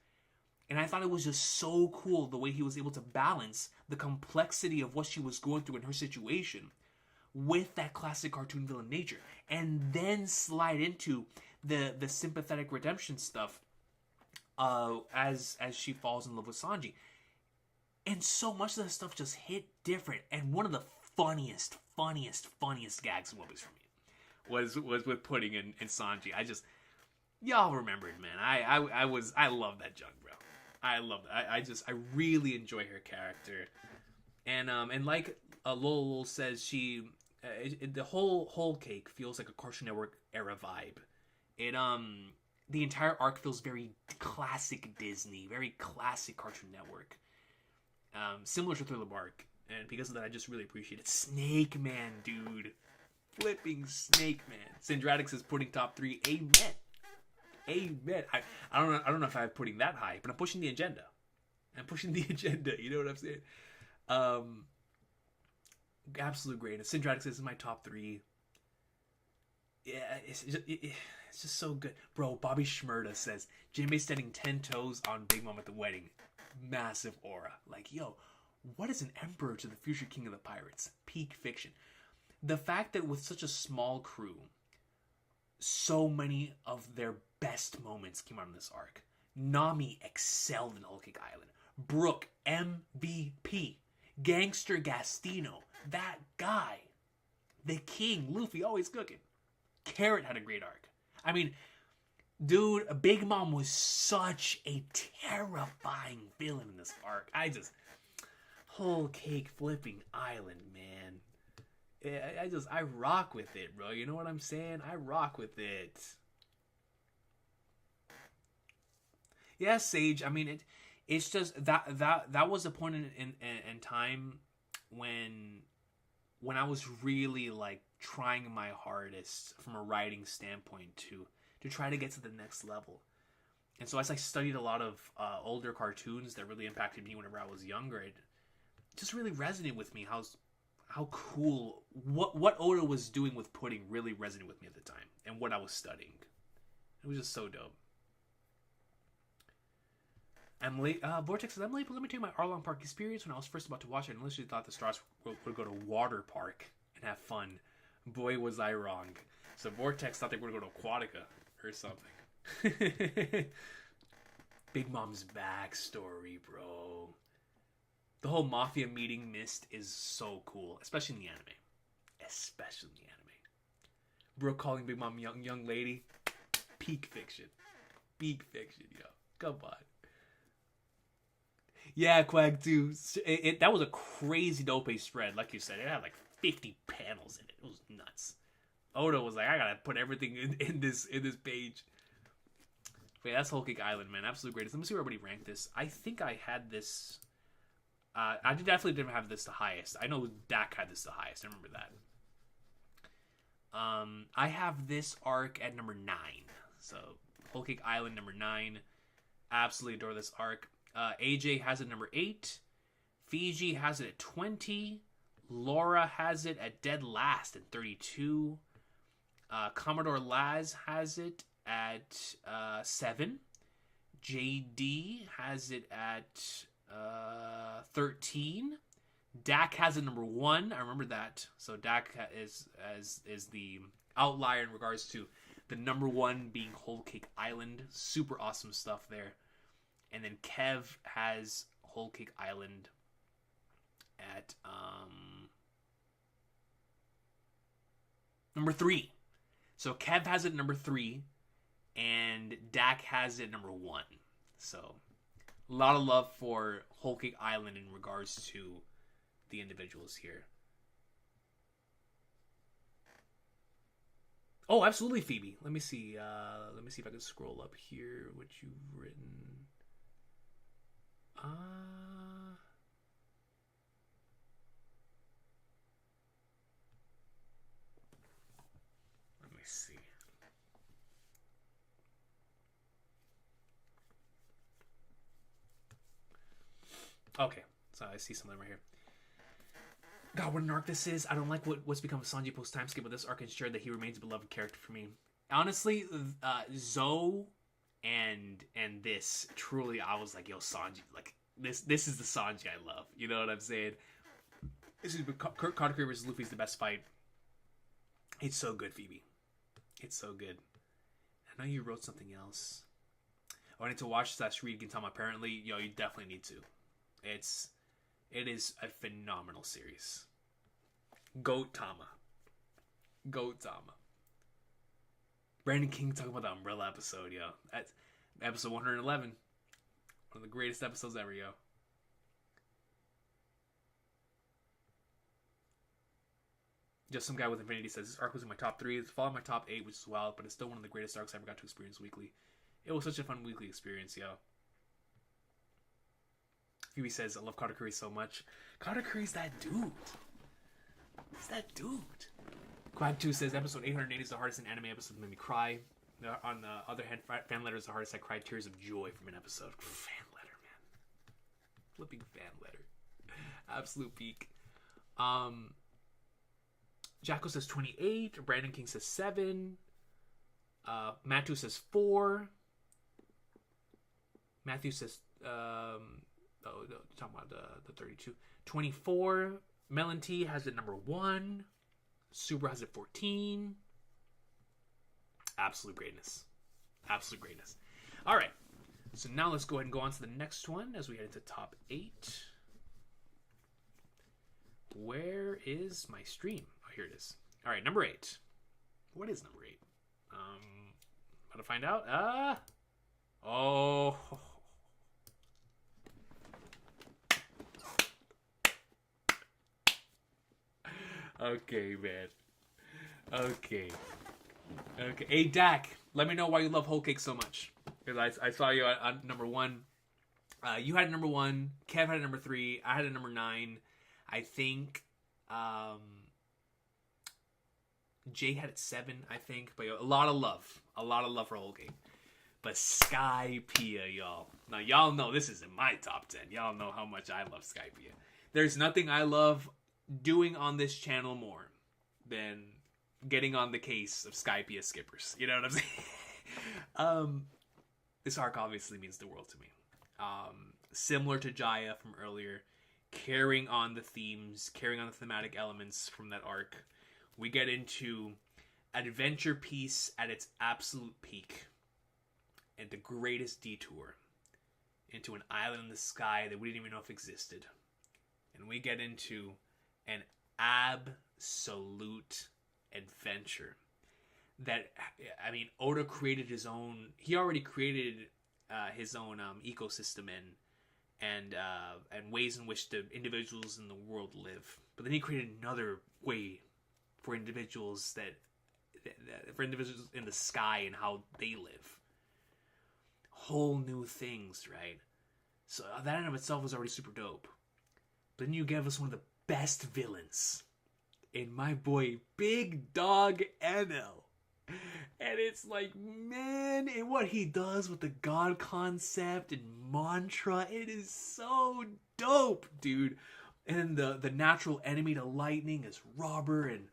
And I thought it was just so cool the way he was able to balance the complexity of what she was going through in her situation with that classic cartoon villain nature, and then slide into the sympathetic redemption stuff as she falls in love with Sanji. And so much of that stuff just hit different. And one of the funniest gags in One Piece for me was with Pudding and Sanji. Y'all remember it, man. I love that junk, bro. I love it. I really enjoy her character, and like Lol says, the whole cake feels like a Cartoon Network era vibe. The entire arc feels very classic Disney, very classic Cartoon Network, similar to Thriller Bark, and because of that, I just really appreciate it. Snake Man, dude, flipping Snake Man. Syndratic says Pudding top 3. Amen. Amen. I don't know if I'm putting that high, but I'm pushing the agenda. You know what I'm saying? Absolute greatness. Syndratic says is my top 3. Yeah, it's just so good, bro. Bobby Shmurda says Jinbei standing 10 toes on Big Mom at the wedding. Massive aura. Like, yo, what is an emperor to the future king of the pirates? Peak fiction. The fact that with such a small crew, so many of their best moments came out in this arc. Nami excelled in Whole Cake Island. Brook, MVP. Gangster Gastino, that guy. The king, Luffy, always cooking. Carrot had a great arc. I mean, dude, Big Mom was such a terrifying villain in this arc. Whole Cake flipping island, man. I rock with it, bro. You know what I'm saying? I rock with it. Yeah, Sage. I mean, it's just that was a point in time when I was really like trying my hardest from a writing standpoint to try to get to the next level. And so as I studied a lot of older cartoons that really impacted me whenever I was younger, it just really resonated with me how cool what Oda was doing with pudding really resonated with me at the time and what I was studying. It was just so dope. I'm late. Vortex says, I'm late, but let me tell you my Arlong Park experience. When I was first about to watch it, I initially thought the stars would go to Water Park and have fun. Boy, was I wrong. So Vortex thought they were going to go to Aquatica or something. Big Mom's backstory, bro. The whole Mafia meeting mist is so cool, especially in the anime. Especially in the anime. Brooke calling Big Mom young lady. Peak fiction. Peak fiction, yo. Come on. Yeah, Quag 2. That was a crazy dope spread. Like you said, it had like 50 panels in it. It was nuts. Oda was like, I gotta put everything in this page. Wait, that's Whole Cake Island, man. Absolute greatest. Let me see where everybody ranked this. I think I had this. I definitely didn't have this the highest. I know Dak had this the highest. I remember that. I have this arc at number 9. So, Whole Cake Island, number 9. Absolutely adore this arc. AJ has it number 8. Fiji has it at 20. Laura has it at dead last at 32. Commodore Laz has it at 7. JD has it at 13. Dak has it number 1. I remember that. So Dak is the outlier in regards to the number 1 being Whole Cake Island. Super awesome stuff there. And then Kev has Whole Cake Island at number 3. So Kev has it number 3, and Dak has it number 1. So a lot of love for Whole Cake Island in regards to the individuals here. Oh, absolutely, Phoebe. Let me see. Let me see if I can scroll up here. What you've written. Let me see. Okay, so I see something right here. God, what an arc this is. I don't like what's become of Sanji post time skip, but this arc ensured that he remains a beloved character for me. Honestly, Zoe and this truly, I was like, yo, Sanji, like this is the Sanji I love. You know what I'm saying? This is Carter versus Luffy's the best fight. It's so good, Phoebe. It's so good. I know you wrote something else. Oh, I need to watch / read Gintama. Apparently, yo, you definitely need to. It is a phenomenal series. Goat-tama. Brandon King talking about the Umbrella episode, yo. That's episode 111. One of the greatest episodes ever, yo. Just some guy with Infinity says, this arc was in my top 3. It's following my top 8, which is wild, but it's still one of the greatest arcs I ever got to experience weekly. It was such a fun weekly experience, yo. Phoebe says, I love Katakuri so much. Katakuri's that dude. He's that dude. Quag 2 says, episode 880 is the hardest in anime episode that made me cry. On the other hand, fan letter is the hardest. I cried tears of joy from an episode. Fan letter, man. Flipping fan letter. Absolute peak. Jacko says 28. Brandon King says 7. Matthew says 4. Matthew says... talking about the 32. 24. Melon T has it number 1. Super has it 14. Absolute greatness. Absolute greatness. All right. So now let's go ahead and go on to the next one as we head into top 8. Where is my stream? Oh, here it is. All right, number 8. What is number 8? About to find out. Oh. Okay, man. Okay. Hey, Dak, let me know why you love Whole Cake so much. Because I saw you on number 1. You had number 1. Kev had number 3. I had a number 9. I think Jay had it 7, I think. But a lot of love. A lot of love for Whole Cake. but Skypiea, y'all. Now, y'all know this is in my top 10. Y'all know how much I love Skypiea. There's nothing I love doing on this channel more than getting on the case of Skypiea skippers. You know what I'm saying? This arc obviously means the world to me. Similar to Jaya from earlier, carrying on the themes, carrying on the thematic elements from that arc, we get into adventure piece at its absolute peak, and the greatest detour into an island in the sky that we didn't even know if existed. And we get into an absolute adventure that, I mean, Oda created his own, he already created his own ecosystem and ways in which the individuals in the world live. But then he created another way for individuals for individuals in the sky and how they live. Whole new things, right? So that in of itself was already super dope. But then you gave us one of the best villains in my boy Big Dog Enel. And it's like, man, and what he does with the god concept and mantra, it is so dope, dude. And the natural enemy to lightning is Robber, and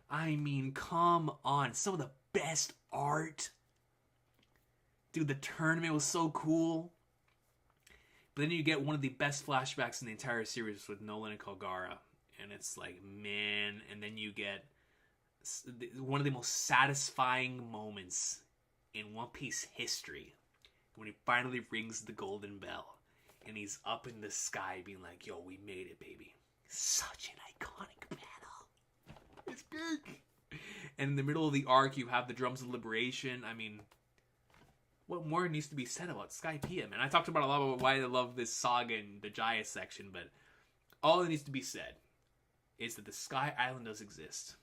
I mean, come on, some of the best art. Dude, the tournament was so cool. But then you get one of the best flashbacks in the entire series with Nolan and Kogara. And it's like, man, and then you get one of the most satisfying moments in One Piece history when he finally rings the golden bell and he's up in the sky being like, yo, we made it, baby. Such an iconic battle. It's big. And in the middle of the arc, you have the drums of liberation. I mean, what more needs to be said about Skypiea, man? I talked about a lot about why I love this saga in the Jaya section, but all that needs to be said is that the Sky Island does exist.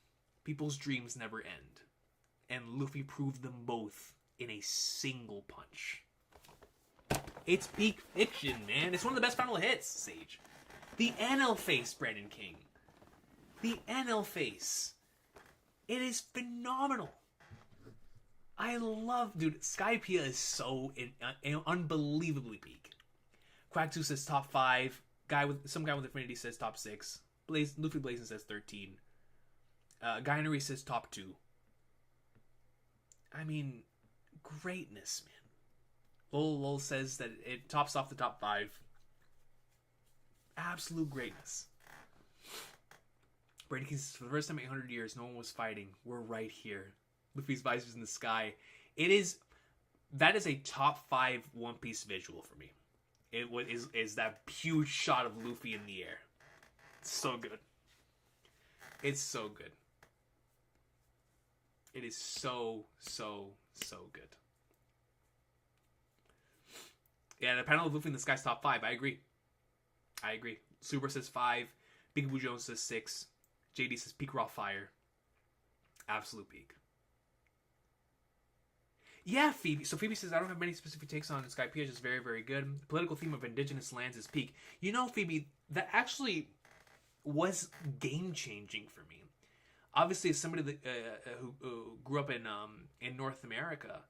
People's dreams never end. And Luffy proved them both in a single punch. It's peak fiction, man. It's one of the best final hits, Sage. The NL face, Brandon King. The NL face. It is phenomenal. I love... Dude, Skypiea is so unbelievably peak. Quacktu says top 5. Some guy with Affinity says top 6. Luffy Blazing says 13. Guynery says top 2. I mean, greatness, man. Lol says that it tops off the top 5. Absolute greatness. Brady says, for the first time in 800 years, no one was fighting. We're right here. Luffy's visors in the sky. That is a top 5 One Piece visual for me. It is that huge shot of Luffy in the air. It's so good. It's so good. It is so good. Yeah, the panel of Luffy in the sky's top 5. I agree. Super says 5. Big Boo Jones says 6. JD says peak raw fire. Absolute peak. Yeah, Phoebe. So Phoebe says, I don't have many specific takes on Skypiea, just very, very good. The political theme of indigenous lands is peak. You know, Phoebe, that actually was game-changing for me. Obviously, as somebody that, who grew up in North America,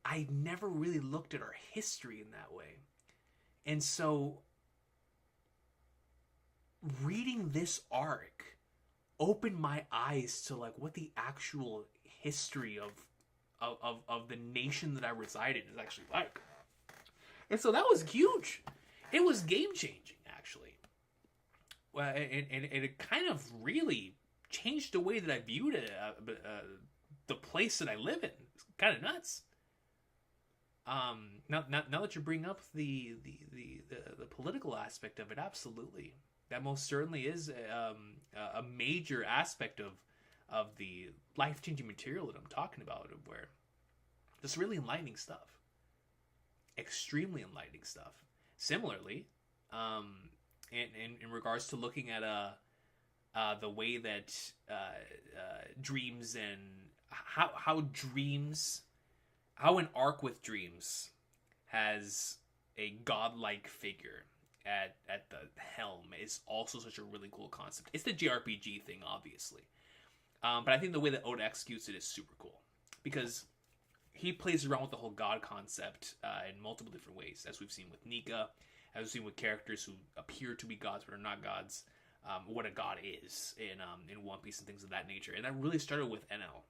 I never really looked at our history in that way. And so, reading this arc opened my eyes to like what the actual history of the nation that I reside in is actually like. And so that was huge. It was game-changing, actually. Well, and it kind of really changed the way that I viewed it, the place that I live in. It's kind of nuts. Now that you bring up the political aspect of it, absolutely, that most certainly is a major aspect of the life-changing material that I'm talking about, where it's really enlightening stuff, extremely enlightening stuff. Similarly, in regards to looking at the way that dreams and how an arc with dreams has a godlike figure at the helm is also such a really cool concept. It's the JRPG thing, obviously. But I think the way that Oda executes it is super cool. Because he plays around with the whole god concept in multiple different ways, as we've seen with Nika, as we've seen with characters who appear to be gods but are not gods. What a god is in One Piece and things of that nature, and that really started with NL,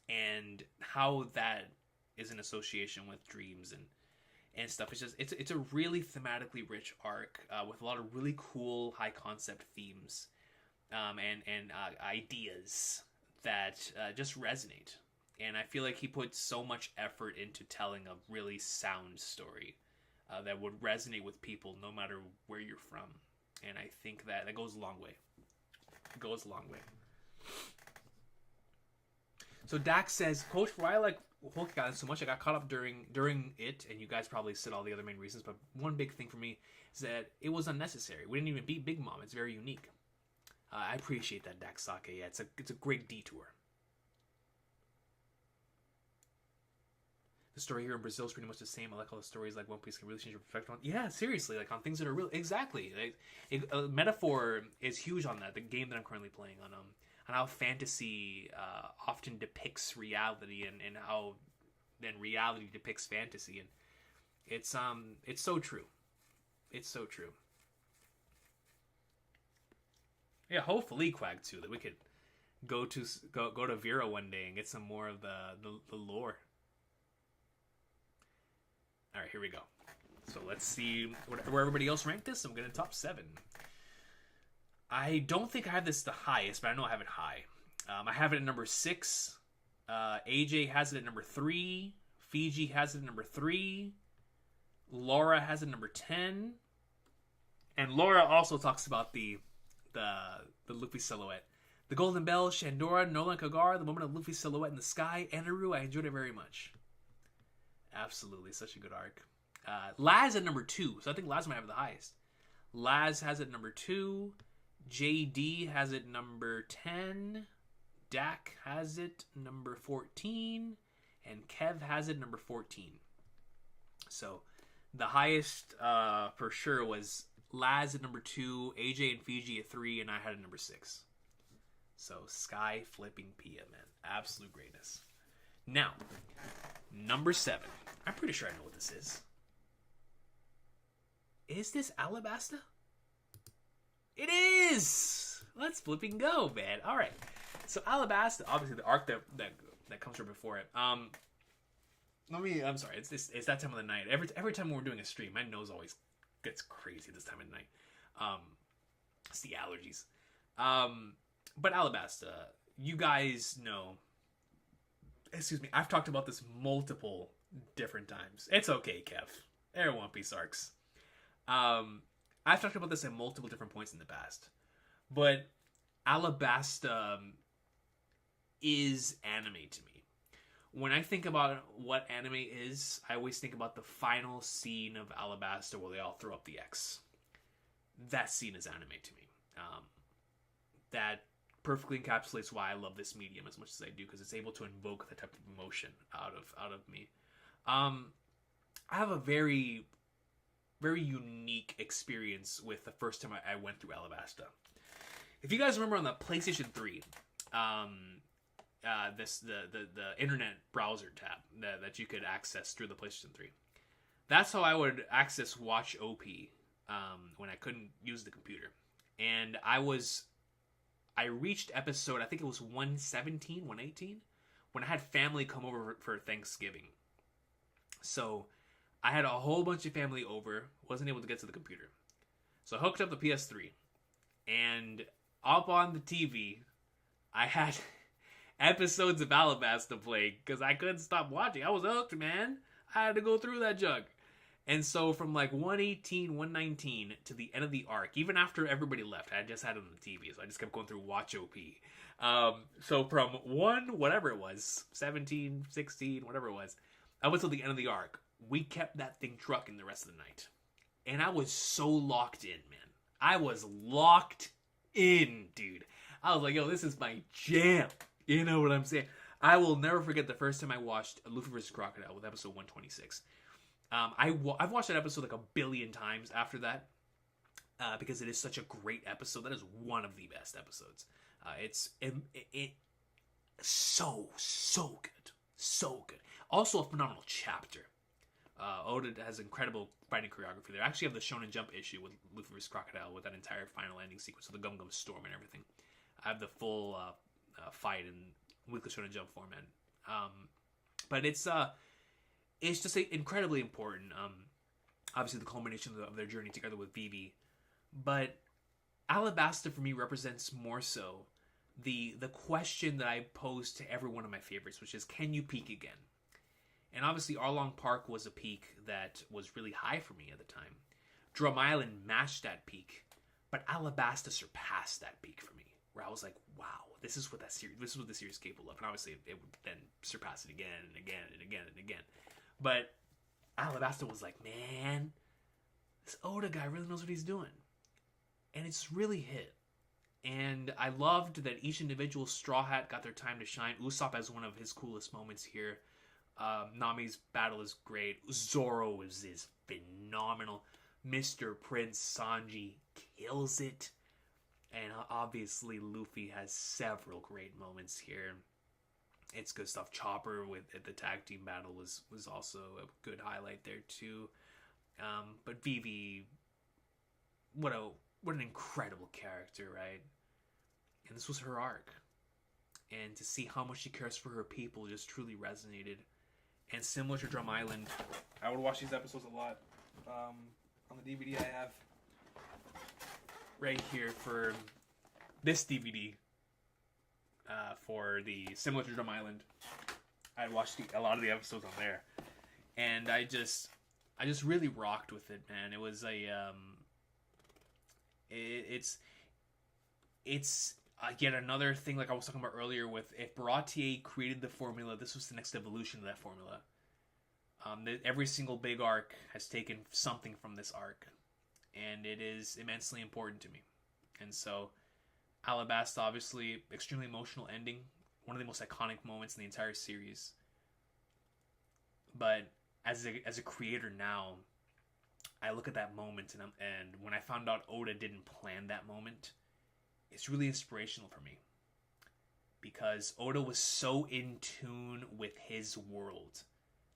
and how that is in association with dreams and stuff. It's a really thematically rich arc with a lot of really cool high concept themes and ideas that just resonate. And I feel like he put so much effort into telling a really sound story that would resonate with people no matter where you're from. And I think that goes a long way. It goes a long way. So Dax says, Coach, why I like Hokugan so much, I got caught up during it, and you guys probably said all the other main reasons, but one big thing for me is that it was unnecessary. We didn't even beat Big Mom. It's very unique. I appreciate that, Dax Sake. Yeah, it's a great detour. The story here in Brazil is pretty much the same. I like all the stories like One Piece can really change your perspective on. Yeah, seriously, like on things that are real. Exactly. Metaphor is huge on that. The game that I'm currently playing on how fantasy often depicts reality and how then reality depicts fantasy, and it's so true. It's so true. Yeah, hopefully Quag too, that we could go to Vera one day and get some more of the lore. All right, here we go. So let's see where everybody else ranked this. I'm going to top 7. I don't think I have this the highest, but I know I have it high. I have it at number 6. AJ has it at number 3. Fiji has it at number 3. Laura has it at number 10. And Laura also talks about the Luffy silhouette. The Golden Bell, Shandora, Nolan Kagar, the moment of Luffy's silhouette in the sky, Anaru, I enjoyed it very much. Absolutely, such a good arc. Laz at number 2, so I think Laz might have the highest. Laz has it number 2. JD has it number 10. Dak has it number 14. And Kev has it number 14. So the highest for sure was Laz at number 2, AJ and Fiji at 3, and I had it number 6. So Sky Flipping Pia, man. Absolute greatness. Now, number 7. I'm pretty sure I know what this is. Is this Alabasta? It is! Let's flipping go, man. All right. So Alabasta, obviously the arc that comes from before it. I'm sorry. It's that time of the night. Every time when we're doing a stream, my nose always gets crazy this time of the night. It's the allergies. But Alabasta, you guys know. Excuse me. I've talked about this multiple different times. It's okay, Kev. They're One Piece arcs. I've talked about this at multiple different points in the past. But Alabasta is anime to me. When I think about what anime is, I always think about the final scene of Alabasta where they all throw up the X. That scene is anime to me. That perfectly encapsulates why I love this medium as much as I do, because it's able to invoke the type of emotion out of me. I have a very, very unique experience with the first time I went through Alabasta. If you guys remember on the PlayStation 3, the internet browser tab that you could access through the PlayStation 3, that's how I would access Watch OP when I couldn't use the computer. And I reached episode, I think it was 117, 118, when I had family come over for Thanksgiving. So I had a whole bunch of family over, wasn't able to get to the computer. So I hooked up the PS3, and up on the TV, I had episodes of Alabasta playing, because I couldn't stop watching. I was hooked, man. I had to go through that junk. And so from like 118, 119 to the end of the arc, even after everybody left, I just had it on the TV, so I just kept going through Watch OP. So from 1, whatever it was, 17, 16, whatever it was, up until the end of the arc, we kept that thing trucking the rest of the night. And I was so locked in, man. I was locked in, dude. I was like, yo, this is my jam. You know what I'm saying? I will never forget the first time I watched Luffy vs. Crocodile with episode 126. I've watched that episode like a billion times after that, because it is such a great episode. That is one of the best episodes. It's so good. So good. Also a phenomenal chapter. Oda has incredible fighting choreography there. I actually have the Shonen Jump issue with Luffy vs. Crocodile with that entire final ending sequence with the Gum Gum Storm and everything. I have the full fight in Weekly Shonen Jump format. But it's just incredibly important. Obviously, the culmination of their journey together with Vivi. But Alabasta for me represents more so the question that I pose to every one of my favorites, which is, can you peak again? And obviously, Arlong Park was a peak that was really high for me at the time. Drum Island matched that peak, but Alabasta surpassed that peak for me, where I was like, wow, this is what the series is capable of. And obviously, it would then surpass it again and again and again and again. But Alabasta was like, man, this Oda guy really knows what he's doing. And it's really hit. And I loved that each individual Straw Hat got their time to shine. Usopp has one of his coolest moments here. Nami's battle is great. Zoro is phenomenal. Mr. Prince Sanji kills it. And obviously Luffy has several great moments here. It's good stuff. Chopper with the tag team battle was also a good highlight there too. But Vivi, what an incredible character, right? And this was her arc. And to see how much she cares for her people just truly resonated. And similar to Drum Island, I would watch these episodes a lot. On the DVD I have right here for this DVD, for the similar to Drum Island, I watched a lot of the episodes on there, and I just really rocked with it, man. It was it's yet another thing, like I was talking about earlier, with if Baratier created the formula, this was the next evolution of that formula. Every single big arc has taken something from this arc, and it is immensely important to me. And so, Alabasta, obviously, extremely emotional ending, one of the most iconic moments in the entire series. But as a creator now, I look at that moment, and when I found out Oda didn't plan that moment, it's really inspirational for me. Because Oda was so in tune with his world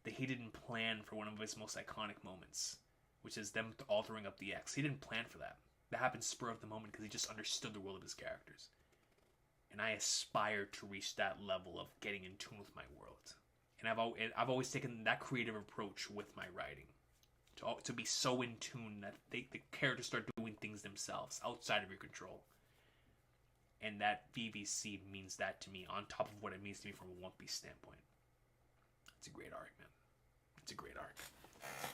that he didn't plan for one of his most iconic moments, which is them altering up the X. He didn't plan for that. That happened spur of the moment because he just understood the world of his characters. And I aspire to reach that level of getting in tune with my world. And I've always taken that creative approach with my writing. To be so in tune that the characters start doing things themselves outside of your control. And that VVC means that to me on top of what it means to me from a One Piece standpoint. It's a great arc, man. It's a great arc.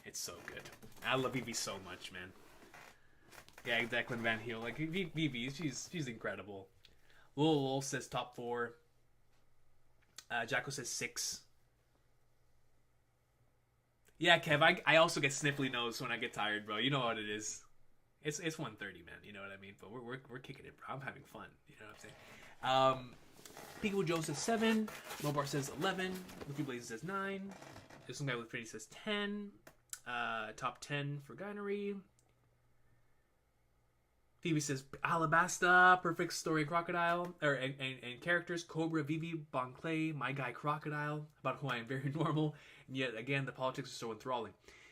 It's so good. I love Vivi so much, man. Yeah, Declan Van Heel. Like, Vivi, she's incredible. Lil says top 4. Jacko says 6. Yeah, Kev, I also get sniffly nose when I get tired, bro. You know what it is. It's 1:30, man. You know what I mean? But we're kicking it, bro. I'm having fun. You know what I'm saying? Peekaboo Joe says 7. Mobar says 11. Luffy Blaze says 9. This one guy with Freddy says 10. Top 10 for Guynery. Phoebe says Alabasta, perfect story crocodile, and characters, Cobra, Vivi, Bon Clay, my guy Crocodile, about who I am very normal, and yet again the politics are so enthralling.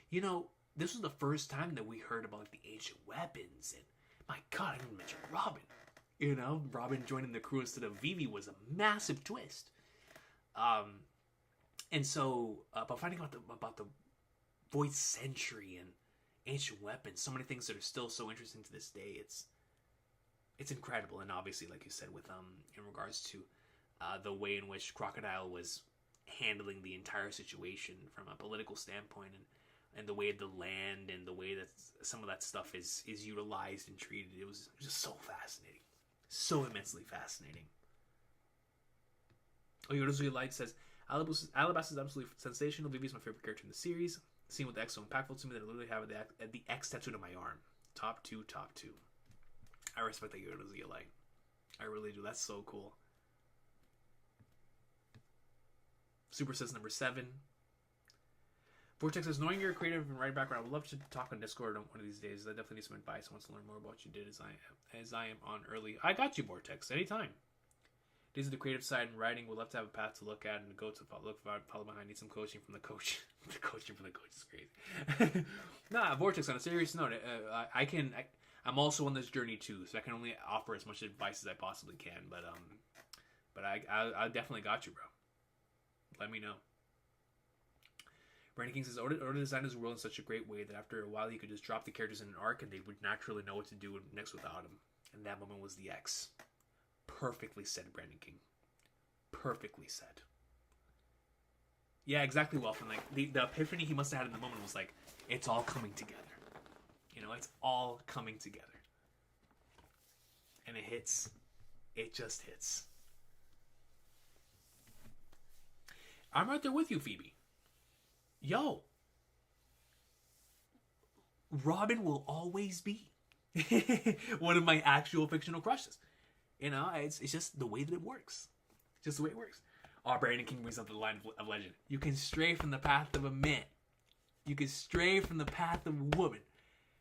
You know, this was the first time that we heard about like, the ancient weapons, and my god, I didn't mention Robin. You know, Robin joining the crew instead of Vivi was a massive twist. And so, but finding out about the Void Century and ancient weapons, so many things that are still so interesting to this day. It's incredible, and obviously, like you said, with in regards to the way in which Crocodile was handling the entire situation from a political standpoint, and the way the land and the way that some of that stuff is utilized and treated, it was just so fascinating, so immensely fascinating. Oh, Yodozuya Light says Alabasta is absolutely sensational. Vivi is my favorite character in the series. Seeing what the X so impactful to me that I literally have the X tattooed on my arm. Top 2. I respect that Yodozuya Light. I really do. That's so cool. Super says number 7. Vortex says, knowing you're a creative and writing background, I would love to talk on Discord on one of these days. I definitely need some advice. I want to learn more about what you did as I am on early. I got you, Vortex. Anytime. Days of the creative side and writing would love to have a path to look at and to go to follow behind. Need some coaching from the coach. The coaching from the coach is crazy. Nah, Vortex. On a serious note, I'm also on this journey too, so I can only offer as much advice as I possibly can. But I definitely got you, bro. Let me know. Brandon King says, Oda designed his world in such a great way that after a while he could just drop the characters in an arc and they would naturally know what to do next without him. And that moment was the X. Perfectly said, Brandon King. Perfectly said. Yeah, exactly, Welfin. Like, the epiphany he must have had in the moment was like, it's all coming together. You know, it's all coming together. And it hits. It just hits. I'm right there with you, Phoebe. Yo. Robin will always be one of my actual fictional crushes. You know, it's just the way that it works. Just the way it works. Oh, Brandon King brings up the line of legend. You can stray from the path of a man. You can stray from the path of a woman.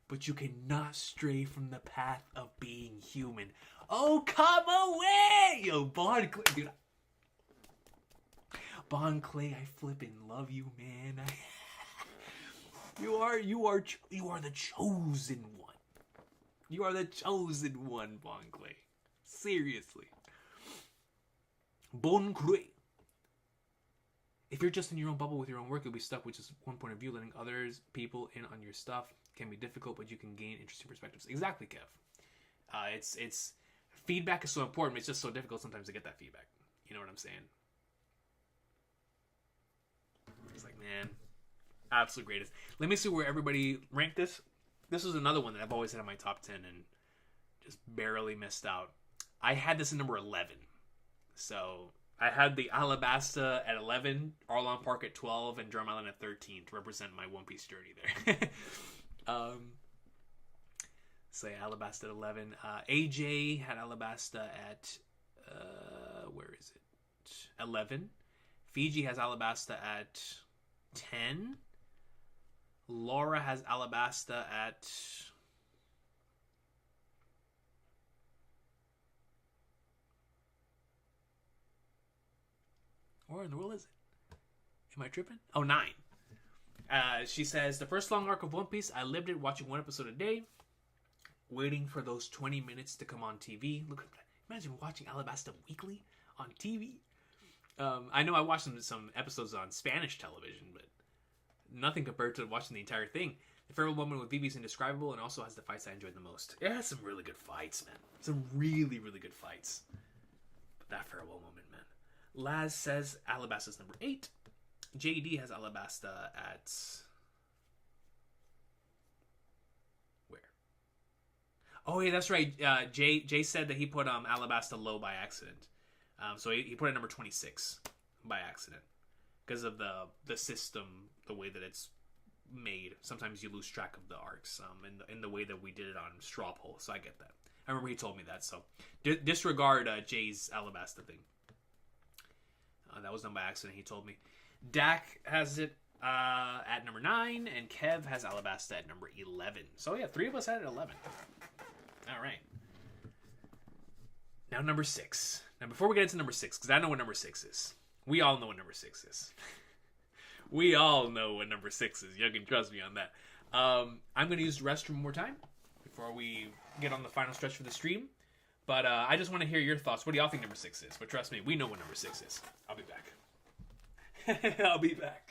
But you cannot stray from the path of being human. Oh, come away! Yo, Bon Clay. Dude. Bon Clay, I flippin' love you, man. You are the chosen one. You are the chosen one, Bon Clay. Seriously. Bon Clay. If you're just in your own bubble with your own work, you'll be stuck with just one point of view. Letting others, people in on your stuff can be difficult, but you can gain interesting perspectives. Exactly, Kev. It's feedback is so important. It's just so difficult sometimes to get that feedback. You know what I'm saying? It's like, man, absolute greatest. Let me see where everybody ranked this. This is another one that I've always had in my top 10 and just barely missed out. I had this in number 11. So I had the Alabasta at 11, Arlong Park at 12, and Drum Island at 13 to represent my One Piece journey there. So yeah, Alabasta at 11. AJ had Alabasta at, where is it? 11. Fiji has Alabasta at 10. Laura has Alabasta at... Where in the world is it? Am I tripping? Oh, 9. She says, the first long arc of One Piece, I lived it watching one episode a day, waiting for those 20 minutes to come on TV. Look at that. Imagine watching Alabasta weekly on TV. I know I watched some episodes on Spanish television, but nothing compared to watching the entire thing. The farewell moment with Vivi is indescribable and also has the fights I enjoyed the most. It has some really good fights, man. Some really, really good fights. But that farewell moment, man. Laz says Alabasta's number 8. JD has Alabasta at... Where? Oh, yeah, that's right. Jay said that he put Alabasta low by accident. So he put it at number 26 by accident. Because of the system, the way that it's made. Sometimes you lose track of the arcs in the way that we did it on Straw Poll. So I get that. I remember he told me that. So disregard Jay's Alabasta thing. That was done by accident, he told me. Dak has it at number 9, and Kev has Alabasta at number 11. So yeah, 3 of us had it at 11. All right. Now number 6. Now before we get into number 6, because I know what number 6 is. We all know what number 6 is. We all know what number 6 is. You can trust me on that. I'm going to use the restroom one more time before we get on the final stretch for the stream. But I just want to hear your thoughts. What do y'all think number 6 is? But trust me, we know what number 6 is. I'll be back. I'll be back.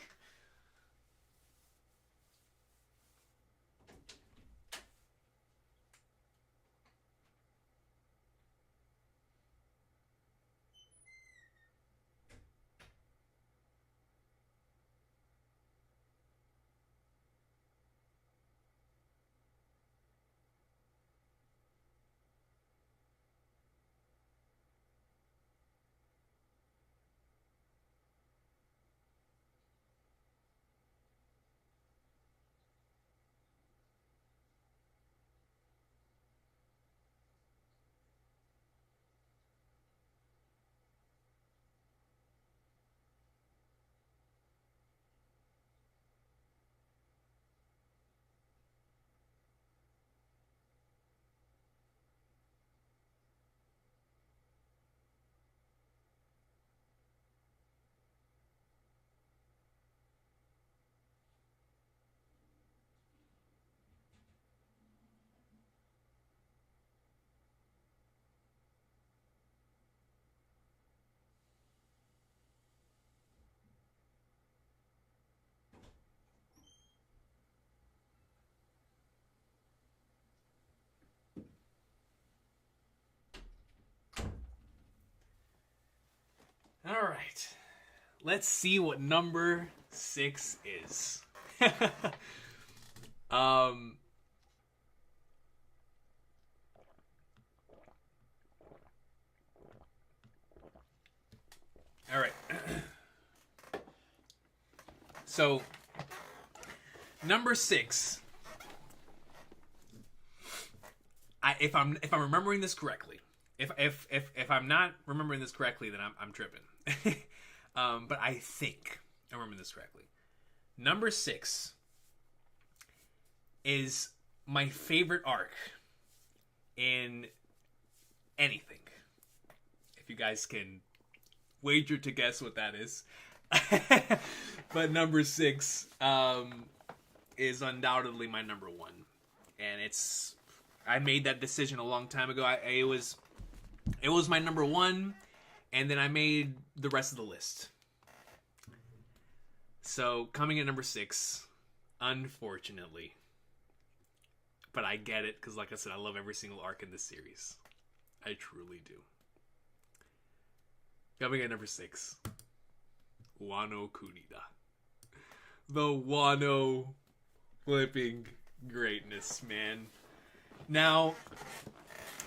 right. Let's see what number 6 is. All right. So, number 6. If I'm remembering this correctly, if I'm not remembering this correctly, then I'm tripping. But I think I remember this correctly. Number 6 is my favorite arc in anything. If you guys can wager to guess what that is. But number 6 is undoubtedly my number 1. And I made that decision a long time ago. It was my number 1, and then I made the rest of the list. So, coming in number 6, unfortunately. But I get it, because like I said, I love every single arc in this series. I truly do. Coming in number 6, Wano Kunita. The Wano flipping greatness, man. Now,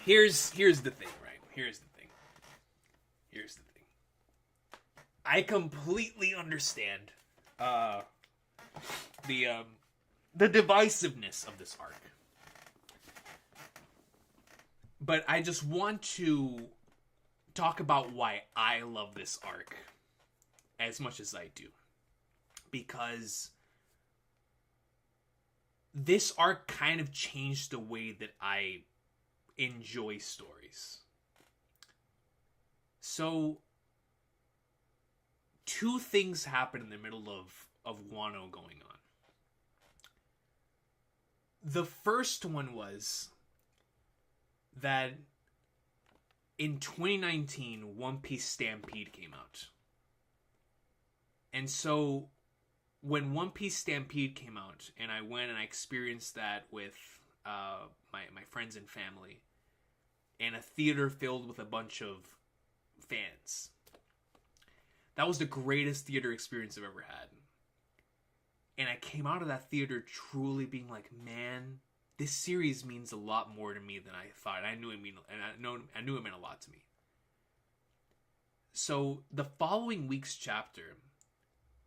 here's the thing, right? Here's the thing. I completely understand the divisiveness of this arc. But I just want to talk about why I love this arc as much as I do. Because this arc kind of changed the way that I enjoy stories. So, 2 things happen in the middle of Wano going on. The first one was that in 2019, One Piece Stampede came out. And so, when One Piece Stampede came out, and I went and I experienced that with my friends and family, in a theater filled with a bunch of fans, that was the greatest theater experience I've ever had. And I came out of that theater truly being like, man, this series means a lot more to me than I thought. I knew it meant a lot to me. So the following week's chapter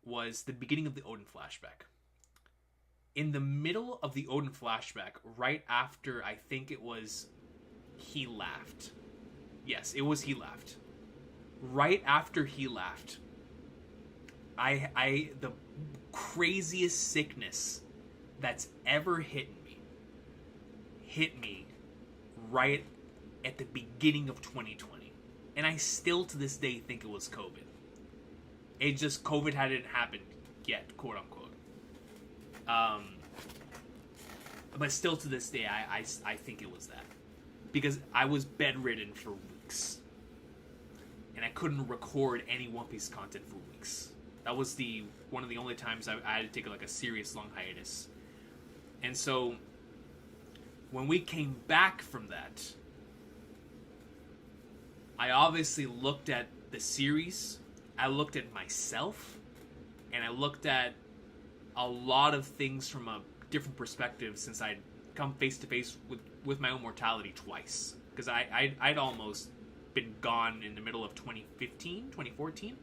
was the beginning of the Odin flashback. In the middle of the Odin flashback, right after, I think it was he laughed. Yes, it was he laughed. Right after he laughed, the craziest sickness that's ever hit me right at the beginning of 2020. And I still to this day think it was COVID. It just, COVID hadn't happened yet, quote unquote. But still to this day, I think it was that. Because I was bedridden for weeks. And I couldn't record any One Piece content for weeks. That was one of the only times I had to take like a serious long hiatus. And so, when we came back from that, I obviously looked at the series, I looked at myself, and I looked at a lot of things from a different perspective since I'd come face to face with my own mortality twice. Because I'd almost been gone in the middle of 2014,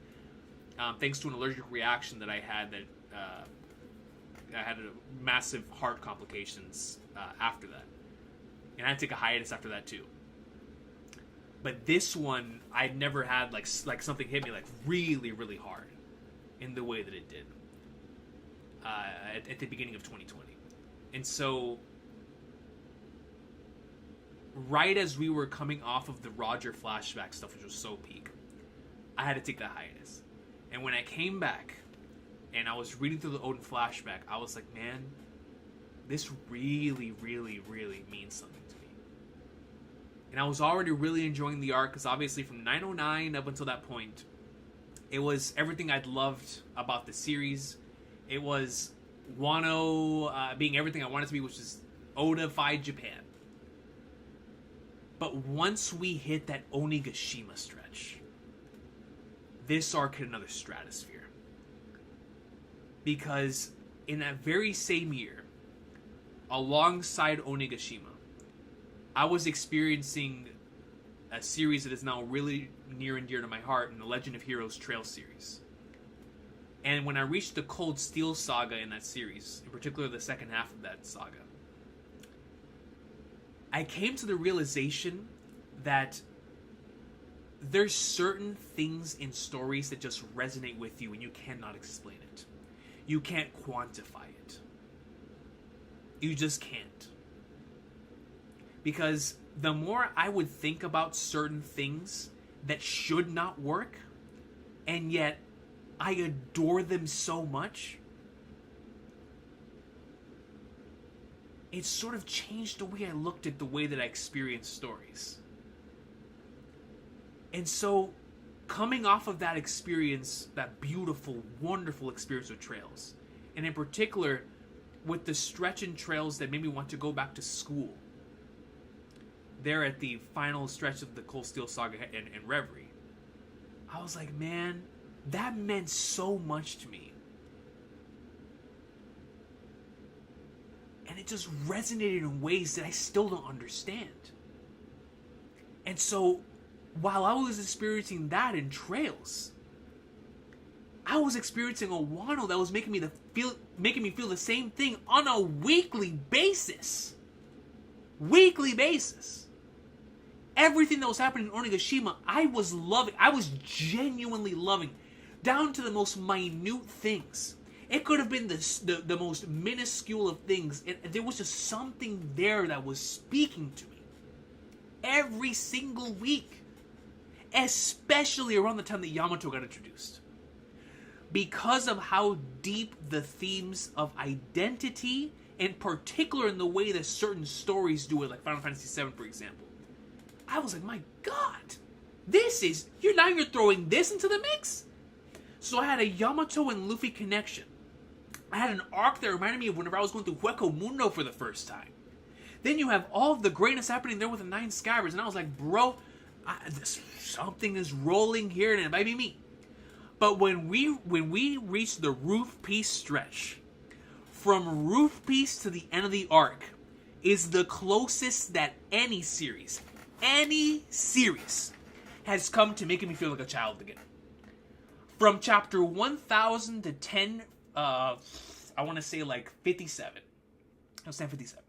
thanks to an allergic reaction that I had I had a massive heart complications after that. And I had to take a hiatus after that too. But this one, I'd never had like something hit me like really, really hard in the way that it did at the beginning of 2020. And so, right as we were coming off of the Roger flashback stuff, which was so peak, I had to take that hiatus. And when I came back and I was reading through the Odin flashback, I was like, man, this really, really, really means something to me. And I was already really enjoying the arc, because obviously from 909 up until that point, it was everything I'd loved about the series. It was Wano being everything I wanted to be, which is Oda-fied Japan. But once we hit that Onigashima stretch, this arc hit another stratosphere. Because in that very same year, alongside Onigashima, I was experiencing a series that is now really near and dear to my heart in the Legend of Heroes Trail series. And when I reached the Cold Steel saga in that series, in particular the second half of that saga, I came to the realization that there's certain things in stories that just resonate with you and you cannot explain it. You can't quantify it. You just can't. Because the more I would think about certain things that should not work, and yet I adore them so much, it sort of changed the way I looked at the way that I experienced stories. And so, coming off of that experience, that beautiful, wonderful experience with Trails, and in particular, with the stretch in Trails that made me want to go back to school, there at the final stretch of the Cold Steel saga and Reverie, I was like, man, that meant so much to me. And it just resonated in ways that I still don't understand. And so, while I was experiencing that in Trails, I was experiencing a Wano that was making me feel the same thing on a weekly basis. Weekly basis. Everything that was happening in Onigashima, I was loving. I was genuinely loving, down to the most minute things. It could have been the most minuscule of things. There was just something there that was speaking to me every single week. Especially around the time that Yamato got introduced. Because of how deep the themes of identity, in particular in the way that certain stories do it, like Final Fantasy VII, for example. I was like, my God, you're throwing this into the mix? So I had a Yamato and Luffy connection. I had an arc that reminded me of whenever I was going through Hueco Mundo for the first time. Then you have all of the greatness happening there with the 9 Skybirds, and I was like, bro, something is rolling here, and it might be me. But when we reach the Roof Piece stretch, from Roof Piece to the end of the arc, is the closest that any series has come to making me feel like a child again. From chapter 1000 to 10, I want to say like 57. I was saying 57.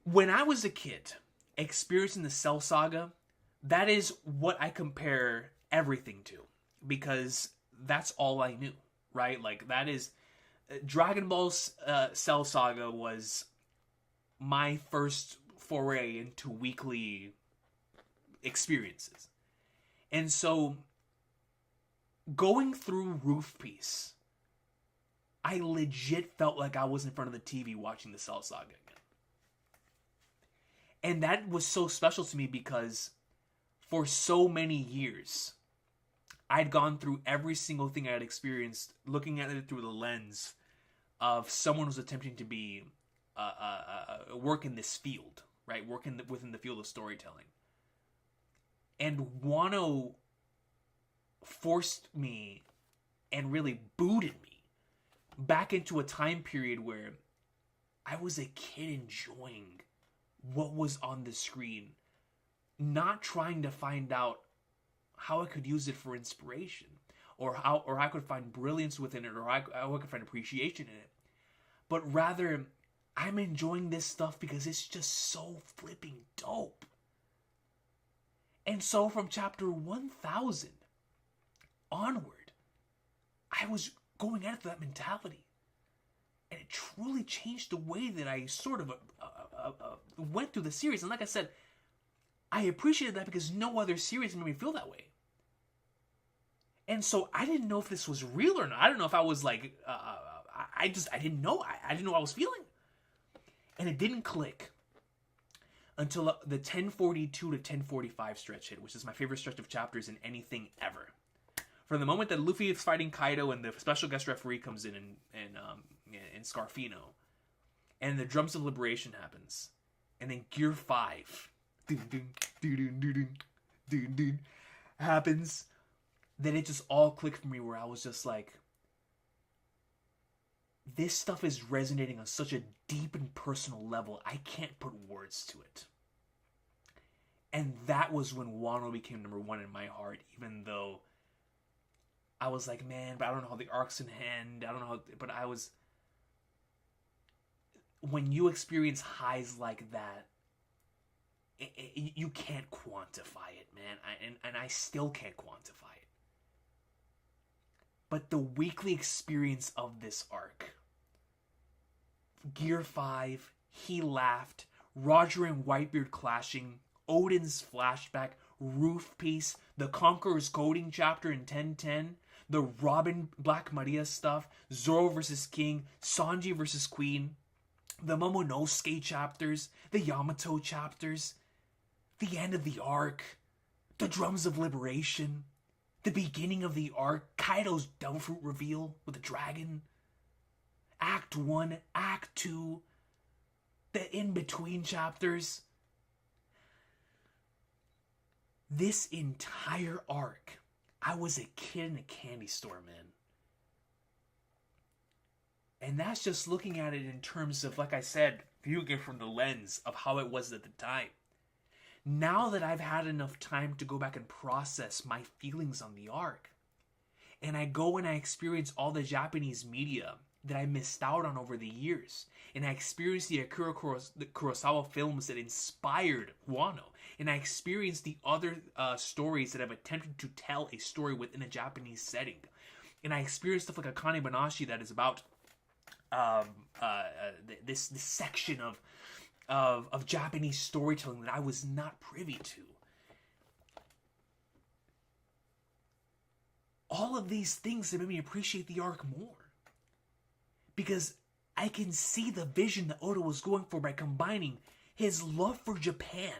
When I was a kid, experiencing the Cell Saga, that is what I compare everything to, because that's all I knew, right? Like, that is Dragon Ball's Cell Saga was my first foray into weekly experiences. And so, going through Roof Piece, I legit felt like I was in front of the TV watching the Cell Saga again. And that was so special to me because for so many years, I'd gone through every single thing I had experienced, looking at it through the lens of someone who's attempting to be work in this field, right? Within the field of storytelling. And Wano forced me and really booted me back into a time period where I was a kid enjoying what was on the screen, not trying to find out how I could use it for inspiration, or how I could find brilliance within it, or how I could find appreciation in it, but rather I'm enjoying this stuff because it's just so flipping dope. And so from chapter 1000 onward, I was going at it with that mentality. And it truly changed the way that I sort of went through the series. And like I said, I appreciated that because no other series made me feel that way. And so I didn't know if this was real or not. I don't know if I was like, I didn't know. I didn't know what I was feeling. And it didn't click until the 1042 to 1045 stretch hit, which is my favorite stretch of chapters in anything ever. From the moment that Luffy is fighting Kaido and the special guest referee comes in Scarfino, and the Drums of Liberation happens, and then Gear 5, happens, then it just all clicked for me where I was just like, this stuff is resonating on such a deep and personal level, I can't put words to it. And that was when Wano became number one in my heart, even though I was like, man, but I don't know how the arc's in hand, I don't know how, but I was, when you experience highs like that, you can't quantify it, man, and I still can't quantify it. But the weekly experience of this arc, Gear 5, he laughed, Roger and Whitebeard clashing, Odin's flashback, Roof Piece, the Conqueror's coding chapter in 1010, the Robin Black Maria stuff, Zoro versus King, Sanji versus Queen, the Momonosuke chapters, the Yamato chapters, the end of the arc, the Drums of Liberation, the beginning of the arc, Kaido's Devil Fruit reveal with the dragon, Act 1, Act 2, the in-between chapters. This entire arc, I was a kid in a candy store, man. And that's just looking at it in terms of, like I said, viewing it from the lens of how it was at the time. Now that I've had enough time to go back and process my feelings on the arc, and I go and I experience all the Japanese media that I missed out on over the years, and I experience the Akira Kurosawa films that inspired Wano, and I experience the other stories that have attempted to tell a story within a Japanese setting, and I experience stuff like Akane Banashi that is about this section of Japanese storytelling that I was not privy to. All of these things have made me appreciate the arc more. Because I can see the vision that Oda was going for by combining his love for Japan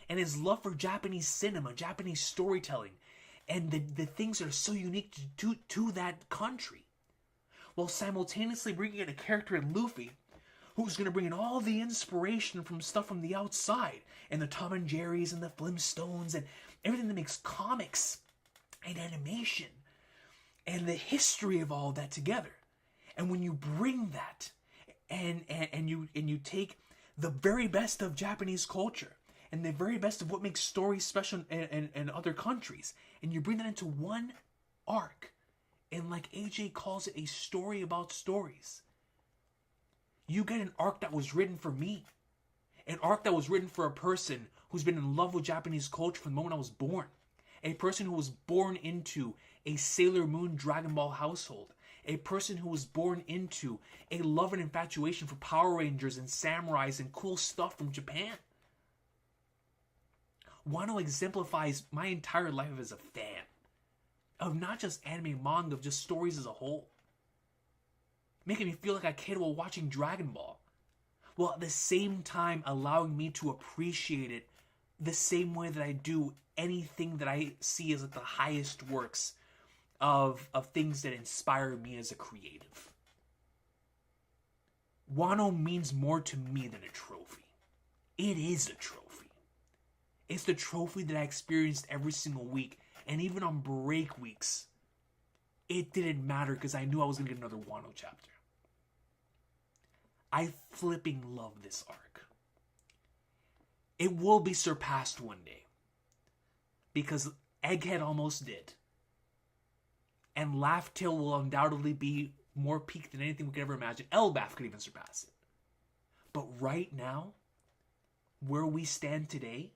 and his love for Japanese cinema, Japanese storytelling, and the things that are so unique to that country, while simultaneously bringing in a character in Luffy who's going to bring in all the inspiration from stuff from the outside, and the Tom and Jerry's and the Flintstones and everything that makes comics and animation and the history of all that together. And when you bring that and you take the very best of Japanese culture and the very best of what makes stories special in other countries, and you bring that into one arc, and like AJ calls it, a story about stories, you get an arc that was written for me. An arc that was written for a person who's been in love with Japanese culture from the moment I was born. A person who was born into a Sailor Moon Dragon Ball household. A person who was born into a love and infatuation for Power Rangers and samurais and cool stuff from Japan. Wano exemplifies my entire life as a fan of not just anime and manga, of just stories as a whole. Making me feel like a kid while watching Dragon Ball, while at the same time allowing me to appreciate it the same way that I do anything that I see as like the highest works of things that inspire me as a creative. Wano means more to me than a trophy. It is a trophy. It's the trophy that I experienced every single week, and even on break weeks, it didn't matter because I knew I was going to get another Wano chapter. I flipping love this arc. It will be surpassed one day, because Egghead almost did. And Laugh Tale will undoubtedly be more peaked than anything we could ever imagine. Elbaf could even surpass it. But right now, where we stand today,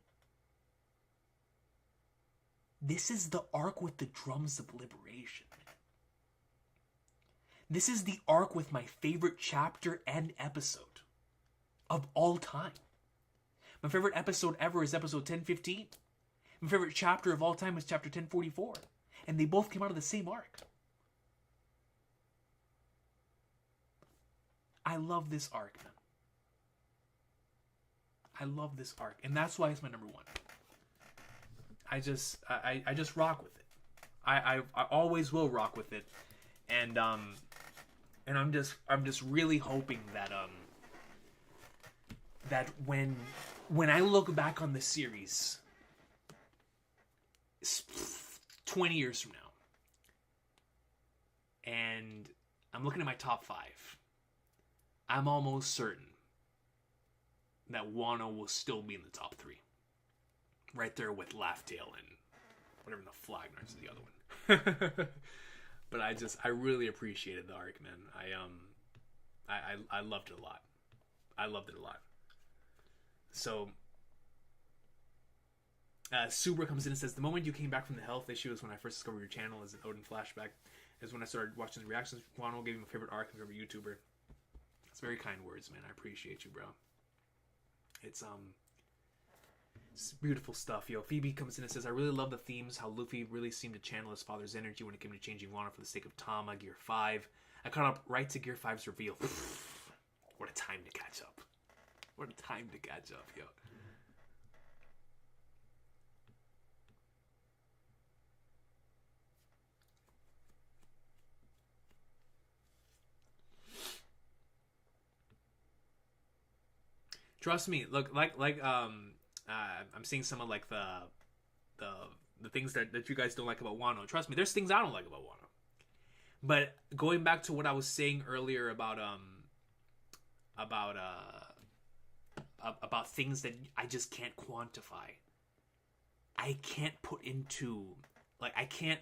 this is the arc with the Drums of Liberation. This is the arc with my favorite chapter and episode of all time. My favorite episode ever is episode 1015. My favorite chapter of all time is chapter 1044. And they both came out of the same arc. I love this arc, man. I love this arc. And that's why it's my number one. I just rock with it. I always will rock with it. And I'm just really hoping that that when I look back on the series 20 years from now, and I'm looking at my top 5, I'm almost certain that Wano will still be in the top 3. Right there with Laugh-Tale and whatever the Flagners is the other one. But I really appreciated the arc, man. I loved it a lot. I loved it a lot. So, Subra comes in and says, the moment you came back from the health issue is when I first discovered your channel as an Odin flashback. Is when I started watching the reactions. Wano gave me my favorite arc and favorite YouTuber. That's very kind words, man. I appreciate you, bro. It's beautiful stuff, yo. Phoebe comes in and says, I really love the themes, how Luffy really seemed to channel his father's energy when it came to changing Wano for the sake of Tama, Gear 5. I caught up right to Gear 5's reveal. What a time to catch up. What a time to catch up, yo. Trust me, look, I'm seeing some of like the things that you guys don't like about Wano. Trust me, there's things I don't like about Wano. But going back to what I was saying earlier about things that I just can't quantify. I can't put into, like, I can't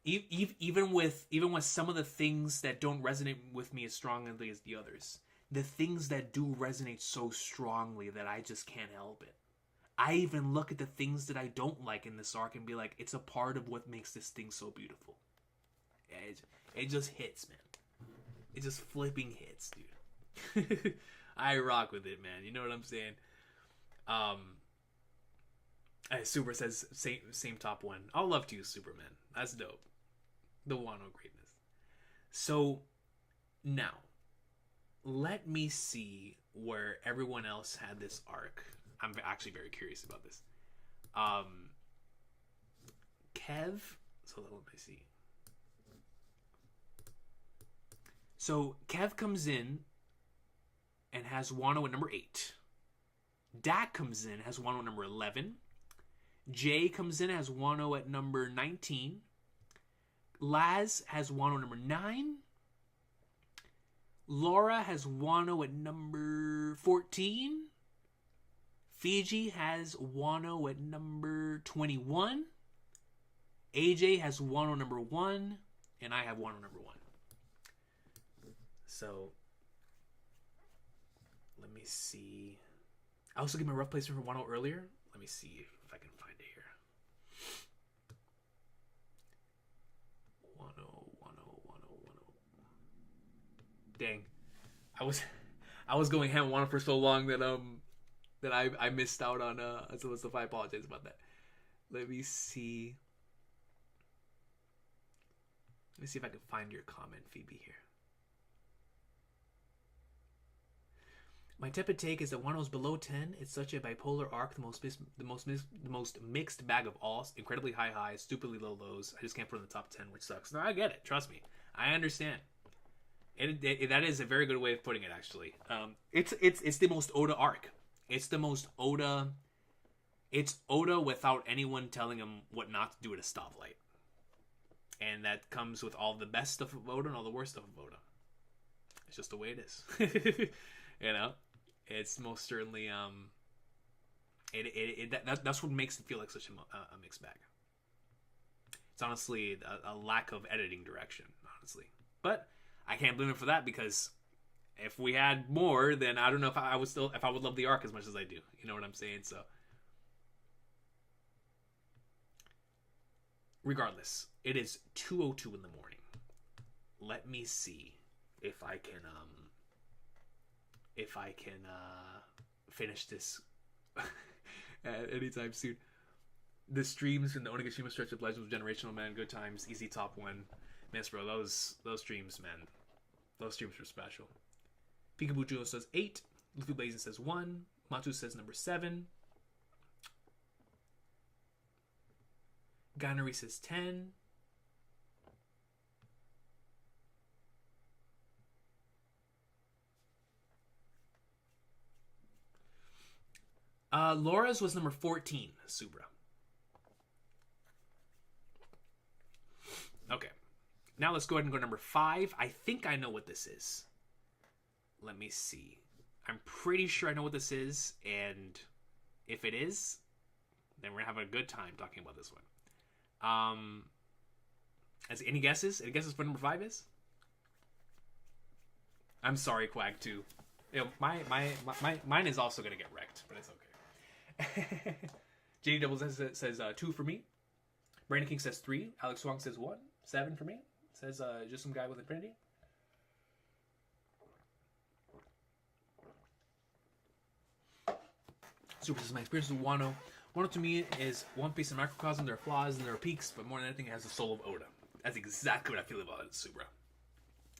even with some of the things that don't resonate with me as strongly as the others. The things that do resonate so strongly that I just can't help it. I even look at the things that I don't like in this arc and be like, it's a part of what makes this thing so beautiful. It just hits, man. It just flipping hits, dude. I rock with it, man. You know what I'm saying? Super says, same top 1. I'll love to use Superman. That's dope. The Wano greatness. So, now, let me see where everyone else had this arc. I'm actually very curious about this. Kev. So let me see. So Kev comes in and has Wano at number 8. Dak comes in, has Wano at number 11. Jay comes in, has Wano at number 19. Laz has Wano number 9. Laura has Wano at number 14. Fiji has Wano at number 21. AJ has Wano number 1. And I have Wano number 1. So, let me see. I also gave my rough placement for Wano earlier. Let me see if I can find it here. Wano. Dang. I was going ham Wano for so long that I missed out on some of the stuff. I apologize about that. Let me see. Let me see if I can find your comment, Phoebe, here. My tepid take is that Wano's below 10. It's such a bipolar arc, the most mixed bag of all. Incredibly high highs, stupidly low lows. I just can't put it in the top 10, which sucks. No, I get it. Trust me, I understand. That is a very good way of putting it. Actually, it's the most Oda arc. It's the most Oda. It's Oda without anyone telling him what not to do at a stoplight, and that comes with all the best stuff of Oda and all the worst stuff of Oda. It's just the way it is. You know, it's most certainly that's what makes it feel like such a mixed bag. It's honestly a lack of editing direction, honestly, but I can't blame him for that, because if we had more, then I don't know if I would love the arc as much as I do. You know what I'm saying? So, regardless, it is 2:02 in the morning. Let me see if I can finish this at any time soon. The streams in the Onigashima stretch of Legends of Generational, man, good times, easy top 1. Miss, bro, those streams, man, those streams were special. Peekaboo Juno says 8. Luffy Blazing says 1. Matu says number 7. Ganari says 10. Laura's was number 14, Subra. Okay. Now let's go ahead and go number 5. I think I know what this is. Let me see. I'm pretty sure I know what this is, and if it is, then we're gonna have a good time talking about this one. Any guesses? Any guesses what number 5 is? I'm sorry, Quag 2. You know, mine is also gonna get wrecked, but it's okay. JD Double says 2 for me. Brandon King says 3. Alex Wong says 1. 7 for me. Says just some guy with Infinity. Super says my experience with Wano. Wano to me is One Piece and microcosm. There are flaws and there are peaks, but more than anything, it has the soul of Oda. That's exactly what I feel about it, Subra.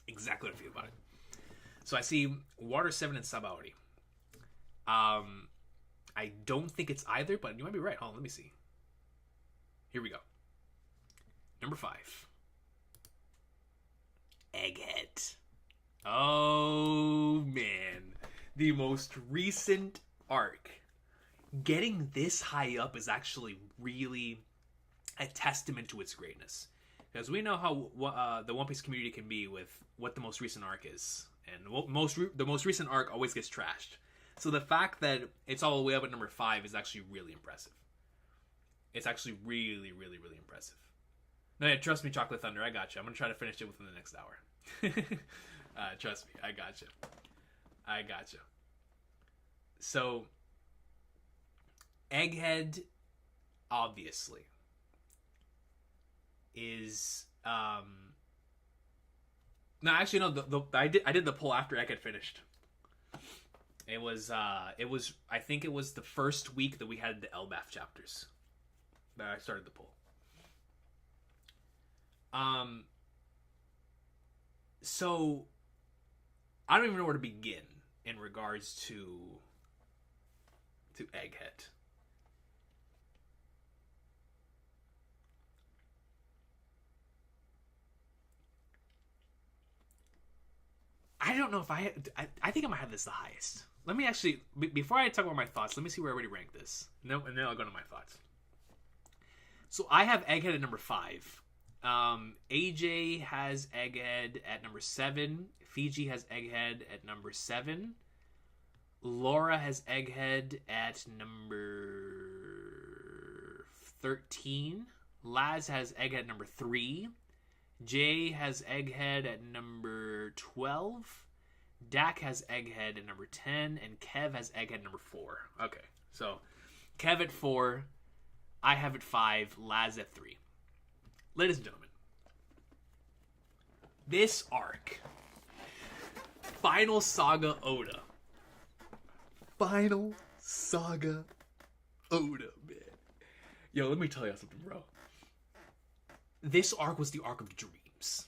Exactly what I feel about it. So I see Water 7 and Sabaody. I don't think it's either, but you might be right. Hold on, let me see. Here we go. Number 5. Egghead. Oh, man. The most recent arc. Getting this high up is actually really a testament to its greatness. Because we know how the One Piece community can be with what the most recent arc is. And the most recent arc always gets trashed. So the fact that it's all the way up at number 5 is actually really impressive. It's actually really, really, really impressive. No, yeah, trust me, Chocolate Thunder, I got you. I'm going to try to finish it within the next hour. Trust me, I got you. I got you. So, Egghead, obviously, is... No, actually, no. I did the poll after Egghead finished. It was. I think it was the first week that we had the Elbaf chapters that I started the poll. So I don't even know where to begin in regards to Egghead. I don't know if I think I might have this the highest. Let me actually, before I talk about my thoughts, let me see where I already ranked this. No, and then I'll go to my thoughts. So I have Egghead at number 5. AJ has Egghead at number 7. Fiji has Egghead at number 7. Laura has Egghead at number 13. Laz has Egghead at number 3. Jay has Egghead at number 12. Dak has Egghead at number 10. And Kev has Egghead at number 4. Okay, so Kev at 4. I have at 5. Laz at 3. Ladies and gentlemen, this arc, Final Saga Oda. Final Saga Oda, man. Yo, let me tell you something, bro. This arc was the arc of dreams.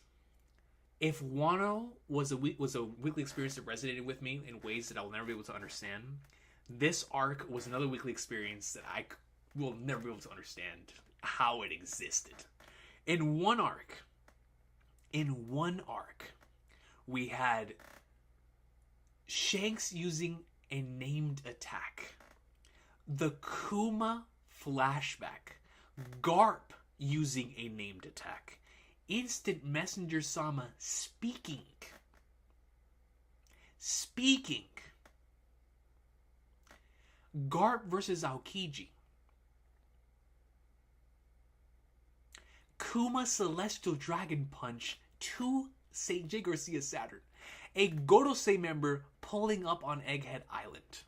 If Wano was a weekly experience that resonated with me in ways that I will never be able to understand, this arc was another weekly experience that I will never be able to understand how it existed. In one arc, we had Shanks using a named attack, the Kuma flashback, Garp using a named attack, Instant Messenger Sama speaking, Garp versus Aokiji, Kuma Celestial Dragon Punch to St. J. Garcia Saturn, a Godosei member pulling up on Egghead Island,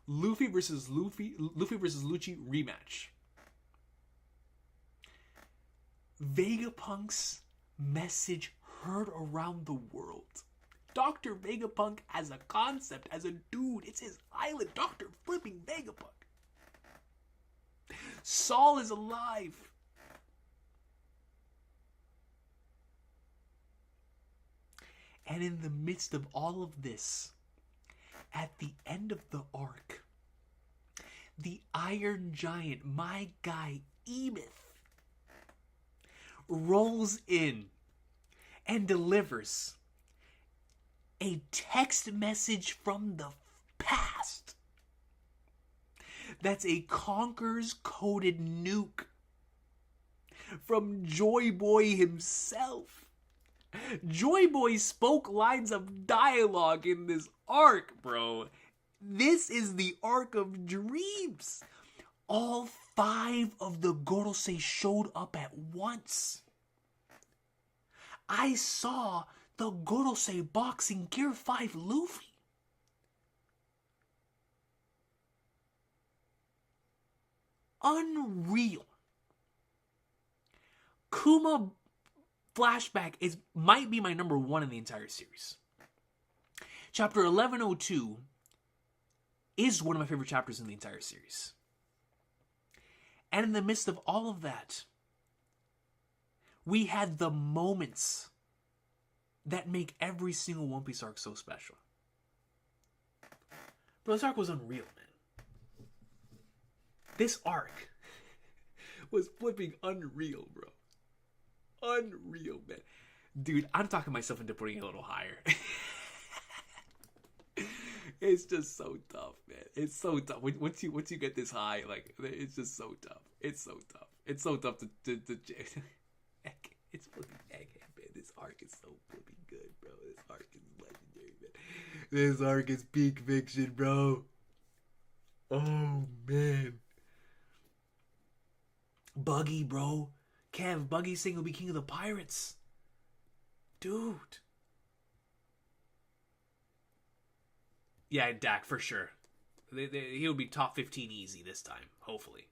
Luffy versus Lucci rematch, Vegapunk's message heard around the world. Dr. Vegapunk as a concept, as a dude, it's his island. Dr. flipping Vegapunk. Saul is alive. And in the midst of all of this, at the end of the arc, the Iron Giant, my guy Ebith, rolls in and delivers a text message from the past. That's a Conker's coded nuke from Joy Boy himself. Joy Boy spoke lines of dialogue in this arc, bro. This is the arc of dreams. All 5 of the Gorosei showed up at once. I saw the Gorosei boxing Gear 5 Luffy. Unreal. Kuma flashback might be my number 1 in the entire series. Chapter 1102 is one of my favorite chapters in the entire series. And in the midst of all of that, we had the moments that make every single One Piece arc so special. Bro, this arc was unreal, man. This arc was flipping unreal, bro. Unreal, man. Dude, I'm talking myself into putting it a little higher. It's just so tough, man. It's so tough. Once you get this high, like, it's just so tough. It's so tough. It's so tough to it's flipping Egghead, man. This arc is so flipping good, bro. This arc is legendary, man. This arc is peak fiction, bro. Oh, man. Buggy, bro. Kev, Buggy saying he'll be king of the pirates. Dude. Yeah, Dak, for sure. He'll be top 15 easy this time. Hopefully.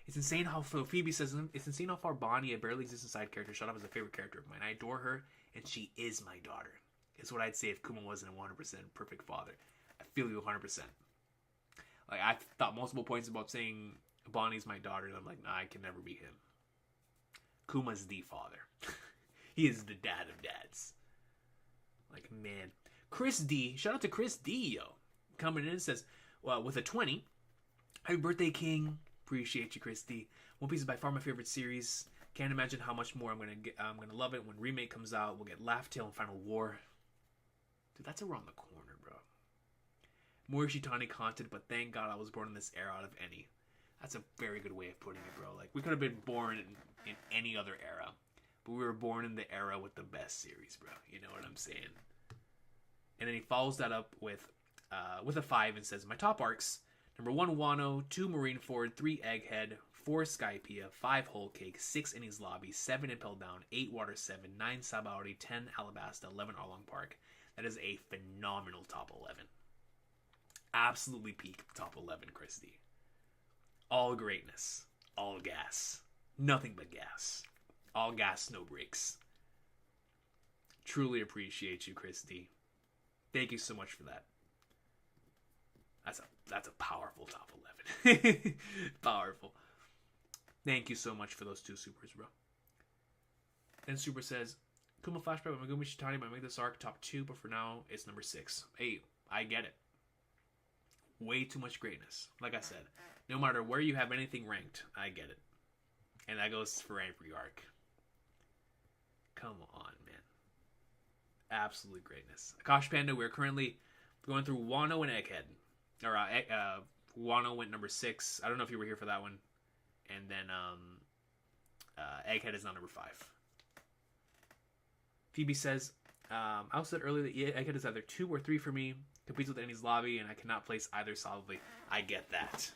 It's insane how Phoebe says, it's insane how far Bonnie, a barely existing side character, shot up as a favorite character of mine. I adore her, and she is my daughter. It's what I'd say if Kuma wasn't a 100% perfect father. I feel you 100%. Like, I thought multiple points about saying Bonnie's my daughter, and I'm like, nah, I can never be him. Kuma's the father. He is the dad of dads. Like, man. Chris D, shout out to Chris D, yo. Coming in and says, well, with a 20, happy birthday, King. Appreciate you, Chris D. One Piece is by far my favorite series. Can't imagine how much more I'm gonna love it when remake comes out. We'll get Laugh Tale and Final War. Dude, that's around the corner, bro. More Shitani content, but thank God I was born in this era out of any. That's a very good way of putting it, bro. Like, we could have been born in any other era, but we were born in the era with the best series, bro. You know what I'm saying? And then he follows that up with a 5 and says, my top arcs: number 1, Wano; 2, Marineford; 3, Egghead; 4, Skypiea; 5, Whole Cake; 6, Enies Lobby; 7, Impel Down; 8, Water 7; 9, Sabaody; 10, Alabasta; 11, Arlong Park. That is a phenomenal top 11. Absolutely peak top 11, Christy. All greatness. All gas. Nothing but gas. All gas, no brakes. Truly appreciate you, Christy. Thank you so much for that. That's a powerful top 11. Powerful. Thank you so much for those 2 supers, bro. And Super says, Kuma flashback with Megumi Shitani might make this arc top 2, but for now, it's number 6. Hey, I get it. Way too much greatness. Like I said, no matter where you have anything ranked, I get it. And that goes for every arc. Come on, man. Absolute greatness. Akash Panda, we're currently going through Wano and Egghead. Or, Wano went number 6. I don't know if you were here for that one. And then, Egghead is now number 5. Phoebe says, I also said earlier that Egghead is either 2 or 3 for me. Competes with Enies Lobby, and I cannot place either solidly. I get that.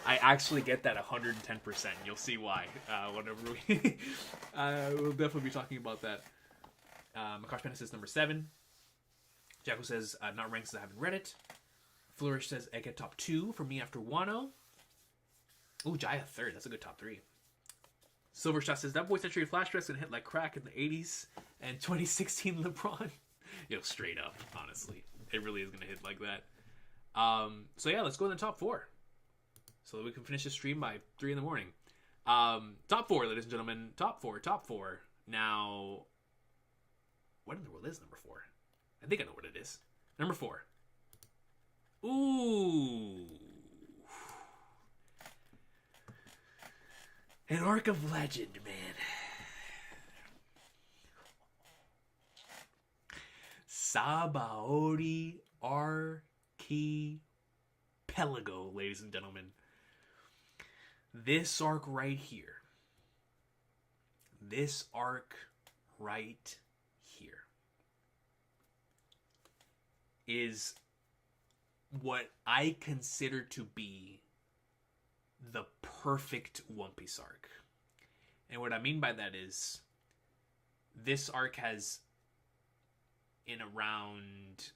I actually get that 110%. You'll see why. Whenever we... we'll definitely be talking about that. Akash Pena says number 7. Jacko says, not ranked since I haven't read it. Flourish says, Egghead top 2 for me after Wano. Ooh, Jaya 3rd. That's a good top 3. Silvershot says, that boy Century Flashback's gonna hit like crack in the 80s and 2016 LeBron. Yo, straight up, honestly. It really is gonna hit like that. So yeah, let's go in the top 4. So that we can finish the stream by 3 in the morning. Top 4, ladies and gentlemen. Top 4. Now, what in the world is number 4? I think I know what it is. Number 4. Ooh. An arc of legend, man. Sabaody Archipelago, ladies and gentlemen. This arc right here. This arc right here is what I consider to be the perfect One Piece arc. And what I mean by that is this arc has in around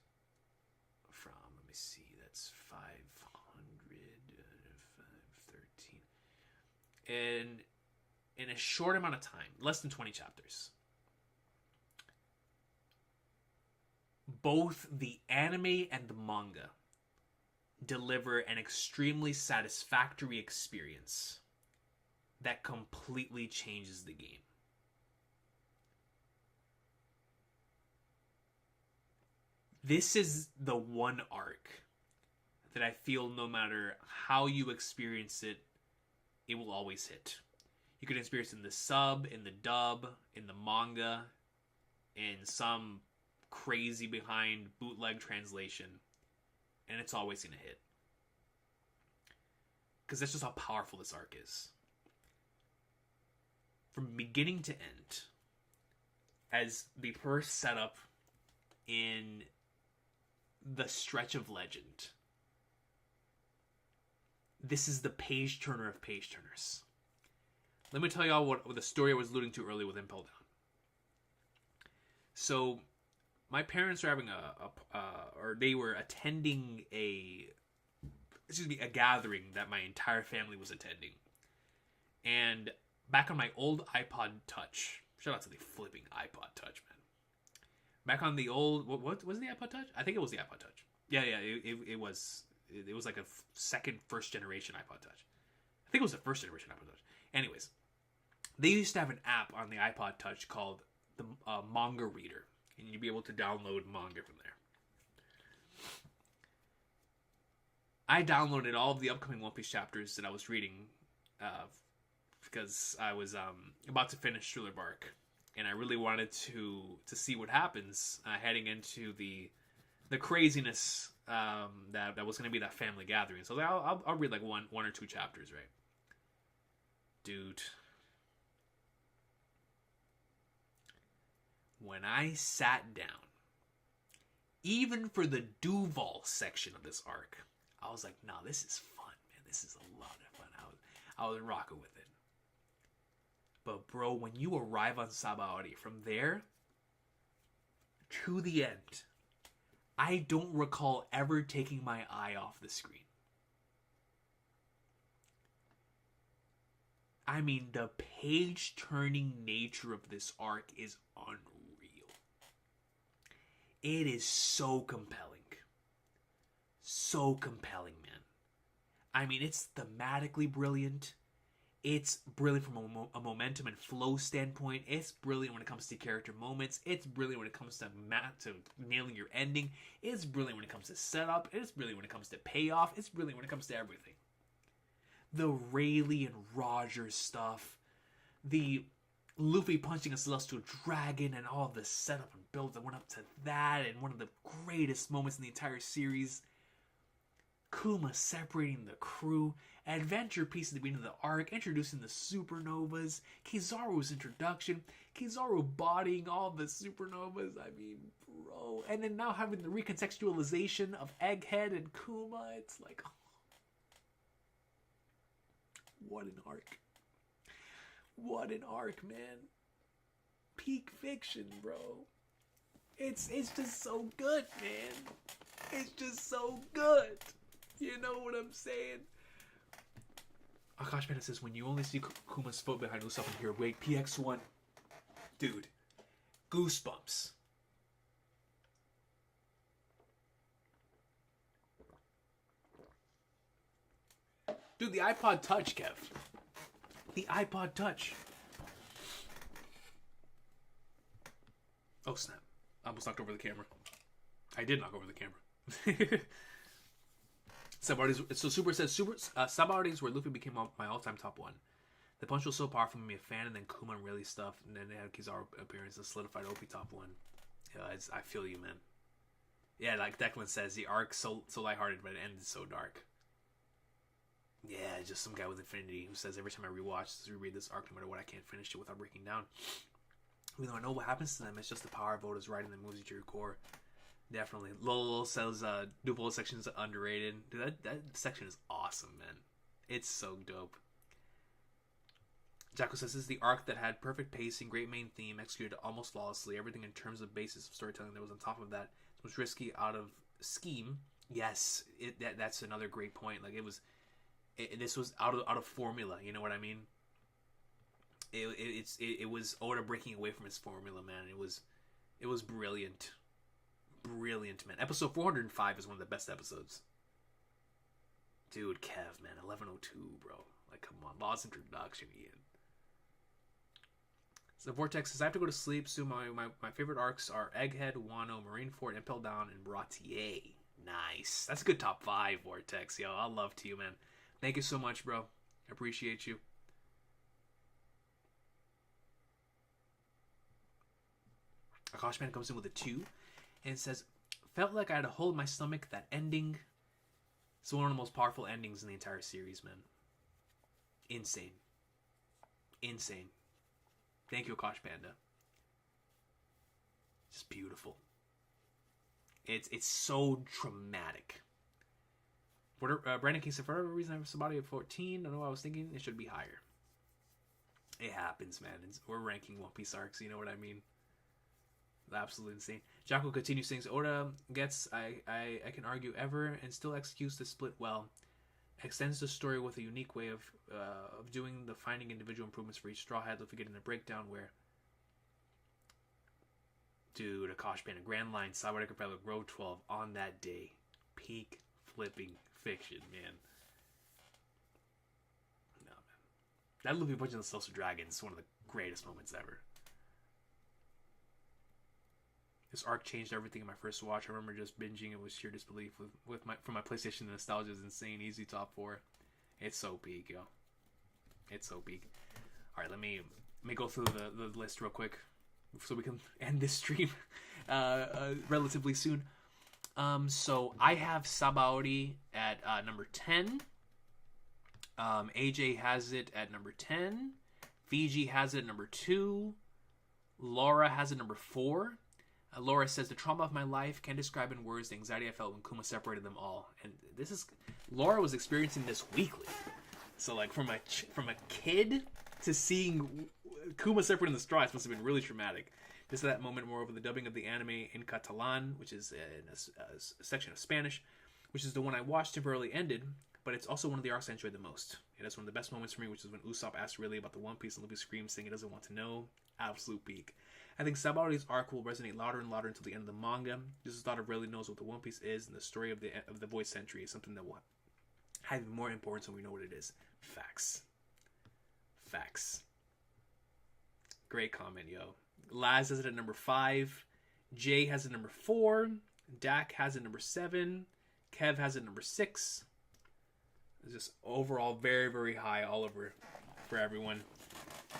from, let me see, that's 500, 513. And in a short amount of time, less than 20 chapters, both the anime and the manga deliver an extremely satisfactory experience that completely changes the game. This is the one arc that I feel no matter how you experience it, it will always hit. You can experience it in the sub, in the dub, in the manga, in some crazy behind bootleg translation, and it's always going to hit. Because that's just how powerful this arc is. From beginning to end, as the first setup in the stretch of legend, this is the page turner of page turners. Let me tell y'all what the story I was alluding to earlier with Impel Down. So, my parents were having they were attending a gathering that my entire family was attending. And back on my old iPod Touch, shout out to the flipping iPod Touch, man. Back on the old, what was the iPod Touch? I think it was the iPod Touch. Yeah, it was like a first generation iPod Touch. I think it was the first generation iPod Touch. Anyways, they used to have an app on the iPod Touch called the Manga Reader, and you'd be able to download manga from there. I downloaded all of the upcoming One Piece chapters that I was reading because I was about to finish Thriller Bark, and I really wanted to see what happens heading into the craziness that was going to be that family gathering. So I'll read like one or two chapters, right? Dude, when I sat down, even for the Duval section of this arc, I was like, nah, this is fun, man. This is a lot of fun. I was rocking with it. But bro, when you arrive on Sabaody, from there to the end, I don't recall ever taking my eye off the screen. I mean, the page-turning nature of this arc is unreal. It is so compelling. So compelling, man. I mean, it's thematically brilliant. It's brilliant from a momentum and flow standpoint. It's brilliant when it comes to character moments. It's brilliant when it comes to nailing your ending. It's brilliant when it comes to setup. It's brilliant when it comes to payoff. It's brilliant when it comes to everything. The Rayleigh and Roger stuff. The Luffy punching a Celestial Dragon and all the setup and build that went up to that. And one of the greatest moments in the entire series. Kuma separating the crew, adventure piece at the beginning of the arc, introducing the supernovas, Kizaru's introduction, Kizaru bodying all the supernovas, I mean, bro. And then now having the recontextualization of Egghead and Kuma, it's like, oh, what an arc. What an arc, man. Peak fiction, bro. It's just so good, man. It's just so good. You know what I'm saying? Akash Panda says, when you only see Kuma's foot behind Usopp and hear, wait, PX1. Dude. Goosebumps. Dude, the iPod Touch, Kev. The iPod Touch. Oh, snap. I almost knocked over the camera. I did knock over the camera. Sabaody's, so Super says, Sabaody's where Luffy became my all-time top one. The punch was so powerful, made me a fan, and then Kuma and Rayleigh stuff, and then they had Kizaru appearance, the solidified OP top one. Yeah, I feel you, man. Yeah, like Declan says, the arc so lighthearted, but it ended so dark. Yeah, just some guy with infinity who says every time I reread this arc, no matter what, I can't finish it without breaking down. Even though I know what happens to them, it's just the power of Oda's writing that moves you to your core. Definitely. Lol says Duplo section is underrated. Dude, that section is awesome, man. It's so dope. Jacko says this is the arc that had perfect pacing, great main theme, executed almost flawlessly. Everything in terms of basis of storytelling that was on top of that was risky out of scheme. Yes, that's another great point. Like this was out of formula. You know what I mean? It was Oda breaking away from his formula, man. It was brilliant, man. Episode 405 is one of the best episodes. Dude, Kev, man, 1102, bro. Like, come on, Law's introduction, Ian. So Vortex says I have to go to sleep soon. My favorite arcs are Egghead, Wano, Marineford, Impel Down, and Bratier. Nice. That's a good top 5, Vortex. Yo, I love to you, man. Thank you so much, bro. I appreciate you. Akashman comes in with a 2 and says, felt like I had a hole in my stomach. That ending. It's one of the most powerful endings in the entire series, man. Insane. Thank you, Akash Panda. Just beautiful. It's so dramatic. Brandon King said, for whatever reason, I have somebody at 14. I don't know what I was thinking. It should be higher. It happens, man. We're ranking One Piece arcs. You know what I mean? Absolutely insane. Jacko continues saying, Oda gets, I can argue ever, and still executes the split well. Extends the story with a unique way of doing the finding individual improvements for each Straw Hat. If we get in a breakdown where, dude, Akash Panda, Grand Line, Sabaody Capella, Road 12 on that day. Peak flipping fiction, man. No, man. That Luffy punching the Celestial Dragon is one of the greatest moments ever. This arc changed everything in my first watch. I remember just binging it with sheer disbelief. From my PlayStation, the nostalgia is insane. Easy top 4. It's so peak, yo. It's so peak. All right, let me go through the list real quick so we can end this stream relatively soon. So I have Sabaody at number 10. AJ has it at number 10. Fiji has it at number 2. Laura has it number 4. Laura says, the trauma of my life can't describe in words the anxiety I felt when Kuma separated them all. And this is... Laura was experiencing this weekly. So, like, from a kid to seeing Kuma separating the straws must have been really traumatic. Just that moment, moreover, the dubbing of the anime in Catalan, which is in a section of Spanish, which is the one I watched temporarily ended, but it's also one of the arcs I enjoyed the most. It has one of the best moments for me, which is when Usopp asks Riley about the One Piece and Luffy screams saying he doesn't want to know. Absolute peak. I think Sabaody's arc will resonate louder and louder until the end of the manga. Just as thought of really knows what the One Piece is, and the story of the Void Century is something that will have more importance when we know what it is. Facts. Great comment, yo. Laz has it at number 5. Jay has it number 4. Dak has it number 7. Kev has it number 6. It's just overall very, very high all over for everyone.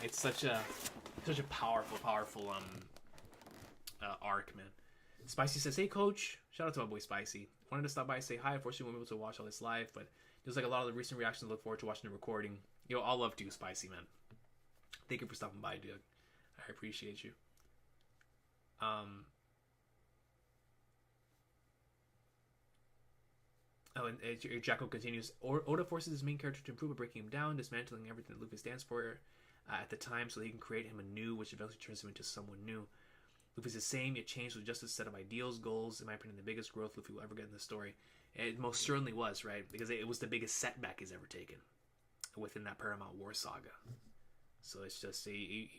It's such a powerful arc, man. Spicy says, hey coach, shout out to my boy Spicy. Wanted to stop by and say hi. Unfortunately, we weren't able to watch all this live, but there's like a lot of the recent reactions. I look forward to watching the recording. Yo, all love to you, Spicy, man. Thank you for stopping by, dude. I appreciate you. And Jacko continues, Oda forces his main character to improve by breaking him down, dismantling everything that Luffy stands for at the time so that he can create him anew, which eventually turns him into someone new. Luffy's the same, yet changed with just a set of ideals, goals. In my opinion, the biggest growth Luffy will ever get in the story. It most certainly was, right? Because it was the biggest setback he's ever taken within that Paramount War saga. So it's just, he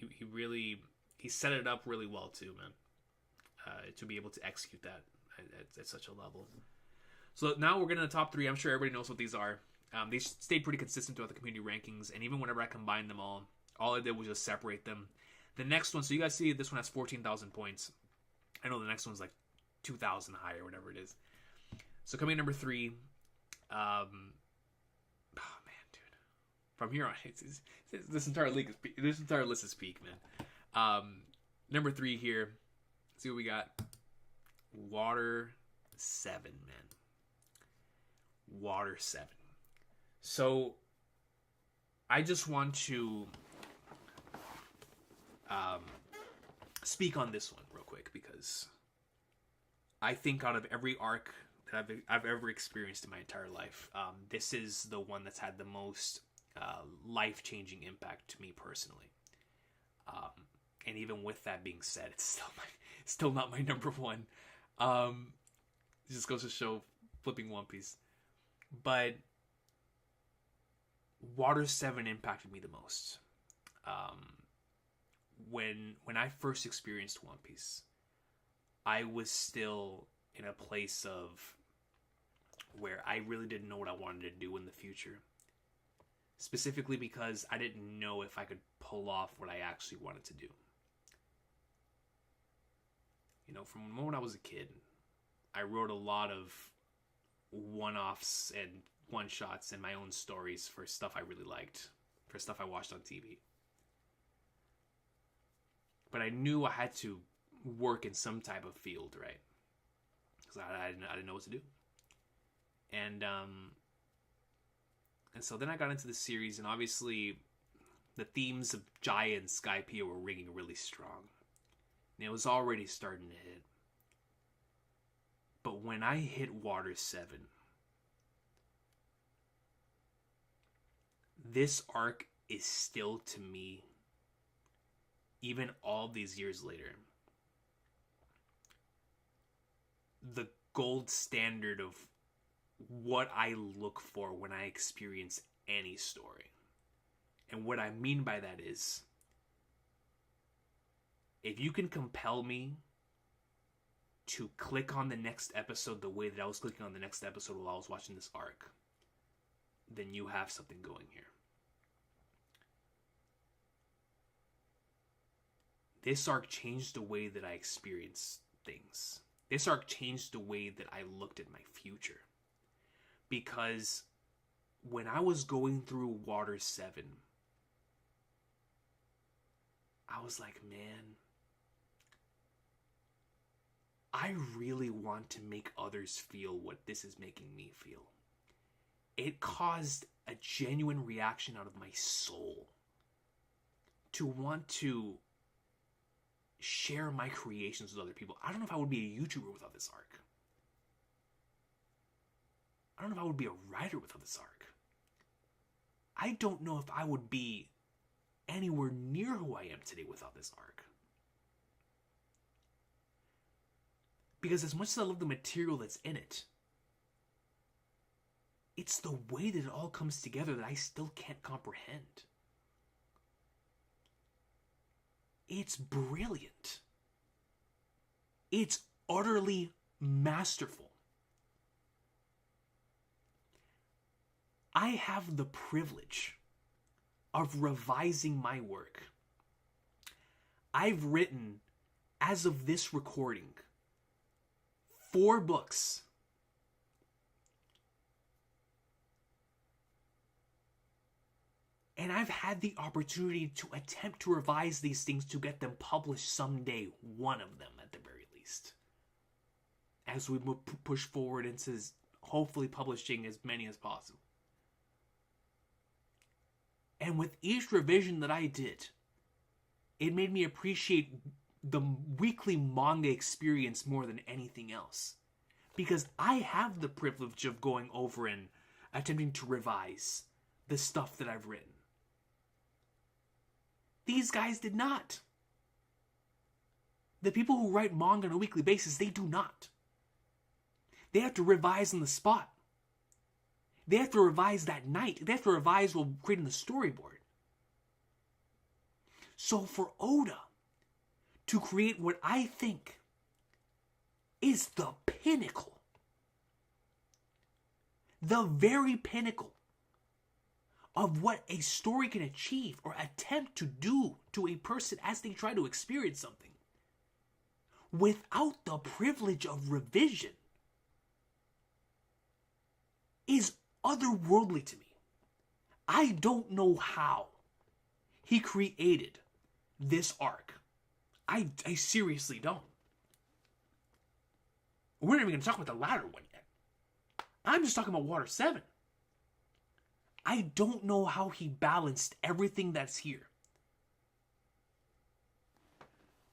set it up really well too, man. To be able to execute that at such a level. So now we're getting to the top 3. I'm sure everybody knows what these are. They stayed pretty consistent throughout the community rankings, and even whenever I combined them all I did was just separate them. The next one, so you guys see this one has 14,000 points. I know the next one's like 2,000 higher, whatever it is. So coming in number 3, oh man, dude. From here on, this entire list is peak, man. Number 3 here. Let's see what we got. Water 7, man. Water 7. So I just want to speak on this one real quick because I think out of every arc that I've ever experienced in my entire life, this is the one that's had the most life-changing impact to me personally. And even with that being said, it's still not my number one. It just goes to show flipping One Piece. But Water 7 impacted me the most. When I first experienced One Piece, I was still in a place of where I really didn't know what I wanted to do in the future. Specifically because I didn't know if I could pull off what I actually wanted to do. You know, from the moment I was a kid, I wrote a lot of one-offs and one-shots and my own stories for stuff I really liked, for stuff I watched on TV. But I knew I had to work in some type of field, right? Because I didn't know what to do. And so then I got into the series, and obviously the themes of Jaya and Skypiea were ringing really strong. And it was already starting to hit. But when I hit Water 7, this arc is still, to me, even all these years later, the gold standard of what I look for when I experience any story. And what I mean by that is, if you can compel me to click on the next episode the way that I was clicking on the next episode while I was watching this arc, then you have something going here. This arc changed the way that I experienced things. This arc changed the way that I looked at my future. Because when I was going through Water 7, I was like, man, I really want to make others feel what this is making me feel. It caused a genuine reaction out of my soul to want to share my creations with other people. I don't know if I would be a YouTuber without this arc. I don't know if I would be a writer without this arc. I don't know if I would be anywhere near who I am today without this arc. Because as much as I love the material that's in it, it's the way that it all comes together that I still can't comprehend. It's brilliant. It's utterly masterful. I have the privilege of revising my work. I've written, as of this recording, 4 books. And I've had the opportunity to attempt to revise these things to get them published someday, one of them at the very least. As we push forward into hopefully publishing as many as possible. And with each revision that I did, it made me appreciate the weekly manga experience more than anything else. Because I have the privilege of going over and attempting to revise the stuff that I've written. These guys did not. The people who write manga on a weekly basis, they do not. They have to revise on the spot. They have to revise that night. They have to revise while creating the storyboard. So for Oda to create what I think is the pinnacle, the very pinnacle of what a story can achieve or attempt to do to a person as they try to experience something, without the privilege of revision, is otherworldly to me. I don't know how he created this arc. I seriously don't. We're not even going to talk about the latter one yet. I'm just talking about Water 7. I don't know how he balanced everything that's here.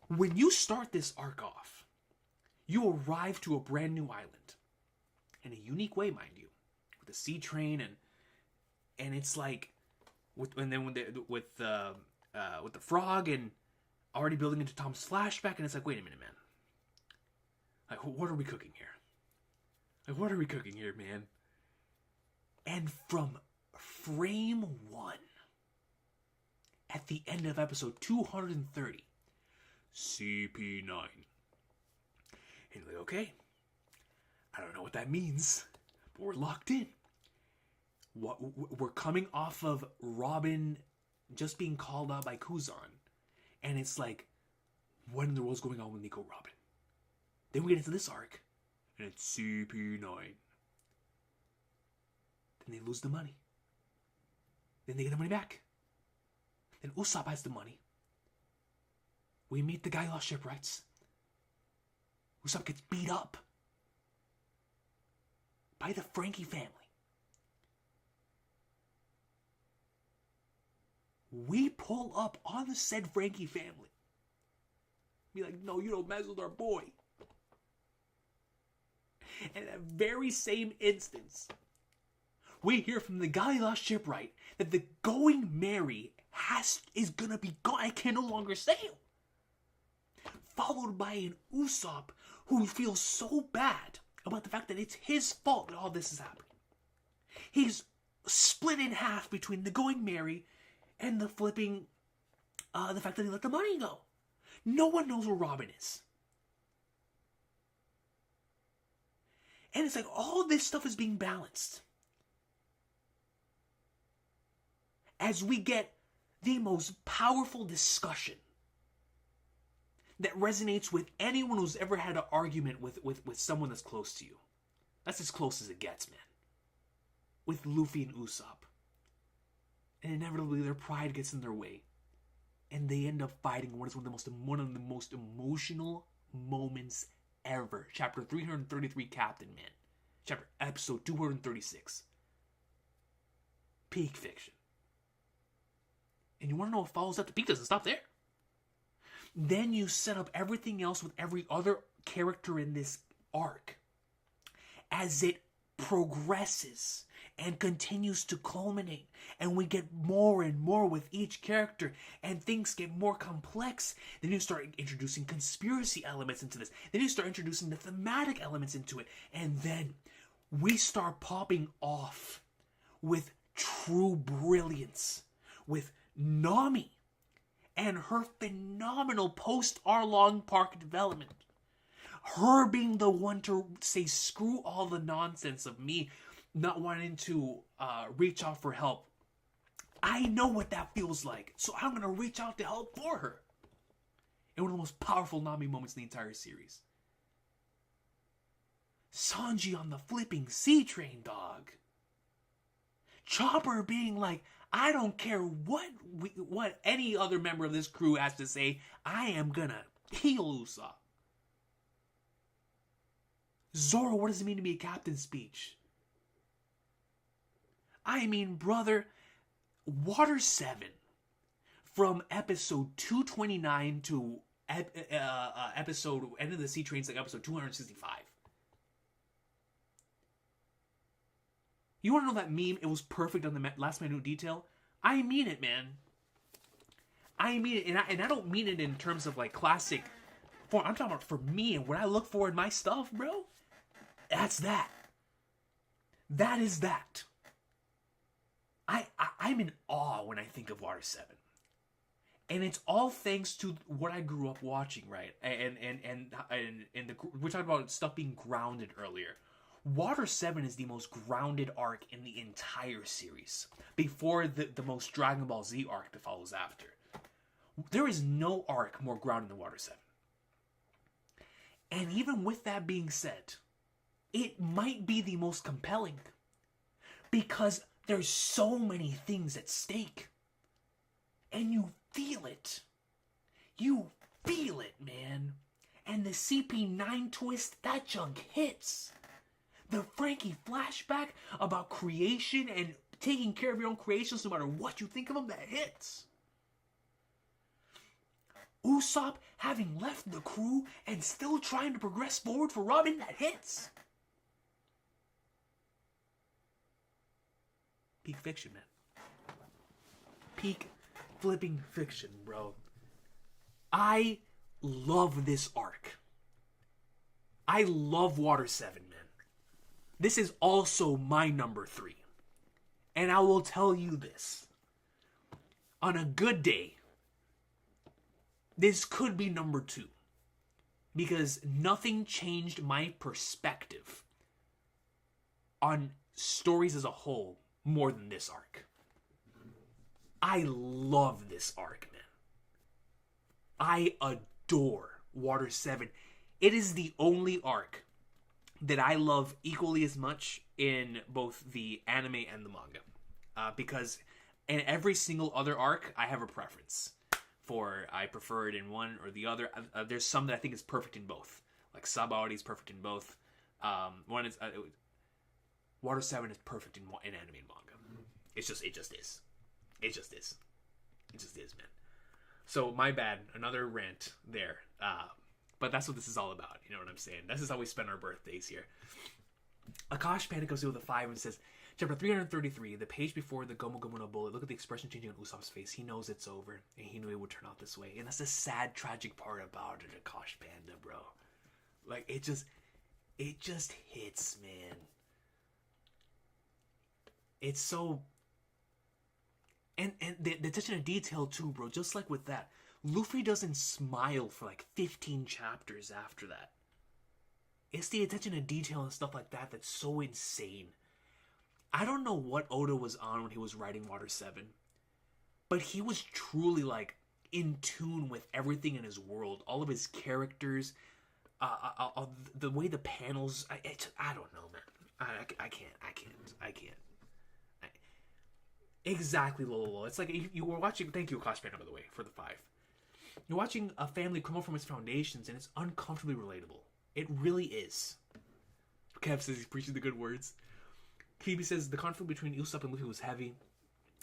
When you start this arc off, you arrive to a brand new island. In a unique way, mind you. With a sea train and it's like... with the frog and already building into Tom's flashback, and it's like, wait a minute, man. Like, what are we cooking here? Like, what are we cooking here, man? And from frame 1, at the end of episode 230, CP9. And you're like, okay, I don't know what that means, but we're locked in. We're coming off of Robin just being called out by Kuzan. And it's like, what in the world's going on with Nico Robin? Then we get into this arc, and it's CP9. Then they lose the money. Then they get the money back. Then Usopp has the money. We meet the guy who lost shipwrights. Usopp gets beat up by the Frankie family. We pull up on the said Frankie family. Be like, no, you don't mess with our boy. And in that very same instance, we hear from the guy who lost shipwright that the Going Merry is gonna be gone. I can no longer sail. Followed by an Usopp who feels so bad about the fact that it's his fault that all this is happening. He's split in half between the Going Merry and the flipping, the fact that he let the money go. No one knows where Robin is. And it's like all this stuff is being balanced. As we get the most powerful discussion that resonates with anyone who's ever had an argument with someone that's close to you. That's as close as it gets, man. With Luffy and Usopp. And inevitably their pride gets in their way. And they end up fighting one of the most emotional moments ever. Chapter 333, Captain Man. Episode 236. Peak fiction. And you want to know what follows up? The peak doesn't stop there. Then you set up everything else with every other character in this arc. As it progresses and continues to culminate, and we get more and more with each character, and things get more complex, then you start introducing conspiracy elements into this. Then you start introducing the thematic elements into it, and then we start popping off with true brilliance, with Nami and her phenomenal post-Arlong Park development. Her being the one to say, screw all the nonsense of me not wanting to reach out for help. I know what that feels like, so I'm going to reach out to help for her. And one of the most powerful Nami moments in the entire series. Sanji on the flipping sea train, dog. Chopper being like, I don't care what any other member of this crew has to say, I am gonna heal Usopp. Zoro, what does it mean to be a captain speech? I mean, brother, Water 7, from episode 229 to episode, End of the Sea Trains, like episode 265. You want to know that meme? It was perfect on the last minute detail. I mean it, man. I mean it, and I don't mean it in terms of like classic form. I'm talking about for me and what I look for in my stuff, bro. That's that. That is that. I'm in awe when I think of Water 7. And it's all thanks to what I grew up watching, right? We talked about stuff being grounded earlier. Water 7 is the most grounded arc in the entire series, before the most Dragon Ball Z arc that follows after. There is no arc more grounded than Water 7. And even with that being said, it might be the most compelling, because there's so many things at stake. And you feel it. You feel it, man. And the CP9 twist, that junk hits. The Frankie flashback about creation and taking care of your own creations no matter what you think of them, that hits. Usopp having left the crew and still trying to progress forward for Robin, that hits. Peak fiction, man. Peak flipping fiction, bro. I love this arc. I love Water 7, man. This is also my number 3. And I will tell you this. On a good day, this could be number 2. Because nothing changed my perspective on stories as a whole more than this arc. I love this arc, man. I adore Water 7. It is the only arc that I love equally as much in both the anime and the manga. Because in every single other arc, I have a preference. I prefer it in one or the other. There's some that I think is perfect in both. Like Sabaody is perfect in both. One is Water 7 is perfect in anime and manga. It just is. It just is, man. So my bad, another rant there. But that's what this is all about. You know what I'm saying? This is how we spend our birthdays here. Akash Panda comes in with a 5 and says, Chapter 333, the page before the Gomu Gomu no bullet. Look at the expression changing on Usopp's face. He knows it's over, and he knew it would turn out this way. And that's the sad, tragic part about it, Akash Panda, bro. Like, it just hits, man. It's so... And the attention to detail, too, bro. Just like with that. Luffy doesn't smile for, like, 15 chapters after that. It's the attention to detail and stuff like that that's so insane. I don't know what Oda was on when he was writing Water 7. But he was truly, like, in tune with everything in his world. All of his characters. The way the panels... I don't know, man. I can't. Exactly, Lolo. It's like you were watching... Thank you, Akash Panda, by the way, for the 5. You're watching a family come up from its foundations, and it's uncomfortably relatable. It really is. Kev says he's preaching the good words. Kibi says the conflict between Usopp and Luffy was heavy,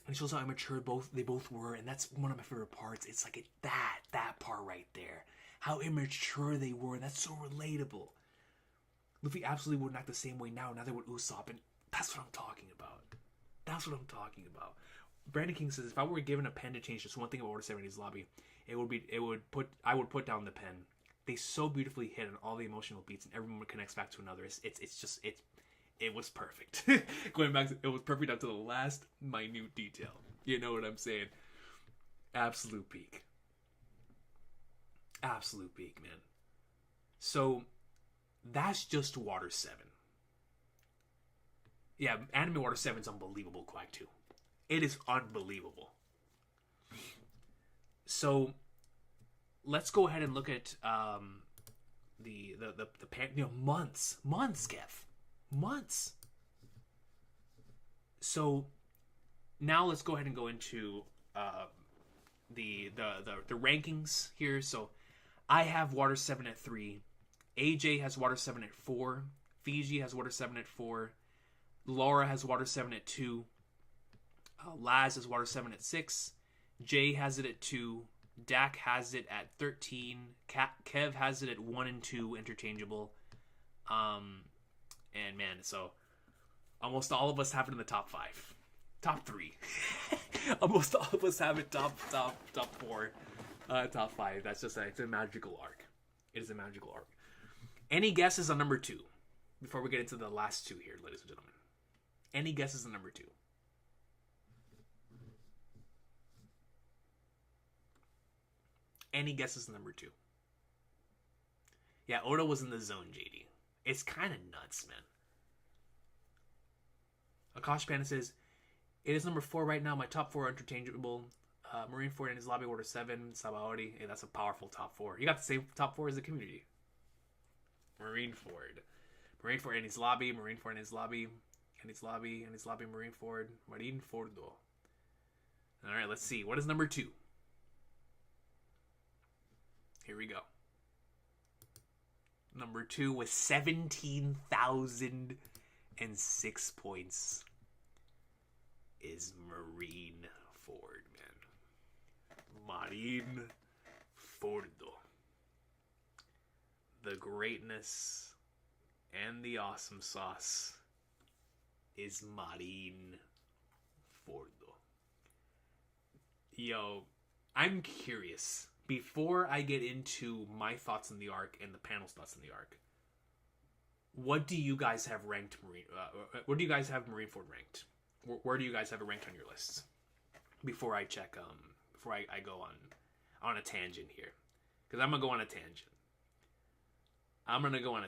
and it shows how immature they both were, and that's one of my favorite parts. It's like that part right there. How immature they were, and that's so relatable. Luffy absolutely wouldn't act the same way now they're with Usopp, and that's what I'm talking about. Brandon King says, if I were given a pen to change just one thing about Order 70's lobby, I would put down the pen. They so beautifully hit on all the emotional beats, and everyone connects back to another. It was perfect. Going back, it was perfect up to the last minute detail. You know what I'm saying? Absolute peak, man. So that's just Water 7. Yeah, anime Water 7 is unbelievable, Quack 2. It is unbelievable. So let's go ahead and look at the months, Kev. Months. So now let's go ahead and go into the rankings here. So I have Water 7 at 3. AJ has Water 7 at 4. Fiji has Water 7 at 4. Laura has Water 7 at 2. Laz has Water 7 at 6. Jay has it at 2. Dak has it at 13. Kev has it at 1 and 2, interchangeable. And man, so almost all of us have it in the top 5. Top 3. Almost all of us have it top 4. Top 5. That's just it's a magical arc. It is a magical arc. Any guesses on number 2? Before we get into the last 2 here, ladies and gentlemen. Any guesses on number 2? Any guesses on number 2? Yeah, Oda was in the zone, JD. It's kind of nuts, man. Akash Panda says, it is number 4 right now. My top 4 are interchangeable. Marineford and his lobby, Order 7, Sabaody. Hey, that's a powerful top 4. You got the same top 4 as the community. Marineford and his lobby, Marineford and his lobby, and his lobby, Marineford, Marineford. Alright, let's see. What is number 2? Here we go. Number 2 was 17,006 points. is Marineford, man. Marineford. The greatness and the awesome sauce is Marineford. Yo, I'm curious. Before I get into my thoughts on the arc and the panel's thoughts on the arc, what do you guys have ranked what do you guys have Marineford ranked? Where do you guys have it ranked on your lists? Before I check, before I go on a tangent here. Because I'm going to go on a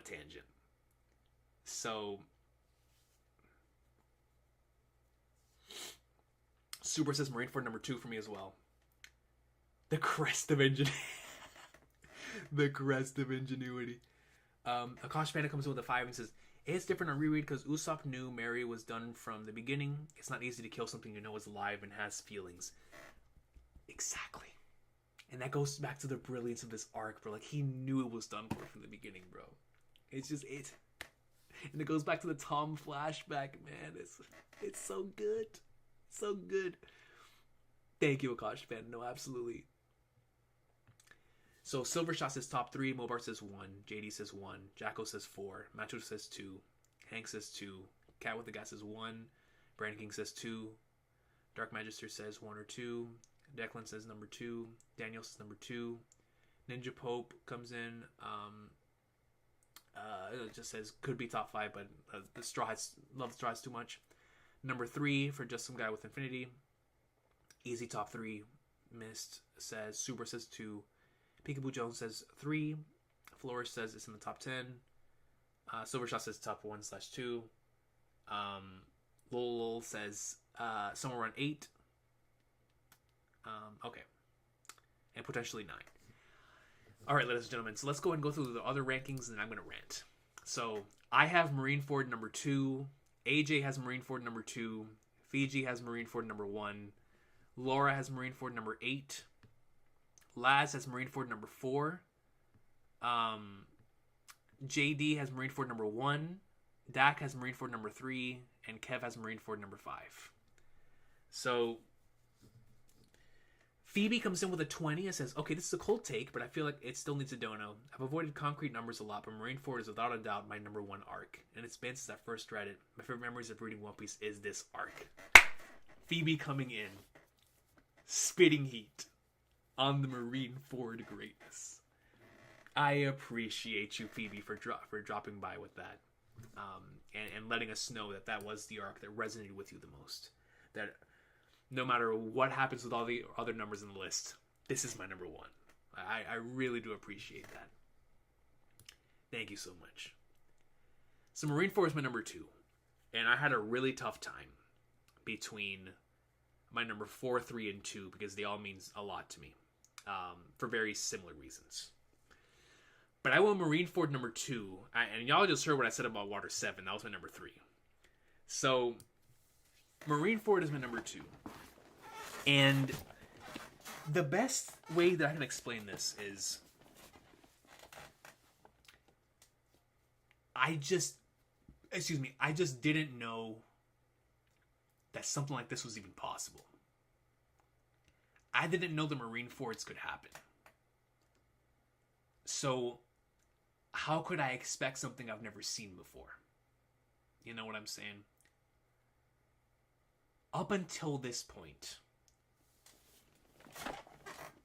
tangent. So, Super says Marineford number 2 for me as well. The crest of ingenuity. The crest of ingenuity. Akash Panda comes in with a 5 and says, it's different on reread because Usopp knew Mary was done from the beginning. It's not easy to kill something you know is alive and has feelings. Exactly. And that goes back to the brilliance of this arc, bro. Like, he knew it was done for from the beginning, bro. It's just it. And it goes back to the Tom flashback, man. It's so good. So good. Thank you, Akash Panda. No, absolutely. So Silvershot says top 3, Mobar says 1, JD says 1, Jacko says 4, Macho says 2, Hank says 2, Cat with the Gas says 1, Brandon King says 2, Dark Magister says 1 or 2, Declan says number 2, Daniel says number 2, Ninja Pope comes in, it just says could be top 5, but the Straw Hats, love the Straw Hats too much. Number 3 for Just Some Guy with Infinity, easy top 3, Mist says, Super says 2, Peekaboo Jones says 3. Flourish says it's in the top 10. Silvershot says top 1/2. Lol says somewhere around 8. Okay. And potentially 9. Alright, ladies and gentlemen. So let's go ahead and go through the other rankings and I'm going to rant. So I have Marineford number 2. AJ has Marineford number 2. Fiji has Marineford number 1. Laura has Marineford number 8. Laz has Marineford number 4. JD has Marineford number 1. Dak has Marineford number 3. And Kev has Marineford number 5. So Phoebe comes in with a 20 and says, okay, this is a cold take, but I feel like it still needs a dono. I've avoided concrete numbers a lot, but Marineford is without a doubt my number 1 arc. And it's been since I first read it. My favorite memories of reading One Piece is this arc. Phoebe coming in. Spitting heat. On the Marineford greatness. I appreciate you, Phoebe, for dropping by with that. And letting us know that was the arc that resonated with you the most. That no matter what happens with all the other numbers in the list, this is my number 1. I really do appreciate that. Thank you so much. So Marineford is my number 2. And I had a really tough time between my number 4, 3, and 2 because they all mean a lot to me. For very similar reasons. But I went Marineford number 2. And y'all just heard what I said about Water 7. That was my number 3. So, Marineford is my number 2. And the best way that I can explain this is I just didn't know that something like this was even possible. I didn't know the Marinefords could happen. So, how could I expect something I've never seen before? You know what I'm saying? Up until this point,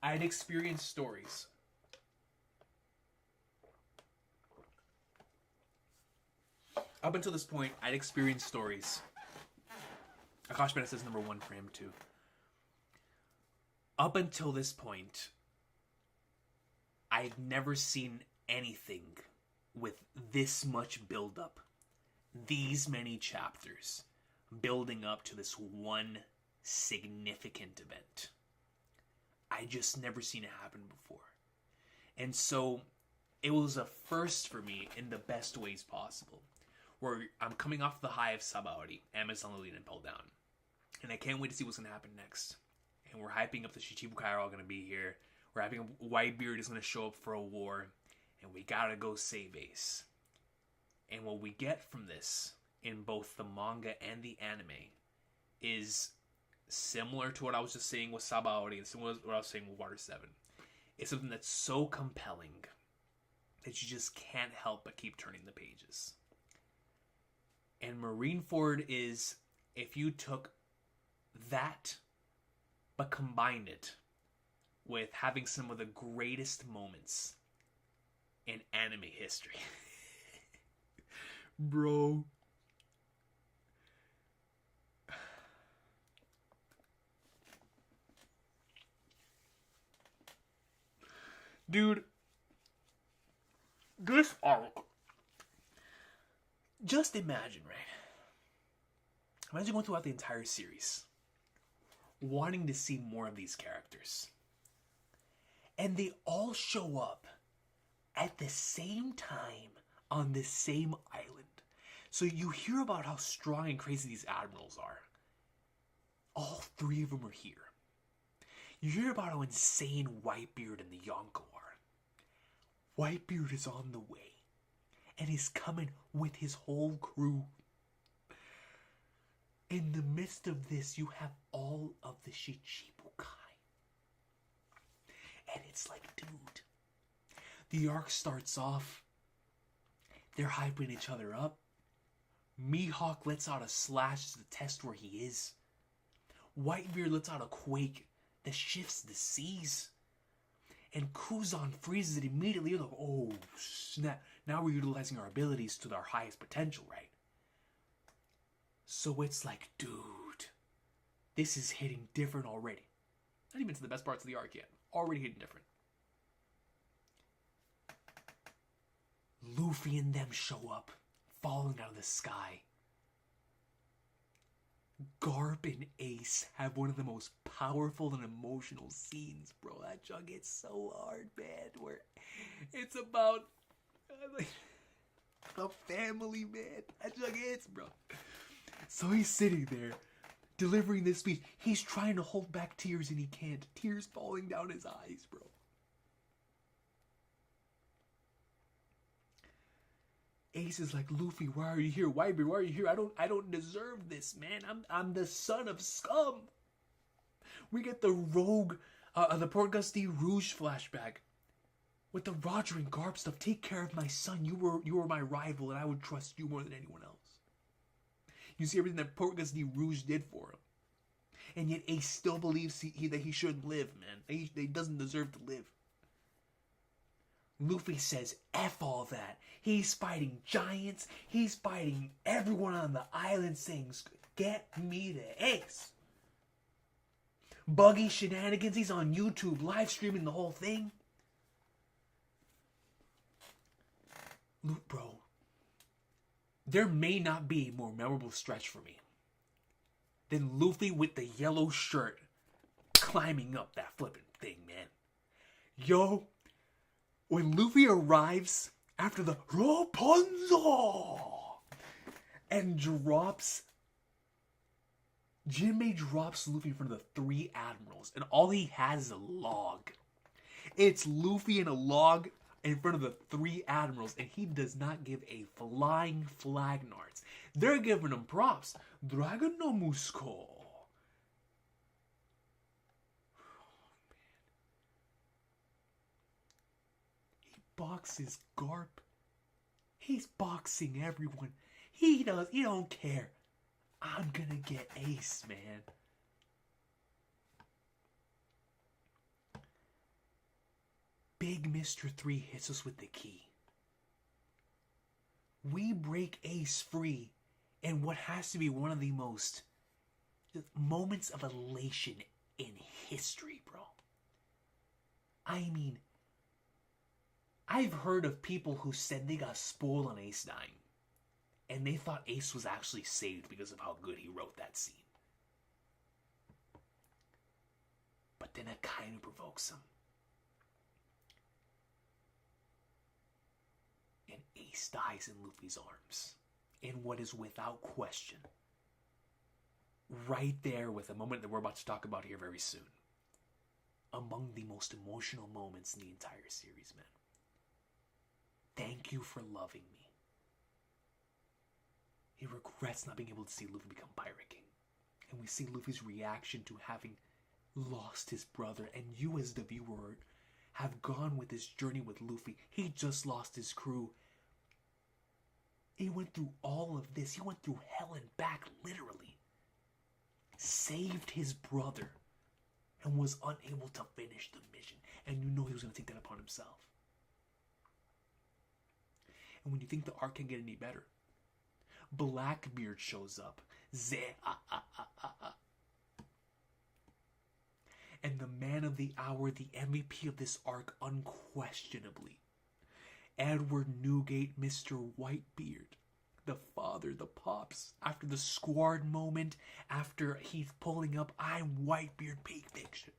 I'd experienced stories. Up until this point, I'd experienced stories. Akash Bennett says number 1 for him too. Up until this point, I'd never seen anything with this much build-up. These many chapters building up to this one significant event. I just never seen it happen before. And so, it was a first for me in the best ways possible. Where I'm coming off the high of Sabaody, Amazon Lily and Impel down. And I can't wait to see what's going to happen next. And we're hyping up the Shichibukai are all going to be here. We're hyping up Whitebeard is going to show up for a war. And we gotta go save Ace. And what we get from this, in both the manga and the anime, is similar to what I was just saying with Sabaody and similar to what I was saying with Water 7. It's something that's so compelling that you just can't help but keep turning the pages. And Marineford is, if you took that but combined it with having some of the greatest moments in anime history. Bro. Dude. This arc. Just imagine, right? Imagine going throughout the entire series, wanting to see more of these characters. And they all show up at the same time on the same island. So you hear about how strong and crazy these admirals are. All three of them are here. You hear about how insane Whitebeard and the Yonko are. Whitebeard is on the way. And he's coming with his whole crew. In the midst of this, you have all of the Shichibukai. And it's like, dude, the arc starts off. They're hyping each other up. Mihawk lets out a slash to test where he is. Whitebeard lets out a quake that shifts the seas. And Kuzan freezes it immediately. You're like, oh, snap. Now we're utilizing our abilities to our highest potential, right? So it's like, dude, this is hitting different already. Not even to the best parts of the arc yet. Already hitting different. Luffy and them show up, falling out of the sky. Garp and Ace have one of the most powerful and emotional scenes, bro. That junk hits so hard, man. Where it's about a family, man. That junk hits, bro. So he's sitting there, delivering this speech. He's trying to hold back tears and he can't. Tears falling down his eyes, bro. Ace is like, Luffy, why are you here? Whitebeard, why are you here? I don't deserve this, man. I'm the son of scum. We get the rogue, the Port Auguste Rouge flashback with the Roger and Garp stuff. Take care of my son. You were my rival, and I would trust you more than anyone else. You see everything that Port Auguste Rouge did for him, and yet Ace still believes that he shouldn't live, man. He doesn't deserve to live. Luffy says, F all that. He's fighting giants. He's fighting everyone on the island saying, get me to Ace. Buggy shenanigans. He's on YouTube live streaming the whole thing. Luke, bro. There may not be a more memorable stretch for me than Luffy with the yellow shirt climbing up that flipping thing, man. Yo. When Luffy arrives after the Rapunzel and Jinbei drops Luffy in front of the three admirals, and all he has is a log. It's Luffy and a log in front of the three admirals, and he does not give a flying flag nards. They're giving him props. Dragon no Musco. Boxes Garp. He's boxing everyone. He don't care. I'm gonna get Ace, man. Big Mr. 3 hits us with the key. We break Ace free in what has to be one of the most moments of elation in history, bro. I mean, I've heard of people who said they got spoiled on Ace dying. And they thought Ace was actually saved because of how good he wrote that scene. But then it kind of provokes him. And Ace dies in Luffy's arms. In what is without question, right there with a moment that we're about to talk about here very soon, among the most emotional moments in the entire series, man. Thank you for loving me. He regrets not being able to see Luffy become Pirate King. And we see Luffy's reaction to having lost his brother. And you as the viewer have gone with this journey with Luffy. He just lost his crew. He went through all of this. He went through hell and back, literally. Saved his brother. And was unable to finish the mission. And you know he was going to take that upon himself. And when you think the arc can get any better, Blackbeard shows up. And the man of the hour, the MVP of this arc, unquestionably, Edward Newgate, Mr. Whitebeard, the father, the pops, after the squad moment, after he's pulling up, I'm Whitebeard, peak fiction.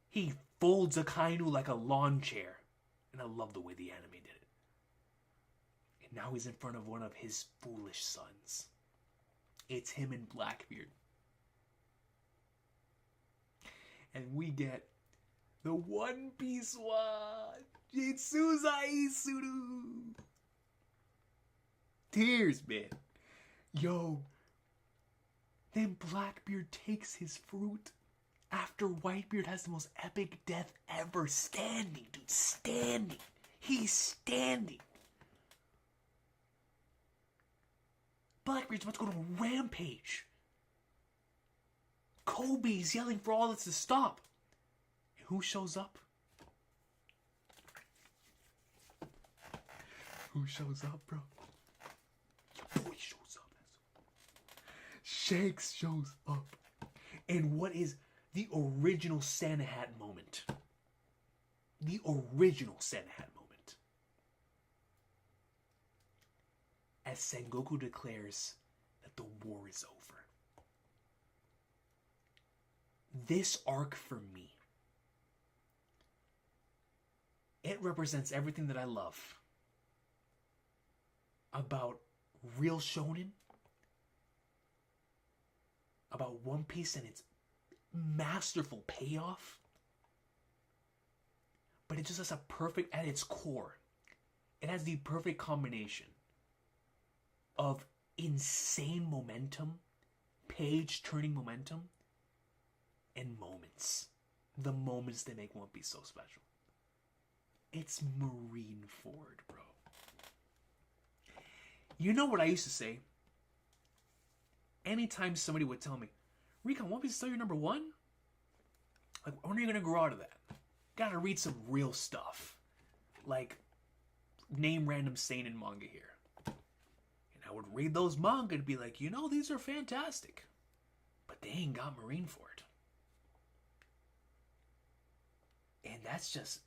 He folds Akainu like a lawn chair. And I love the way the anime did it. And now he's in front of one of his foolish sons. It's him and Blackbeard. And we get the One Piece one. Jitsuzai Suru. Tears, man. Yo. Then Blackbeard takes his fruit. After Whitebeard has the most epic death ever. Standing, dude. Standing. He's standing. Blackbeard's about to go to a rampage. Kobe's yelling for all this to stop. And who shows up? Who shows up, bro? Your boy shows up. Shanks shows up. And what is the original Santa Hat moment? The original Santa Hat moment. As Sengoku declares that the war is over. This arc for me, it represents everything that I love about real shonen, about One Piece and its masterful payoff, but it just has a perfect, at its core, it has the perfect combination of insane momentum, page-turning momentum, and moments. The moments that make One Piece so special. It's Marineford, bro. You know what I used to say? Anytime somebody would tell me, Recon, One Piece is still your number one? Like, when are you going to grow out of that? Gotta read some real stuff. Like, name random seinen manga here. And I would read those manga and be like, you know, these are fantastic. But they ain't got Marineford. And that's just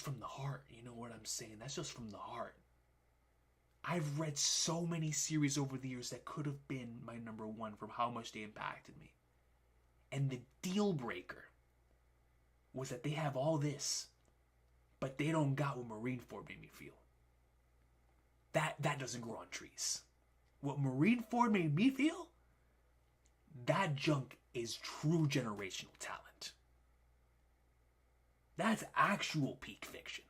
from the heart. You know what I'm saying? That's just from the heart. I've read so many series over the years that could have been my number one from how much they impacted me. And the deal breaker was that they have all this, but they don't got what Marineford made me feel. That doesn't grow on trees. What Marineford made me feel, that junk is true generational talent. That's actual peak fiction.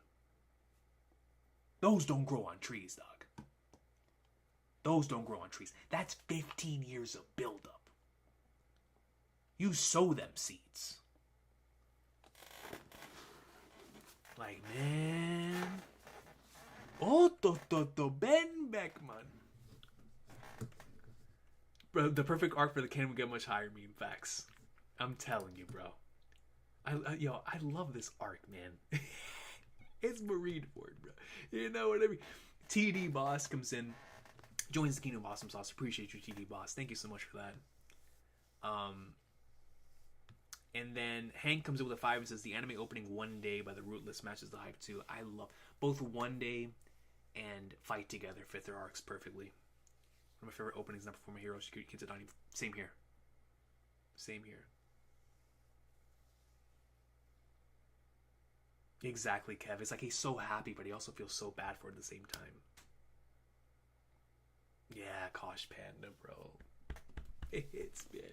Those don't grow on trees, dog. Those don't grow on trees. That's 15 years of buildup. You sow them seeds. Like, man. Oh, Ben Beckman. Bro, the perfect arc for the can would get much higher meme facts. I'm telling you, bro. I love this arc, man. It's Marineford, bro. You know what I mean? TD Boss comes in, joins the Kingdom of Awesome Sauce. Appreciate you, TD Boss. Thank you so much for that. And then Hank comes in with a 5 and says, the anime opening One Day by the Rootless matches the hype too. I love both One Day and Fight Together fit their arcs perfectly. One of my favorite openings, not for my heroes, kids at Donnie. Same here. Same here. Exactly, Kev. It's like he's so happy, but he also feels so bad for it at the same time. Yeah, Kosh Panda, bro. It's man.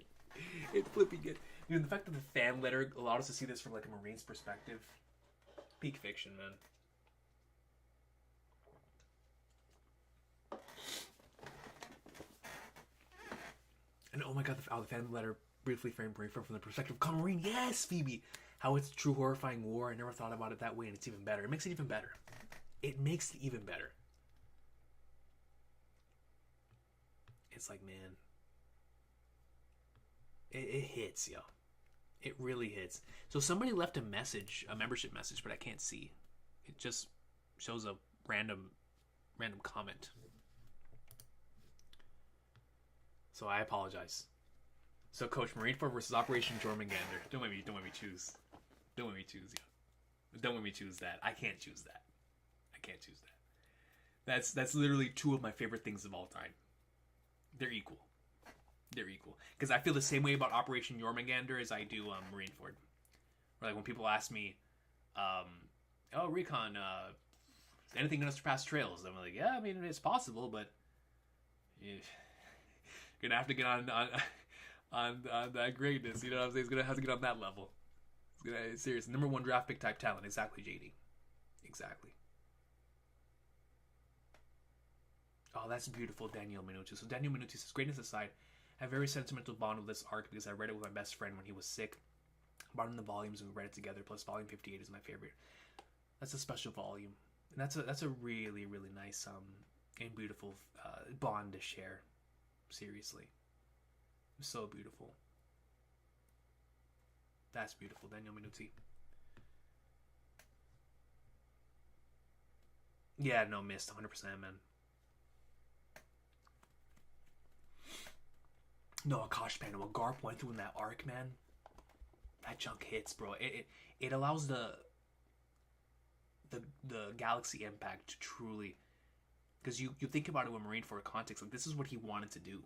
It's flipping good. You know, the fact that the fan letter allowed us to see this from like a Marine's perspective. Peak fiction, man. And oh my god, the fan letter briefly framed Marineford from the perspective of Common Marine. Yes, Phoebe! How it's true horrifying war. I never thought about it that way, and it's even better. It makes it even better. It makes it even better. It's like, man, it hits, yo. It really hits. So somebody left a message, a membership message, but I can't see. It just shows a random comment. So I apologize. So Coach, Marineford versus Operation Jormungandr. Don't make me choose. Don't make me choose, yo. Don't make me choose that. I can't choose that. I can't choose that. That's literally two of my favorite things of all time. They're equal. They're equal. Because I feel the same way about Operation Jormungandr as I do Marineford. Or like when people ask me, oh, Recon, anything gonna surpass Trails? I'm like, yeah, I mean, it's possible, but you're gonna have to get on that greatness. You know what I'm saying? It's gonna have to get on that level. It's serious. Number 1 draft pick type talent. Exactly, JD. Exactly. Oh, that's beautiful, Daniel Minucci. So Daniel Minucci says, greatness aside, I have a very sentimental bond with this arc because I read it with my best friend when he was sick. Bought in the volumes and we read it together. Plus, volume 58 is my favorite. That's a special volume, and that's a really, really nice and beautiful bond to share. Seriously, so beautiful. That's beautiful, Daniel Minucci. Yeah, no, missed 100%, man. No, Akash panel. What Garp went through in that arc, man. That chunk hits, bro. It allows the Galaxy Impact to truly, because you think about it with Marineford context, like this is what he wanted to do.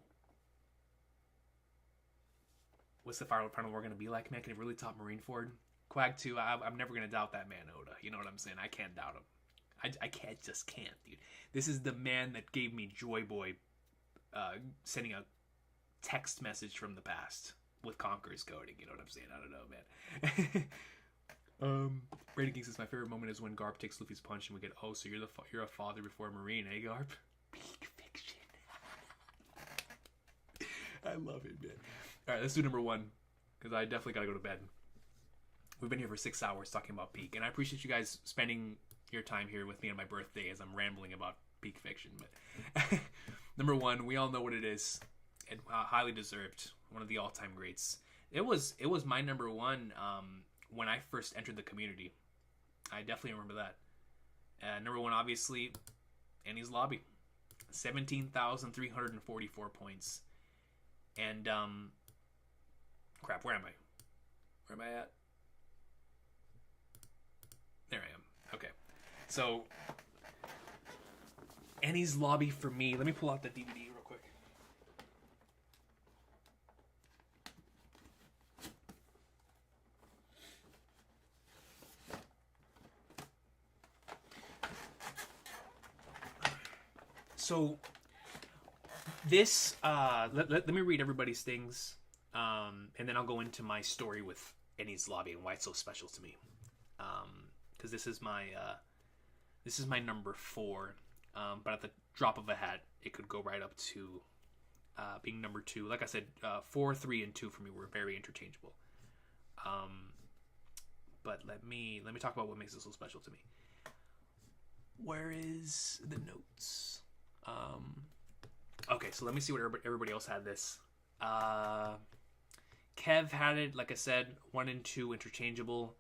What's the final we're gonna be like, man? Can it really top Marineford? Quag 2, I'm never gonna doubt that man, Oda. You know what I'm saying? I can't doubt him. I can't, dude. This is the man that gave me Joy Boy sending a text message from the past with Conqueror's coding. You know what I'm saying? I don't know, man. Raiden King says my favorite moment is when Garp takes Luffy's punch and we get, oh, so you're a father before a Marine, eh, Garp? Peak fiction. I love it, man. All right, let's do number 1 because I definitely gotta go to bed. We've been here for 6 hours talking about Peak, and I appreciate you guys spending your time here with me on my birthday as I'm rambling about Peak fiction. But number 1, we all know what it is, and highly deserved. One of the all-time greats. It was my number 1 when I first entered the community. I definitely remember that. Number 1, obviously, Enies Lobby, 17,344 points, and crap. Where am I? Where am I at? There I am. Okay, so Enies Lobby for me. Let me pull out the DVD real quick. So this, let me read everybody's things, and then I'll go into my story with Enies Lobby and why it's so special to me. Because this is my number 4, but at the drop of a hat, it could go right up to being number 2. Like I said, 4, 3, and 2 for me were very interchangeable. But let me talk about what makes it so special to me. Where is the notes? Okay, so let me see what everybody else had this. Kev had it, like I said, 1 and 2 interchangeable.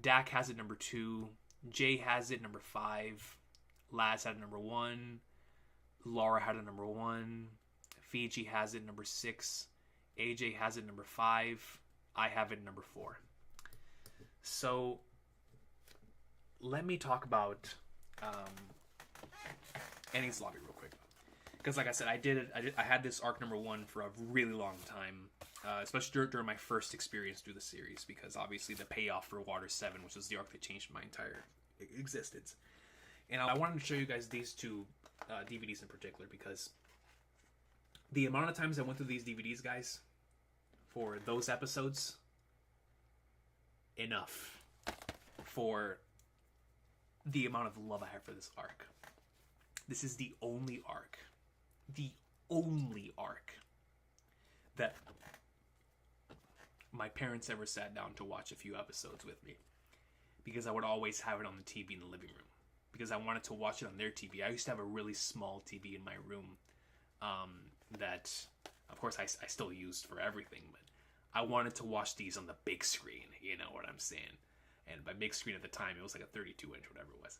Dak has it number 2. Jay has it number 5. Laz had it number 1. Laura had it number 1. Fiji has it number 6. AJ has it number 5. I have it number 4. So let me talk about Enies Lobby real quick, because like I said, I had this arc number 1 for a really long time, especially during my first experience through the series, because obviously the payoff for Water 7, which was the arc that changed my entire existence. And I wanted to show you guys these 2 DVDs in particular, because the amount of times I went through these DVDs, guys, for those episodes, enough for the amount of love I have for this arc. This is the only arc that my parents ever sat down to watch a few episodes with me, because I would always have it on the TV in the living room because I wanted to watch it on their TV. I used to have a really small TV in my room that, of course, I still used for everything, but I wanted to watch these on the big screen, you know what I'm saying? And by big screen at the time, it was like a 32-inch, whatever it was.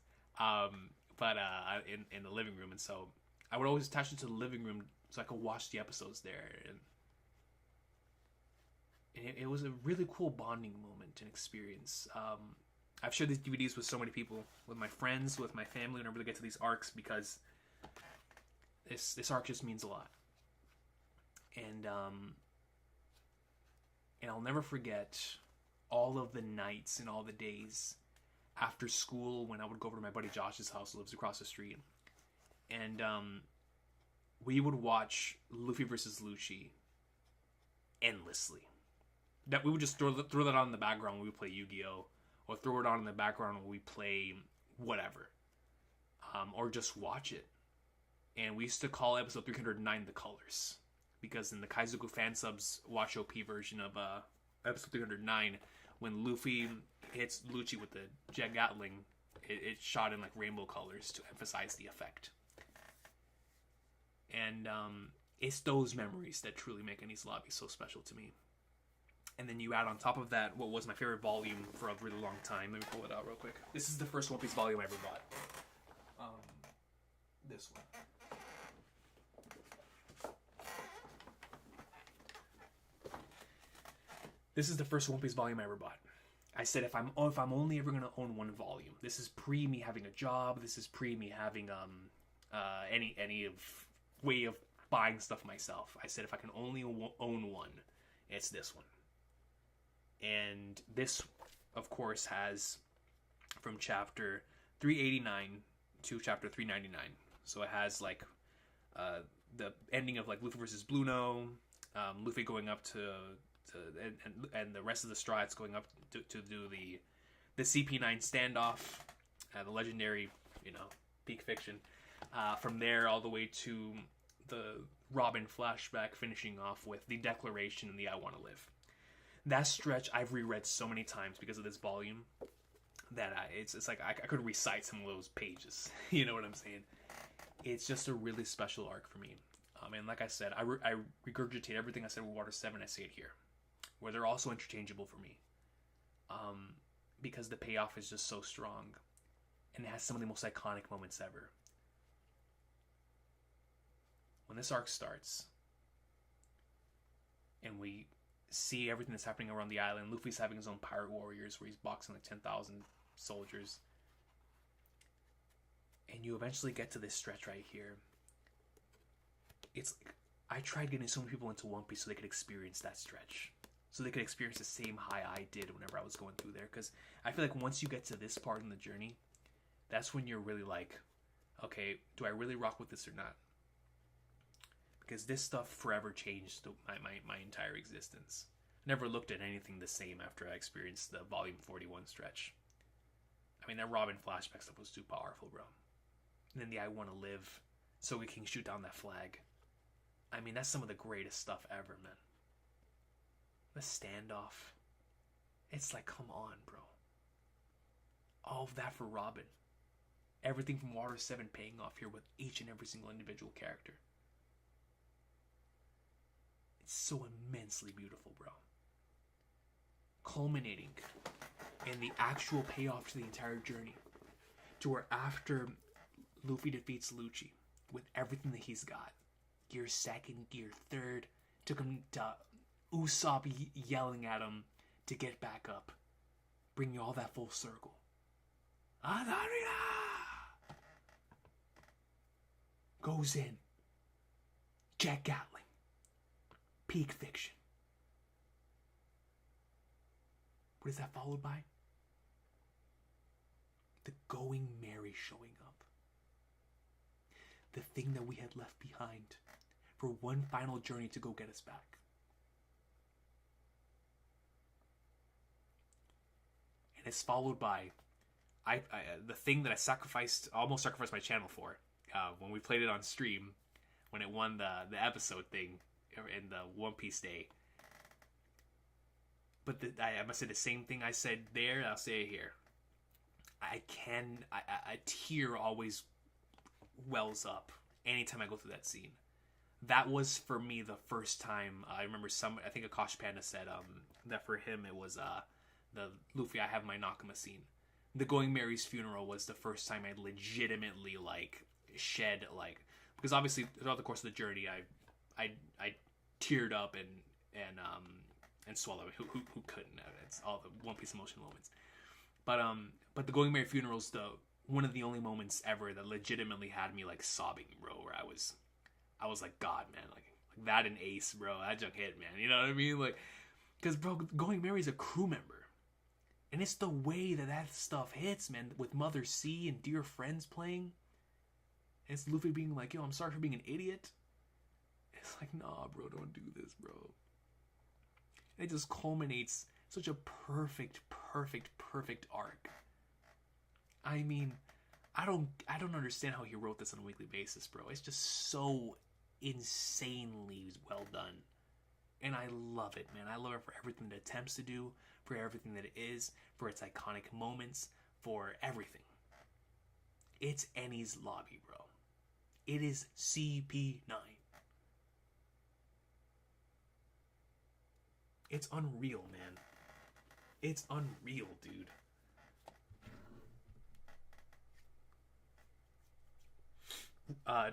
But in the living room, and so I would always attach it to the living room so I could watch the episodes there, and it was a really cool bonding moment and experience. I've shared these DVDs with so many people, with my friends, with my family, whenever they get to these arcs, because this arc just means a lot. And I'll never forget all of the nights and all the days after school when I would go over to my buddy Josh's house, who lives across the street, and we would watch Luffy versus Lucci endlessly. That we would just throw that on in the background when we play Yu-Gi-Oh, or throw it on in the background when we play whatever, or just watch it. And we used to call episode 309 The Colors, because in the Kaizoku fan subs Watch OP version of episode 309, when Luffy hits Lucci with the Jet Gatling, it's shot in like rainbow colors to emphasize the effect. And it's those memories that truly make Enies Lobby so special to me. And then you add on top of that what was my favorite volume for a really long time. Let me pull it out real quick. This is the first One Piece volume I ever bought. This one. This is the first One Piece volume I ever bought. I said if I'm only ever gonna own one volume, this is pre me having a job. This is pre me having any of way of buying stuff myself. I said if I can only own one, it's this one. And this, of course, has from chapter 389 to chapter 399. So it has like the ending of like Luffy versus Bluno, Luffy going up to and the rest of the Strats going up to do the CP9 standoff, the legendary, peak fiction. From there all the way to the Robin flashback, finishing off with the declaration and the I Want to Live. That stretch I've reread so many times because of this volume that it's like I could recite some of those pages. You know what I'm saying? It's just a really special arc for me. And like I said, I regurgitate everything I said with Water 7. I say it here, where they're also interchangeable for me. Because the payoff is just so strong, and it has some of the most iconic moments ever. When this arc starts, and we see everything that's happening around the island, Luffy's having his own pirate warriors where he's boxing like 10,000 soldiers, and you eventually get to this stretch right here. It's like, I tried getting so many people into One Piece so they could experience that stretch, so they could experience the same high I did whenever I was going through there, because I feel like once you get to this part in the journey, that's when you're really like, okay, do I really rock with this or not? Because this stuff forever changed my entire existence. Never looked at anything the same after I experienced the Volume 41 stretch. I mean, that Robin flashback stuff was too powerful, bro. And then the I Want to Live, so we can shoot down that flag. I mean, that's some of the greatest stuff ever, man. The standoff. It's like, come on, bro. All of that for Robin. Everything from Water 7 paying off here with each and every single individual character. It's so immensely beautiful, bro. Culminating in the actual payoff to the entire journey, to where after Luffy defeats Lucci with everything that he's got, Gear 2nd, Gear 3rd, took him to Usopp yelling at him to get back up, bringing all that full circle. Adarina! Goes in. Jet Gatling. Peak fiction. What is that followed by? The Going Merry showing up. The thing that we had left behind for one final journey to go get us back. And it's followed by the thing that I almost sacrificed my channel for, when we played it on stream, when it won the episode thing. in the One Piece Day. But I must say the same thing I said there, I'll say it here. A tear always wells up anytime I go through that scene. That was for me the first time. I remember I think Akash Panda said that for him it was the Luffy I Have My Nakama scene. The Going Merry's funeral was the first time I legitimately like shed like, because obviously throughout the course of the journey I teared up and swallowed. Who couldn't? It's all the One Piece emotional moments. But the Going Merry funeral is one of the only moments ever that legitimately had me like sobbing, bro. Where I was like, God, man, like that and Ace, bro. That junk hit, man. You know what I mean? Like, because bro, Going Merry's a crew member, and it's the way that stuff hits, man. With Mother C and Dear Friends playing, and it's Luffy being like, yo, I'm sorry for being an idiot. It's like, nah, bro, don't do this, bro. And it just culminates such a perfect arc. I mean, I don't understand how he wrote this on a weekly basis, bro. It's just so insanely well done. And I love it, man. I love it for everything it attempts to do, for everything that it is, for its iconic moments, for everything. It's Enies Lobby, bro. It is CP9. It's unreal, man. It's unreal, dude.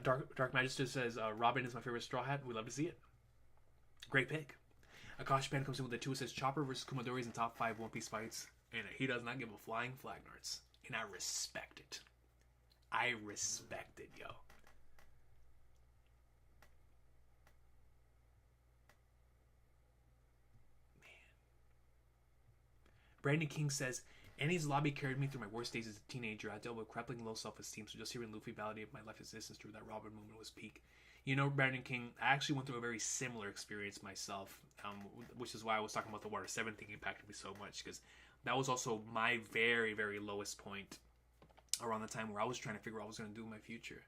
Dark Magister says, Robin is my favorite Straw Hat. We love to see it. Great pick. Akash Pan comes in with a 2 says Chopper versus Kumadori's in top 5 One Piece fights, and he does not give a flying flag nards. And I respect it. I respect it, yo. Man. Brandon King says, Enies Lobby carried me through my worst days as a teenager. I dealt with crippling low self-esteem, so just hearing Luffy validate my life existence through that Robin moment was peak. You know, Brandon King, I actually went through a very similar experience myself, which is why I was talking about the Water 7 thing impacted me so much, because that was also my very, very lowest point around the time where I was trying to figure out what I was going to do in my future.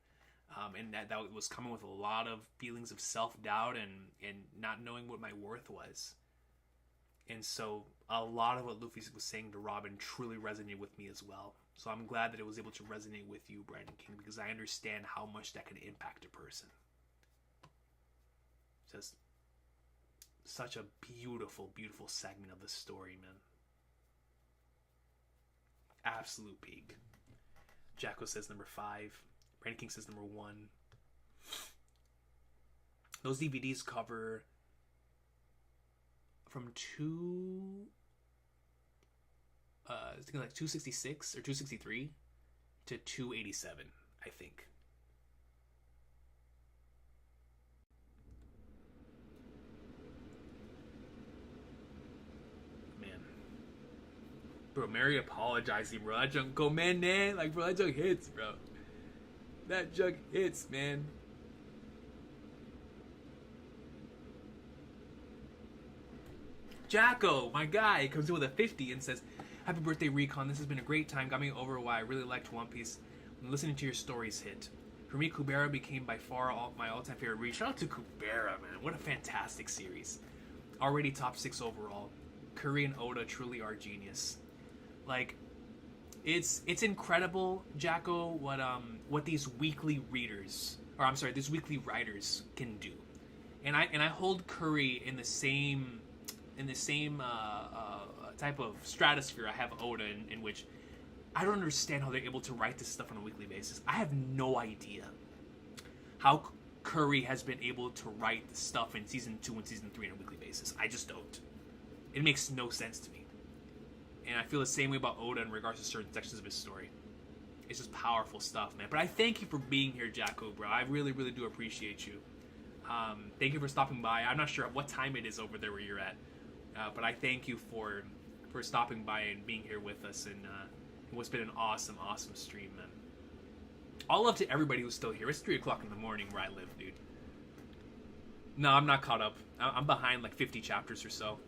And that was coming with a lot of feelings of self-doubt and not knowing what my worth was. And so a lot of what Luffy was saying to Robin truly resonated with me as well. So I'm glad that it was able to resonate with you, Brandon King, because I understand how much that can impact a person. Just such a beautiful, beautiful segment of the story, man. Absolute peak. Jacko says number 5. Brandon King says number 1. Those DVDs cover from I think like 266 or 263 to 287, I think. Man. Bro, Mary apologizing, bro. That junk go, man. Like, bro, that junk hits, bro. That junk hits, man. Jacko, my guy, comes in with a 50 and says, Happy birthday, Recon. This has been a great time. Got me over why I really liked One Piece when listening to your stories hit. For me, Kubera became by far my all-time favorite read. Shout out to Kubera, man. What a fantastic series. Already top 6 overall. Curry and Oda truly are genius. Like, it's incredible, Jacko, what these weekly readers, or I'm sorry, these weekly writers can do. And I hold Curry in the same type of stratosphere I have Oda, in which I don't understand how they're able to write this stuff on a weekly basis. I have no idea how Curry has been able to write the stuff in Season 2 and Season 3 on a weekly basis. I just don't. It makes no sense to me. And I feel the same way about Oda in regards to certain sections of his story. It's just powerful stuff, man. But I thank you for being here, Jacko, bro. I really, really do appreciate you. Thank you for stopping by. I'm not sure what time it is over there where you're at. But I thank you for stopping by and being here with us, and what's been an awesome, awesome stream, man. All love to everybody who's still here. It's 3 o'clock in the morning where I live, dude. No, I'm not caught up. I'm behind like 50 chapters or so.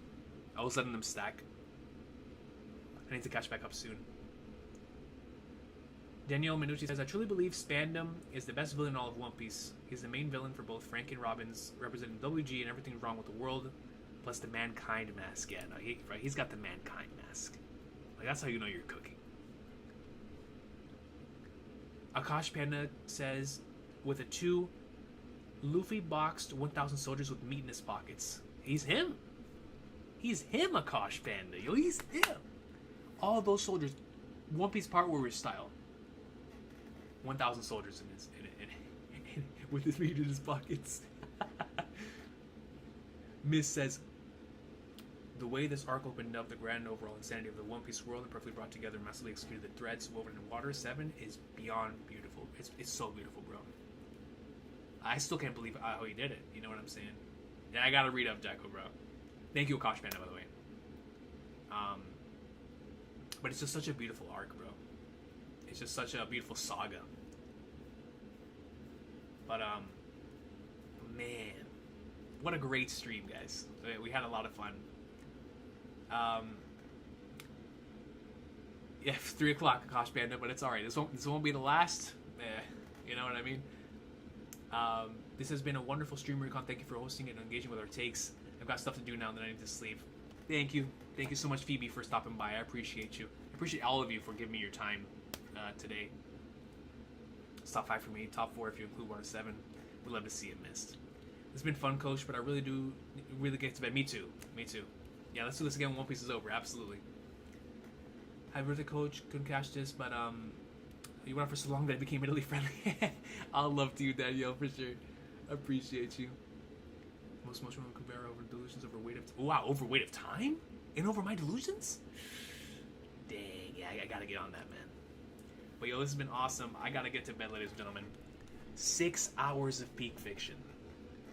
I was letting them stack. I need to catch back up soon. Danielle Minucci says, I truly believe Spandam is the best villain in all of One Piece. He's the main villain for both Frank and Robbins, representing WG and everything wrong with the world, plus the Mankind mask. Yeah, no, he's got the Mankind mask. Like, that's how you know you're cooking. Akash Panda says, with a 2, Luffy boxed 1,000 soldiers with meat in his pockets. He's him. He's him, Akash Panda. Yo, he's him. All those soldiers, One Piece Part Warrior style. 1,000 soldiers with his meat in his pockets. Miss says, the way this arc opened up the grand overall insanity of the One Piece world and perfectly brought together and massively executed the threads woven in water 7 is beyond beautiful. It's so beautiful, bro. I still can't believe how he did it. You know what I'm saying? Yeah, I gotta read up Jacko, bro. Thank you, Akash Panda, by the way. But it's just such a beautiful arc, bro. It's just such a beautiful saga. But man, what a great stream, guys. We had a lot of fun. Yeah, 3 o'clock, Akash Panda, but it's alright. This won't be the last. You know what I mean? This has been a wonderful stream, Recon. Thank you for hosting it and engaging with our takes. I've got stuff to do now that I need to sleep. Thank you. Thank you so much, Phoebe, for stopping by. I appreciate you. I appreciate all of you for giving me your time today. It's top 5 for me. Top 4 if you include 1 to 7. We'd love to see it missed. It's been fun, Coach, but I really get to bed. Me too. Yeah, let's do this again when One Piece is over. Absolutely. Hi, birthday, Coach. Couldn't catch this, but you went on for so long that it became Italy friendly. I'll love to you, Danielle, for sure. I appreciate you. Most emotional compare over delusions over weight of over weight of time? And over my delusions? Dang, yeah, I gotta get on that, man. But yo, this has been awesome. I gotta get to bed, ladies and gentlemen. 6 hours of peak fiction.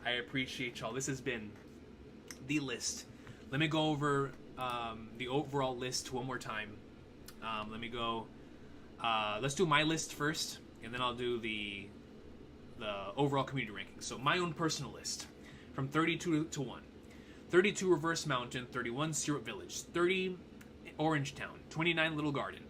I appreciate y'all. This has been the list. Let me go over the overall list one more time. Let me go. Let's do my list first, and then I'll do the overall community ranking. So my own personal list, from 32 to 1. 32 Reverse Mountain, 31 Syrup Village, 30 Orange Town, 29 Little Garden,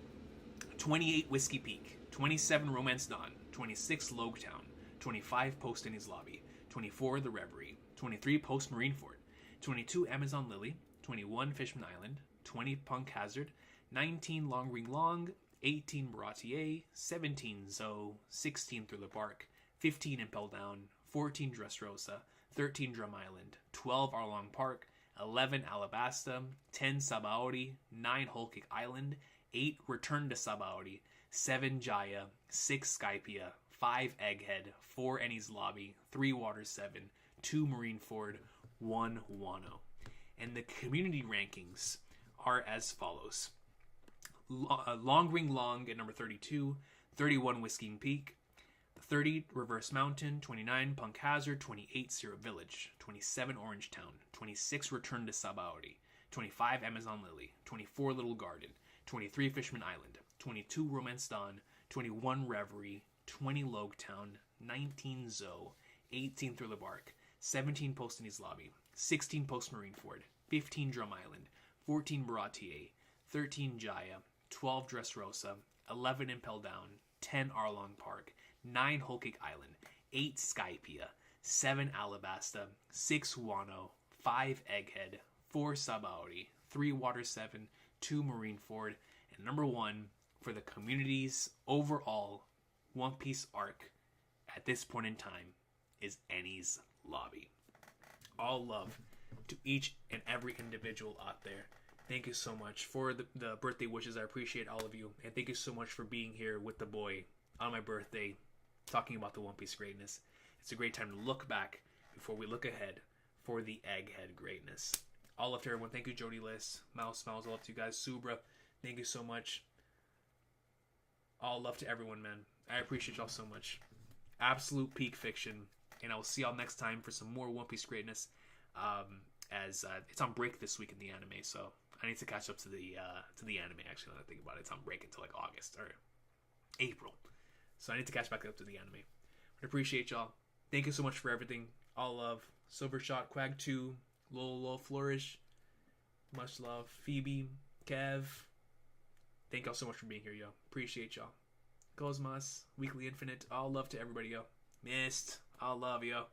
28 Whiskey Peak, 27 Romance Dawn, 26 Loguetown, 25 Post-enies Lobby, 24 The Reverie, 23 Post Marineford, 22 Amazon Lily, 21 Fishman Island, 20 Punk Hazard, 19 Long Ring Long, 18 Baratier, 17 Zoe, 16 Thriller Bark, 15 Impel Down, 14 Dressrosa, 13 Drum Island, 12 Arlong Park, 11 Alabasta, 10 Sabaody, 9 Whole Cake Island, 8 Return to Sabaody, 7 Jaya, 6 Skypia, 5 Egghead, 4 Enies Lobby, 3 Water 7, 2 Marineford, 1 Wano. And the community rankings are as follows. Long Ring Long at number 32, 31 Whiskey Peak, 30 Reverse Mountain, 29 Punk Hazard, 28 Syrup Village, 27 Orange Town, 26 Return to Sabaody, 25 Amazon Lily, 24 Little Garden, 23 Fishman Island, 22 Romance Dawn, 21 Reverie, 20 Loguetown, 19 Zoe, 18 Thriller Bark, 17 Post-enies Lobby, 16 Post Marineford, 15 Drum Island, 14 Baratier, 13 Jaya, 12 Dressrosa, 11 Impel Down, 10 Arlong Park, 9 Whole Cake Island, 8 Skypia, 7 Alabasta, 6 Wano, 5 Egghead, 4 Sabaody, 3 Water 7, 2 Marineford, and number 1 for the community's overall One Piece arc at this point in time is Enies Lobby. All love to each and every individual out there. Thank you so much for the birthday wishes. I appreciate all of you. And thank you so much for being here with the boy on my birthday, talking about the One Piece greatness. It's a great time to look back before we look ahead for the Egghead greatness. All love to everyone. Thank you, Jody Liss, Mouse Smiles. All love to you guys. Subra, thank you so much. All love to everyone, man. I appreciate y'all so much. Absolute peak fiction. And I will see y'all next time for some more One Piece greatness. As it's on break this week in the anime, so I need to catch up to the anime. Actually, when I think about it, it's on break until like August or April, so I need to catch back up to the anime. But I appreciate y'all. Thank you so much for everything. All love. Silver Shot, Quag 2, Lolo Flourish. Much love. Phoebe, Kev. Thank y'all so much for being here, yo. Appreciate y'all. Cosmos, Weekly Infinite, all love to everybody, yo. Mist, all love, yo.